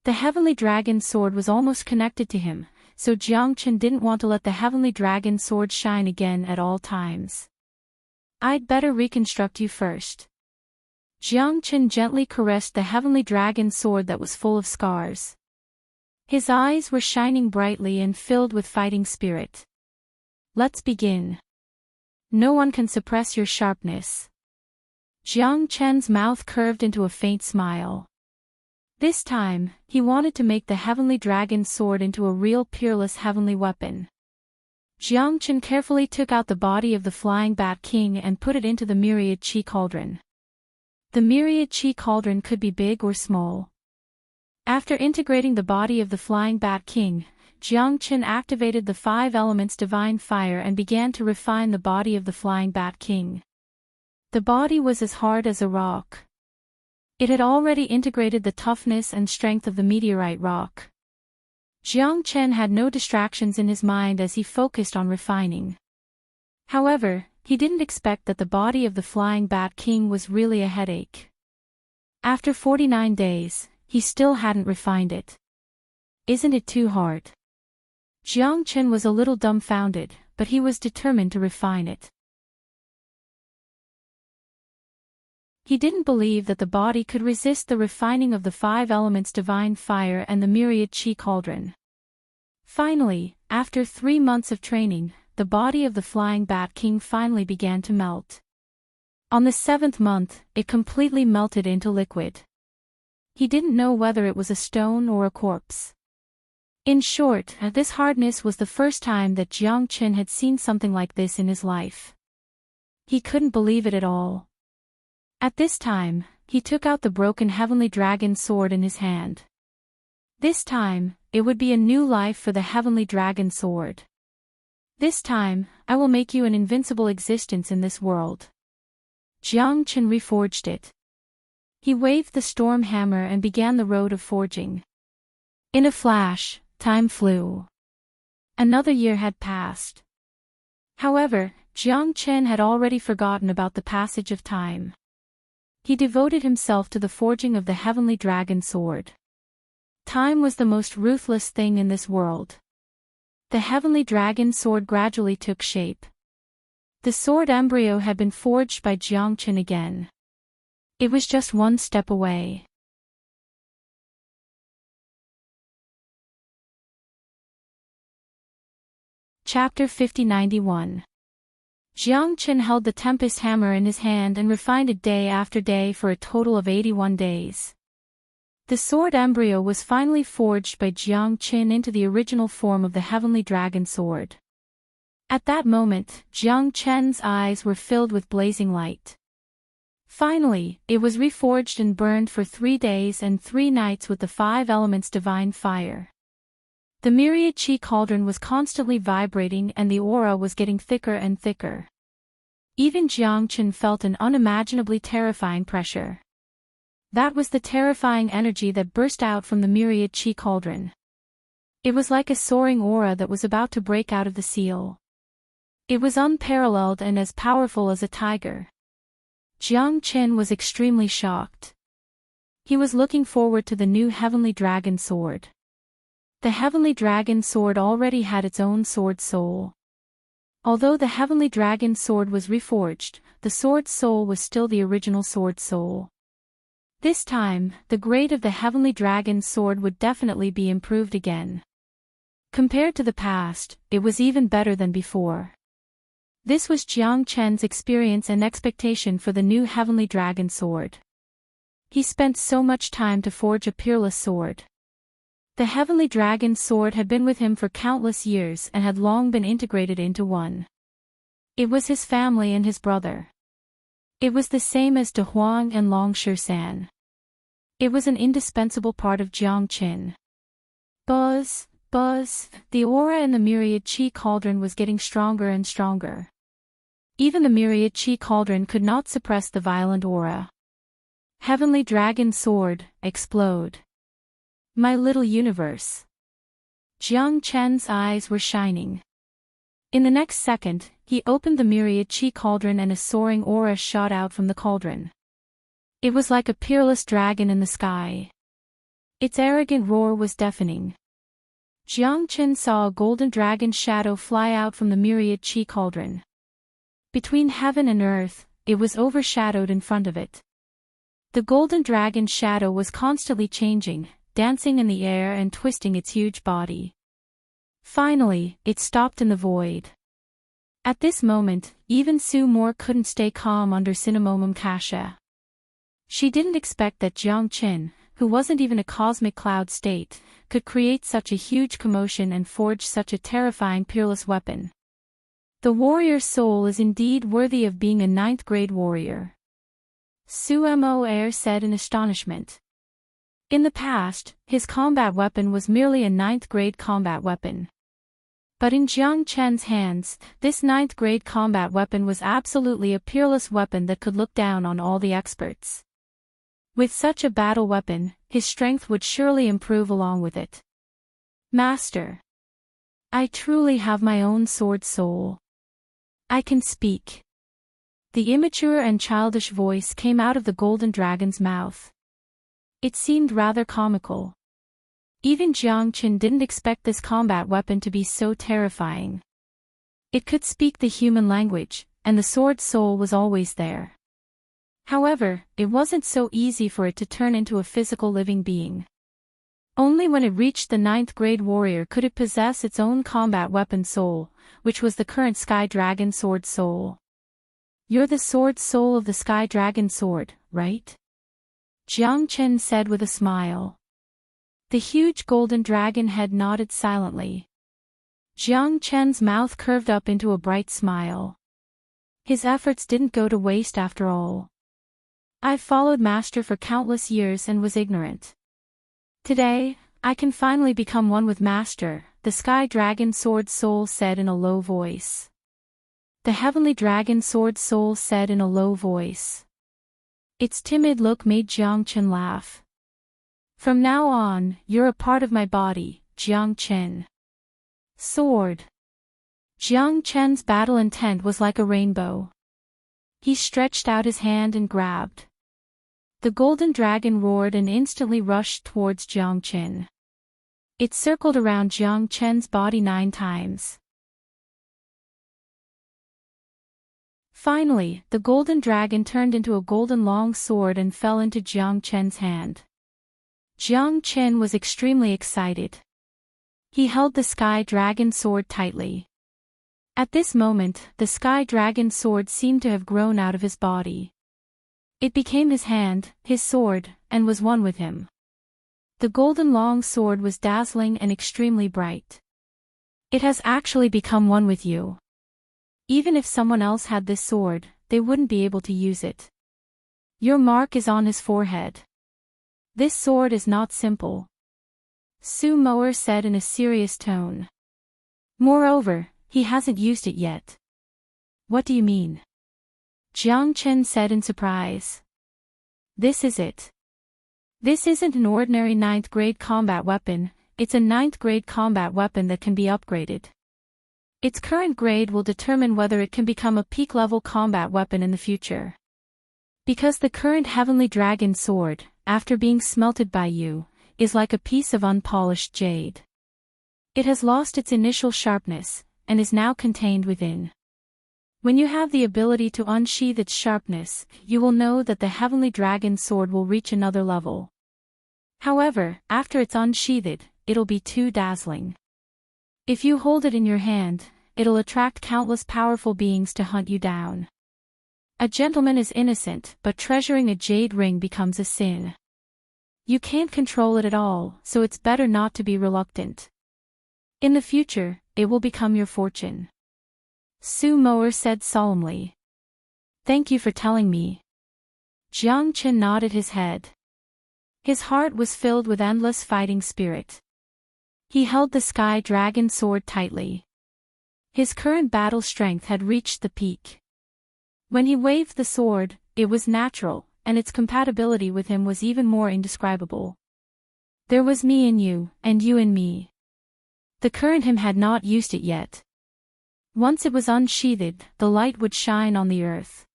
The Heavenly Dragon Sword was almost connected to him, so Jiang Chen didn't want to let the Heavenly Dragon Sword shine again at all times. "I'd better reconstruct you first." Jiang Chen gently caressed the Heavenly Dragon Sword that was full of scars. His eyes were shining brightly and filled with fighting spirit. "Let's begin. No one can suppress your sharpness." Jiang Chen's mouth curved into a faint smile. This time, he wanted to make the Heavenly Dragon Sword into a real peerless heavenly weapon. Jiang Chen carefully took out the body of the Flying Bat King and put it into the Myriad Chi Cauldron. The Myriad Chi Cauldron could be big or small. After integrating the body of the Flying Bat King, Jiang Chen activated the 5 elements divine fire and began to refine the body of the Flying Bat King. The body was as hard as a rock. It had already integrated the toughness and strength of the meteorite rock. Jiang Chen had no distractions in his mind as he focused on refining. However, he didn't expect that the body of the Flying Bat King was really a headache. After 49 days, he still hadn't refined it. "Isn't it too hard?" Jiang Chen was a little dumbfounded, but he was determined to refine it. He didn't believe that the body could resist the refining of the 5 elements divine fire and the Myriad Chi Cauldron. Finally, after 3 months of training, the body of the Flying Bat King finally began to melt. On the 7th month, it completely melted into liquid. He didn't know whether it was a stone or a corpse. In short, this hardness was the first time that Jiang Chen had seen something like this in his life. He couldn't believe it at all. At this time, he took out the broken Heavenly Dragon Sword in his hand. This time, it would be a new life for the Heavenly Dragon Sword. "This time, I will make you an invincible existence in this world." Jiang Chen reforged it. He waved the storm hammer and began the road of forging. In a flash, time flew. Another year had passed. However, Jiang Chen had already forgotten about the passage of time. He devoted himself to the forging of the Heavenly Dragon Sword. Time was the most ruthless thing in this world. The Heavenly Dragon Sword gradually took shape. The sword embryo had been forged by Jiang Chen again. It was just one step away. Chapter 5091. Jiang Chen held the Tempest Hammer in his hand and refined it day after day for a total of 81 days. The sword embryo was finally forged by Jiang Chen into the original form of the Heavenly Dragon Sword. At that moment, Jiang Chen's eyes were filled with blazing light. Finally, it was reforged and burned for 3 days and 3 nights with the 5 elements divine fire. The Myriad Chi Cauldron was constantly vibrating and the aura was getting thicker and thicker. Even Jiang Chen felt an unimaginably terrifying pressure. That was the terrifying energy that burst out from the Myriad Chi Cauldron. It was like a soaring aura that was about to break out of the seal. It was unparalleled and as powerful as a tiger. Jiang Chen was extremely shocked. He was looking forward to the new Heavenly Dragon Sword. The Heavenly Dragon Sword already had its own sword soul. Although the Heavenly Dragon Sword was reforged, the sword soul was still the original sword soul. This time, the grade of the Heavenly Dragon Sword would definitely be improved again. Compared to the past, it was even better than before. This was Jiang Chen's experience and expectation for the new Heavenly Dragon Sword. He spent so much time to forge a peerless sword. The Heavenly Dragon Sword had been with him for countless years and had long been integrated into one. It was his family and his brother. It was the same as De Huang and Long Shersan. It was an indispensable part of Jiang Qin. Buzz, buzz, the aura in the myriad chi cauldron was getting stronger and stronger. Even the myriad chi cauldron could not suppress the violent aura. Heavenly dragon sword, explode. My little universe. Jiang Chen's eyes were shining. In the next second, he opened the myriad chi cauldron and a soaring aura shot out from the cauldron. It was like a peerless dragon in the sky. Its arrogant roar was deafening. Jiang Chen saw a golden dragon shadow fly out from the myriad chi cauldron. Between heaven and earth, it was overshadowed in front of it. The golden dragon's shadow was constantly changing, dancing in the air and twisting its huge body. Finally, it stopped in the void. At this moment, even Su Moore couldn't stay calm under Cinnamomum Kasha. She didn't expect that Jiang Qin, who wasn't even a cosmic cloud state, could create such a huge commotion and forge such a terrifying peerless weapon. The warrior's soul is indeed worthy of being a 9th-grade warrior. Su Mo said in astonishment. In the past, his combat weapon was merely a 9th-grade combat weapon. But in Jiang Chen's hands, this 9th-grade combat weapon was absolutely a peerless weapon that could look down on all the experts. With such a battle weapon, his strength would surely improve along with it. Master. I truly have my own sword soul. I can speak. The immature and childish voice came out of the golden dragon's mouth. It seemed rather comical. Even Jiang Qin didn't expect this combat weapon to be so terrifying. It could speak the human language, and the sword soul was always there. However, it wasn't so easy for it to turn into a physical living being. Only when it reached the 9th-grade warrior could it possess its own combat weapon soul, which was the current Sky Dragon sword soul. You're the sword soul of the Sky Dragon sword, right? Jiang Chen said with a smile. The huge golden dragon head nodded silently. Jiang Chen's mouth curved up into a bright smile. His efforts didn't go to waste after all. I've followed Master for countless years and was ignorant. Today, I can finally become one with Master, the Sky Dragon Sword Soul said in a low voice. The Heavenly Dragon Sword Soul said in a low voice. Its timid look made Jiang Chen laugh. From now on, you're a part of my body, Jiang Chen. Sword. Jiang Chen's battle intent was like a rainbow. He stretched out his hand and grabbed. The golden dragon roared and instantly rushed towards Jiang Chen. It circled around Jiang Chen's body 9 times. Finally, the golden dragon turned into a golden long sword and fell into Jiang Chen's hand. Jiang Chen was extremely excited. He held the Sky Dragon sword tightly. At this moment, the Sky Dragon sword seemed to have grown out of his body. It became his hand, his sword, and was one with him. The golden long sword was dazzling and extremely bright. It has actually become one with you. Even if someone else had this sword, they wouldn't be able to use it. Your mark is on his forehead. This sword is not simple. Su Moer said in a serious tone. Moreover, he hasn't used it yet. What do you mean? Jiang Chen said in surprise. This is it. This isn't an ordinary 9th-grade combat weapon, it's a 9th-grade combat weapon that can be upgraded. Its current grade will determine whether it can become a peak-level combat weapon in the future. Because the current Heavenly Dragon sword, after being smelted by you, is like a piece of unpolished jade. It has lost its initial sharpness, and is now contained within. When you have the ability to unsheath its sharpness, you will know that the Heavenly Dragon sword will reach another level. However, after it's unsheathed, it'll be too dazzling. If you hold it in your hand, it'll attract countless powerful beings to hunt you down. A gentleman is innocent, but treasuring a jade ring becomes a sin. You can't control it at all, so it's better not to be reluctant. In the future, it will become your fortune. Su Moer said solemnly. Thank you for telling me. Jiang Chen nodded his head. His heart was filled with endless fighting spirit. He held the sky dragon sword tightly. His current battle strength had reached the peak. When he waved the sword, it was natural, and its compatibility with him was even more indescribable. There was me in you, and you in me. The current him had not used it yet. Once it was unsheathed, the light would shine on the earth.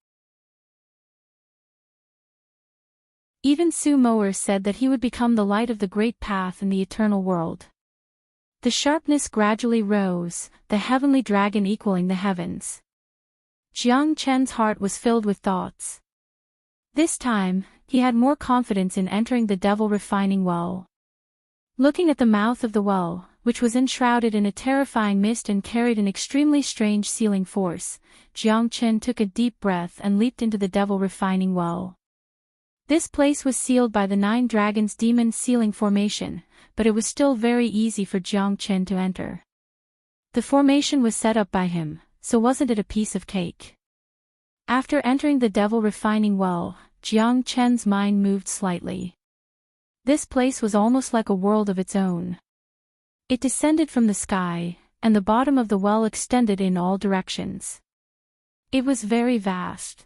Even Su Moer said that he would become the light of the great path in the eternal world. The sharpness gradually rose, the heavenly dragon equaling the heavens. Jiang Chen's heart was filled with thoughts. This time, he had more confidence in entering the devil refining well. Looking at the mouth of the well, which was enshrouded in a terrifying mist and carried an extremely strange sealing force, Jiang Chen took a deep breath and leaped into the devil refining well. This place was sealed by the 9 dragons' demon sealing formation, but it was still very easy for Jiang Chen to enter. The formation was set up by him, so wasn't it a piece of cake? After entering the devil refining well, Jiang Chen's mind moved slightly. This place was almost like a world of its own. It descended from the sky, and the bottom of the well extended in all directions. It was very vast.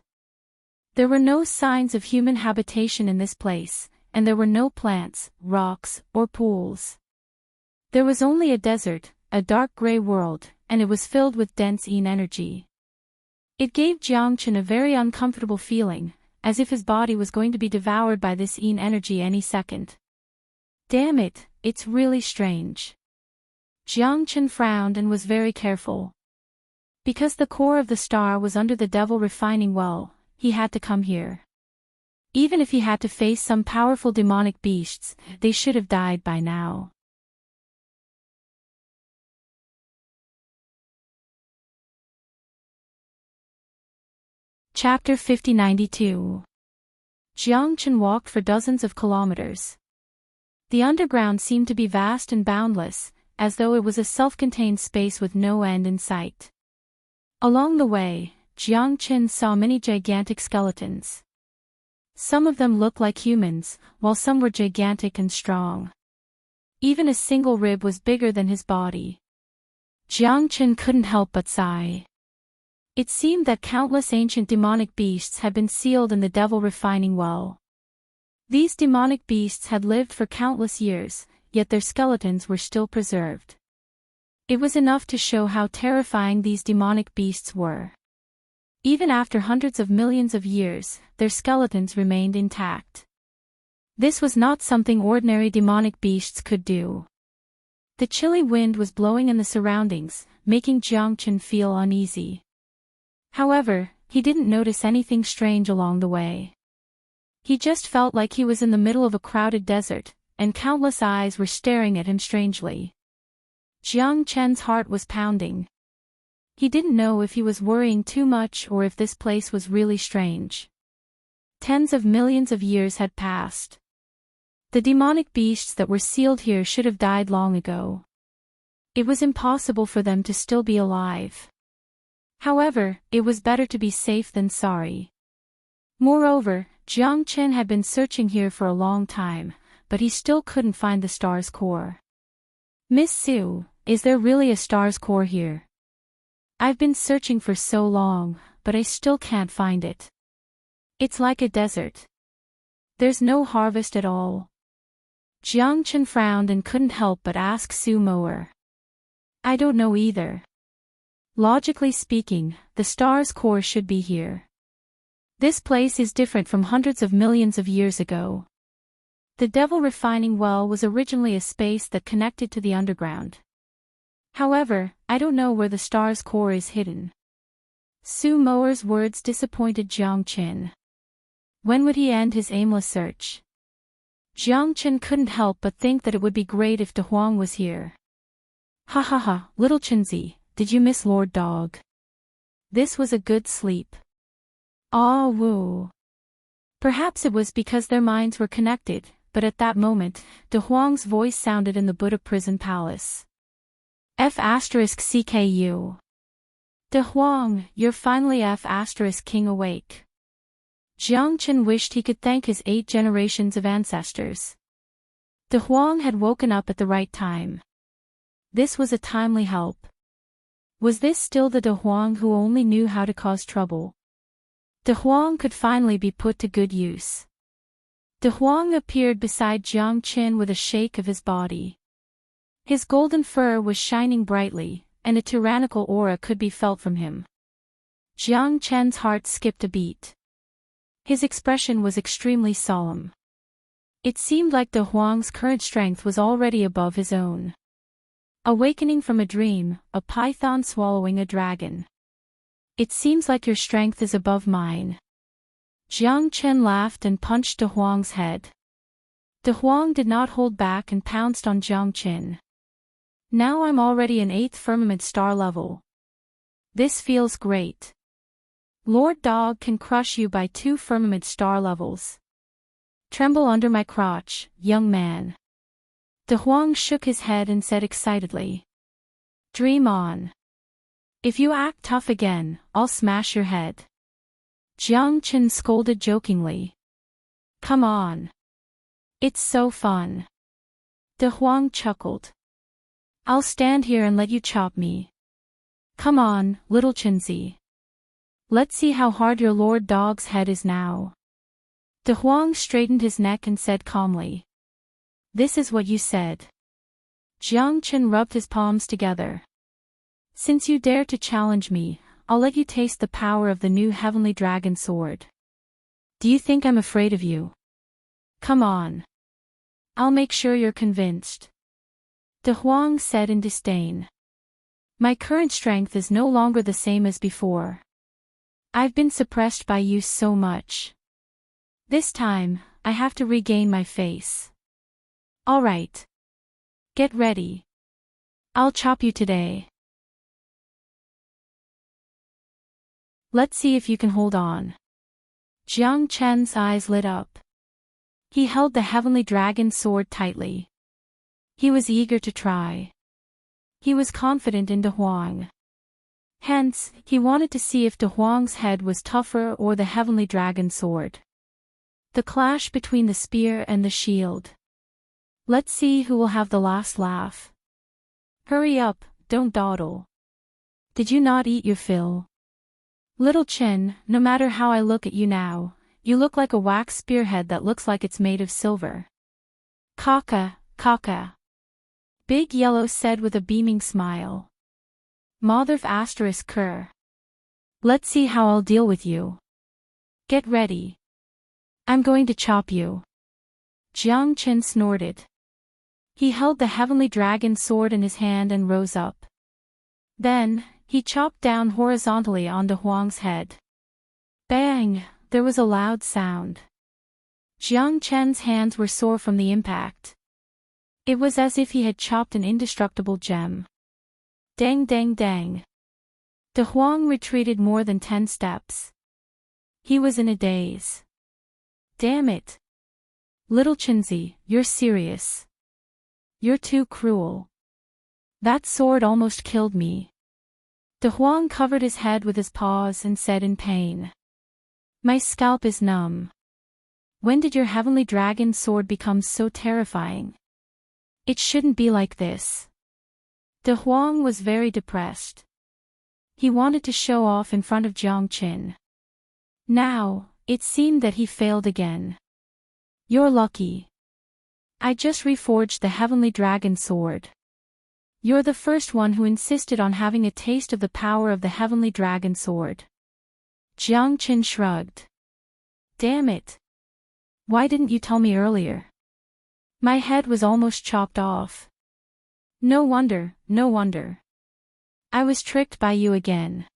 There were no signs of human habitation in this place, and there were no plants, rocks, or pools. There was only a desert, a dark gray world, and it was filled with dense yin energy. It gave Jiang Chen a very uncomfortable feeling, as if his body was going to be devoured by this yin energy any second. Damn it, it's really strange. Jiang Chen frowned and was very careful. Because the core of the star was under the devil refining well, he had to come here. Even if he had to face some powerful demonic beasts, they should have died by now. Chapter 5092. Jiang Chen walked for dozens of kilometers. The underground seemed to be vast and boundless, as though it was a self-contained space with no end in sight. Along the way, Jiang Chen saw many gigantic skeletons. Some of them looked like humans, while some were gigantic and strong. Even a single rib was bigger than his body. Jiang Chen couldn't help but sigh. It seemed that countless ancient demonic beasts had been sealed in the devil refining well. These demonic beasts had lived for countless years, yet their skeletons were still preserved. It was enough to show how terrifying these demonic beasts were. Even after hundreds of millions of years, their skeletons remained intact. This was not something ordinary demonic beasts could do. The chilly wind was blowing in the surroundings, making Jiang Chen feel uneasy. However, he didn't notice anything strange along the way. He just felt like he was in the middle of a crowded desert, and countless eyes were staring at him strangely. Jiang Chen's heart was pounding. He didn't know if he was worrying too much or if this place was really strange. Tens of millions of years had passed. The demonic beasts that were sealed here should have died long ago. It was impossible for them to still be alive. However, it was better to be safe than sorry. Moreover, Jiang Chen had been searching here for a long time, but he still couldn't find the star's core. Miss Su, is there really a star's core here? I've been searching for so long, but I still can't find it. It's like a desert. There's no harvest at all. Jiang Chen frowned and couldn't help but ask Su Moer. I don't know either. Logically speaking, the star's core should be here. This place is different from hundreds of millions of years ago. The devil refining well was originally a space that connected to the underground. However, I don't know where the star's core is hidden. Su Moer's words disappointed Jiang Chen. When would he end his aimless search? Jiang Chen couldn't help but think that it would be great if De Huang was here. Ha ha ha, little Chenzi, did you miss Lord Dog? This was a good sleep. Ah woo. Perhaps it was because their minds were connected, but at that moment, De Huang's voice sounded in the Buddha prison palace. F*CKU. De Huang, you're finally F*King awake. Jiang Chen wished he could thank his 8 generations of ancestors. De Huang had woken up at the right time. This was a timely help. Was this still the De Huang who only knew how to cause trouble? De Huang could finally be put to good use. De Huang appeared beside Jiang Qin with a shake of his body. His golden fur was shining brightly, and a tyrannical aura could be felt from him. Jiang Chen's heart skipped a beat. His expression was extremely solemn. It seemed like De Huang's current strength was already above his own. Awakening from a dream, a python swallowing a dragon. It seems like your strength is above mine. Jiang Chen laughed and punched De Huang's head. De Huang did not hold back and pounced on Jiang Qin. Now I'm already an 8th firmament star level. This feels great. Lord Dog can crush you by 2 firmament star levels. Tremble under my crotch, young man. De Huang shook his head and said excitedly. Dream on. If you act tough again, I'll smash your head. Jiang Qin scolded jokingly. Come on. It's so fun. De Huang chuckled. I'll stand here and let you chop me. Come on, little Qinzi. Let's see how hard your Lord Dog's head is now. De Huang straightened his neck and said calmly. This is what you said. Jiang Qin rubbed his palms together. Since you dare to challenge me, I'll let you taste the power of the new heavenly dragon sword. Do you think I'm afraid of you? Come on. I'll make sure you're convinced. De Huang said in disdain. My current strength is no longer the same as before. I've been suppressed by you so much. This time, I have to regain my face. All right. Get ready. I'll chop you today. Let's see if you can hold on. Jiang Chen's eyes lit up. He held the heavenly dragon sword tightly. He was eager to try. He was confident in De Huang. Hence, he wanted to see if De Huang's head was tougher or the heavenly dragon sword. The clash between the spear and the shield. Let's see who will have the last laugh. Hurry up, don't dawdle. Did you not eat your fill? Little Qin, no matter how I look at you now, you look like a wax spearhead that looks like it's made of silver. Kaka, kaka. Big Yellow said with a beaming smile. Motherf asterisk cur. Let's see how I'll deal with you. Get ready. I'm going to chop you. Jiang Qin snorted. He held the heavenly dragon sword in his hand and rose up. Then, he chopped down horizontally on De Huang's head. Bang! There was a loud sound. Jiang Chen's hands were sore from the impact. It was as if he had chopped an indestructible gem. Dang dang dang. De Huang retreated more than 10 steps. He was in a daze. Damn it. Little Qinzi, you're serious. You're too cruel. That sword almost killed me. De Huang covered his head with his paws and said in pain. My scalp is numb. When did your heavenly dragon sword become so terrifying? It shouldn't be like this. De Huang was very depressed. He wanted to show off in front of Jiang Qin. Now, it seemed that he failed again. You're lucky. I just reforged the heavenly dragon sword. You're the first one who insisted on having a taste of the power of the heavenly dragon sword. Jiang Qin shrugged. Damn it. Why didn't you tell me earlier? My head was almost chopped off. No wonder, no wonder. I was tricked by you again.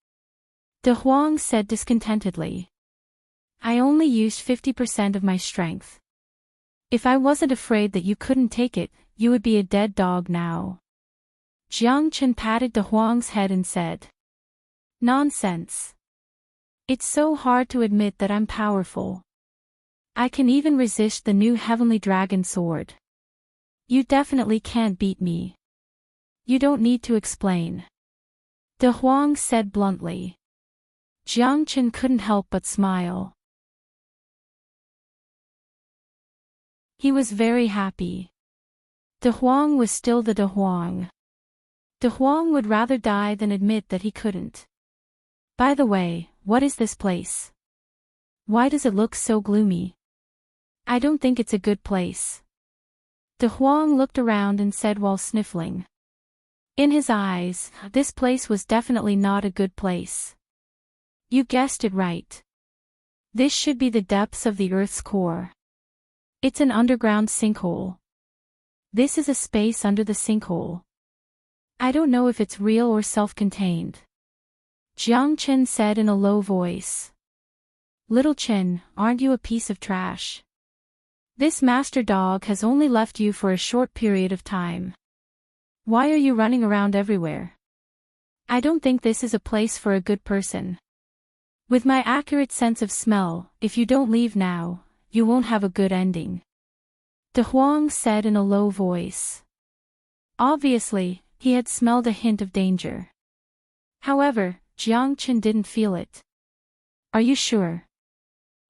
De Huang said discontentedly. I only used 50% of my strength. If I wasn't afraid that you couldn't take it, you would be a dead dog now. Jiang Qin patted De Huang's head and said. Nonsense. It's so hard to admit that I'm powerful. I can even resist the new heavenly dragon sword. You definitely can't beat me. You don't need to explain. De Huang said bluntly. Jiang Qin couldn't help but smile. He was very happy. De Huang was still the De Huang. De Huang would rather die than admit that he couldn't. By the way, what is this place? Why does it look so gloomy? I don't think it's a good place. De Huang looked around and said while sniffling. In his eyes, this place was definitely not a good place. You guessed it right. This should be the depths of the Earth's core. It's an underground sinkhole. This is a space under the sinkhole. I don't know if it's real or self-contained. Jiang Chen said in a low voice. Little Chen, aren't you a piece of trash? This master dog has only left you for a short period of time. Why are you running around everywhere? I don't think this is a place for a good person. With my accurate sense of smell, if you don't leave now, you won't have a good ending. De Huang said in a low voice. Obviously, he had smelled a hint of danger. However, Jiang Chen didn't feel it. Are you sure?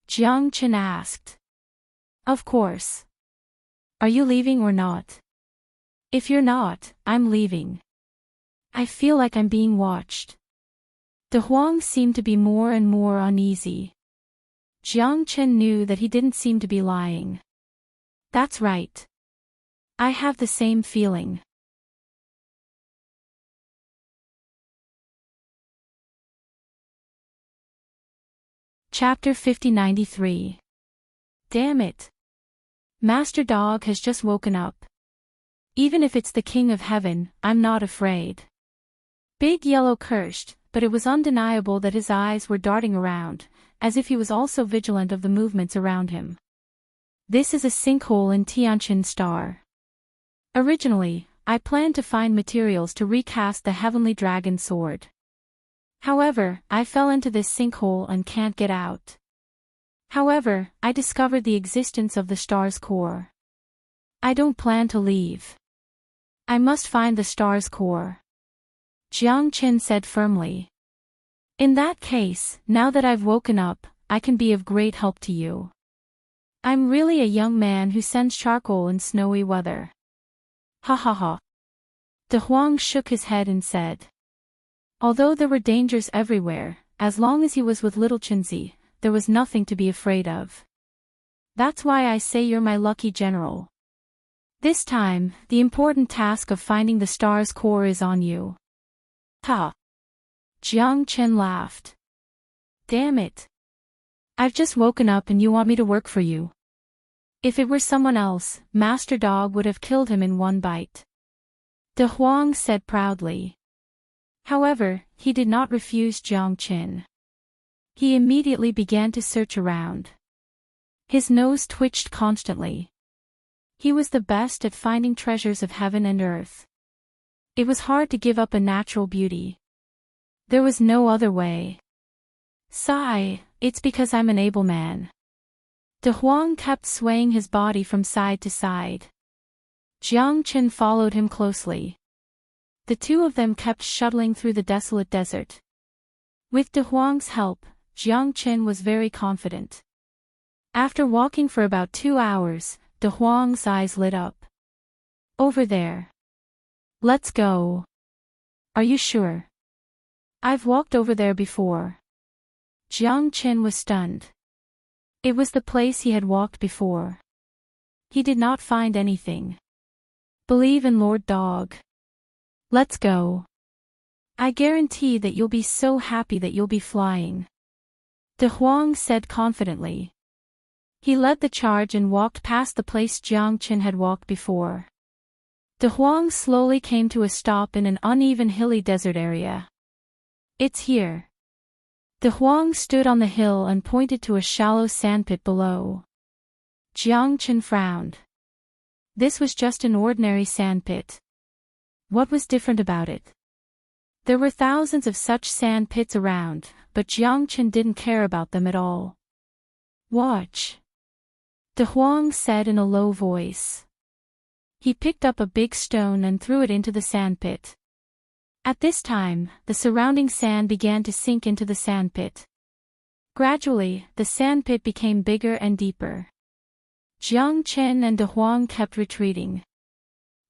Jiang Chen asked. Of course. Are you leaving or not? If you're not, I'm leaving. I feel like I'm being watched. De Huang seemed to be more and more uneasy. Jiang Chen knew that he didn't seem to be lying. That's right. I have the same feeling. Chapter 5093. Damn it. Master Dog has just woken up. Even if it's the King of Heaven, I'm not afraid. Big Yellow cursed, but it was undeniable that his eyes were darting around, as if he was also vigilant of the movements around him. This is a sinkhole in Tianqin Star. Originally, I planned to find materials to recast the Heavenly Dragon Sword. However, I fell into this sinkhole and can't get out. However, I discovered the existence of the star's core. I don't plan to leave. I must find the star's core. Jiang Chen said firmly. In that case, now that I've woken up, I can be of great help to you. I'm really a young man who sends charcoal in snowy weather. Ha ha ha. De Huang shook his head and said. Although there were dangers everywhere, as long as he was with little Chenzi, there was nothing to be afraid of. That's why I say you're my lucky general. This time, the important task of finding the star's core is on you. Ha! Jiang Chen laughed. Damn it. I've just woken up and you want me to work for you. If it were someone else, Master Dog would have killed him in one bite. De Huang said proudly. However, he did not refuse Jiang Chen. He immediately began to search around. His nose twitched constantly. He was the best at finding treasures of heaven and earth. It was hard to give up a natural beauty. There was no other way. Sigh, it's because I'm an able man. De Huang kept swaying his body from side to side. Jiang Chen followed him closely. The two of them kept shuttling through the desolate desert. With De Huang's help, Jiang Chen was very confident. After walking for about 2 hours, De Huang's eyes lit up. Over there. Let's go. Are you sure? I've walked over there before. Jiang Chen was stunned. It was the place he had walked before. He did not find anything. Believe in Lord Dog. Let's go. I guarantee that you'll be so happy that you'll be flying. De Huang said confidently. He led the charge and walked past the place Jiang Chen had walked before. De Huang slowly came to a stop in an uneven hilly desert area. It's here. De Huang stood on the hill and pointed to a shallow sandpit below. Jiang Chen frowned. This was just an ordinary sandpit. What was different about it? There were thousands of such sand pits around, but Jiang Chen didn't care about them at all. Watch. De Huang said in a low voice. He picked up a big stone and threw it into the sandpit. At this time, the surrounding sand began to sink into the sandpit. Gradually, the sandpit became bigger and deeper. Jiang Chen and De Huang kept retreating.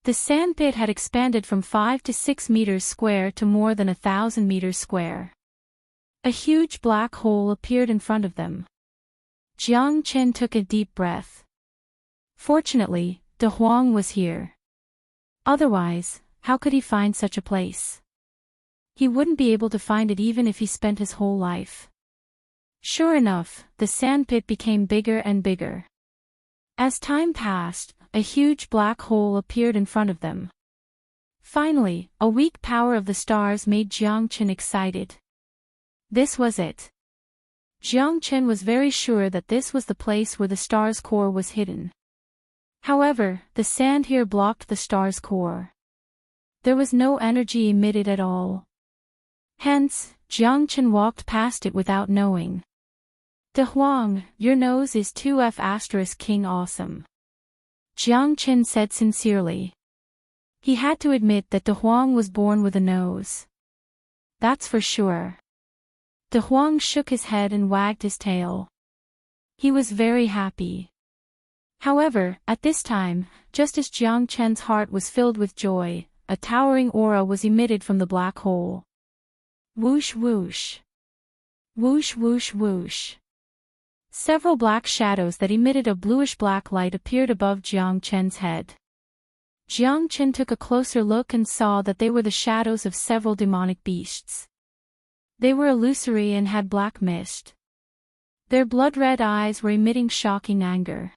The sandpit had expanded from 5 to 6 meters square to more than 1,000 meters square. A huge black hole appeared in front of them. Jiang Chen took a deep breath. Fortunately, De Huang was here. Otherwise, how could he find such a place? He wouldn't be able to find it even if he spent his whole life. Sure enough, the sandpit became bigger and bigger. As time passed, a huge black hole appeared in front of them. Finally, a weak power of the stars made Jiang Chen excited. This was it. Jiang Chen was very sure that this was the place where the star's core was hidden. However, the sand here blocked the star's core. There was no energy emitted at all. Hence, Jiang Chen walked past it without knowing. De Huang, your nose is 2F** king awesome. Jiang Chen said sincerely. He had to admit that De Huang was born with a nose. That's for sure. De Huang shook his head and wagged his tail. He was very happy. However, at this time, just as Jiang Chen's heart was filled with joy, a towering aura was emitted from the black hole. Whoosh whoosh. Whoosh whoosh whoosh. Several black shadows that emitted a bluish-black light appeared above Jiang Chen's head. Jiang Chen took a closer look and saw that they were the shadows of several demonic beasts. They were illusory and had black mist. Their blood-red eyes were emitting shocking anger.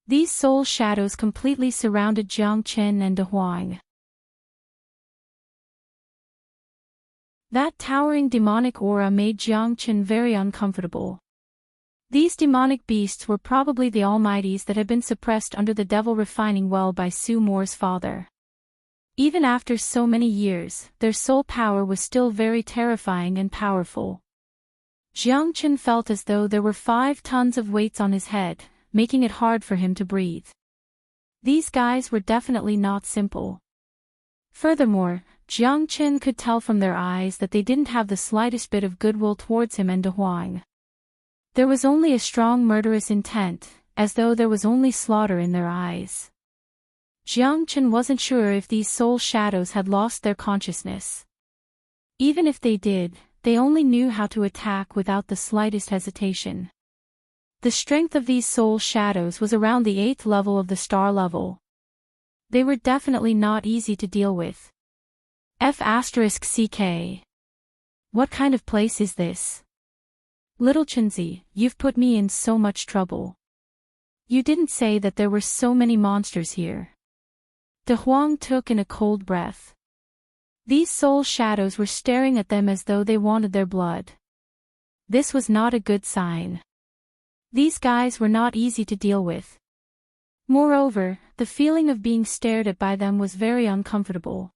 These soul shadows completely surrounded Jiang Chen and De Huang. That towering demonic aura made Jiang Chen very uncomfortable. These demonic beasts were probably the almighties that had been suppressed under the devil refining well by Su More's father. Even after so many years, their soul power was still very terrifying and powerful. Jiang Chen felt as though there were 5 tons of weights on his head, making it hard for him to breathe. These guys were definitely not simple. Furthermore, Jiang Chen could tell from their eyes that they didn't have the slightest bit of goodwill towards him and De Huang. There was only a strong murderous intent, as though there was only slaughter in their eyes. Jiang Chen wasn't sure if these soul shadows had lost their consciousness. Even if they did, they only knew how to attack without the slightest hesitation. The strength of these soul shadows was around the 8th level of the star level. They were definitely not easy to deal with. F***CK. What kind of place is this? Little Chenzi, you've put me in so much trouble. You didn't say that there were so many monsters here. De Huang took in a cold breath. These soul shadows were staring at them as though they wanted their blood. This was not a good sign. These guys were not easy to deal with. Moreover, the feeling of being stared at by them was very uncomfortable.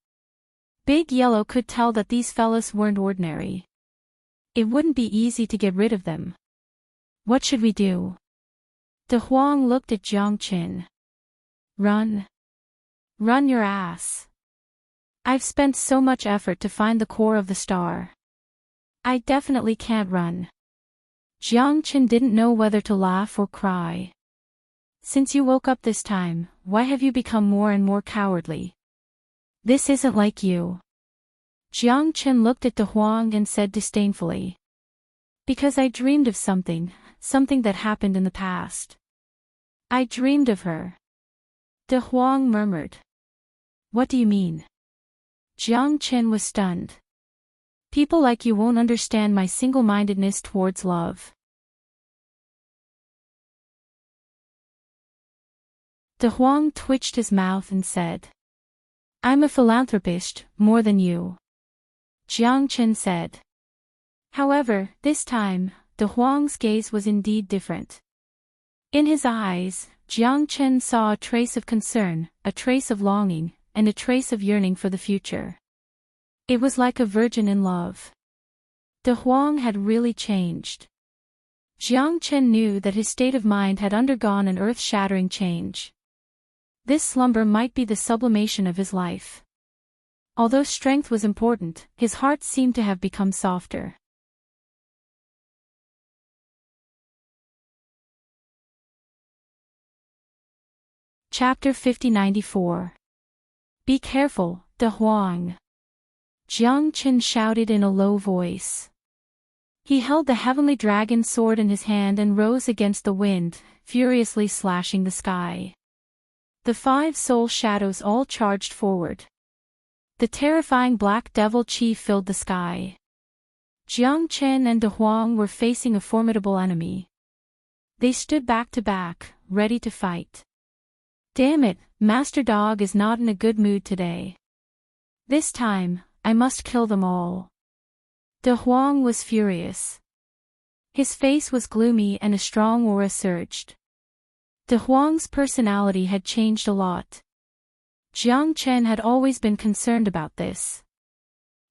Big Yellow could tell that these fellas weren't ordinary. It wouldn't be easy to get rid of them. What should we do? De Huang looked at Jiang Chen. Run. Run your ass. I've spent so much effort to find the core of the star. I definitely can't run. Jiang Chen didn't know whether to laugh or cry. Since you woke up this time, why have you become more and more cowardly? This isn't like you. Jiang Chen looked at De Huang and said disdainfully. Because I dreamed of something that happened in the past. I dreamed of her. De Huang murmured. What do you mean? Jiang Chen was stunned. People like you won't understand my single-mindedness towards love. De Huang twitched his mouth and said. I'm a philanthropist, more than you. Jiang Chen said. However, this time, De Huang's gaze was indeed different. In his eyes, Jiang Chen saw a trace of concern, a trace of longing, and a trace of yearning for the future. It was like a virgin in love. De Huang had really changed. Jiang Chen knew that his state of mind had undergone an earth-shattering change. This slumber might be the sublimation of his life. Although strength was important, his heart seemed to have become softer. Chapter 5094. Be careful, De Huang. Jiang Qin shouted in a low voice. He held the heavenly dragon sword in his hand and rose against the wind, furiously slashing the sky. The 5 soul shadows all charged forward. The terrifying black devil chi filled the sky. Jiang Qin and De Huang were facing a formidable enemy. They stood back to back, ready to fight. Damn it, Master Dog is not in a good mood today. This time, I must kill them all. De Huang was furious. His face was gloomy and a strong aura surged. De Huang's personality had changed a lot. Jiang Chen had always been concerned about this.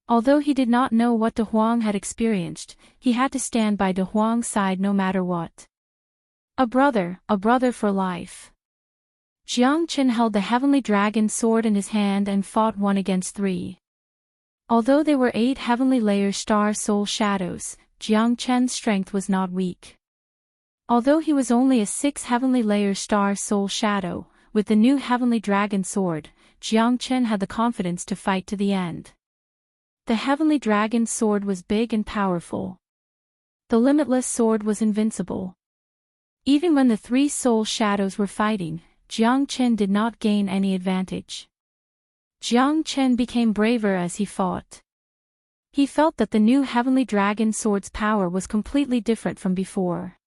Although he did not know what De Huang had experienced, he had to stand by De Huang's side no matter what. A brother for life. Jiang Chen held the heavenly dragon sword in his hand and fought 1 against 3. Although there were 8 heavenly layer star soul shadows, Jiang Chen's strength was not weak. Although he was only a 6 heavenly layer star soul shadow, with the new heavenly dragon sword, Jiang Chen had the confidence to fight to the end. The heavenly dragon sword was big and powerful. The limitless sword was invincible. Even when the 3 soul shadows were fighting, Jiang Chen did not gain any advantage. Jiang Chen became braver as he fought. He felt that the new heavenly dragon sword's power was completely different from before.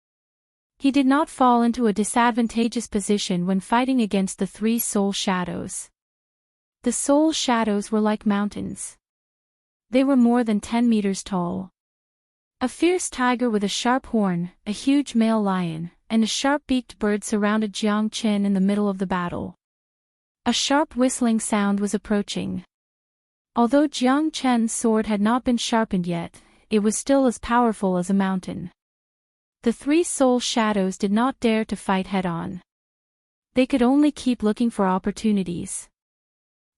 He did not fall into a disadvantageous position when fighting against the 3 soul shadows. The soul shadows were like mountains. They were more than 10 meters tall. A fierce tiger with a sharp horn, a huge male lion, and a sharp-beaked bird surrounded Jiang Chen in the middle of the battle. A sharp whistling sound was approaching. Although Jiang Chen's sword had not been sharpened yet, it was still as powerful as a mountain. The 3 soul shadows did not dare to fight head-on. They could only keep looking for opportunities.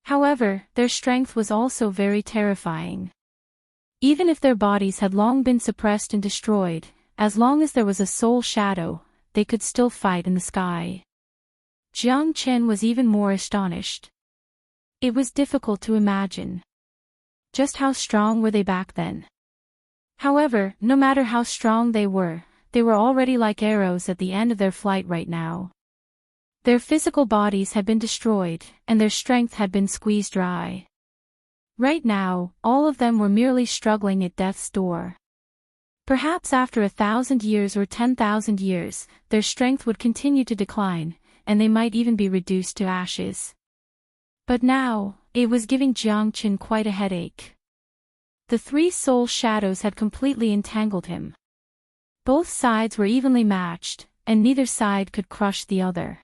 However, their strength was also very terrifying. Even if their bodies had long been suppressed and destroyed, as long as there was a soul shadow, they could still fight in the sky. Jiang Chen was even more astonished. It was difficult to imagine. Just how strong were they back then? However, no matter how strong they were already like arrows at the end of their flight right now. Their physical bodies had been destroyed, and their strength had been squeezed dry. Right now, all of them were merely struggling at death's door. Perhaps after 1,000 years or 10,000 years, their strength would continue to decline, and they might even be reduced to ashes. But now, it was giving Jiang Chen quite a headache. The 3 soul shadows had completely entangled him. Both sides were evenly matched, and neither side could crush the other.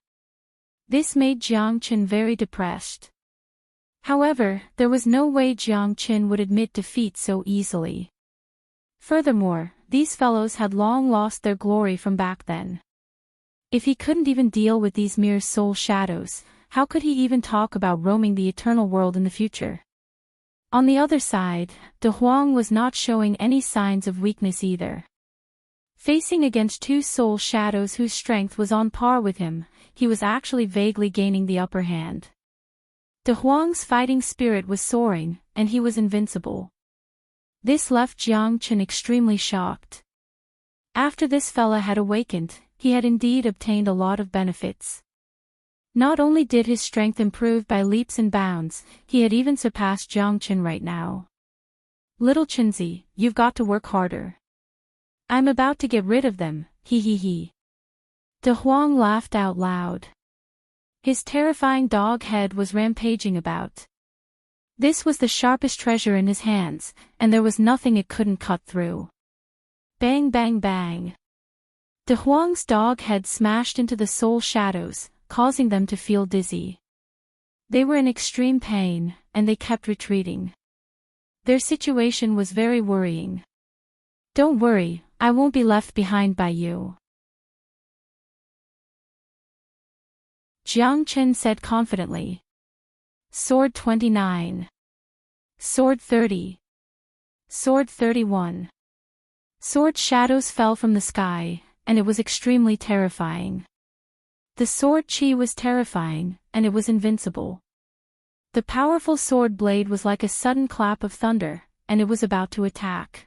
This made Jiang Chen very depressed. However, there was no way Jiang Chen would admit defeat so easily. Furthermore, these fellows had long lost their glory from back then. If he couldn't even deal with these mere soul shadows, how could he even talk about roaming the eternal world in the future? On the other side, De Huang was not showing any signs of weakness either. Facing against 2 soul shadows whose strength was on par with him, he was actually vaguely gaining the upper hand. De Huang's fighting spirit was soaring, and he was invincible. This left Jiang Chen extremely shocked. After this fella had awakened, he had indeed obtained a lot of benefits. Not only did his strength improve by leaps and bounds, he had even surpassed Jiang Chen right now. Little Chenzi, you've got to work harder. I'm about to get rid of them, he he he. De Huang laughed out loud. His terrifying dog head was rampaging about. This was the sharpest treasure in his hands, and there was nothing it couldn't cut through. Bang bang bang. De Huang's dog head smashed into the soul shadows, causing them to feel dizzy. They were in extreme pain, and they kept retreating. Their situation was very worrying. Don't worry, I won't be left behind by you. Jiang Chen said confidently. Sword 29. Sword 30. Sword 31. Sword shadows fell from the sky, and it was extremely terrifying. The sword chi was terrifying, and it was invincible. The powerful sword blade was like a sudden clap of thunder, and it was about to attack.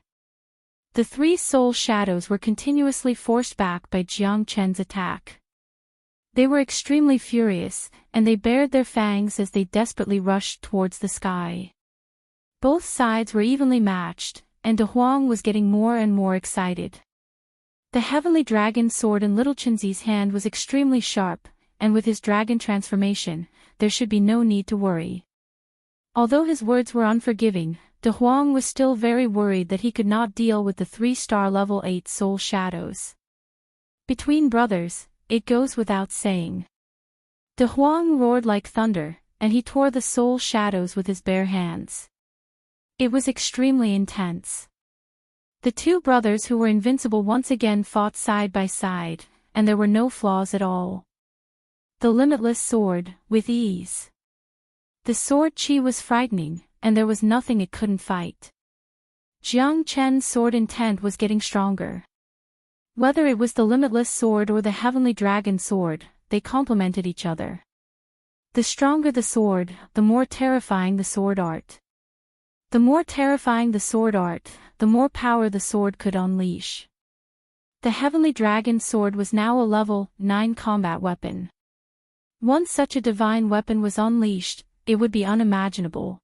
The three soul shadows were continuously forced back by Jiang Chen's attack. They were extremely furious, and they bared their fangs as they desperately rushed towards the sky. Both sides were evenly matched, and De Huang was getting more and more excited. The heavenly dragon sword in Little Chenzi's hand was extremely sharp, and with his dragon transformation, there should be no need to worry. Although his words were unforgiving, De Huang was still very worried that he could not deal with the 3-star level 8 soul shadows. Between brothers, it goes without saying. De Huang roared like thunder, and he tore the soul shadows with his bare hands. It was extremely intense. The two brothers who were invincible once again fought side by side, and there were no flaws at all. The limitless sword, with ease. The sword chi was frightening, and there was nothing it couldn't fight. Jiang Chen's sword intent was getting stronger. Whether it was the limitless sword or the heavenly dragon sword, they complemented each other. The stronger the sword, the more terrifying the sword art. The more terrifying the sword art, the more power the sword could unleash. The heavenly dragon sword was now a level 9 combat weapon. Once such a divine weapon was unleashed, it would be unimaginable.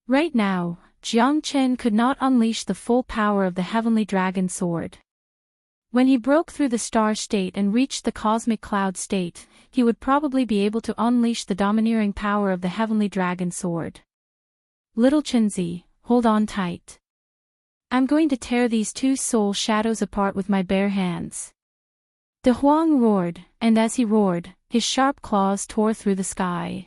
Right now, Jiang Chen could not unleash the full power of the heavenly dragon sword. When he broke through the star state and reached the cosmic cloud state, he would probably be able to unleash the domineering power of the heavenly dragon sword. Little Chenzi, hold on tight. I'm going to tear these two soul shadows apart with my bare hands. De Huang roared, and as he roared, his sharp claws tore through the sky.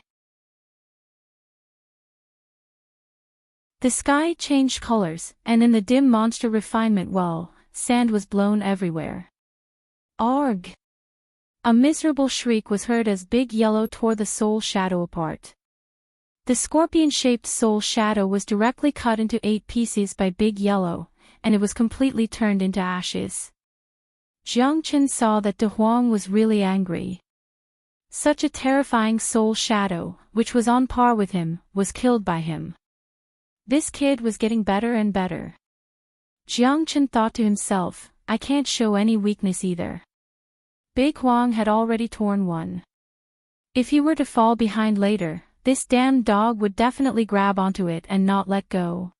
The sky changed colors, and in the dim monster refinement well, sand was blown everywhere. Arg! A miserable shriek was heard as Big Yellow tore the soul shadow apart. The scorpion-shaped soul shadow was directly cut into 8 pieces by Big Yellow, and it was completely turned into ashes. Jiang Chen saw that De Huang was really angry. Such a terrifying soul shadow, which was on par with him, was killed by him. This kid was getting better and better. Jiang Chen thought to himself, I can't show any weakness either. Big Huang had already torn one. If he were to fall behind later, this damned dog would definitely grab onto it and not let go.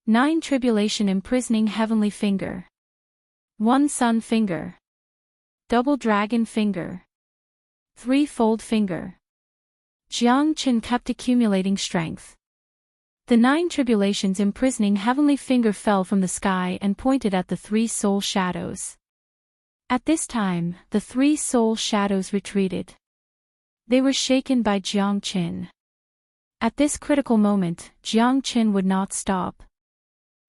9 Tribulation imprisoning heavenly finger. 1 sun finger. Double dragon finger. 3-fold finger. Jiang Chen kept accumulating strength. The 9 tribulations imprisoning heavenly finger fell from the sky and pointed at the 3 soul shadows. At this time, the 3 soul shadows retreated. They were shaken by Jiang Chen. At this critical moment, Jiang Chen would not stop.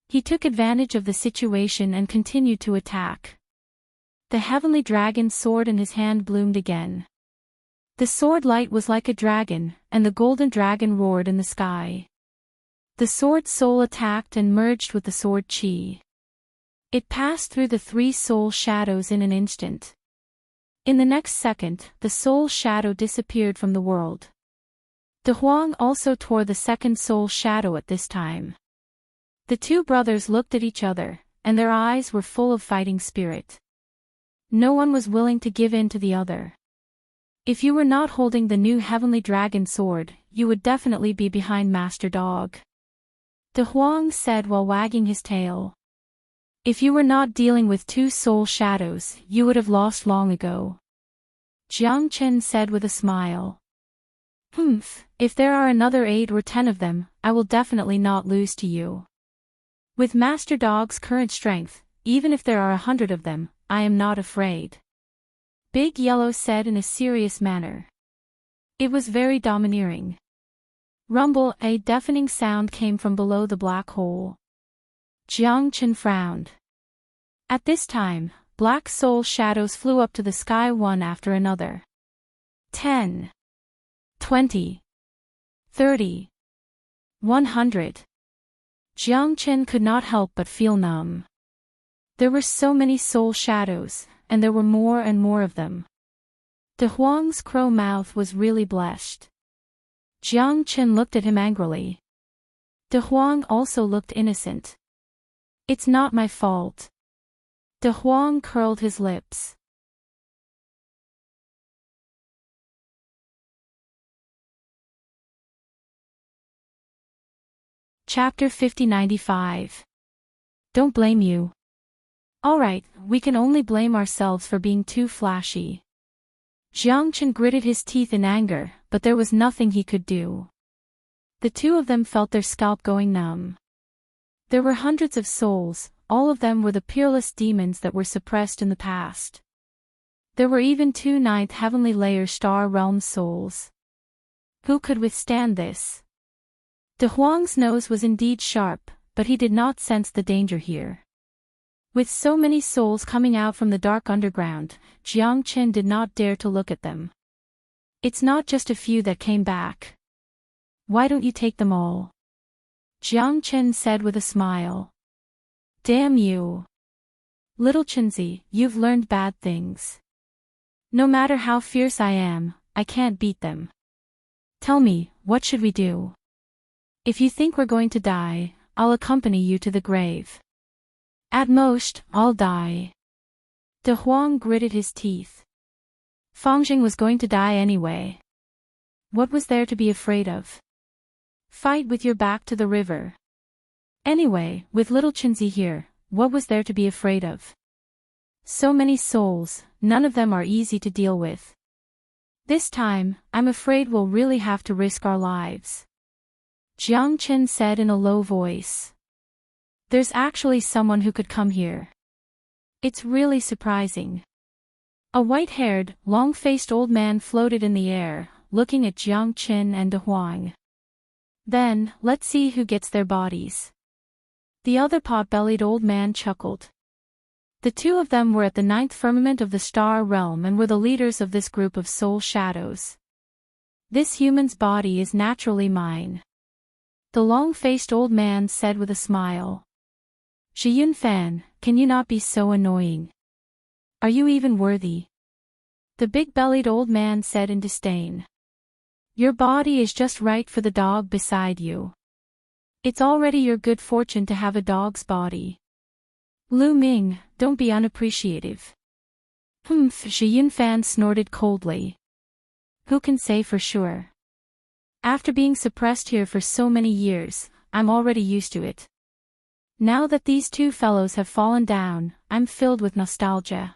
He took advantage of the situation and continued to attack. The heavenly dragon sword in his hand bloomed again. The sword light was like a dragon, and the golden dragon roared in the sky. The sword soul attacked and merged with the sword chi. It passed through the 3 soul shadows in an instant. In the next second, the soul shadow disappeared from the world. De Huang also tore the 2nd soul shadow at this time. The two brothers looked at each other, and their eyes were full of fighting spirit. No one was willing to give in to the other. If you were not holding the new heavenly dragon sword, you would definitely be behind Master Dog. De Huang said while wagging his tail. If you were not dealing with 2 soul shadows, you would have lost long ago. Jiang Chen said with a smile. If there are another 8 or 10 of them, I will definitely not lose to you. With Master Dog's current strength, even if there are 100 of them, I am not afraid. Big Yellow said in a serious manner. It was very domineering. Rumble, a deafening sound came from below the black hole. Jiang Chen frowned. At this time, black soul shadows flew up to the sky one after another. 10. 20. 30. 100. Jiang Chen could not help but feel numb. There were so many soul shadows, and there were more and more of them. De Huang's crow mouth was really blessed. Jiang Qin looked at him angrily. De Huang also looked innocent. It's not my fault. De Huang curled his lips. Chapter 5095. Don't blame you. Alright, we can only blame ourselves for being too flashy. Jiang Qin gritted his teeth in anger, but there was nothing he could do. The two of them felt their scalp going numb. There were hundreds of souls, all of them were the peerless demons that were suppressed in the past. There were even 2 ninth heavenly layer star realm souls. Who could withstand this? De Huang's nose was indeed sharp, but he did not sense the danger here. With so many souls coming out from the dark underground, Jiang Qin did not dare to look at them. It's not just a few that came back. Why don't you take them all? Jiang Qin said with a smile. Damn you. Little Qinzi, you've learned bad things. No matter how fierce I am, I can't beat them. Tell me, what should we do? If you think we're going to die, I'll accompany you to the grave. At most, I'll die. De Huang gritted his teeth. Fangjing was going to die anyway. What was there to be afraid of? Fight with your back to the river. Anyway, with little Qinzi here, what was there to be afraid of? So many souls, none of them are easy to deal with. This time, I'm afraid we'll really have to risk our lives. Jiang Qin said in a low voice. There's actually someone who could come here. It's really surprising. A white-haired, long-faced old man floated in the air, looking at Jiang Qin and De Huang. Then, let's see who gets their bodies. The other pot-bellied old man chuckled. The two of them were at the 9th firmament of the star realm and were the leaders of this group of soul shadows. This human's body is naturally mine. The long-faced old man said with a smile. Shi Yunfan, can you not be so annoying? Are you even worthy? The big-bellied old man said in disdain. Your body is just right for the dog beside you. It's already your good fortune to have a dog's body. Lu Ming, don't be unappreciative. Humph, Shi Yunfan snorted coldly. Who can say for sure? After being suppressed here for so many years, I'm already used to it. Now that these two fellows have fallen down, I'm filled with nostalgia.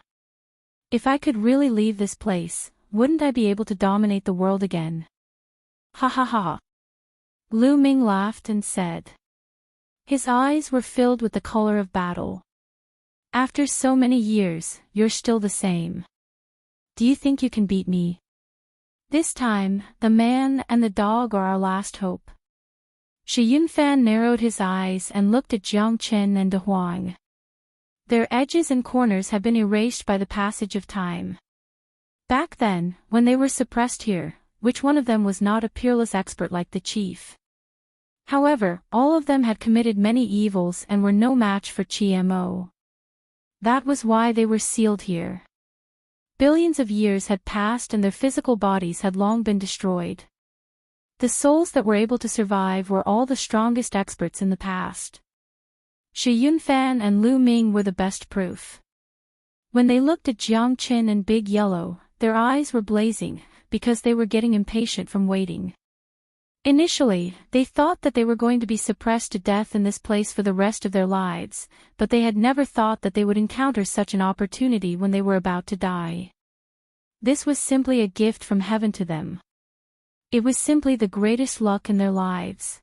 If I could really leave this place, wouldn't I be able to dominate the world again? Ha ha ha. Lu Ming laughed and said. His eyes were filled with the color of battle. After so many years, you're still the same. Do you think you can beat me? This time, the man and the dog are our last hope. Shi Yunfan narrowed his eyes and looked at Jiang Qin and De Huang. Their edges and corners have been erased by the passage of time. Back then, when they were suppressed here, which one of them was not a peerless expert like the chief? However, all of them had committed many evils and were no match for Qi Mo. That was why they were sealed here. Billions of years had passed and their physical bodies had long been destroyed. The souls that were able to survive were all the strongest experts in the past. Shi Yunfan and Lu Ming were the best proof. When they looked at Jiang Qin and Big Yellow, their eyes were blazing, because they were getting impatient from waiting. Initially, they thought that they were going to be suppressed to death in this place for the rest of their lives, but they had never thought that they would encounter such an opportunity when they were about to die. This was simply a gift from heaven to them. It was simply the greatest luck in their lives.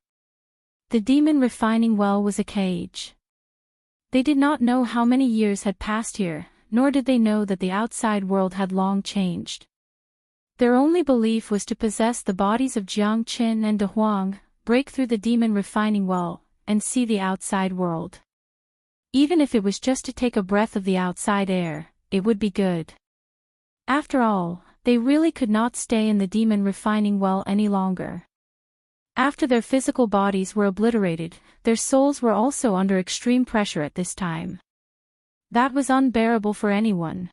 The demon refining well was a cage. They did not know how many years had passed here, nor did they know that the outside world had long changed. Their only belief was to possess the bodies of Jiang Qin and De Huang, break through the demon refining well, and see the outside world. Even if it was just to take a breath of the outside air, it would be good. After all, they really could not stay in the demon refining well any longer. After their physical bodies were obliterated, their souls were also under extreme pressure at this time. That was unbearable for anyone.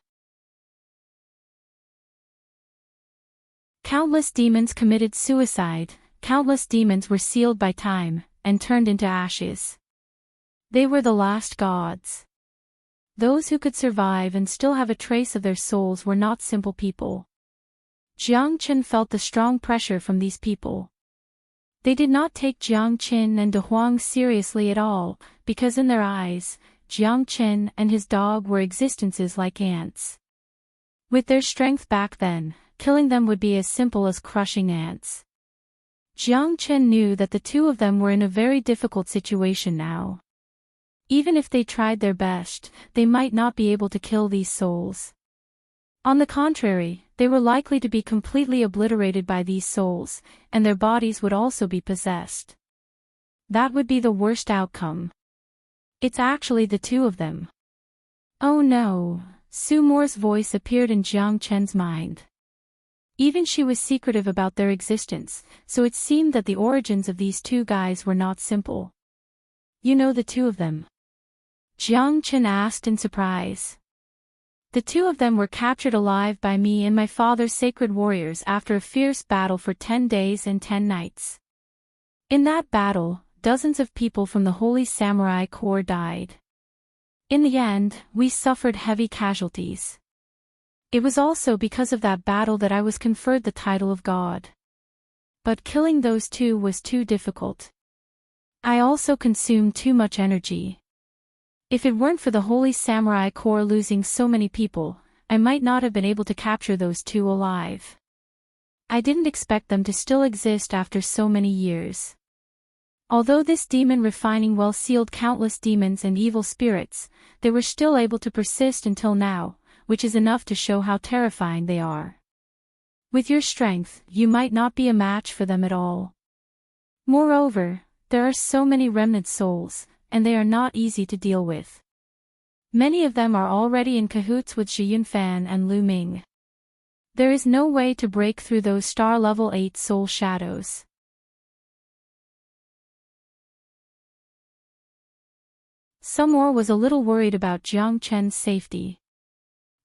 Countless demons committed suicide, countless demons were sealed by time, and turned into ashes. They were the last gods. Those who could survive and still have a trace of their souls were not simple people. Jiang Chen felt the strong pressure from these people. They did not take Jiang Chen and De Huang seriously at all, because in their eyes, Jiang Chen and his dog were existences like ants. With their strength back then, killing them would be as simple as crushing ants. Jiang Chen knew that the two of them were in a very difficult situation now. Even if they tried their best, they might not be able to kill these souls. On the contrary, they were likely to be completely obliterated by these souls, and their bodies would also be possessed. That would be the worst outcome. It's actually the two of them. Oh no, Su More's voice appeared in Jiang Chen's mind. Even she was secretive about their existence, so it seemed that the origins of these two guys were not simple. You know the two of them? Jiang Chen asked in surprise. The two of them were captured alive by me and my father's sacred warriors after a fierce battle for 10 days and 10 nights. In that battle, dozens of people from the Holy Samurai Corps died. In the end, we suffered heavy casualties. It was also because of that battle that I was conferred the title of God. But killing those two was too difficult. I also consumed too much energy. If it weren't for the Holy Samurai Corps losing so many people, I might not have been able to capture those two alive. I didn't expect them to still exist after so many years. Although this demon refining well sealed countless demons and evil spirits, they were still able to persist until now, which is enough to show how terrifying they are. With your strength, you might not be a match for them at all. Moreover, there are so many remnant souls, and they are not easy to deal with. Many of them are already in cahoots with Zhi Yunfan and Lu Ming. There is no way to break through those star level 8 soul shadows. Su More was a little worried about Jiang Chen's safety.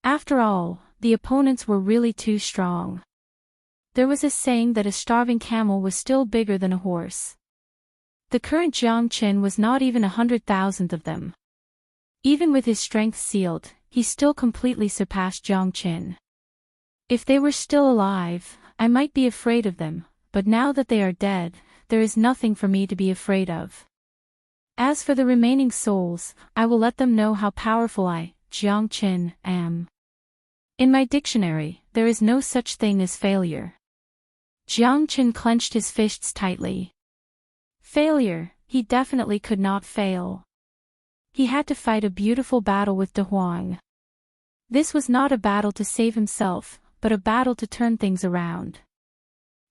After all, the opponents were really too strong. There was a saying that a starving camel was still bigger than a horse. The current Jiang Chen was not even 100,000th of them. Even with his strength sealed, he still completely surpassed Jiang Chen. If they were still alive, I might be afraid of them, but now that they are dead, there is nothing for me to be afraid of. As for the remaining souls, I will let them know how powerful I, Jiang Chen, am. In my dictionary, there is no such thing as failure. Jiang Chen clenched his fists tightly. Failure, he definitely could not fail. He had to fight a beautiful battle with De Huang. This was not a battle to save himself, but a battle to turn things around.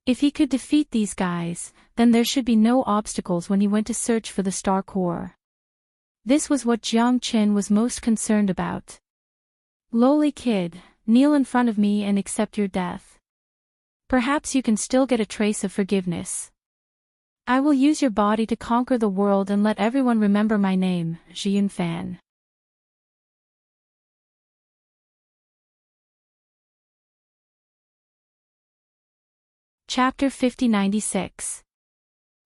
If he could defeat these guys, then there should be no obstacles when he went to search for the Star Core. This was what Jiang Chen was most concerned about. Lowly kid, kneel in front of me and accept your death. Perhaps you can still get a trace of forgiveness. I will use your body to conquer the world and let everyone remember my name, Zhi Yunfan. Chapter 5096.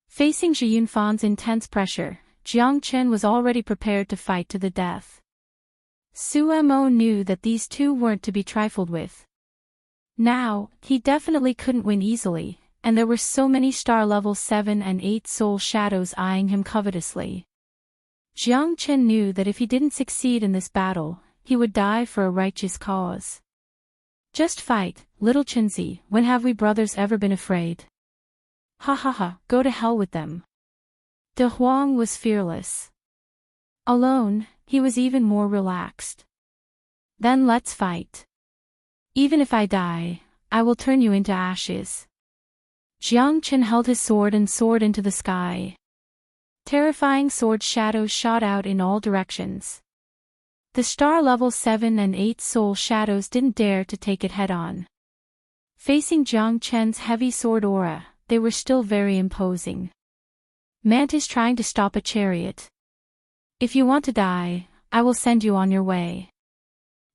Facing Zhi Yunfan's intense pressure, Jiang Chen was already prepared to fight to the death. Su Mo knew that these two weren't to be trifled with. Now, he definitely couldn't win easily, and there were so many star level 7 and 8 soul shadows eyeing him covetously. Jiang Chen knew that if he didn't succeed in this battle, he would die for a righteous cause. Just fight, little Chenzi, when have we brothers ever been afraid? Ha ha ha, go to hell with them. De Huang was fearless. Alone, he was even more relaxed. Then let's fight. Even if I die, I will turn you into ashes. Jiang Chen held his sword and soared into the sky. Terrifying sword shadows shot out in all directions. The star level 7 and 8 soul shadows didn't dare to take it head-on. Facing Jiang Chen's heavy sword aura, they were still very imposing. Mantis trying to stop a chariot. If you want to die, I will send you on your way.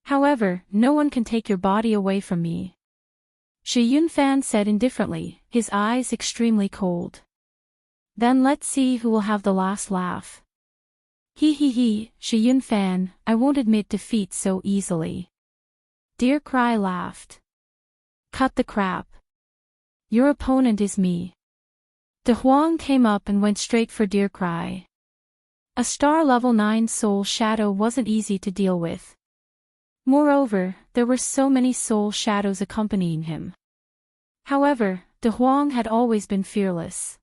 However, no one can take your body away from me. Shi Yunfan said indifferently, his eyes extremely cold. Then let's see who will have the last laugh. He, Shi Yunfan, I won't admit defeat so easily. Dear Cry laughed. Cut the crap. Your opponent is me. De Huang came up and went straight for Dear Cry. A star level 9 soul shadow wasn't easy to deal with. Moreover, there were so many soul shadows accompanying him. However, De Huang had always been fearless.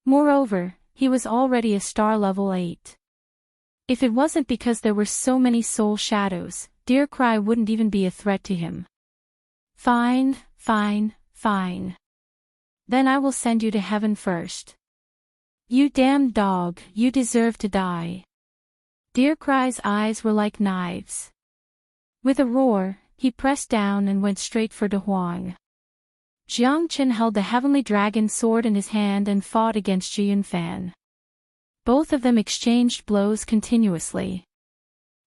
Moreover, he was already a star level 8. If it wasn't because there were so many soul shadows, Dear Cry wouldn't even be a threat to him. Fine. Then I will send you to heaven first. You damned dog, you deserve to die. Dear Cry's eyes were like knives. With a roar, he pressed down and went straight for De Huang. Jiang Qin held the heavenly dragon sword in his hand and fought against Shi Yunfan. Both of them exchanged blows continuously.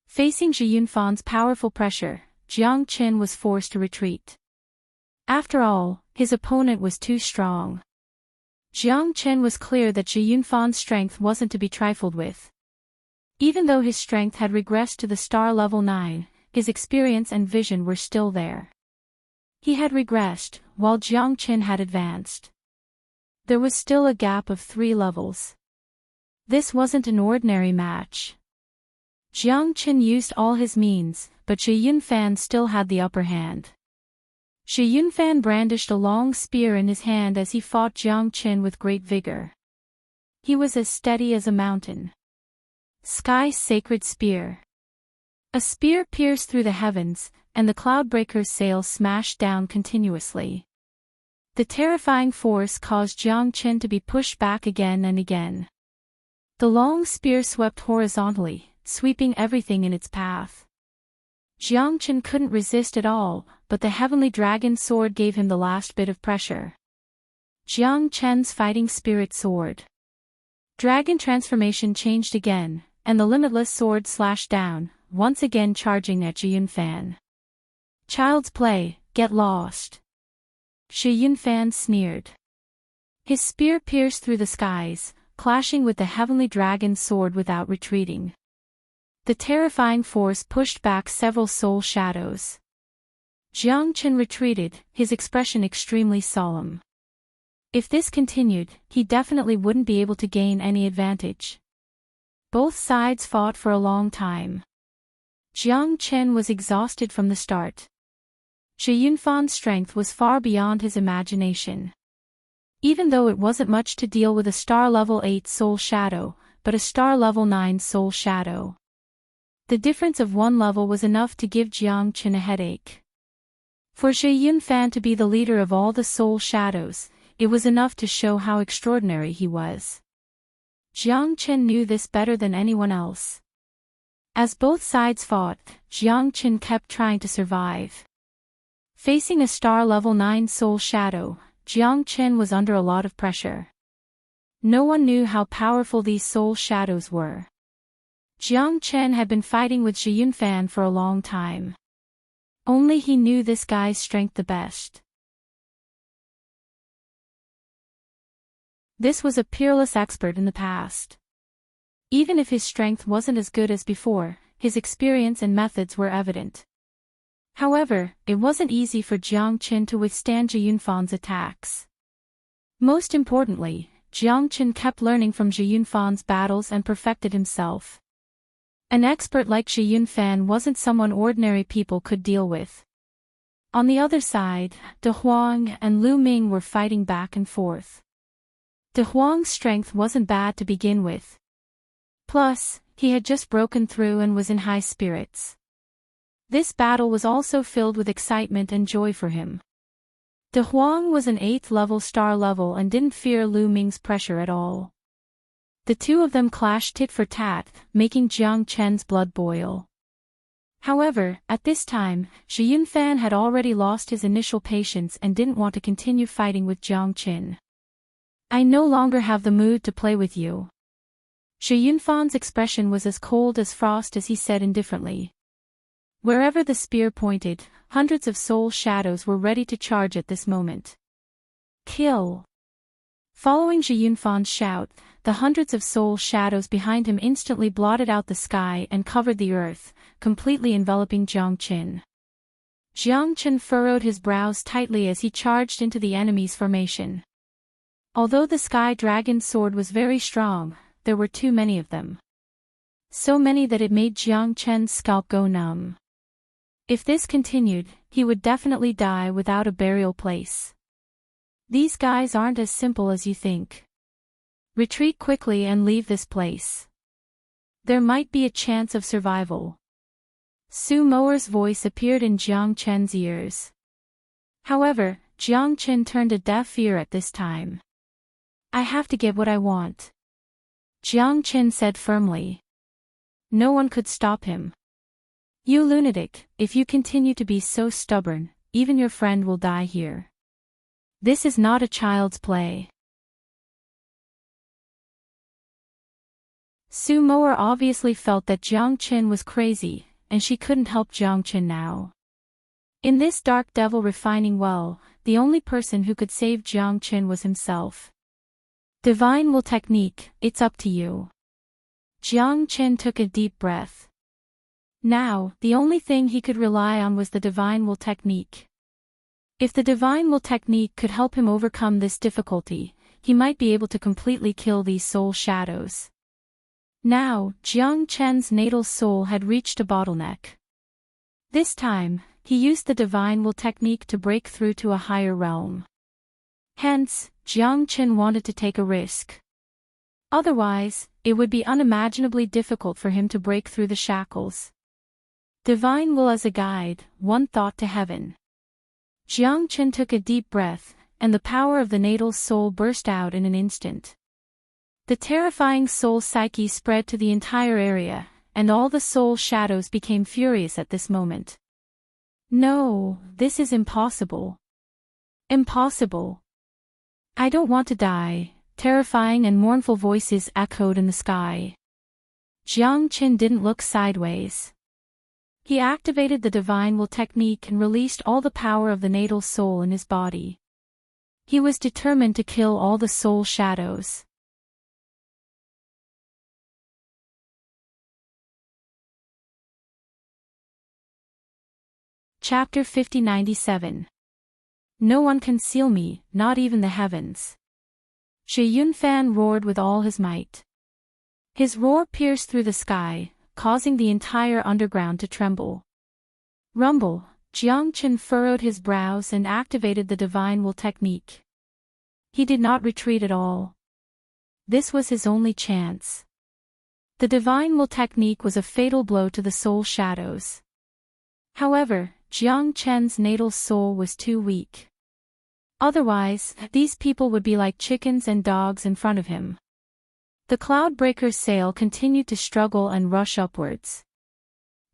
Facing Shi Yunfan's powerful pressure, Jiang Qin was forced to retreat. After all, his opponent was too strong. Jiang Qin was clear that Shi Yunfan's strength wasn't to be trifled with. Even though his strength had regressed to the star level 9, his experience and vision were still there. He had regressed, while Jiang Qin had advanced. There was still a gap of 3 levels. This wasn't an ordinary match. Jiang Qin used all his means, but Shi Yunfan still had the upper hand. Shi Yunfan brandished a long spear in his hand as he fought Jiang Qin with great vigor. He was as steady as a mountain. Sky's sacred spear. A spear pierced through the heavens, and the Cloudbreaker's sails smashed down continuously. The terrifying force caused Jiang Qin to be pushed back again and again. The long spear swept horizontally, sweeping everything in its path. Jiang Qin couldn't resist at all, but the heavenly dragon sword gave him the last bit of pressure. Jiang Qin's fighting spirit sword. Dragon transformation changed again, and the limitless sword slashed down, once again charging at Shi Yunfan. Child's play, get lost. Shi Yunfan sneered. His spear pierced through the skies, clashing with the heavenly dragon sword without retreating. The terrifying force pushed back several soul shadows. Jiang Qin retreated, his expression extremely solemn. If this continued, he definitely wouldn't be able to gain any advantage. Both sides fought for a long time. Jiang Qin was exhausted from the start. Shi Yunfan's strength was far beyond his imagination. Even though it wasn't much to deal with a star level 8 soul shadow, but a star level 9 soul shadow. The difference of 1 level was enough to give Jiang Qin a headache. For Shi Yunfan to be the leader of all the soul shadows, it was enough to show how extraordinary he was. Jiang Qin knew this better than anyone else. As both sides fought, Jiang Qin kept trying to survive. Facing a star level 9 soul shadow, Jiang Qin was under a lot of pressure. No one knew how powerful these soul shadows were. Jiang Qin had been fighting with Shi Yunfan for a long time. Only he knew this guy's strength the best. This was a peerless expert in the past. Even if his strength wasn't as good as before, his experience and methods were evident. However, it wasn't easy for Jiang Qin to withstand Shi Yunfan's attacks. Most importantly, Jiang Qin kept learning from Shi Yunfan's battles and perfected himself. An expert like Shi Yunfan wasn't someone ordinary people could deal with. On the other side, De Huang and Lu Ming were fighting back and forth. De Huang's strength wasn't bad to begin with. Plus, he had just broken through and was in high spirits. This battle was also filled with excitement and joy for him. De Huang was an 8th level star level and didn't fear Lu Ming's pressure at all. The two of them clashed tit for tat, making Jiang Qin's blood boil. However, at this time, Shi Yunfan had already lost his initial patience and didn't want to continue fighting with Jiang Qin. I no longer have the mood to play with you. Shi Yunfan's expression was as cold as frost as he said indifferently. Wherever the spear pointed, hundreds of soul shadows were ready to charge at this moment. Kill! Following Zhi Yunfan's shout, the hundreds of soul shadows behind him instantly blotted out the sky and covered the earth, completely enveloping Jiang Qin. Jiang Qin furrowed his brows tightly as he charged into the enemy's formation. Although the sky dragon's sword was very strong, there were too many of them. So many that it made Jiang Qin's scalp go numb. If this continued, he would definitely die without a burial place. These guys aren't as simple as you think. Retreat quickly and leave this place. There might be a chance of survival. Su Moer's voice appeared in Jiang Qin's ears. However, Jiang Qin turned a deaf ear at this time. I have to get what I want, Jiang Qin said firmly. No one could stop him. You lunatic, if you continue to be so stubborn, even your friend will die here. This is not a child's play. Su Moer obviously felt that Jiang Qin was crazy, and she couldn't help Jiang Qin now. In this dark devil refining well, the only person who could save Jiang Qin was himself. Divine will technique, it's up to you. Jiang Qin took a deep breath. Now, the only thing he could rely on was the divine will technique. If the divine will technique could help him overcome this difficulty, he might be able to completely kill these soul shadows. Now, Jiang Qin's natal soul had reached a bottleneck. This time, he used the divine will technique to break through to a higher realm. Hence, Jiang Qin wanted to take a risk. Otherwise, it would be unimaginably difficult for him to break through the shackles. Divine will as a guide, one thought to heaven. Jiang Qin took a deep breath, and the power of the natal soul burst out in an instant. The terrifying soul psyche spread to the entire area, and all the soul shadows became furious at this moment. No, this is impossible. Impossible. I don't want to die, terrifying and mournful voices echoed in the sky. Jiang Qin didn't look sideways. He activated the divine will technique and released all the power of the natal soul in his body. He was determined to kill all the soul shadows. Chapter 5097. No one can seal me, not even the heavens. Zhi Yunfan roared with all his might. His roar pierced through the sky, causing the entire underground to tremble. Rumble, Jiang Qin furrowed his brows and activated the divine will technique. He did not retreat at all. This was his only chance. The divine will technique was a fatal blow to the soul shadows. However, Jiang Qin's natal soul was too weak. Otherwise, these people would be like chickens and dogs in front of him. The Cloudbreaker's sail continued to struggle and rush upwards.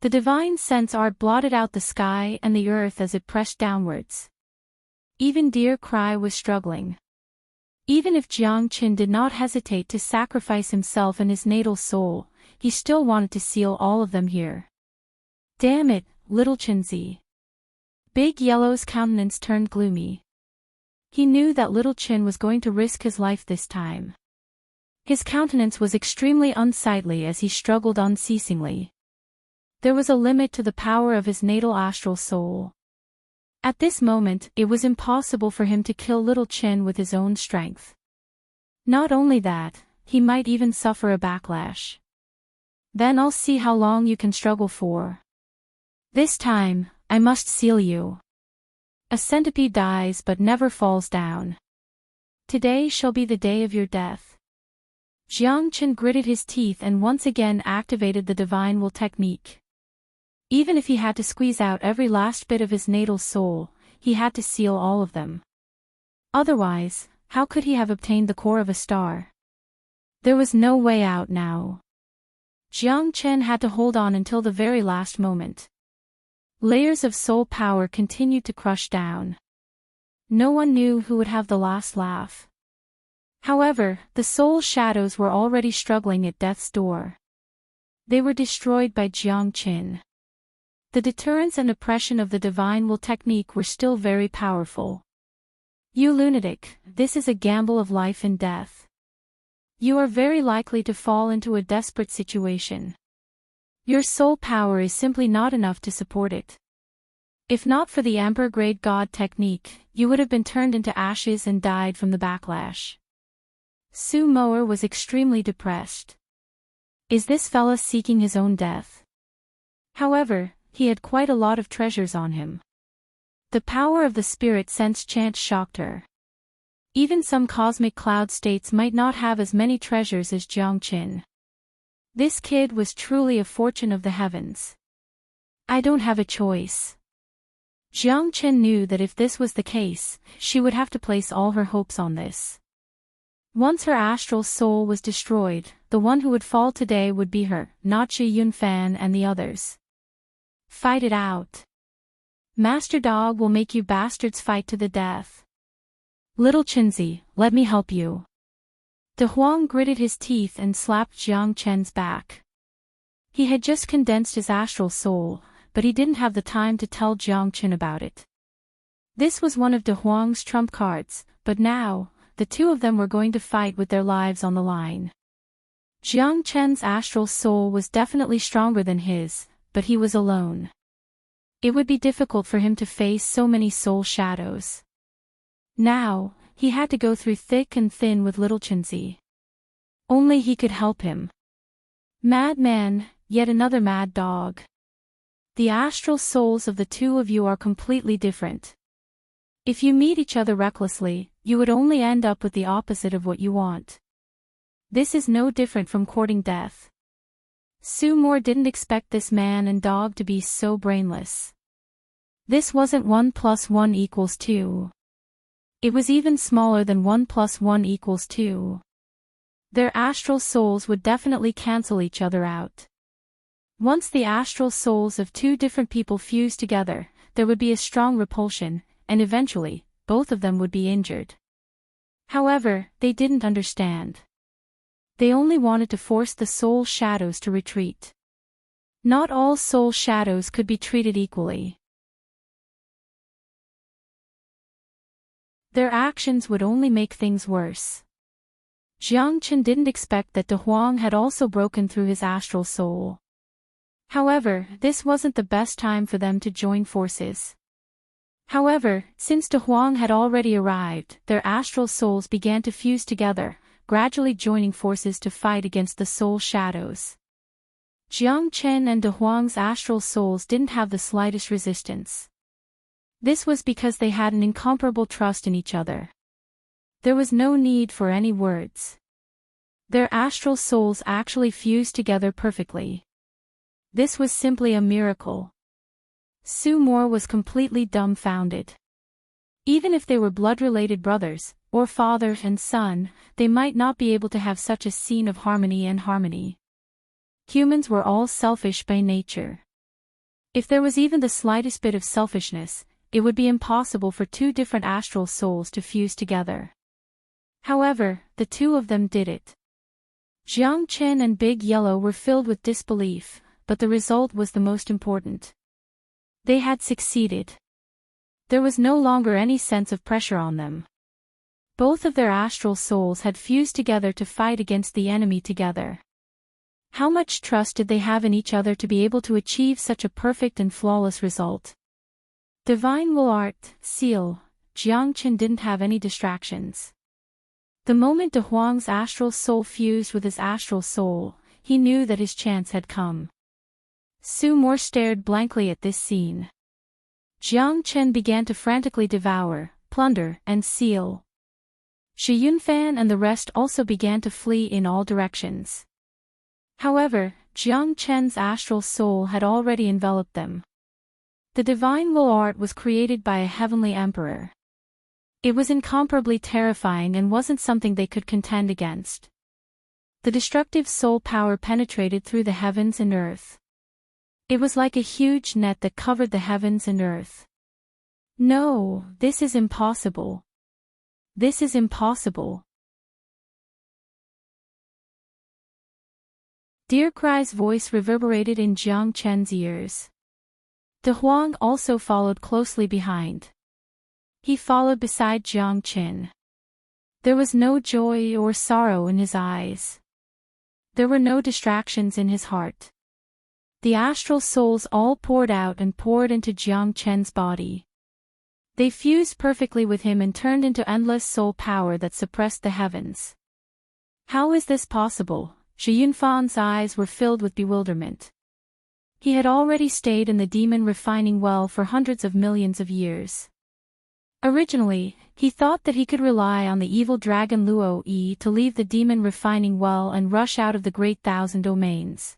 The divine sense art blotted out the sky and the earth as it pressed downwards. Even Deer Cry was struggling. Even if Jiang Qin did not hesitate to sacrifice himself and his natal soul, he still wanted to seal all of them here. Damn it, little Qinzi. Big Yellow's countenance turned gloomy. He knew that little Qin was going to risk his life this time. His countenance was extremely unsightly as he struggled unceasingly. There was a limit to the power of his natal astral soul. At this moment, it was impossible for him to kill little Qin with his own strength. Not only that, he might even suffer a backlash. Then I'll see how long you can struggle for. This time, I must seal you. A centipede dies but never falls down. Today shall be the day of your death. Jiang Qin gritted his teeth and once again activated the divine will technique. Even if he had to squeeze out every last bit of his natal soul, he had to seal all of them. Otherwise, how could he have obtained the core of a star? There was no way out now. Jiang Qin had to hold on until the very last moment. Layers of soul power continued to crush down. No one knew who would have the last laugh. However, the soul shadows were already struggling at death's door. They were destroyed by Jiang Qin. The deterrence and oppression of the divine will technique were still very powerful. You lunatic, this is a gamble of life and death. You are very likely to fall into a desperate situation. Your soul power is simply not enough to support it. If not for the Emperor-grade God technique, you would have been turned into ashes and died from the backlash. Su Moer was extremely depressed. Is this fella seeking his own death? However, he had quite a lot of treasures on him. The power of the spirit sense chant shocked her. Even some cosmic cloud states might not have as many treasures as Jiang Qin. This kid was truly a fortune of the heavens. I don't have a choice. Jiang Qin knew that if this was the case, she would have to place all her hopes on this. Once her astral soul was destroyed, the one who would fall today would be her, not Shi Yunfan and the others. Fight it out. Master Dog will make you bastards fight to the death. Little Chinzi, let me help you. De Huang gritted his teeth and slapped Jiang Chen's back. He had just condensed his astral soul, but he didn't have the time to tell Jiang Chen about it. This was one of De Huang's trump cards, but now, the two of them were going to fight with their lives on the line. Jiang Chen's astral soul was definitely stronger than his, but he was alone. It would be difficult for him to face so many soul shadows. Now, he had to go through thick and thin with little Chinzi. Only he could help him. Madman, yet another mad dog. The astral souls of the two of you are completely different. If you meet each other recklessly, you would only end up with the opposite of what you want. This is no different from courting death. Su Moer didn't expect this man and dog to be so brainless. This wasn't 1 + 1 = 2. It was even smaller than 1 + 1 = 2. Their astral souls would definitely cancel each other out. Once the astral souls of two different people fused together, there would be a strong repulsion, and eventually, both of them would be injured. However, they didn't understand. They only wanted to force the soul shadows to retreat. Not all soul shadows could be treated equally. Their actions would only make things worse. Jiang Chen didn't expect that De Huang had also broken through his astral soul. However, this wasn't the best time for them to join forces. However, since De Huang had already arrived, their astral souls began to fuse together, gradually joining forces to fight against the soul shadows. Jiang Chen and De Huang's astral souls didn't have the slightest resistance. This was because they had an incomparable trust in each other. There was no need for any words. Their astral souls actually fused together perfectly. This was simply a miracle. Su Moer was completely dumbfounded. Even if they were blood-related brothers, or father and son, they might not be able to have such a scene of harmony and harmony. Humans were all selfish by nature. If there was even the slightest bit of selfishness, it would be impossible for two different astral souls to fuse together. However, the two of them did it. Jiang Chen and Big Yellow were filled with disbelief, but the result was the most important. They had succeeded. There was no longer any sense of pressure on them. Both of their astral souls had fused together to fight against the enemy together. How much trust did they have in each other to be able to achieve such a perfect and flawless result? Divine will art, seal, Jiang Chen didn't have any distractions. The moment De Huang's astral soul fused with his astral soul, he knew that his chance had come. Su Moer stared blankly at this scene. Jiang Chen began to frantically devour, plunder, and seal. Shi Yunfan and the rest also began to flee in all directions. However, Jiang Chen's astral soul had already enveloped them. The divine will art was created by a heavenly emperor. It was incomparably terrifying and wasn't something they could contend against. The destructive soul power penetrated through the heavens and earth. It was like a huge net that covered the heavens and earth. No, this is impossible. This is impossible. Dear Cry's voice reverberated in Jiang Chen's ears. De Huang also followed closely behind. He followed beside Jiang Qin. There was no joy or sorrow in his eyes. There were no distractions in his heart. The astral souls all poured out and poured into Jiang Qin's body. They fused perfectly with him and turned into endless soul power that suppressed the heavens. How is this possible? Xu Yunfan's eyes were filled with bewilderment. He had already stayed in the demon refining well for hundreds of millions of years. Originally, he thought that he could rely on the evil dragon Luo Yi to leave the demon refining well and rush out of the great thousand domains.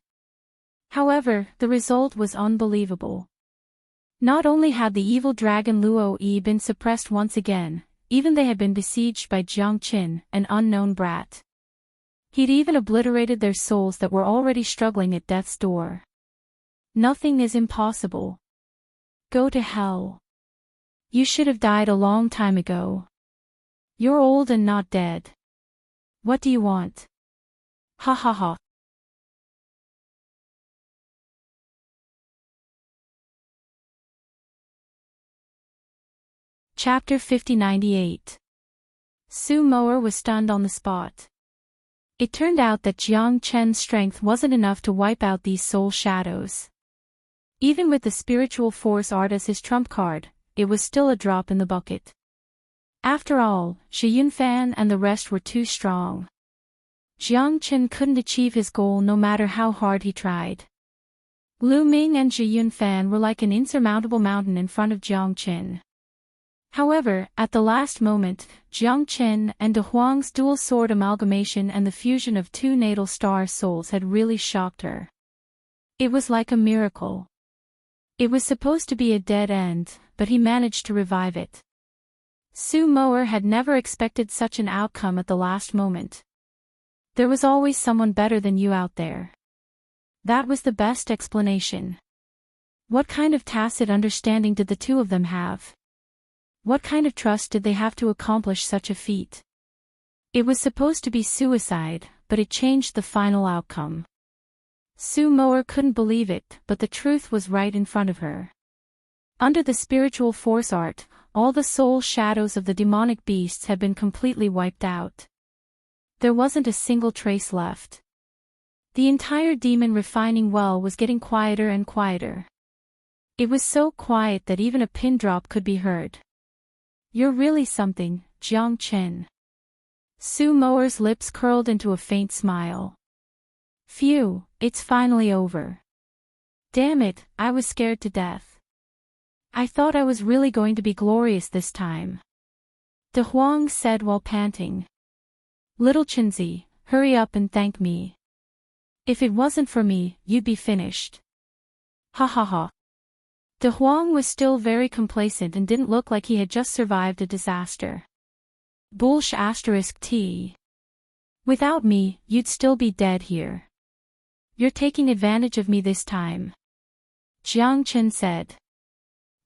However, the result was unbelievable. Not only had the evil dragon Luo Yi been suppressed once again, even they had been besieged by Jiang Qin, an unknown brat. He'd even obliterated their souls that were already struggling at death's door. Nothing is impossible. Go to hell. You should have died a long time ago. You're old and not dead. What do you want? Ha ha ha. Chapter 5098. Su Moer was stunned on the spot. It turned out that Jiang Qin's strength wasn't enough to wipe out these soul shadows. Even with the spiritual force art as his trump card, it was still a drop in the bucket. After all, Xu Yunfan and the rest were too strong. Jiang Qin couldn't achieve his goal no matter how hard he tried. Lu Ming and Xu Yunfan were like an insurmountable mountain in front of Jiang Qin. However, at the last moment, Jiang Qin and De Huang's dual sword amalgamation and the fusion of two natal star souls had really shocked her. It was like a miracle. It was supposed to be a dead end, but he managed to revive it. Su Moer had never expected such an outcome at the last moment. There was always someone better than you out there. That was the best explanation. What kind of tacit understanding did the two of them have? What kind of trust did they have to accomplish such a feat? It was supposed to be suicide, but it changed the final outcome. Su Moer couldn't believe it, but the truth was right in front of her. Under the spiritual force art, all the soul shadows of the demonic beasts had been completely wiped out. There wasn't a single trace left. The entire demon refining well was getting quieter and quieter. It was so quiet that even a pin drop could be heard. You're really something, Jiang Qin. Su Moer's lips curled into a faint smile. Phew, it's finally over. Damn it, I was scared to death. I thought I was really going to be glorious this time. De Huang said while panting. Little Qinzi, hurry up and thank me. If it wasn't for me, you'd be finished. Ha ha ha. De Huang was still very complacent and didn't look like he had just survived a disaster. Bullsh *T. Without me, you'd still be dead here. You're taking advantage of me this time. Jiang Qin said.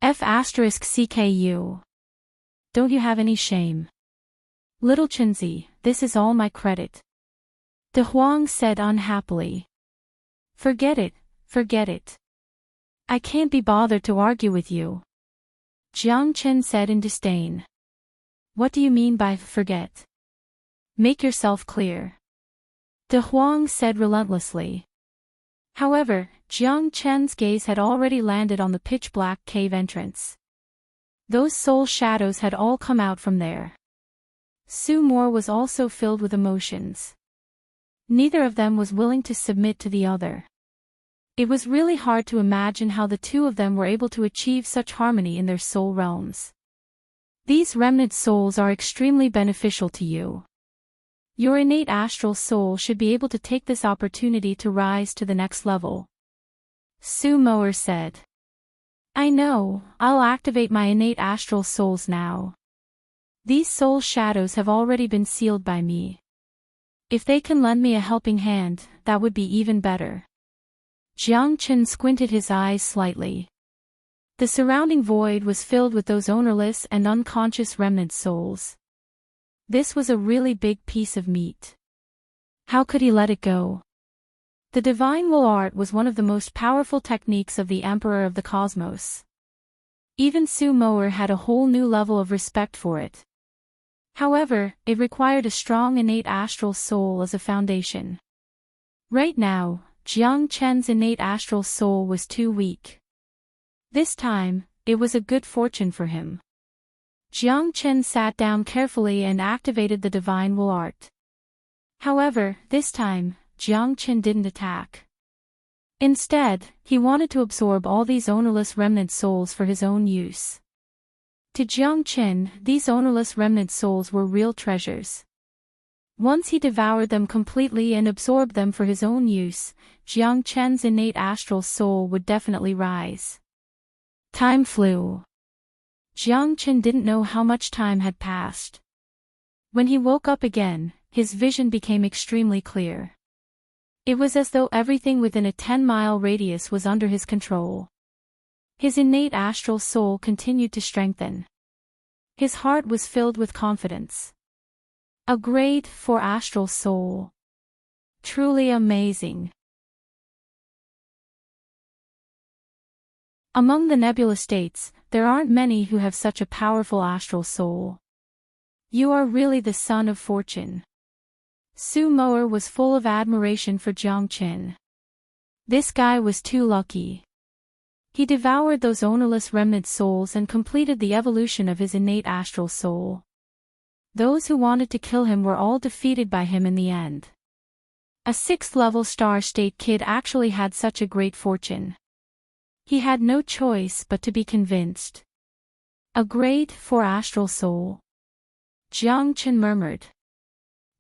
F***CKU. Don't you have any shame? Little Qinzi, this is all my credit. De Huang said unhappily. Forget it, forget it. I can't be bothered to argue with you. Jiang Qin said in disdain. What do you mean by forget? Make yourself clear. De Huang said relentlessly. However, Jiang Qin's gaze had already landed on the pitch-black cave entrance. Those soul shadows had all come out from there. Su Moer was also filled with emotions. Neither of them was willing to submit to the other. It was really hard to imagine how the two of them were able to achieve such harmony in their soul realms. These remnant souls are extremely beneficial to you. Your innate astral soul should be able to take this opportunity to rise to the next level. Su Moer said. I know, I'll activate my innate astral souls now. These soul shadows have already been sealed by me. If they can lend me a helping hand, that would be even better. Jiang Qin squinted his eyes slightly. The surrounding void was filled with those ownerless and unconscious remnant souls. This was a really big piece of meat. How could he let it go? The divine will art was one of the most powerful techniques of the Emperor of the Cosmos. Even Su Moer had a whole new level of respect for it. However, it required a strong innate astral soul as a foundation. Right now, Jiang Chen's innate astral soul was too weak. This time, it was a good fortune for him. Jiang Chen sat down carefully and activated the divine will art. However, this time, Jiang Chen didn't attack. Instead, he wanted to absorb all these ownerless remnant souls for his own use. To Jiang Chen, these ownerless remnant souls were real treasures. Once he devoured them completely and absorbed them for his own use, Jiang Chen's innate astral soul would definitely rise. Time flew. Jiang Chen didn't know how much time had passed. When he woke up again, his vision became extremely clear. It was as though everything within a 10-mile radius was under his control. His innate astral soul continued to strengthen. His heart was filled with confidence. A grade 4 astral soul. Truly amazing. Among the nebula states, there aren't many who have such a powerful astral soul. You are really the son of fortune. Su Moer was full of admiration for Jiang Chen. This guy was too lucky. He devoured those ownerless remnant souls and completed the evolution of his innate astral soul. Those who wanted to kill him were all defeated by him in the end. A 6th-level star state kid actually had such a great fortune. He had no choice but to be convinced. A grade 4 astral soul. Jiang Chen murmured.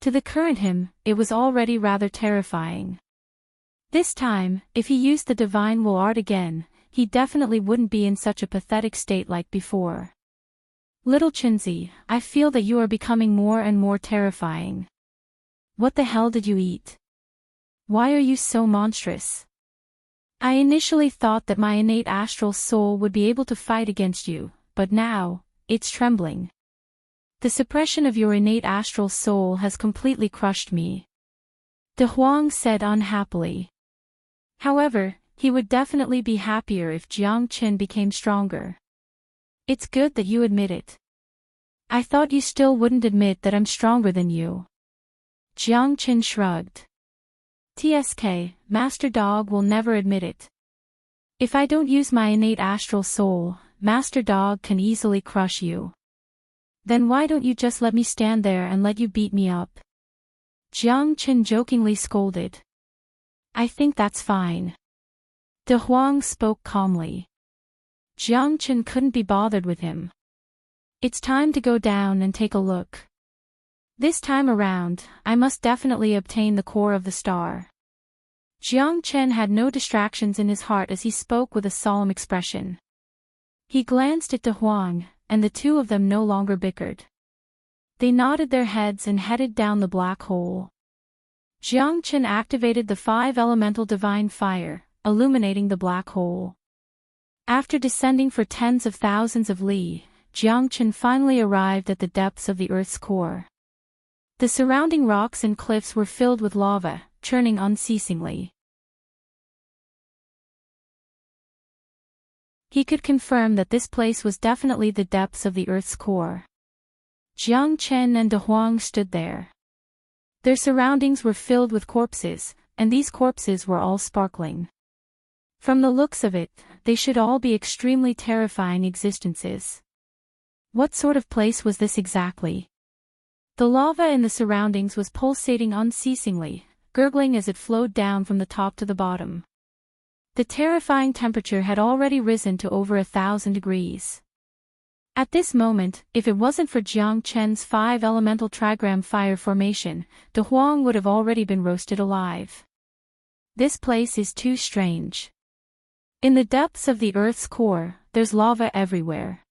To the current him, it was already rather terrifying. This time, if he used the divine will art again, he definitely wouldn't be in such a pathetic state like before. Little Chenzi, I feel that you are becoming more and more terrifying. What the hell did you eat? Why are you so monstrous? I initially thought that my innate astral soul would be able to fight against you, but now, it's trembling. The suppression of your innate astral soul has completely crushed me. De Huang said unhappily. However, he would definitely be happier if Jiang Chen became stronger. It's good that you admit it. I thought you still wouldn't admit that I'm stronger than you. Jiang Chen shrugged. TSK, Master Dog will never admit it. If I don't use my innate astral soul, Master Dog can easily crush you. Then why don't you just let me stand there and let you beat me up? Jiang Chen jokingly scolded. I think that's fine. De Huang spoke calmly. Jiang Chen couldn't be bothered with him. It's time to go down and take a look. This time around, I must definitely obtain the core of the star. Jiang Chen had no distractions in his heart as he spoke with a solemn expression. He glanced at De Huang, and the two of them no longer bickered. They nodded their heads and headed down the black hole. Jiang Chen activated the 5-elemental divine fire, illuminating the black hole. After descending for tens of thousands of li, Jiang Chen finally arrived at the depths of the Earth's core. The surrounding rocks and cliffs were filled with lava, churning unceasingly. He could confirm that this place was definitely the depths of the Earth's core. Jiang Chen and De Huang stood there. Their surroundings were filled with corpses, and these corpses were all sparkling. From the looks of it, they should all be extremely terrifying existences. What sort of place was this exactly? The lava in the surroundings was pulsating unceasingly, gurgling as it flowed down from the top to the bottom. The terrifying temperature had already risen to over 1,000 degrees. At this moment, if it wasn't for Jiang Chen's 5-elemental trigram fire formation, De Huang would have already been roasted alive. This place is too strange. In the depths of the Earth's core, there's lava everywhere.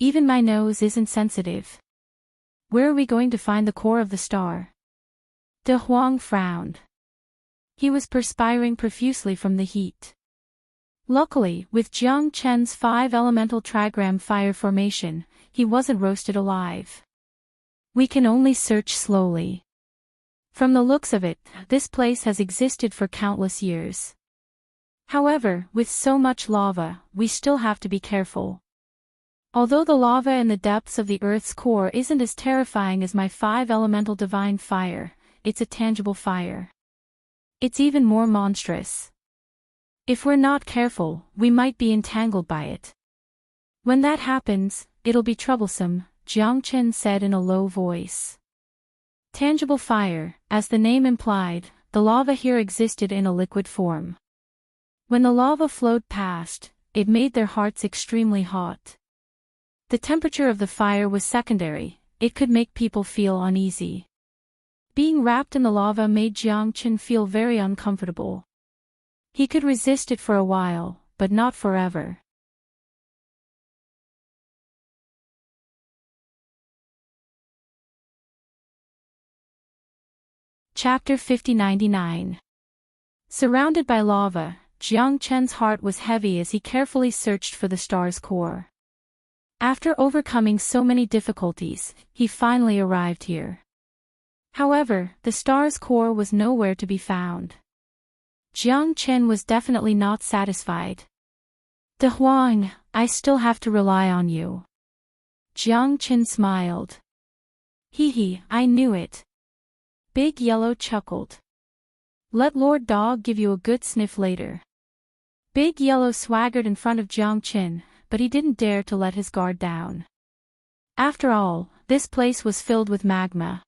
Even my nose isn't sensitive. Where are we going to find the core of the star? De Huang frowned. He was perspiring profusely from the heat. Luckily, with Jiang Chen's 5-elemental trigram fire formation, he wasn't roasted alive. We can only search slowly. From the looks of it, this place has existed for countless years. However, with so much lava, we still have to be careful. Although the lava in the depths of the Earth's core isn't as terrifying as my 5-elemental divine fire, it's a tangible fire. It's even more monstrous. If we're not careful, we might be entangled by it. When that happens, it'll be troublesome, Jiang Chen said in a low voice. Tangible fire, as the name implied, the lava here existed in a liquid form. When the lava flowed past, it made their hearts extremely hot. The temperature of the fire was secondary, it could make people feel uneasy. Being wrapped in the lava made Jiang Chen feel very uncomfortable. He could resist it for a while, but not forever. Chapter 5099. Surrounded by lava, Jiang Chen's heart was heavy as he carefully searched for the star's core. After overcoming so many difficulties, he finally arrived here. However, the star's core was nowhere to be found. Jiang Chen was definitely not satisfied. "De Huang, I still have to rely on you." Jiang Chen smiled. "Hee, I knew it." Big Yellow chuckled. "Let Lord Dog give you a good sniff later." Big Yellow swaggered in front of Jiang Chen, but he didn't dare to let his guard down. After all, this place was filled with magma.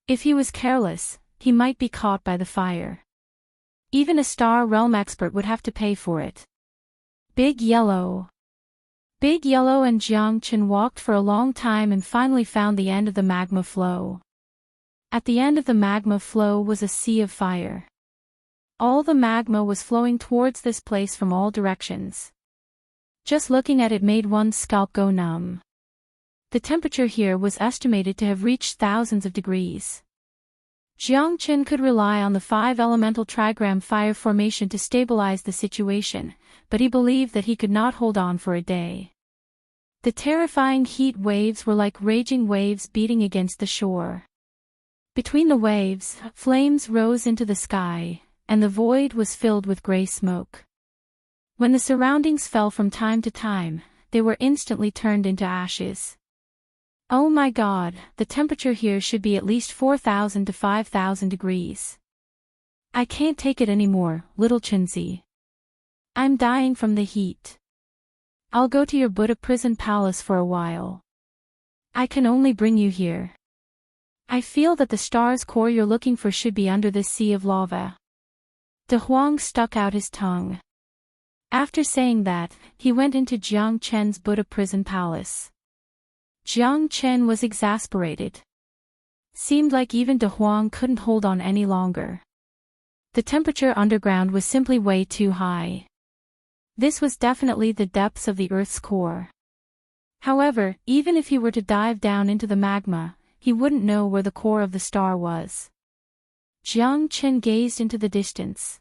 If he was careless, he might be caught by the fire. Even a Star Realm expert would have to pay for it. Big Yellow and Jiang Chen walked for a long time and finally found the end of the magma flow. At the end of the magma flow was a sea of fire. All the magma was flowing towards this place from all directions. Just looking at it made one's scalp go numb. The temperature here was estimated to have reached thousands of degrees. Jiang Chen could rely on the 5-elemental trigram fire formation to stabilize the situation, but he believed that he could not hold on for a day. The terrifying heat waves were like raging waves beating against the shore. Between the waves, flames rose into the sky, and the void was filled with gray smoke. When the surroundings fell from time to time, they were instantly turned into ashes. Oh my God, the temperature here should be at least 4,000 to 5,000 degrees. I can't take it anymore, little Chenzi. I'm dying from the heat. I'll go to your Buddha prison palace for a while. I can only bring you here. I feel that the star's core you're looking for should be under this sea of lava. De Huang stuck out his tongue. After saying that, he went into Jiang Chen's Buddha prison palace. Jiang Chen was exasperated. Seemed like even De Huang couldn't hold on any longer. The temperature underground was simply way too high. This was definitely the depths of the Earth's core. However, even if he were to dive down into the magma, he wouldn't know where the core of the star was. Jiang Chen gazed into the distance.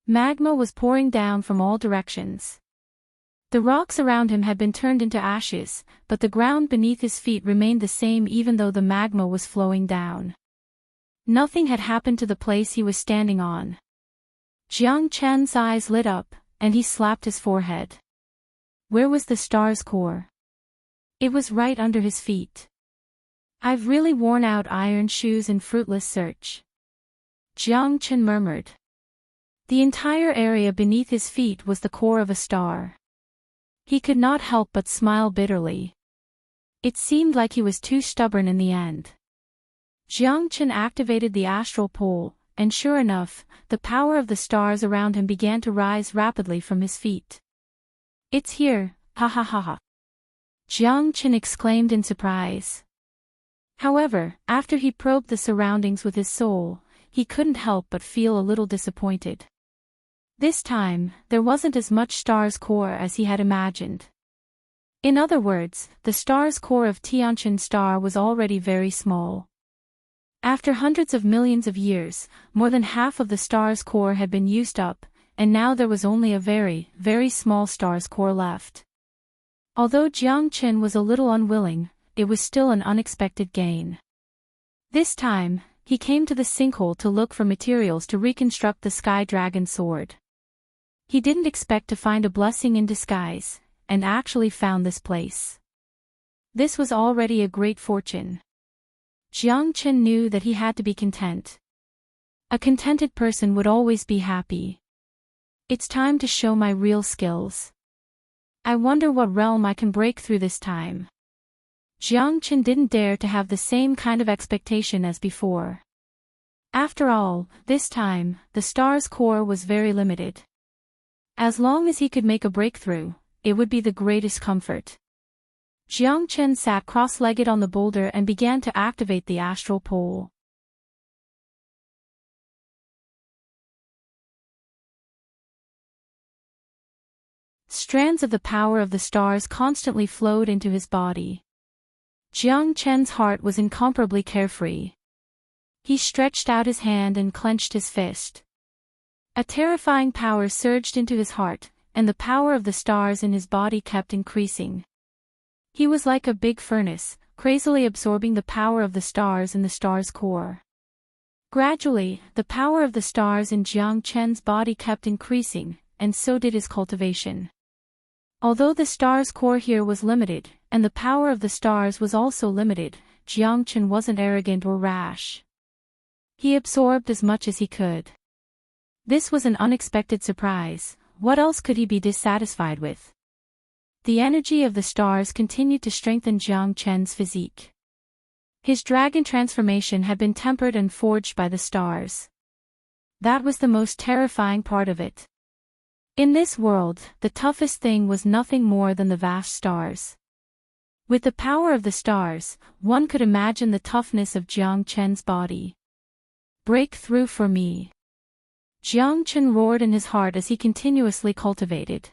Magma was pouring down from all directions. The rocks around him had been turned into ashes, but the ground beneath his feet remained the same even though the magma was flowing down. Nothing had happened to the place he was standing on. Jiang Chen's eyes lit up, and he slapped his forehead. Where was the star's core? It was right under his feet. I've really worn out iron shoes in fruitless search. Jiang Chen murmured. The entire area beneath his feet was the core of a star. He could not help but smile bitterly. It seemed like he was too stubborn in the end. Jiang Chen activated the astral pole, and sure enough, the power of the stars around him began to rise rapidly from his feet. It's here, ha ha ha ha. Jiang Chen exclaimed in surprise. However, after he probed the surroundings with his soul, he couldn't help but feel a little disappointed. This time, there wasn't as much star's core as he had imagined. In other words, the star's core of Tianqian star was already very small. After hundreds of millions of years, more than half of the star's core had been used up, and now there was only a very, very small star's core left. Although Jiang Chen was a little unwilling, it was still an unexpected gain. This time, he came to the sinkhole to look for materials to reconstruct the Sky Dragon sword. He didn't expect to find a blessing in disguise, and actually found this place. This was already a great fortune. Jiang Chen knew that he had to be content. A contented person would always be happy. It's time to show my real skills. I wonder what realm I can break through this time. Jiang Chen didn't dare to have the same kind of expectation as before. After all, this time, the star's core was very limited. As long as he could make a breakthrough, it would be the greatest comfort. Jiang Chen sat cross-legged on the boulder and began to activate the astral pole. Strands of the power of the stars constantly flowed into his body. Jiang Chen's heart was incomparably carefree. He stretched out his hand and clenched his fist. A terrifying power surged into his heart, and the power of the stars in his body kept increasing. He was like a big furnace, crazily absorbing the power of the stars in the star's core. Gradually, the power of the stars in Jiang Chen's body kept increasing, and so did his cultivation. Although the star's core here was limited, and the power of the stars was also limited, Jiang Chen wasn't arrogant or rash. He absorbed as much as he could. This was an unexpected surprise. What else could he be dissatisfied with? The energy of the stars continued to strengthen Jiang Chen's physique. His dragon transformation had been tempered and forged by the stars. That was the most terrifying part of it. In this world, the toughest thing was nothing more than the vast stars. With the power of the stars, one could imagine the toughness of Jiang Chen's body. Break through for me. Jiang Chen roared in his heart as he continuously cultivated.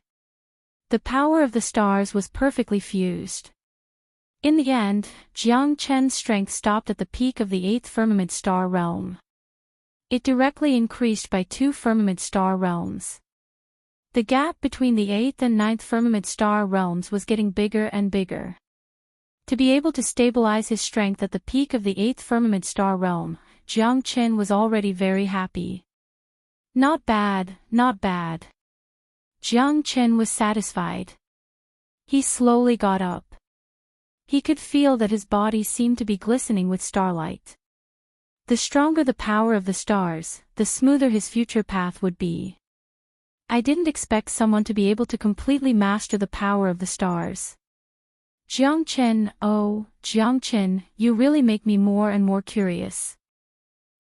The power of the stars was perfectly fused. In the end, Jiang Chen's strength stopped at the peak of the 8th firmament star realm. It directly increased by 2 firmament star realms. The gap between the 8th and 9th firmament star realms was getting bigger and bigger. To be able to stabilize his strength at the peak of the 8th firmament star realm, Jiang Chen was already very happy. Not bad, not bad. Jiang Chen was satisfied. He slowly got up. He could feel that his body seemed to be glistening with starlight. The stronger the power of the stars, the smoother his future path would be. I didn't expect someone to be able to completely master the power of the stars. Jiang Chen, oh, Jiang Chen, you really make me more and more curious.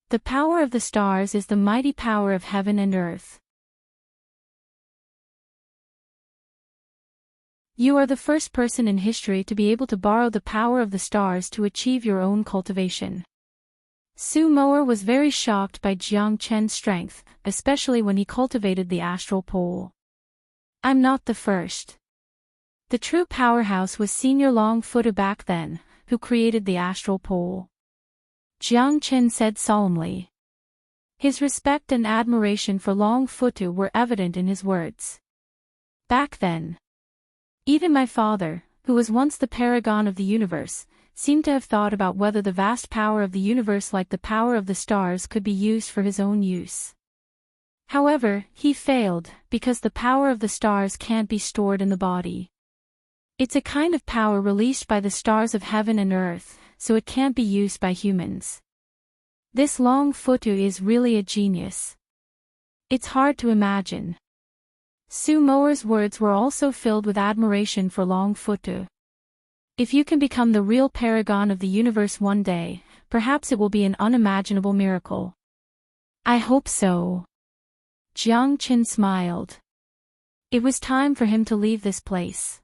The power of the stars is the mighty power of heaven and earth. You are the first person in history to be able to borrow the power of the stars to achieve your own cultivation. Su Moer was very shocked by Jiang Chen's strength, especially when he cultivated the astral pole. I'm not the first. The true powerhouse was Senior Longfooter back then, who created the astral pole. Jiang Chen said solemnly. His respect and admiration for Longfooter were evident in his words. Back then. Even my father, who was once the paragon of the universe, seemed to have thought about whether the vast power of the universe like the power of the stars could be used for his own use. However, he failed, because the power of the stars can't be stored in the body. It's a kind of power released by the stars of heaven and earth, so it can't be used by humans. This Longfooter is really a genius. It's hard to imagine. Su Moer's words were also filled with admiration for Longfooter. If you can become the real paragon of the universe one day, perhaps it will be an unimaginable miracle. I hope so. Jiang Chen smiled. It was time for him to leave this place.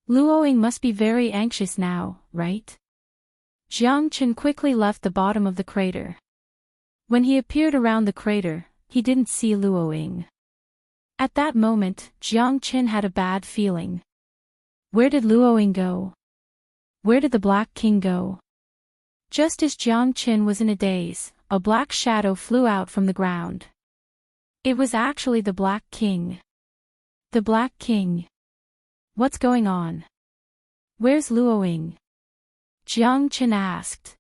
Luoying must be very anxious now, right? Jiang Chen quickly left the bottom of the crater. When he appeared around the crater, he didn't see Luoying. At that moment, Jiang Chen had a bad feeling. Where did Luoying go? Where did the Black King go? Just as Jiang Chen was in a daze, a black shadow flew out from the ground. It was actually the Black King. The Black King. What's going on? Where's Luoying? Jiang Chen asked.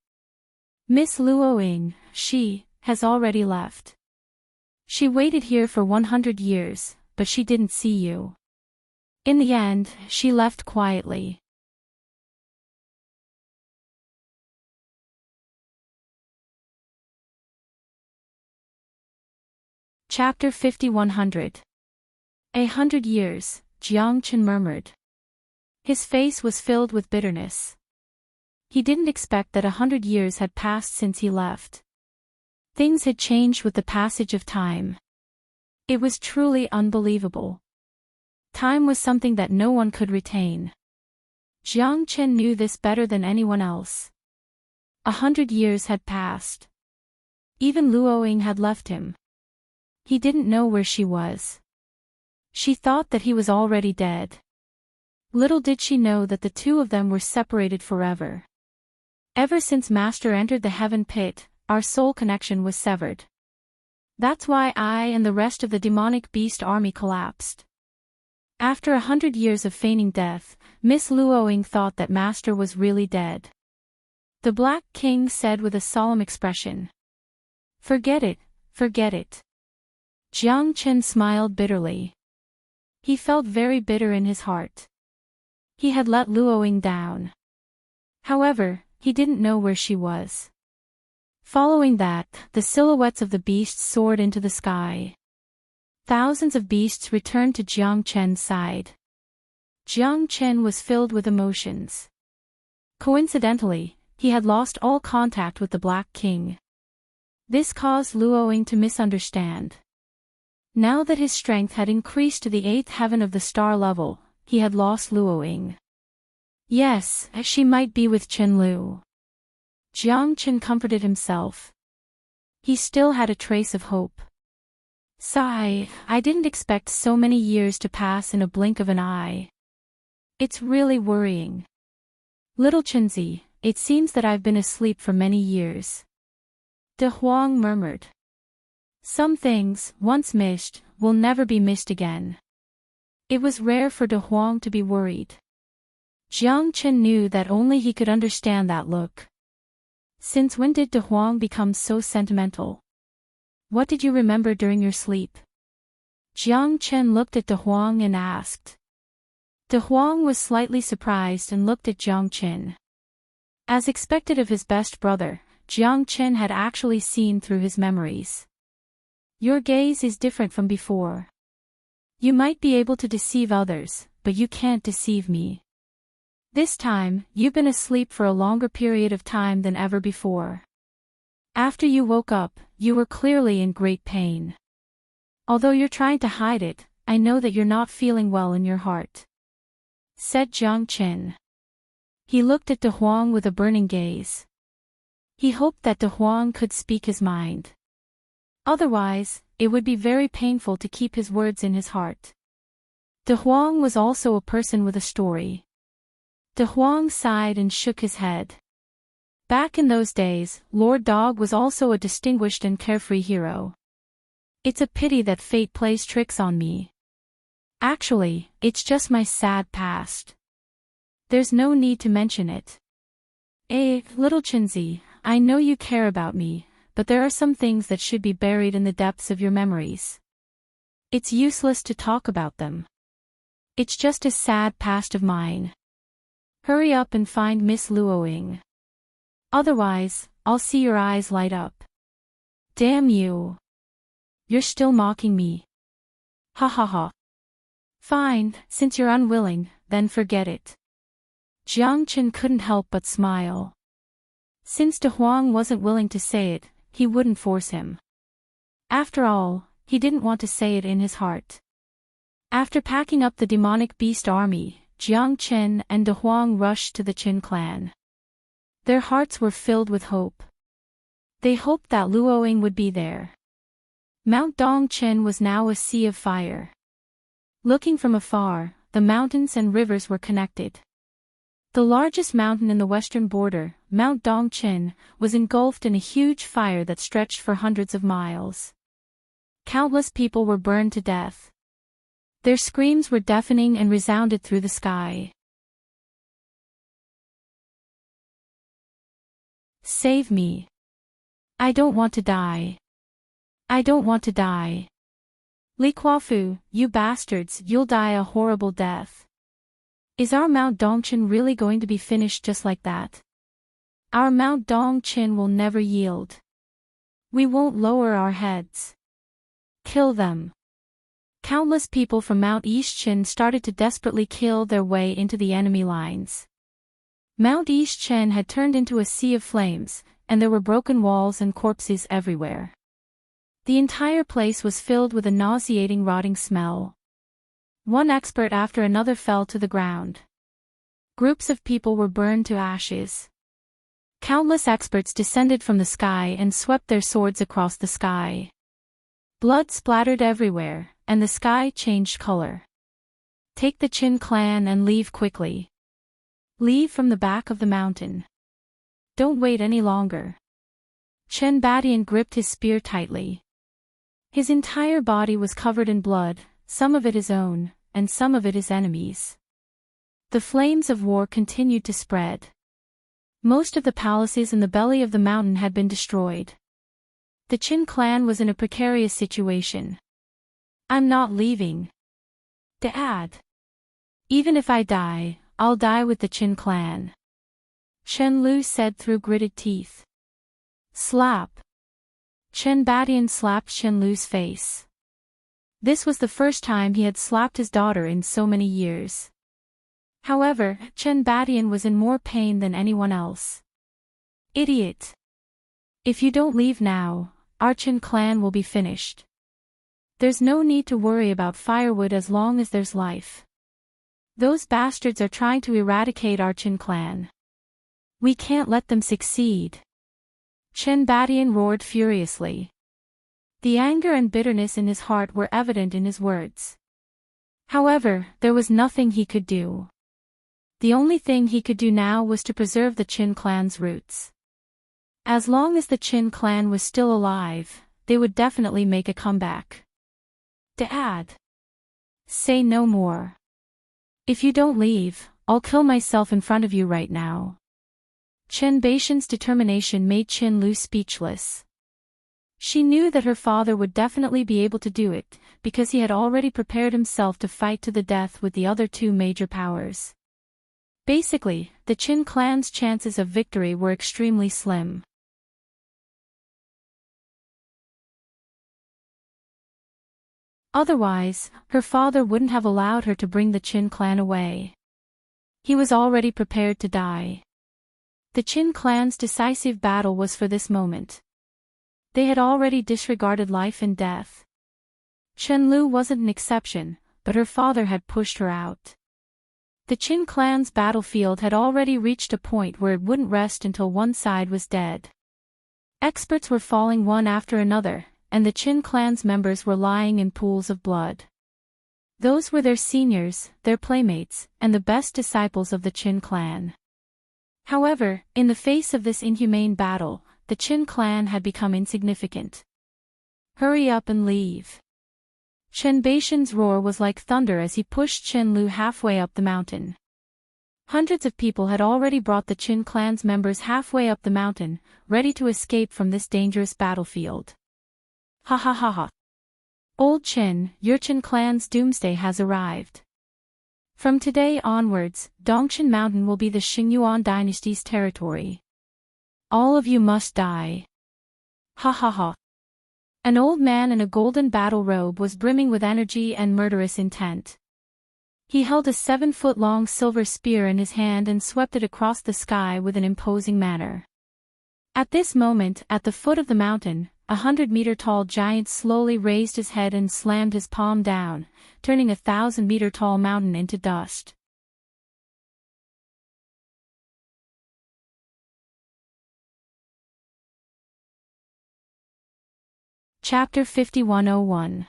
Miss Luoying, she, has already left. She waited here for 100 years, but she didn't see you. In the end, she left quietly. Chapter 5100. 100 years, Jiang Chen murmured. His face was filled with bitterness. He didn't expect that 100 years had passed since he left. Things had changed with the passage of time. It was truly unbelievable. Time was something that no one could retain. Jiang Chen knew this better than anyone else. 100 years had passed. Even Luoying had left him. He didn't know where she was. She thought that he was already dead. Little did she know that the two of them were separated forever. Ever since Master entered the heaven pit, our soul connection was severed. That's why I and the rest of the demonic beast army collapsed. After 100 years of feigning death, Miss Luoying thought that Master was really dead. The Black King said with a solemn expression. Forget it, forget it. Jiang Chen smiled bitterly. He felt very bitter in his heart. He had let Luoying down. However, he didn't know where she was. Following that, the silhouettes of the beasts soared into the sky. Thousands of beasts returned to Jiang Chen's side. Jiang Chen was filled with emotions. Coincidentally, he had lost all contact with the Black King. This caused Luoying to misunderstand. Now that his strength had increased to the 8th heaven of the star level, he had lost Luoying. Yes, she might be with Chen Lu. Jiang Chen comforted himself. He still had a trace of hope. Sigh, I didn't expect so many years to pass in a blink of an eye. It's really worrying. Little Chenzi, it seems that I've been asleep for many years. De Huang murmured. Some things, once missed, will never be missed again. It was rare for De Huang to be worried. Jiang Chen knew that only he could understand that look. Since when did De Huang become so sentimental? What did you remember during your sleep? Jiang Chen looked at De Huang and asked. De Huang was slightly surprised and looked at Jiang Chen. As expected of his best brother, Jiang Chen had actually seen through his memories. Your gaze is different from before. You might be able to deceive others, but you can't deceive me. This time, you've been asleep for a longer period of time than ever before. After you woke up, you were clearly in great pain. Although you're trying to hide it, I know that you're not feeling well in your heart. Said Jiang Chen. He looked at De Huang with a burning gaze. He hoped that De Huang could speak his mind. Otherwise, it would be very painful to keep his words in his heart. De Huang was also a person with a story. De Huang sighed and shook his head. Back in those days, Lord Dog was also a distinguished and carefree hero. It's a pity that fate plays tricks on me. Actually, it's just my sad past. There's no need to mention it. Little Chenzi, I know you care about me, but there are some things that should be buried in the depths of your memories. It's useless to talk about them. It's just a sad past of mine. Hurry up and find Miss Luoying. Otherwise, I'll see your eyes light up. Damn you. You're still mocking me. Ha ha ha. Fine, since you're unwilling, then forget it. Jiang Chen couldn't help but smile. Since De Huang wasn't willing to say it, he wouldn't force him. After all, he didn't want to say it in his heart. After packing up the demonic beast army, Jiang Chen and De Huang rushed to the Qin clan. Their hearts were filled with hope. They hoped that Luoying would be there. Mount Dongchen was now a sea of fire. Looking from afar, the mountains and rivers were connected. The largest mountain in the western border, Mount Dongchen, was engulfed in a huge fire that stretched for hundreds of miles. Countless people were burned to death. Their screams were deafening and resounded through the sky. Save me. I don't want to die. I don't want to die. Li Kuafu, you bastards, you'll die a horrible death. Is our Mount Dongqin really going to be finished just like that? Our Mount Dongqin will never yield. We won't lower our heads. Kill them. Countless people from Mount Yixin started to desperately kill their way into the enemy lines. Mount Yixin had turned into a sea of flames, and there were broken walls and corpses everywhere. The entire place was filled with a nauseating rotting smell. One expert after another fell to the ground. Groups of people were burned to ashes. Countless experts descended from the sky and swept their swords across the sky. Blood splattered everywhere, and the sky changed color. Take the Qin clan and leave quickly. Leave from the back of the mountain. Don't wait any longer. Chen Badian gripped his spear tightly. His entire body was covered in blood, some of it his own, and some of it his enemies. The flames of war continued to spread. Most of the palaces in the belly of the mountain had been destroyed. The Qin clan was in a precarious situation. I'm not leaving. Dad. Even if I die, I'll die with the Qin clan. Chen Lu said through gritted teeth. Slap. Chen Badian slapped Chen Lu's face. This was the first time he had slapped his daughter in so many years. However, Chen Badian was in more pain than anyone else. Idiot. If you don't leave now, our Qin clan will be finished. There's no need to worry about firewood as long as there's life. Those bastards are trying to eradicate our Qin clan. We can't let them succeed. Chen Badian roared furiously. The anger and bitterness in his heart were evident in his words. However, there was nothing he could do. The only thing he could do now was to preserve the Qin clan's roots. As long as the Qin clan was still alive, they would definitely make a comeback. Dad. Say no more. If you don't leave, I'll kill myself in front of you right now. Chen Baishan's determination made Chen Lu speechless. She knew that her father would definitely be able to do it, because he had already prepared himself to fight to the death with the other two major powers. Basically, the Qin clan's chances of victory were extremely slim. Otherwise, her father wouldn't have allowed her to bring the Qin clan away. He was already prepared to die. The Qin clan's decisive battle was for this moment. They had already disregarded life and death. Chen Lu wasn't an exception, but her father had pushed her out. The Qin clan's battlefield had already reached a point where it wouldn't rest until one side was dead. Experts were falling one after another, and the Qin clan's members were lying in pools of blood. Those were their seniors, their playmates, and the best disciples of the Qin clan. However, in the face of this inhumane battle, the Qin clan had become insignificant. Hurry up and leave. Chen Baishan's roar was like thunder as he pushed Chen Lu halfway up the mountain. Hundreds of people had already brought the Qin clan's members halfway up the mountain, ready to escape from this dangerous battlefield. Ha ha ha ha. Old Qin, your Qin clan's doomsday has arrived. From today onwards, Dongqin Mountain will be the Xingyuan dynasty's territory. All of you must die. Ha ha ha. An old man in a golden battle robe was brimming with energy and murderous intent. He held a 7-foot-long silver spear in his hand and swept it across the sky with an imposing manner. At this moment, at the foot of the mountain, 100-meter-tall giant slowly raised his head and slammed his palm down, turning a 1,000-meter-tall mountain into dust. Chapter 5101.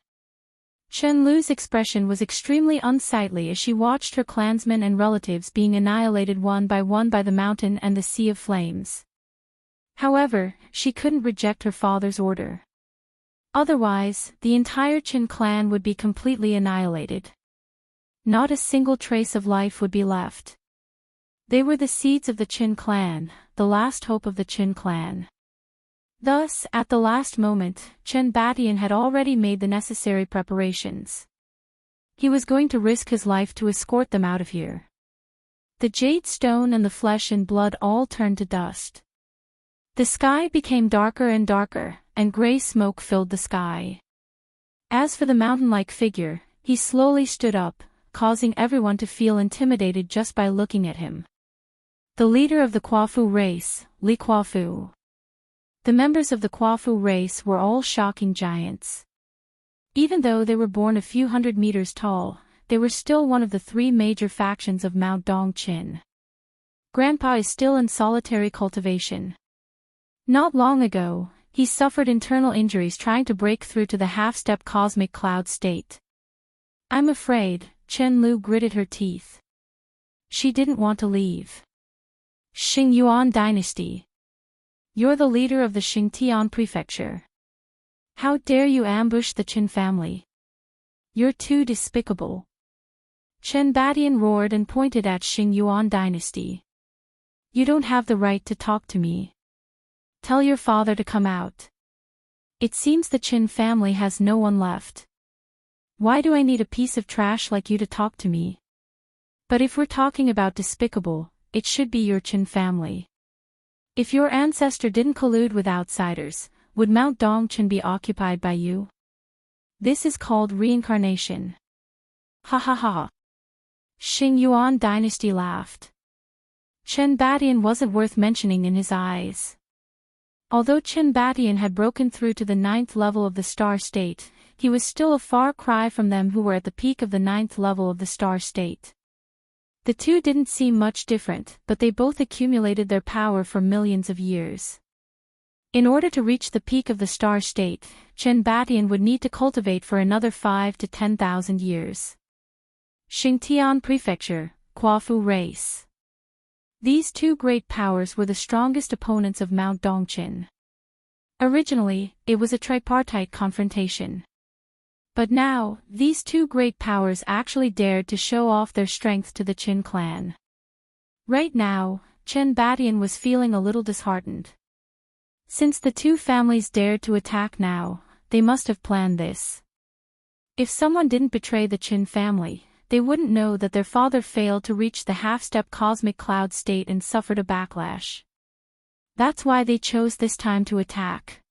Chen Lu's expression was extremely unsightly as she watched her clansmen and relatives being annihilated one by the mountain and the sea of flames. However, she couldn't reject her father's order. Otherwise, the entire Qin clan would be completely annihilated. Not a single trace of life would be left. They were the seeds of the Qin clan, the last hope of the Qin clan. Thus, at the last moment, Chen Batian had already made the necessary preparations. He was going to risk his life to escort them out of here. The jade stone and the flesh and blood all turned to dust. The sky became darker and darker, and gray smoke filled the sky. As for the mountain-like figure, he slowly stood up, causing everyone to feel intimidated just by looking at him. The leader of the Quafu race, Li Quafu. The members of the Quafu race were all shocking giants. Even though they were born a few hundred meters tall, they were still one of the three major factions of Mount Dongqin. Grandpa is still in solitary cultivation. Not long ago, he suffered internal injuries trying to break through to the half-step cosmic cloud state. I'm afraid, Chen Lu gritted her teeth. She didn't want to leave. Xingyuan dynasty. You're the leader of the Xingtian prefecture. How dare you ambush the Qin family? You're too despicable. Chen Batian roared and pointed at Xingyuan dynasty. You don't have the right to talk to me. Tell your father to come out. It seems the Qin family has no one left. Why do I need a piece of trash like you to talk to me? But if we're talking about despicable, it should be your Qin family. If your ancestor didn't collude with outsiders, would Mount Dongqin be occupied by you? This is called reincarnation. Ha ha ha. Xingyuan dynasty laughed. Chen Batian wasn't worth mentioning in his eyes. Although Chen Batian had broken through to the 9th level of the star state, he was still a far cry from them who were at the peak of the 9th level of the star state. The two didn't seem much different, but they both accumulated their power for millions of years. In order to reach the peak of the star state, Chen Batian would need to cultivate for another 5 to 10,000 years. Xingtian Prefecture, Quafu race. These two great powers were the strongest opponents of Mount Dongqin. Originally, it was a tripartite confrontation. But now, these two great powers actually dared to show off their strength to the Qin clan. Right now, Chen Batian was feeling a little disheartened. Since the two families dared to attack now, they must have planned this. If someone didn't betray the Qin family, they wouldn't know that their father failed to reach the half-step cosmic cloud state and suffered a backlash. That's why they chose this time to attack.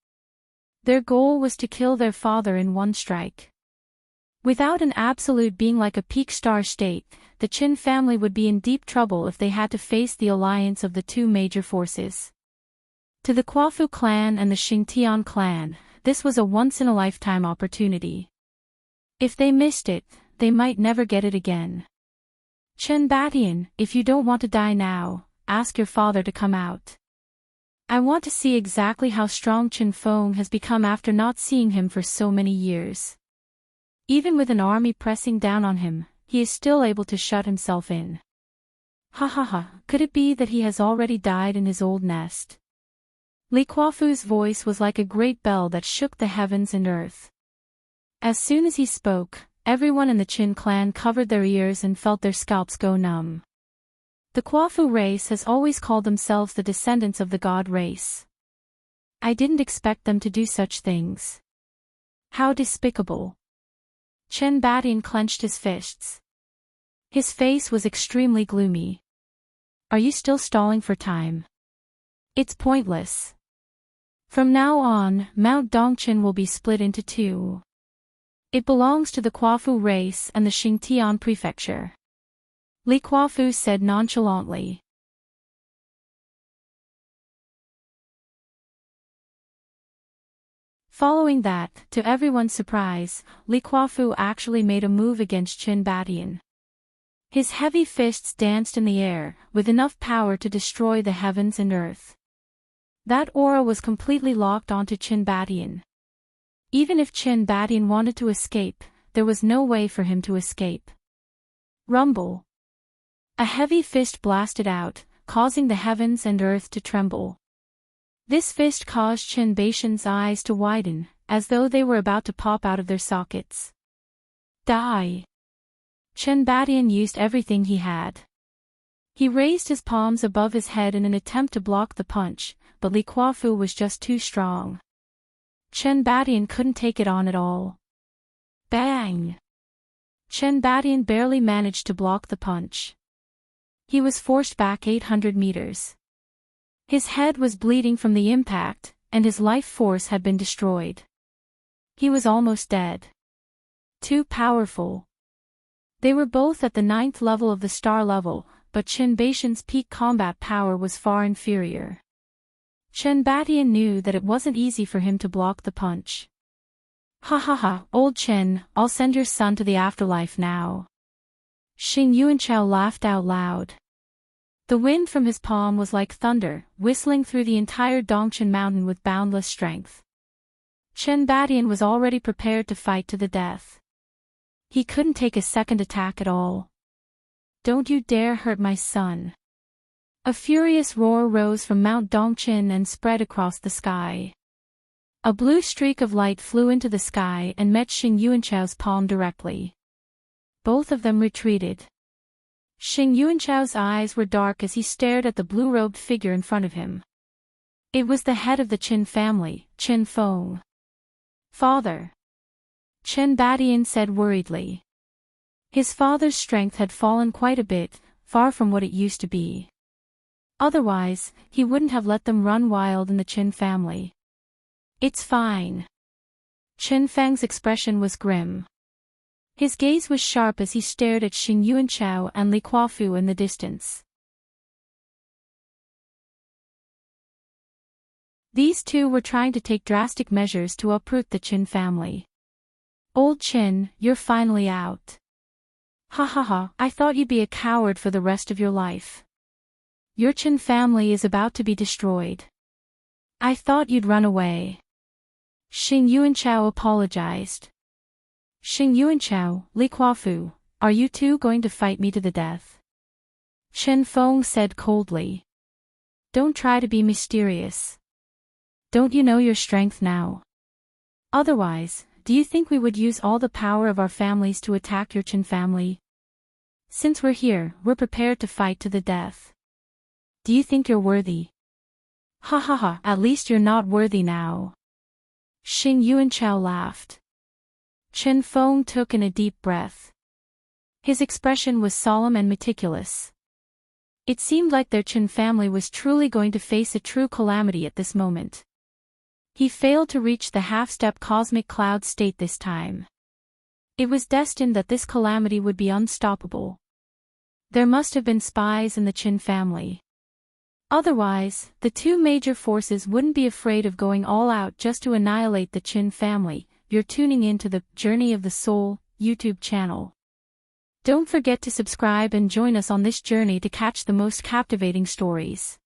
Their goal was to kill their father in one strike. Without an absolute being like a peak star state, the Qin family would be in deep trouble if they had to face the alliance of the two major forces. To the Quafu clan and the Xingtian clan, this was a once-in-a-lifetime opportunity. If they missed it, they might never get it again. Chen Batian, if you don't want to die now, ask your father to come out. I want to see exactly how strong Qin Feng has become after not seeing him for so many years. Even with an army pressing down on him, he is still able to shut himself in. Ha ha ha, could it be that he has already died in his old nest? Li Quafu's voice was like a great bell that shook the heavens and earth. As soon as he spoke, everyone in the Qin clan covered their ears and felt their scalps go numb. The Quafu race has always called themselves the descendants of the god race. I didn't expect them to do such things. How despicable. Chen Batian clenched his fists. His face was extremely gloomy. Are you still stalling for time? It's pointless. From now on, Mount Dongqin will be split into two. It belongs to the Quafu race and the Xingtian prefecture. Li Quafu said nonchalantly. Following that, to everyone's surprise, Li Quafu actually made a move against Chen Batian. His heavy fists danced in the air, with enough power to destroy the heavens and earth. That aura was completely locked onto Chen Batian. Even if Chen Batian wanted to escape, there was no way for him to escape. Rumble. A heavy fist blasted out, causing the heavens and earth to tremble. This fist caused Chen Batian's eyes to widen, as though they were about to pop out of their sockets. Die! Chen Batian used everything he had. He raised his palms above his head in an attempt to block the punch, but Li Kuo-fu was just too strong. Chen Badian couldn't take it on at all. Bang! Chen Badian barely managed to block the punch. He was forced back 800 meters. His head was bleeding from the impact, and his life force had been destroyed. He was almost dead. Too powerful. They were both at the 9th level of the star level, but Chen Baishan's peak combat power was far inferior. Chen Badian knew that it wasn't easy for him to block the punch. Ha ha ha, old Chen, I'll send your son to the afterlife now. Xing Yuanchao laughed out loud. The wind from his palm was like thunder, whistling through the entire Dongchen mountain with boundless strength. Chen Badian was already prepared to fight to the death. He couldn't take a second attack at all. Don't you dare hurt my son. A furious roar rose from Mount Dongchen and spread across the sky. A blue streak of light flew into the sky and met Xing Yuanchao's palm directly. Both of them retreated. Xing Yuanchao's eyes were dark as he stared at the blue-robed figure in front of him. It was the head of the Qin family, Qin Feng. Father. Chen Badian said worriedly. His father's strength had fallen quite a bit, far from what it used to be. Otherwise, he wouldn't have let them run wild in the Qin family. It's fine. Chen Feng's expression was grim. His gaze was sharp as he stared at Xing Yuanchao and Li Kuo-fu in the distance. These two were trying to take drastic measures to uproot the Qin family. Old Qin, you're finally out. Ha ha ha, I thought you'd be a coward for the rest of your life. Your Qin family is about to be destroyed. I thought you'd run away. Xing Yuanchao apologized. Xing Yuanchao, Li Kuo-fu, are you two going to fight me to the death? Chen Feng said coldly. Don't try to be mysterious. Don't you know your strength now? Otherwise, do you think we would use all the power of our families to attack your Qin family? Since we're here, we're prepared to fight to the death. Do you think you're worthy? Ha ha ha, at least you're not worthy now. Xing Yuanchao laughed. Chen Feng took in a deep breath. His expression was solemn and meticulous. It seemed like their Qin family was truly going to face a true calamity at this moment. He failed to reach the half-step cosmic cloud state this time. It was destined that this calamity would be unstoppable. There must have been spies in the Qin family. Otherwise, the two major forces wouldn't be afraid of going all out just to annihilate the Qin family. You're tuning into the Journey of the Soul YouTube channel. Don't forget to subscribe and join us on this journey to catch the most captivating stories.